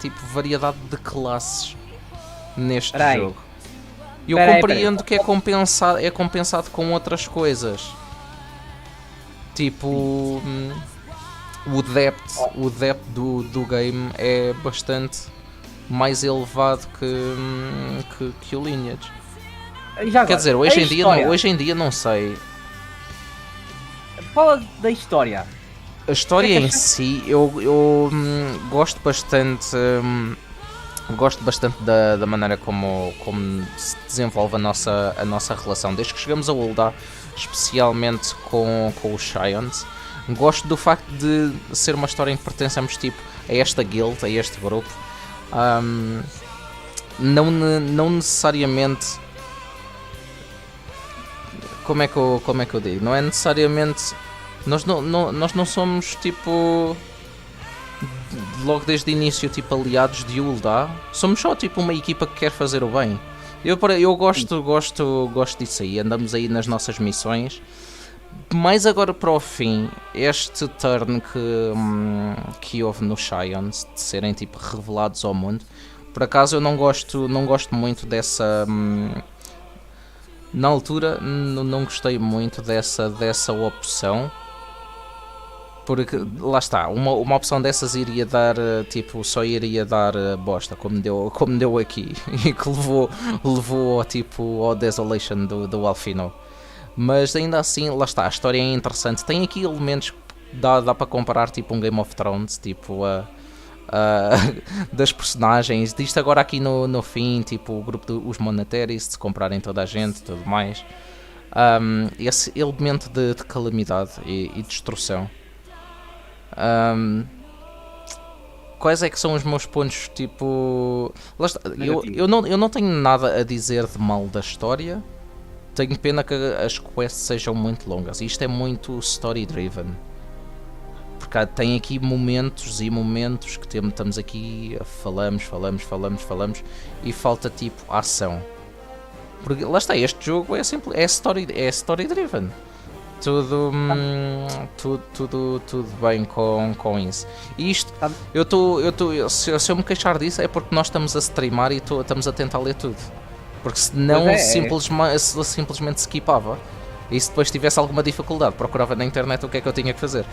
tipo variedade de classes neste jogo. Eu compreendo que é compensado com outras coisas, tipo o depth do game é bastante mais elevado que o Lineage. Já agora, Quer dizer, a hoje em dia não sei. Fala da história. A história em si, eu gosto bastante. Gosto bastante da maneira como se desenvolve a nossa relação. Desde que chegamos a Ul'dah, especialmente com os Scions. Gosto do facto de ser uma história em que pertencemos tipo, a esta guild, a este grupo. Não necessariamente. Como é que eu digo? Não é necessariamente. Nós não somos tipo. Logo desde o início, tipo, aliados de Ul'dah. Somos só tipo uma equipa que quer fazer o bem. Eu gosto disso aí. Andamos aí nas nossas missões. Mais agora para o fim, este turn que houve nos Scions, de serem tipo revelados ao mundo. Por acaso eu não gosto muito dessa. Na altura não gostei muito dessa opção. Porque, lá está, uma opção dessas iria dar, tipo, só iria dar bosta, como deu aqui, e que levou tipo, ao Desolation do Alfino. Mas ainda assim, lá está, a história é interessante, tem aqui elementos que dá para comparar, tipo, um Game of Thrones, tipo, das personagens, disto agora aqui no fim, tipo, o grupo dos Monasteries, de se comprarem toda a gente e tudo mais. Esse elemento de calamidade e destruição. Quais é que são os meus pontos, tipo... Lá está, eu não tenho nada a dizer de mal da história. Tenho pena que as quests sejam muito longas. Isto é muito story driven. Porque tem aqui momentos e momentos que estamos aqui, falamos e falta tipo ação. Porque lá está, este jogo é story driven. Tudo bem com isso. E isto, se eu me queixar disso é porque nós estamos a streamar e estamos a tentar ler tudo. Porque senão simplesmente se skipava. E se depois tivesse alguma dificuldade, procurava na internet o que é que eu tinha que fazer.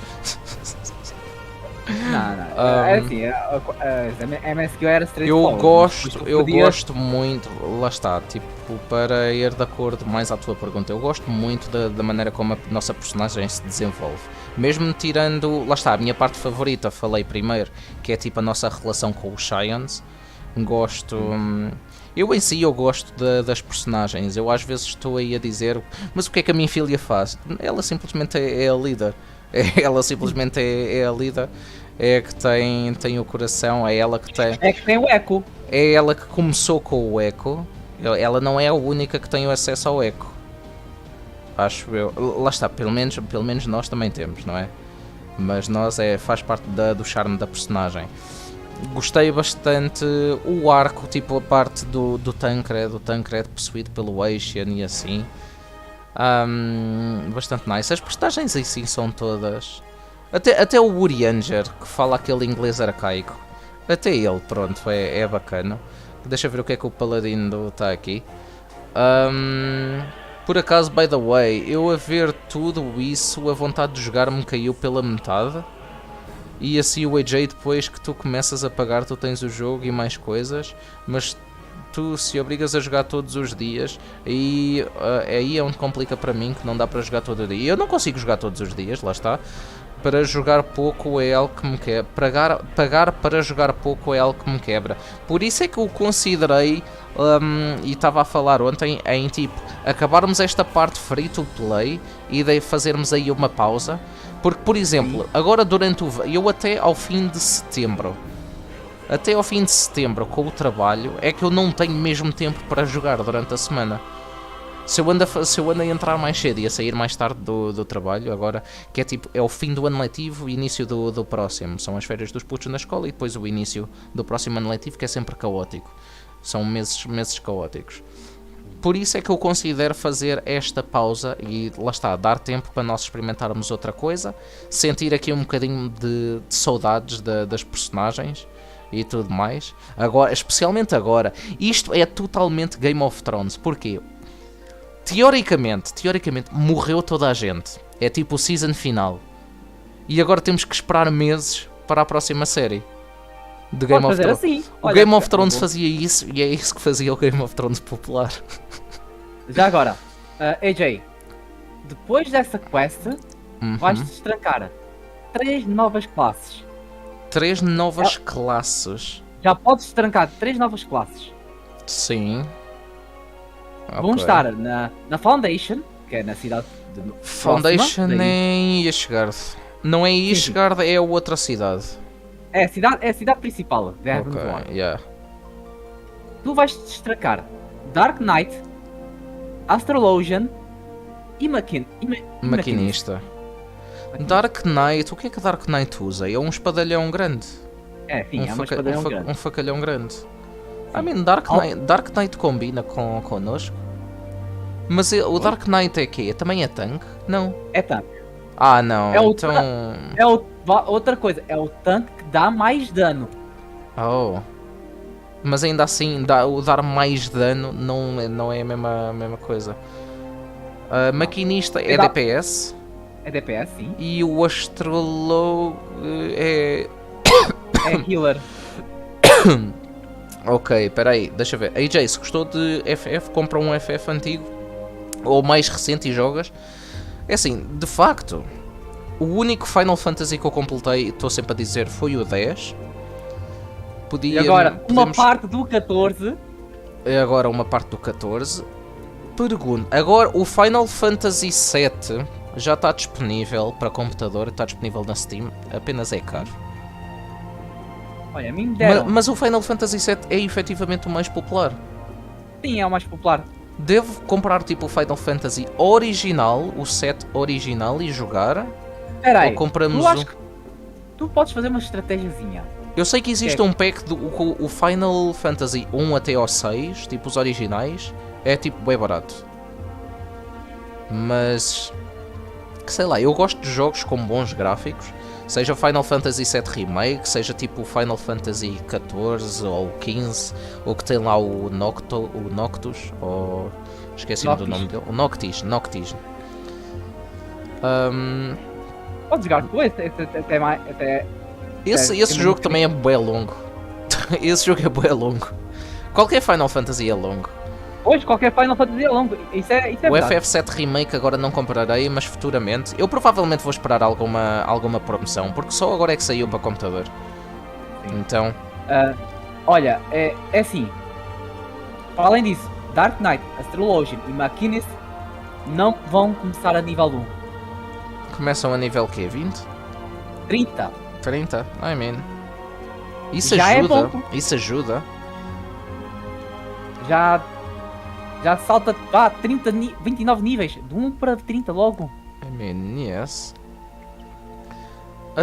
Não. É assim, a MSQ era straightforward. Eu gosto muito, lá está, tipo, para ir de acordo mais à tua pergunta, eu gosto muito da maneira como a nossa personagem se desenvolve. Mesmo tirando, lá está, a minha parte favorita, falei primeiro, que é tipo a nossa relação com os Scions. Gosto... Eu em si eu gosto das personagens. Eu às vezes estou aí a dizer, mas o que é que a minha filha faz? Ela simplesmente é a líder. Ela simplesmente é a líder. É a que tem o coração, é ela que tem... É que tem o Echo. É ela que começou com o Echo. Ela não é a única que tem o acesso ao Echo. Acho eu. Lá está, pelo menos nós também temos, não é? Mas nós faz parte do charme da personagem. Gostei bastante o arco, tipo a parte do Tancred possuído pelo Asian e assim. Bastante nice. As personagens em si são todas... Até o Urianger, que fala aquele inglês arcaico. Até ele, pronto, é bacana. Deixa eu ver o que é que o Paladino está aqui. Por acaso, by the way, eu a ver tudo isso, a vontade de jogar me caiu pela metade. E assim o AJ, depois que tu começas a pagar, tu tens o jogo e mais coisas. Mas tu se obrigas a jogar todos os dias, aí é onde complica para mim, que não dá para jogar todo o dia. Eu não consigo jogar todos os dias, lá está. Para jogar pouco é algo que me quebra. Pagar para jogar pouco é algo que me quebra. Por isso é que eu considerei, e estava a falar ontem, em tipo, acabarmos esta parte free to play e daí fazermos aí uma pausa. Porque, por exemplo, agora durante eu até ao fim de setembro, com o trabalho, é que eu não tenho mesmo tempo para jogar durante a semana. Se eu ando a entrar mais cedo e a sair mais tarde do trabalho, agora, que é tipo, é o fim do ano letivo e início do próximo. São as férias dos putos na escola e depois o início do próximo ano letivo, que é sempre caótico. São meses caóticos. Por isso é que eu considero fazer esta pausa e, lá está, dar tempo para nós experimentarmos outra coisa, sentir aqui um bocadinho de saudades das personagens e tudo mais. Agora, especialmente agora, isto é totalmente Game of Thrones. Porquê? Teoricamente, morreu toda a gente. É tipo o season final. E agora temos que esperar meses para a próxima série de Game of Thrones. Assim. O Game of Thrones fazia isso e é isso que fazia o Game of Thrones popular. Já agora, AJ, depois dessa quest, vais destrancar 3 novas classes. 3 novas classes. Já podes destrancar 3 novas classes. Sim. Vão estar na Foundation, que é na cidade de Foundation próxima, em Ishgard. Não é Ishgard, é outra cidade. É a cidade principal de Heaven's Yeah. Tu vais destacar Dark Knight, Astrologian e Maquinista. Dark Knight, o que é que Dark Knight usa? É um espadalhão grande. É, sim, é um espadalhão grande. Um facalhão grande. Dark Knight combina connosco. Mas o Dark Knight é quê? Também é tanque? Não. É tanque. Ah, não. Então... outra coisa, é o tanque que dá mais dano. Oh. Mas ainda assim, o dar mais dano não é a mesma coisa. Maquinista é DPS. É DPS, sim. E o Astrolo é... é healer. Ok, peraí, deixa ver. AJ, se gostou de FF, compra um FF antigo ou mais recente e jogas. É assim, de facto, o único Final Fantasy que eu completei, estou sempre a dizer, foi o 10. E agora, uma parte do 14. Agora uma parte do 14. Pergunto, agora o Final Fantasy VII já está disponível para computador, está disponível na Steam, apenas é caro. Olha, a mim me deram. Mas o Final Fantasy VII é efetivamente o mais popular. Sim, é o mais popular. Devo comprar tipo o Final Fantasy original, o 7 original e jogar? Espera aí, ou compramos tu podes fazer uma estratégiazinha. Eu sei que existe um pack do o Final Fantasy 1 até ao 6, tipo os originais, é tipo bem barato. Mas... que sei lá, eu gosto de jogos com bons gráficos. Seja o Final Fantasy VII Remake, seja tipo o Final Fantasy XIV ou 15, ou que tem lá o Noctus, ou... esqueci-me do nome dele. O Noctis. Pode jogar com até esse jogo também é bué longo. Esse jogo é bué longo. Qualquer Final Fantasy é longo. Hoje qualquer Final Fantasy é longo. Isso é o FF7 Remake agora não comprarei, mas futuramente. Eu provavelmente vou esperar alguma promoção, porque só agora é que saiu para computador. Sim. Então... olha, é assim. Para além disso, Dark Knight, Astrologian e Machinist não vão começar a nível 1. Começam a nível quê? 20? 30. 30? I mean... Isso já ajuda. É bom. Isso ajuda. Já salta 29 níveis, de 1 para 30 logo. I mean, yes.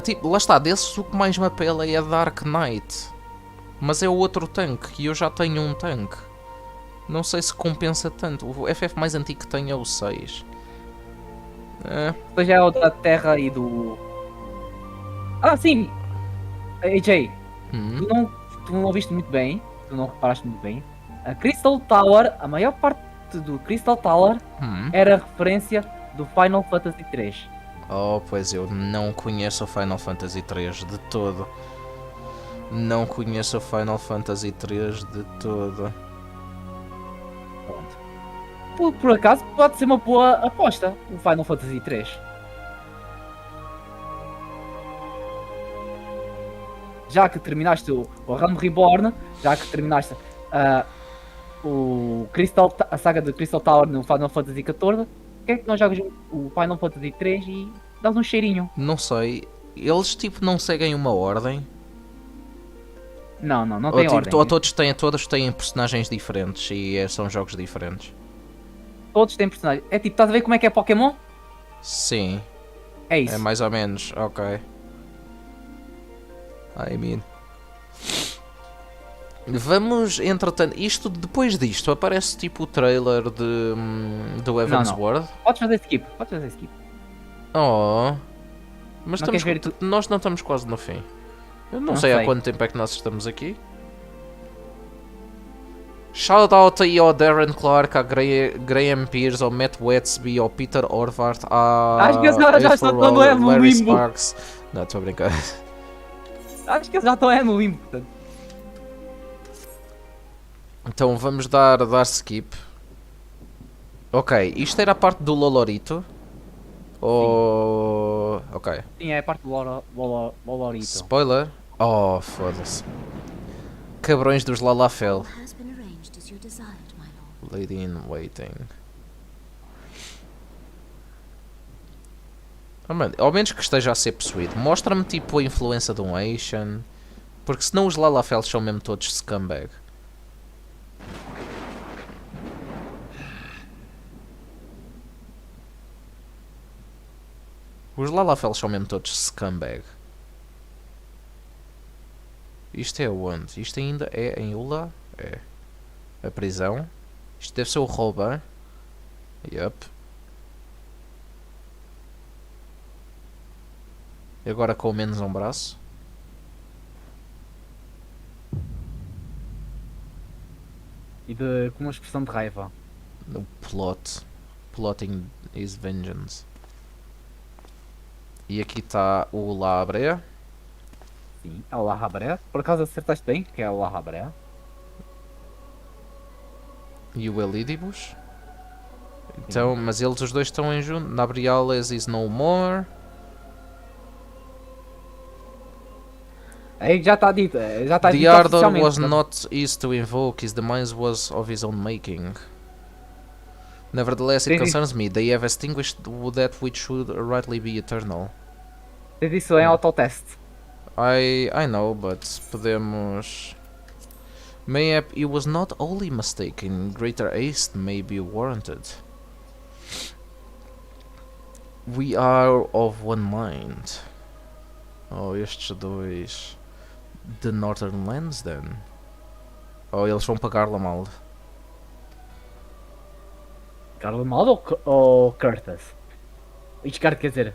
Tipo, lá está, desses o que mais me apela é a Dark Knight. Mas é o outro tanque, e eu já tenho um tanque. Não sei se compensa tanto. O FF mais antigo que tenho é o 6. Depois é o da Terra e do... Ah, sim! AJ, tu não ouviste muito bem, tu não reparaste muito bem. A Crystal Tower, a maior parte do Crystal Tower era referência do Final Fantasy 3. Oh, pois eu não conheço o Final Fantasy 3 de todo. Não conheço o Final Fantasy 3 de todo. Pronto. Por acaso pode ser uma boa aposta, o Final Fantasy 3. Já que terminaste o Realm Reborn, já que terminaste a saga de Crystal Tower no Final Fantasy XIV, por que é que não jogas o Final Fantasy 3 e dás um cheirinho? Não sei. Eles tipo não seguem uma ordem? Não tem ordem. Todos têm personagens diferentes e são jogos diferentes. Todos têm personagens. É tipo, estás a ver como é que é Pokémon? Sim. É isso. É mais ou menos, ok. I mean... Vamos, entretanto, depois disto aparece tipo o trailer do Heaven's Ward. Podes fazer skip, Oh, mas não nós não estamos quase no fim. Eu não sei há quanto tempo é que nós estamos aqui. Shout out aí ao Darren Clark, a Graham Pierce, ao Matt Wetsby, ao Peter Orvart, acho que eles já estão no Larry limbo. Sparks. Não, estou a brincar. Acho que eles já estão no limbo, portanto. Então vamos dar skip. Ok, isto era a parte do Lolorito? Ou... Ok. Sim, é a parte do Lolorito. Spoiler? Oh, foda-se. Cabrões dos Lalafell. Has been arranged as you desired, my lord. Lady in waiting. Oh, mano, ao menos que esteja a ser possuído, mostra-me tipo a influência de um Asian. Porque senão os Lalafell são mesmo todos scumbag. Os Lalafell são mesmo todos scumbag. Isto é onde? Isto ainda é em Ula? É. A prisão. Isto deve ser o Robin. Yup. E agora com menos um braço. E com uma expressão de raiva. No plot. Plotting is vengeance. E aqui está o Labre. Sim, é o La Habré. Por acaso acertaste bem que é o La Habré. E o Elidibus. Então, mas eles os dois estão em junto. Nabriales is no more. Aí já está dito. Já está The dito ardor oficialmente. was not his to invoke, his demise was of his own making. Nevertheless, it Sim, sim. concerns me. They have extinguished that which should rightly be eternal. Diz isso em autoteste. I know, but podemos... Mayhap it was not wholly mistaken. Greater haste may be warranted. We are of one mind. Oh, estes dois... The Northern Lands, then. Oh, eles vão pagar la mal. Carlos Maldo ou Curtis? Isto quer dizer...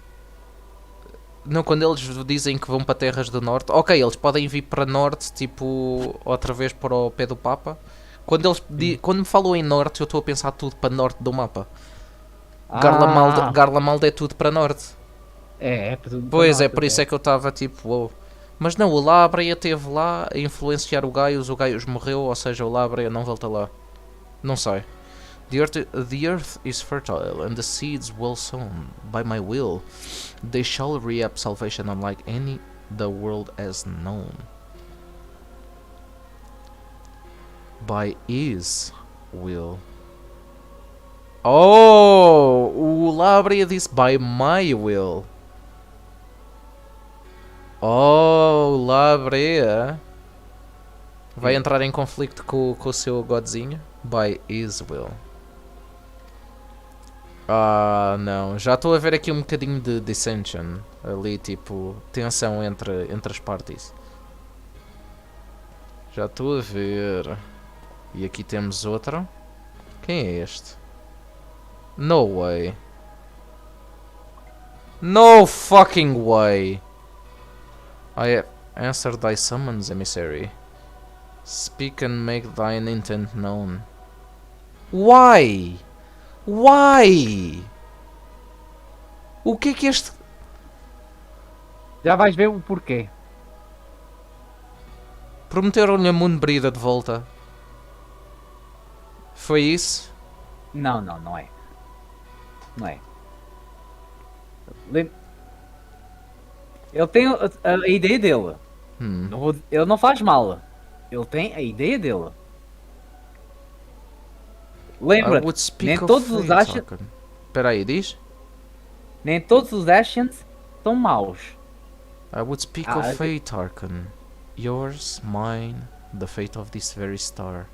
Não, quando eles dizem que vão para terras do norte, ok, eles podem vir para norte, tipo, outra vez para o pé do Papa. Quando eles quando me falam em norte, eu estou a pensar tudo para norte do mapa. Garlamald é tudo para norte. É tudo Pois para é, norte, por isso é que eu estava tipo, wow. Mas não, o Labrea esteve lá a influenciar o Gaius morreu, ou seja, o Labrea não volta lá. Não sei. The earth is fertile, and the seeds well sown. By my will, they shall reap salvation unlike any the world has known. By his will. Oh, o Labrea disse by my will. Oh, o Labrea vai entrar em conflito com o seu godzinho. By his will. Ah, não. Já estou a ver aqui um bocadinho de dissension. Ali, tipo, tensão entre as partes. Já estou a ver. E aqui temos outra. Quem é este? No way. No fucking way. I have answered thy summons, emissary. Speak and make thine intent known. Why? Why? O que é que este... Já vais ver o porquê. Prometeram-lhe a Moonbrida de volta. Foi isso? Não, não é. Não é. Ele tem a ideia dele. Ele não faz mal. Ele tem a ideia dele. Lembra-te, nem todos os Ascians... Espera aí, diz? Nem todos os Ascians são maus. I would speak of fate, Arkan. Yours, mine, the fate of this very star.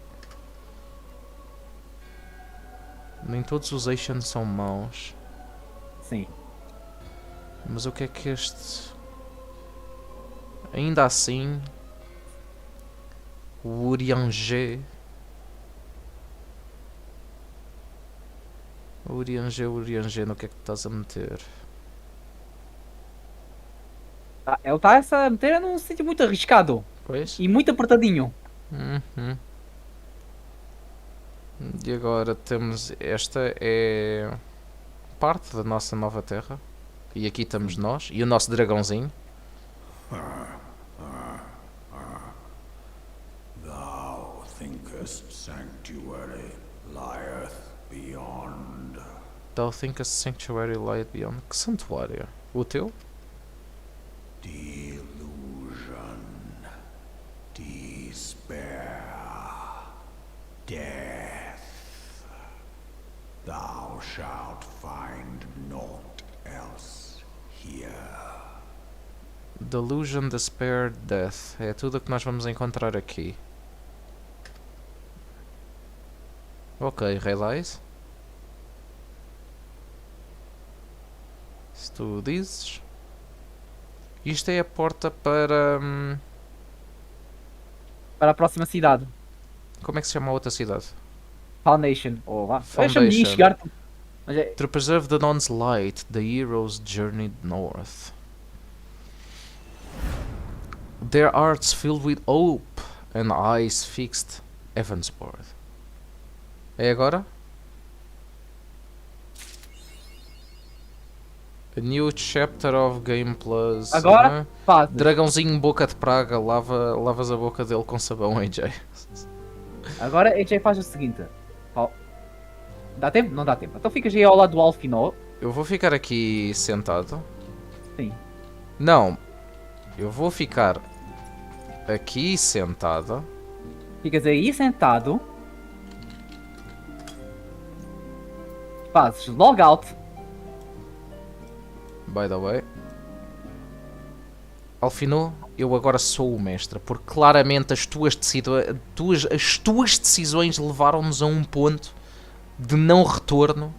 Nem todos os Asians são maus. Sim. Mas o que é que este... Ainda assim... O Urianger... Urianger, no que é que tu estás a meter? Ele está a meter num sítio muito arriscado. Pois. E muito apertadinho. E agora temos... Esta é... parte da nossa nova terra. E aqui estamos nós. E o nosso dragãozinho. Thou thinkest sanctuary lieth beyond. Thou thinkest sanctuary light beyond. Que santuário? O teu? Delusion. Despair. Death. Thou shalt find naught else here. Delusion, Despair, Death. É tudo o que nós vamos encontrar aqui. Ok, realize. Se tu dizes. Isto é a porta para... Para a próxima cidade. Como é que se chama a outra cidade? Foundation. Ou lá. Foundation. Deixa-me chegar. Mas é... To preserve the dawn's light, the heroes journeyed north. Their hearts filled with hope and eyes fixed heavensward. É agora? A new chapter of Game Plus. Agora? Faz. Dragãozinho boca de praga, lavas a boca dele com sabão, AJ. Agora AJ faz o seguinte. Dá tempo? Não dá tempo. Então ficas aí ao lado do Alfinó. Eu vou ficar aqui sentado. Sim. Não. Eu vou ficar aqui sentado. Ficas aí sentado. Fazes logout. By the way. Alfinó, eu agora sou o mestre, porque claramente as tuas decisões levaram-nos a um ponto de não retorno.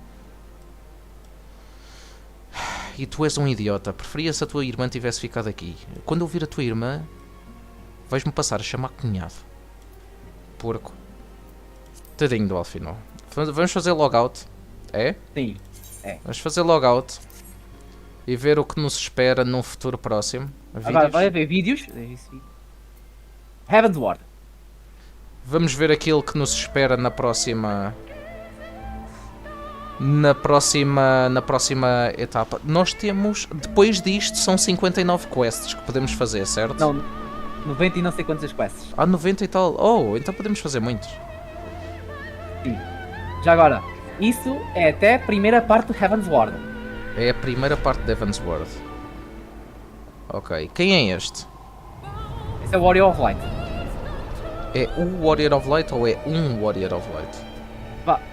E tu és um idiota. Preferia se a tua irmã tivesse ficado aqui. Quando eu vir a tua irmã, vais-me passar a chamar cunhado. Porco. Tadinho do Alfinó. Vamos fazer logout. É? Sim. É. Vamos fazer logout. E ver o que nos espera num futuro próximo. Agora vai haver vídeos. Heavensward. Vamos ver aquilo que nos espera na próxima... Na próxima etapa. Nós temos... Depois disto são 59 quests que podemos fazer, certo? Não, 90 e não sei quantas quests. 90 e tal. Oh, então podemos fazer muitos. Sim. Já agora, isso é até a primeira parte do Heavensward. É a primeira parte de Heavensward. Ok. Quem é este? Esse é o Warrior of Light. É o Warrior of Light ou é um Warrior of Light?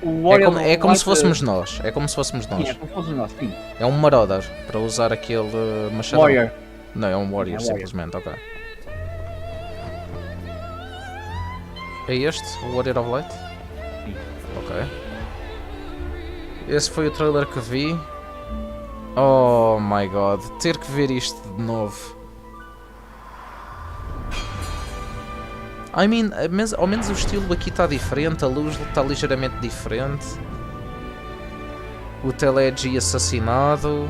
O Warrior é como se fôssemos nós. É como se fôssemos nós. Sim, é como se fôssemos nós, sim. É um Marauder para usar aquele machado. Warrior. Não, é um Warrior, É um simplesmente, ok. É este, o Warrior of Light? Sim. Ok. Esse foi o trailer que vi. Oh my god, ter que ver isto de novo. I mean, mas ao menos o estilo aqui está diferente, a luz está ligeiramente diferente. O Telegy assassinado.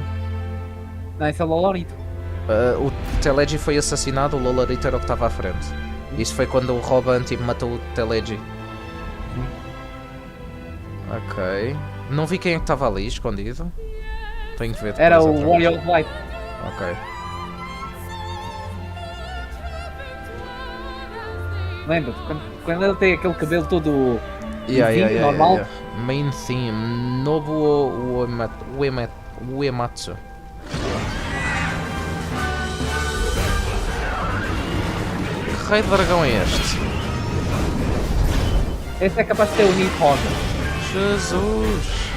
Não, esse é o Lolorito. O Telegy foi assassinado, o Lolorito era o que estava à frente. Isso foi quando o Robanti matou o Telegy. Ok. Não vi quem é que estava ali escondido. Tenho que ver depois. Era o Warrior of Light. Ok. Lembra-te, quando ele tem aquele cabelo todo normal. Main theme, Nobuo Uematsu. Que raio de dragão é este? Esse é capaz de ter o Nick Rosa. Jesus!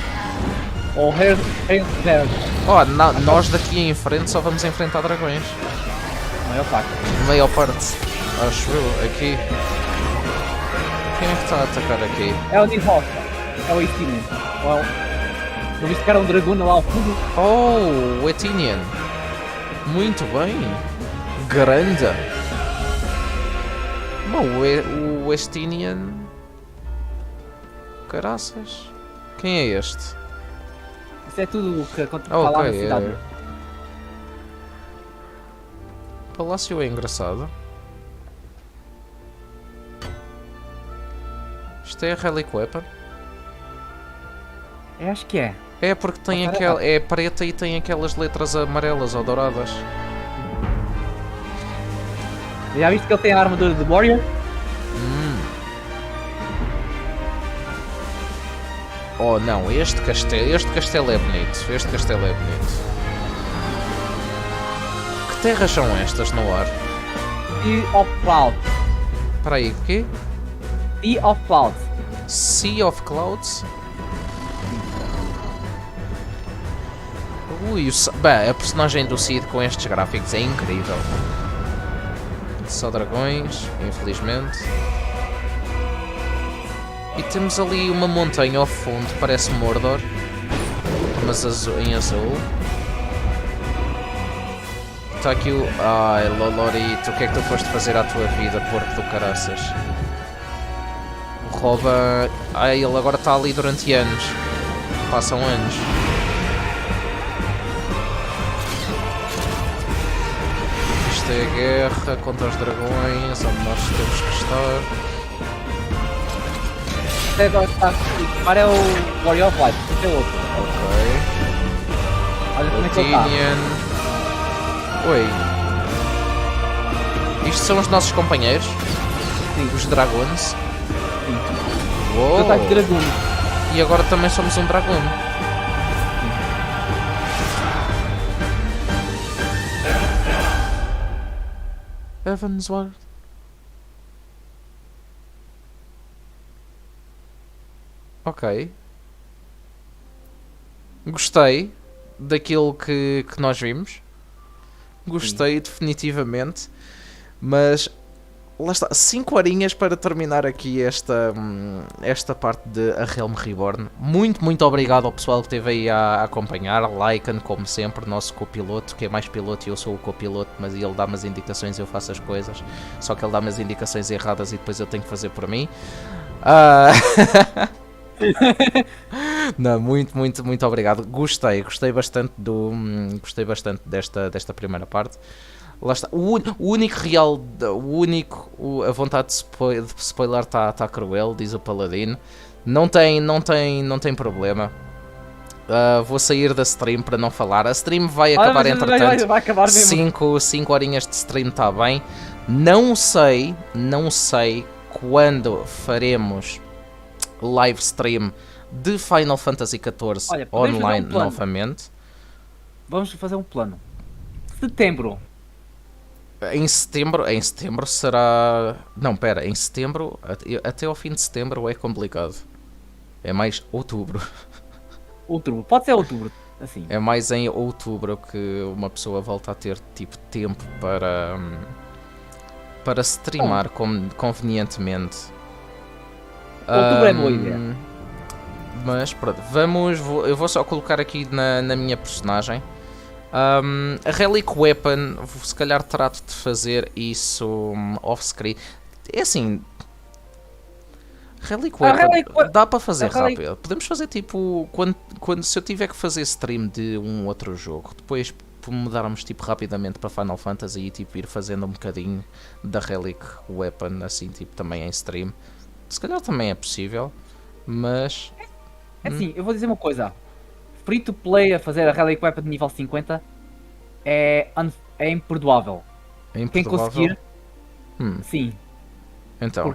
Ou Hair Verde. Oh, nós daqui em frente só vamos enfrentar dragões. Maior parte. Acho eu, aqui. Quem é que está a atacar aqui? É o Nick Rosa. É o Etinian. Não viste que era um dragão lá ao fundo? Oh, o Etinian. Muito bem. Grande. Bom, o Etinian... Caraças. Quem é este? Isso é tudo o que acontece lá na cidade. Palácio é engraçado. Isto é a Relic Weapon? Eu acho que é. É porque tem aquela... É preta e tem aquelas letras amarelas ou douradas. Já viste que ele tem a armadura de Warrior? Oh não, este castelo é bonito. Este castelo é bonito. Que terras são estas no ar? Sea of Clouds. Espera aí, o quê? Sea of Clouds. Sea of Clouds? Ui, bem, a personagem do Cid com estes gráficos é incrível. Só dragões, infelizmente. E temos ali uma montanha ao fundo, parece Mordor, mas em azul. Está aqui o... Ai, Lolorito, o que é que tu foste fazer à tua vida, porco do caraças? O Rouba... Ai, ele agora está ali durante anos. Passam anos. Isto é a guerra contra os dragões, onde nós temos que estar. Agora é o Warrior of Light, é outro. Ok. Olha como é que ele está. Oi. Isto são os nossos companheiros? Sim. Os dragões? Sim. Uou. Ataque de dragão. E agora também somos um dragão. Evansward. Ok. Gostei daquilo que nós vimos. Gostei definitivamente. Mas lá está, 5 horinhas para terminar aqui esta parte de A Realm Reborn. Muito obrigado ao pessoal que esteve aí a acompanhar. Lycan, como sempre, nosso copiloto, que é mais piloto e eu sou o copiloto, mas ele dá-me as indicações e eu faço as coisas. Só que ele dá-me as indicações erradas e depois eu tenho que fazer por mim. Não, muito obrigado. Gostei bastante desta primeira parte. Lá está. A vontade de spoiler está cruel, diz o Paladino. Não tem problema. Vou sair da stream para não falar. A stream vai acabar entretanto. Vai acabar mesmo. 5 horinhas de stream está bem. Não sei quando faremos live stream de Final Fantasy XIV online novamente. Vamos fazer um plano. Setembro. Em setembro será... Não, pera, em setembro, até ao fim de setembro é complicado. É mais outubro. Outubro, pode ser outubro, assim. É mais em outubro que uma pessoa volta a ter tipo tempo para streamar convenientemente. Outubro é boa ideia. Mas pronto, eu vou só colocar aqui na minha personagem. A Relic Weapon, se calhar trato de fazer isso off-screen. É assim, Relic Weapon dá para fazer rápido. Podemos fazer tipo, se eu tiver que fazer stream de um outro jogo, depois mudarmos tipo rapidamente para Final Fantasy e tipo ir fazendo um bocadinho da Relic Weapon assim tipo também em stream. Se calhar também é possível, mas... É assim, eu vou dizer uma coisa. Free to play a fazer a Relic Weapon de nível 50 é imperdoável. É imperdoável? Quem conseguir... Sim. Então.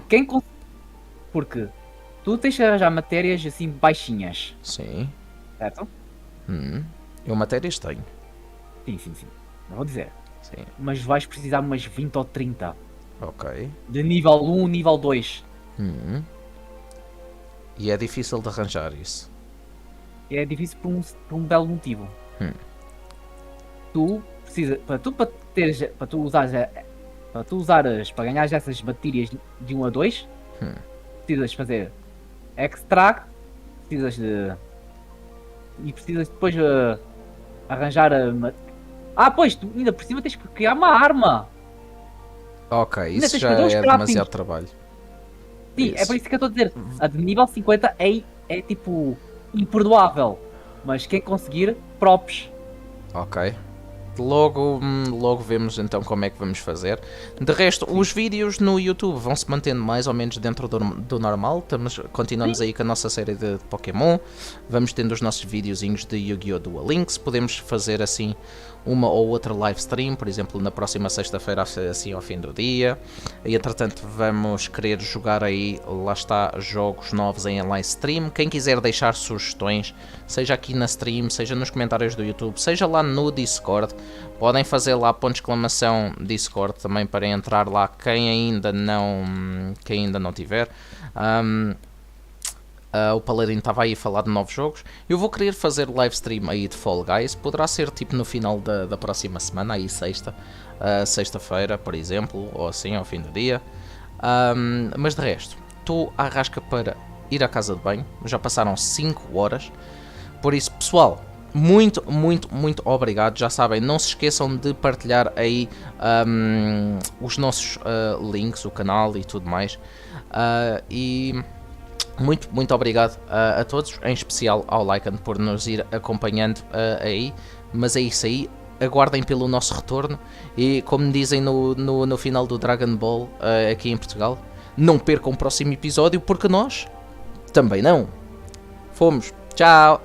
Porque tu tens que arranjar matérias assim baixinhas. Sim. Certo? Eu matérias tenho. Sim. Não vou dizer. Sim. Mas vais precisar umas 20 ou 30. Ok. De nível 1, nível 2. E é difícil de arranjar isso. É difícil por um belo motivo. Tu precisa, para ganhar essas baterias de 1 a 2, precisas fazer extract, precisas depois arranjar pois tu ainda por cima tens que criar uma arma. Ok, isso já é demasiado trabalho. Sim, é por isso que eu estou a dizer. A de nível 50 é tipo imperdoável. Mas quem conseguir, props. Ok. Logo vemos então como é que vamos fazer. De resto, os vídeos no YouTube vão se mantendo mais ou menos dentro do normal. Continuamos aí com a nossa série de Pokémon. Vamos tendo os nossos videozinhos de Yu-Gi-Oh! Duel Links. Podemos fazer assim uma ou outra live stream, por exemplo, na próxima sexta-feira, assim ao fim do dia. E entretanto vamos querer jogar aí, lá está, jogos novos em live stream. Quem quiser deixar sugestões, seja aqui na stream, seja nos comentários do YouTube, seja lá no Discord, podem fazer lá ponto de exclamação Discord também para entrar lá quem ainda não tiver. O Paladino estava aí a falar de novos jogos. Eu vou querer fazer live stream aí de Fall Guys. Poderá ser tipo no final da próxima semana, aí sexta-feira, por exemplo, ou assim, ao fim do dia. Mas de resto, estou à rasca para ir à casa de banho. Já passaram 5 horas. Por isso, pessoal, muito obrigado. Já sabem, não se esqueçam de partilhar aí os nossos links, o canal e tudo mais. E muito obrigado a todos, em especial ao Lycan por nos ir acompanhando aí. Mas é isso aí, aguardem pelo nosso retorno. E como dizem no final do Dragon Ball aqui em Portugal, não percam o próximo episódio, porque nós também não. Fomos, tchau.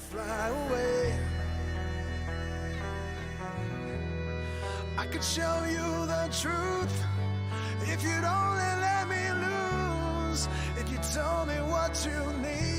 Fly away. I could show you the truth if you'd only let me lose. If you told me what you need.